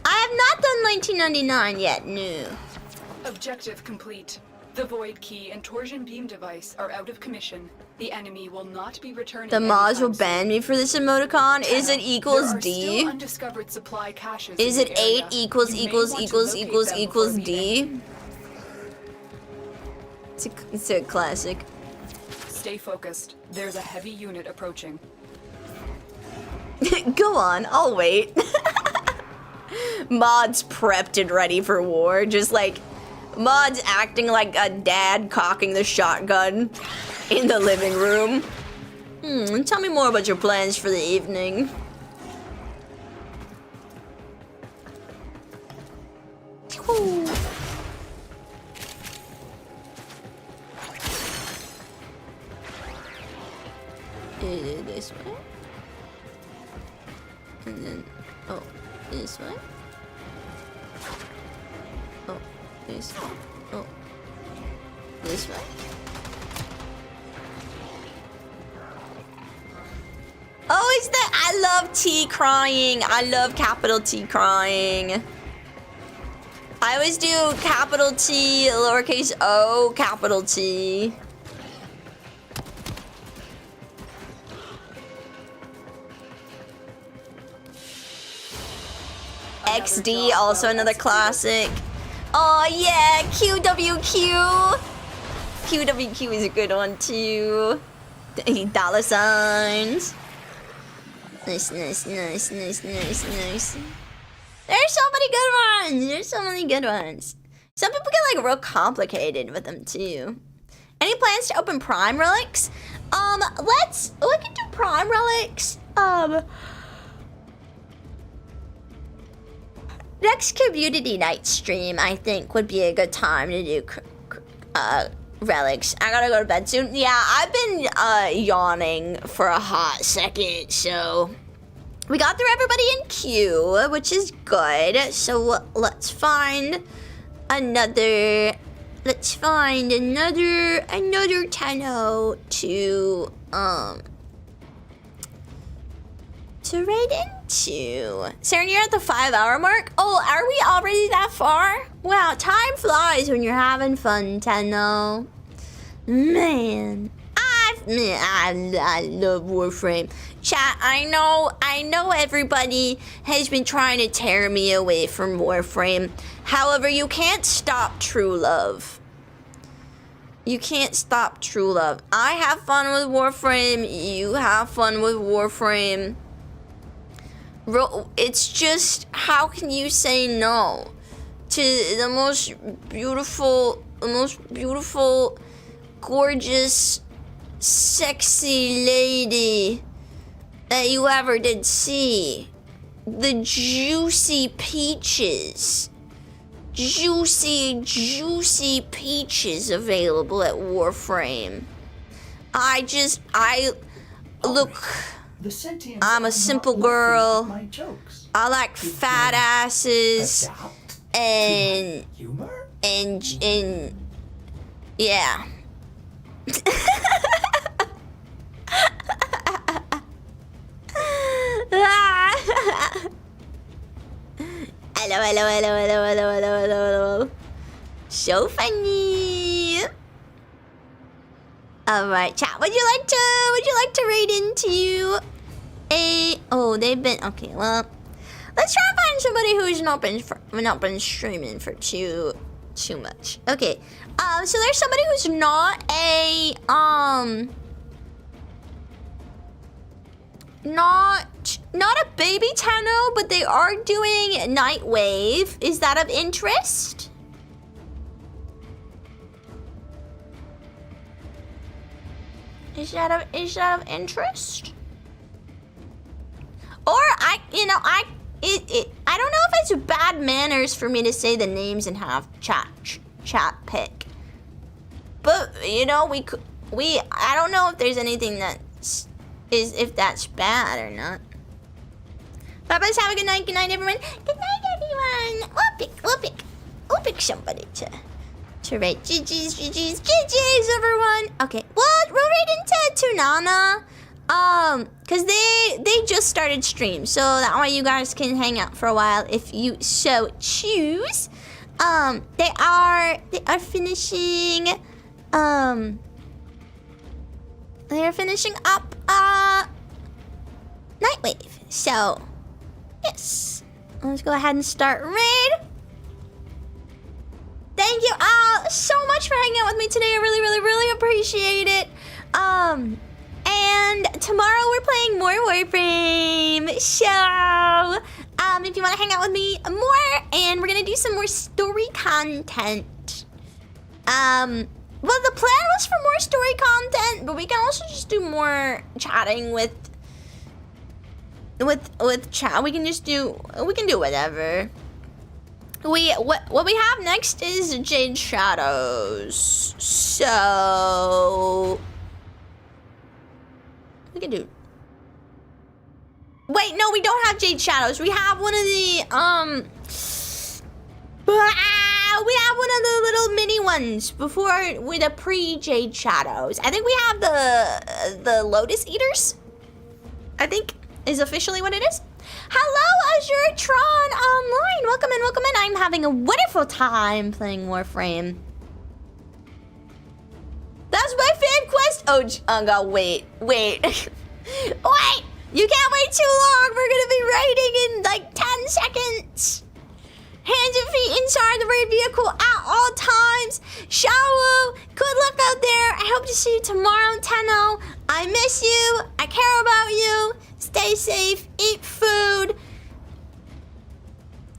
I have not done 1999 yet, no. Objective complete. The Void Key and Torsion Beam device are out of commission. The enemy will not be returning. The mods will anytime soon. ban me for this emoticon. Is it equals There are D? still undiscovered supply caches Is in it the 8 area. equals You may equals want to equals locate equals them equals before leaving. D? It's a classic. Stay focused. There's a heavy unit approaching. Go on, I'll wait. Mods prepped and ready for war. Just like, Mods acting like a dad cocking the shotgun in the living room. Tell me more about your plans for the evening. Whew. This way? And then, oh, this way? Oh, this way? Oh, this way? Oh, is that? I love T crying. I love capital T crying. I always do capital T, lowercase o, capital T. XD, also another classic. Oh yeah, QWQ. QWQ is a good one too. Dollar signs. Nice, nice, nice, nice, nice, nice. There's so many good ones. There's so many good ones. Some people get like real complicated with them too. Any plans to open Prime Relics? We can do Prime Relics. Next community night stream, I think, would be a good time to do relics. I gotta go to bed soon. Yeah, I've been yawning for a hot second, so we got through everybody in queue, which is good. So let's find another. Let's find another Tenno to raid into. Saren, you're at the 5-hour mark? Oh, are we already that far? Wow, time flies when you're having fun, Tenno. Man, I love Warframe. Chat, I know everybody has been trying to tear me away from Warframe. However, you can't stop true love. You can't stop true love. I have fun with Warframe. You have fun with Warframe. It's just, how can you say no to the most beautiful, gorgeous, sexy lady that you ever did see? The juicy peaches. Juicy peaches available at Warframe. Look, I'm a simple girl. I like fat asses and yeah. Hello. So funny. Alright, chat. Would you like to raid into they've been okay, well, let's try and find somebody who's not been streaming for too much. Okay. So there's somebody who's not a not a baby Tenno, but they are doing Nightwave. Is that of interest? Is that of interest? Or I don't know if it's bad manners for me to say the names and have chat pick. But we I don't know if there's anything if that's bad or not. Bye-bye, have a good night. Good night, everyone. Good night, everyone. We'll pick somebody to rate. GG's, everyone. Okay, well, we'll rate into Tunana. Cause they just started stream, so that way you guys can hang out for a while if you so choose. They are finishing, they are finishing up, Nightwave. So, yes. Let's go ahead and start raid. Thank you all so much for hanging out with me today. I really appreciate it. And tomorrow we're playing more Warframe. So, if you want to hang out with me more, and we're gonna do some more story content. Well, the plan was for more story content, but we can also just do more chatting with chat. We can do whatever. What we have next is Jade Shadows. So we can do. Wait, no, we don't have Jade Shadows. We have one of the we have one of the little mini ones before with a pre-Jade Shadows. I think we have the Lotus Eaters. I think is officially what it is. Hello, Azuretron Online. Welcome in. I'm having a wonderful time playing Warframe. That's my fan quest. Oh God, wait. Wait. You can't wait too long. We're gonna be raiding in like 10 seconds. Hands and feet inside the raid vehicle at all times. Shawu, good luck out there. I hope to see you tomorrow, Tenno. I miss you. I care about you. Stay safe. Eat food.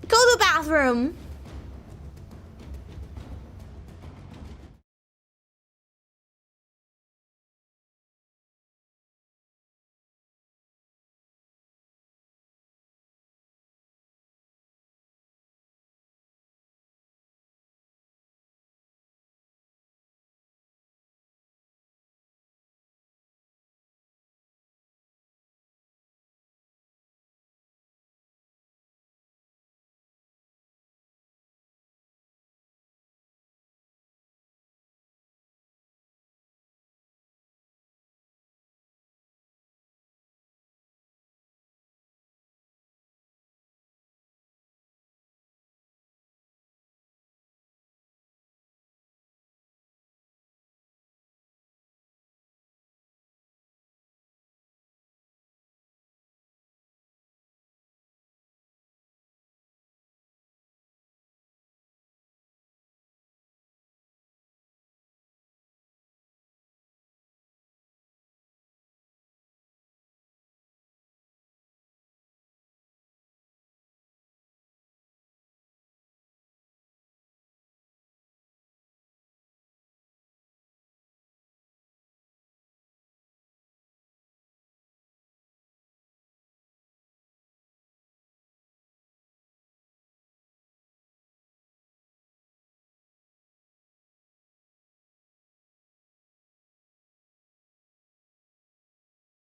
Go to the bathroom.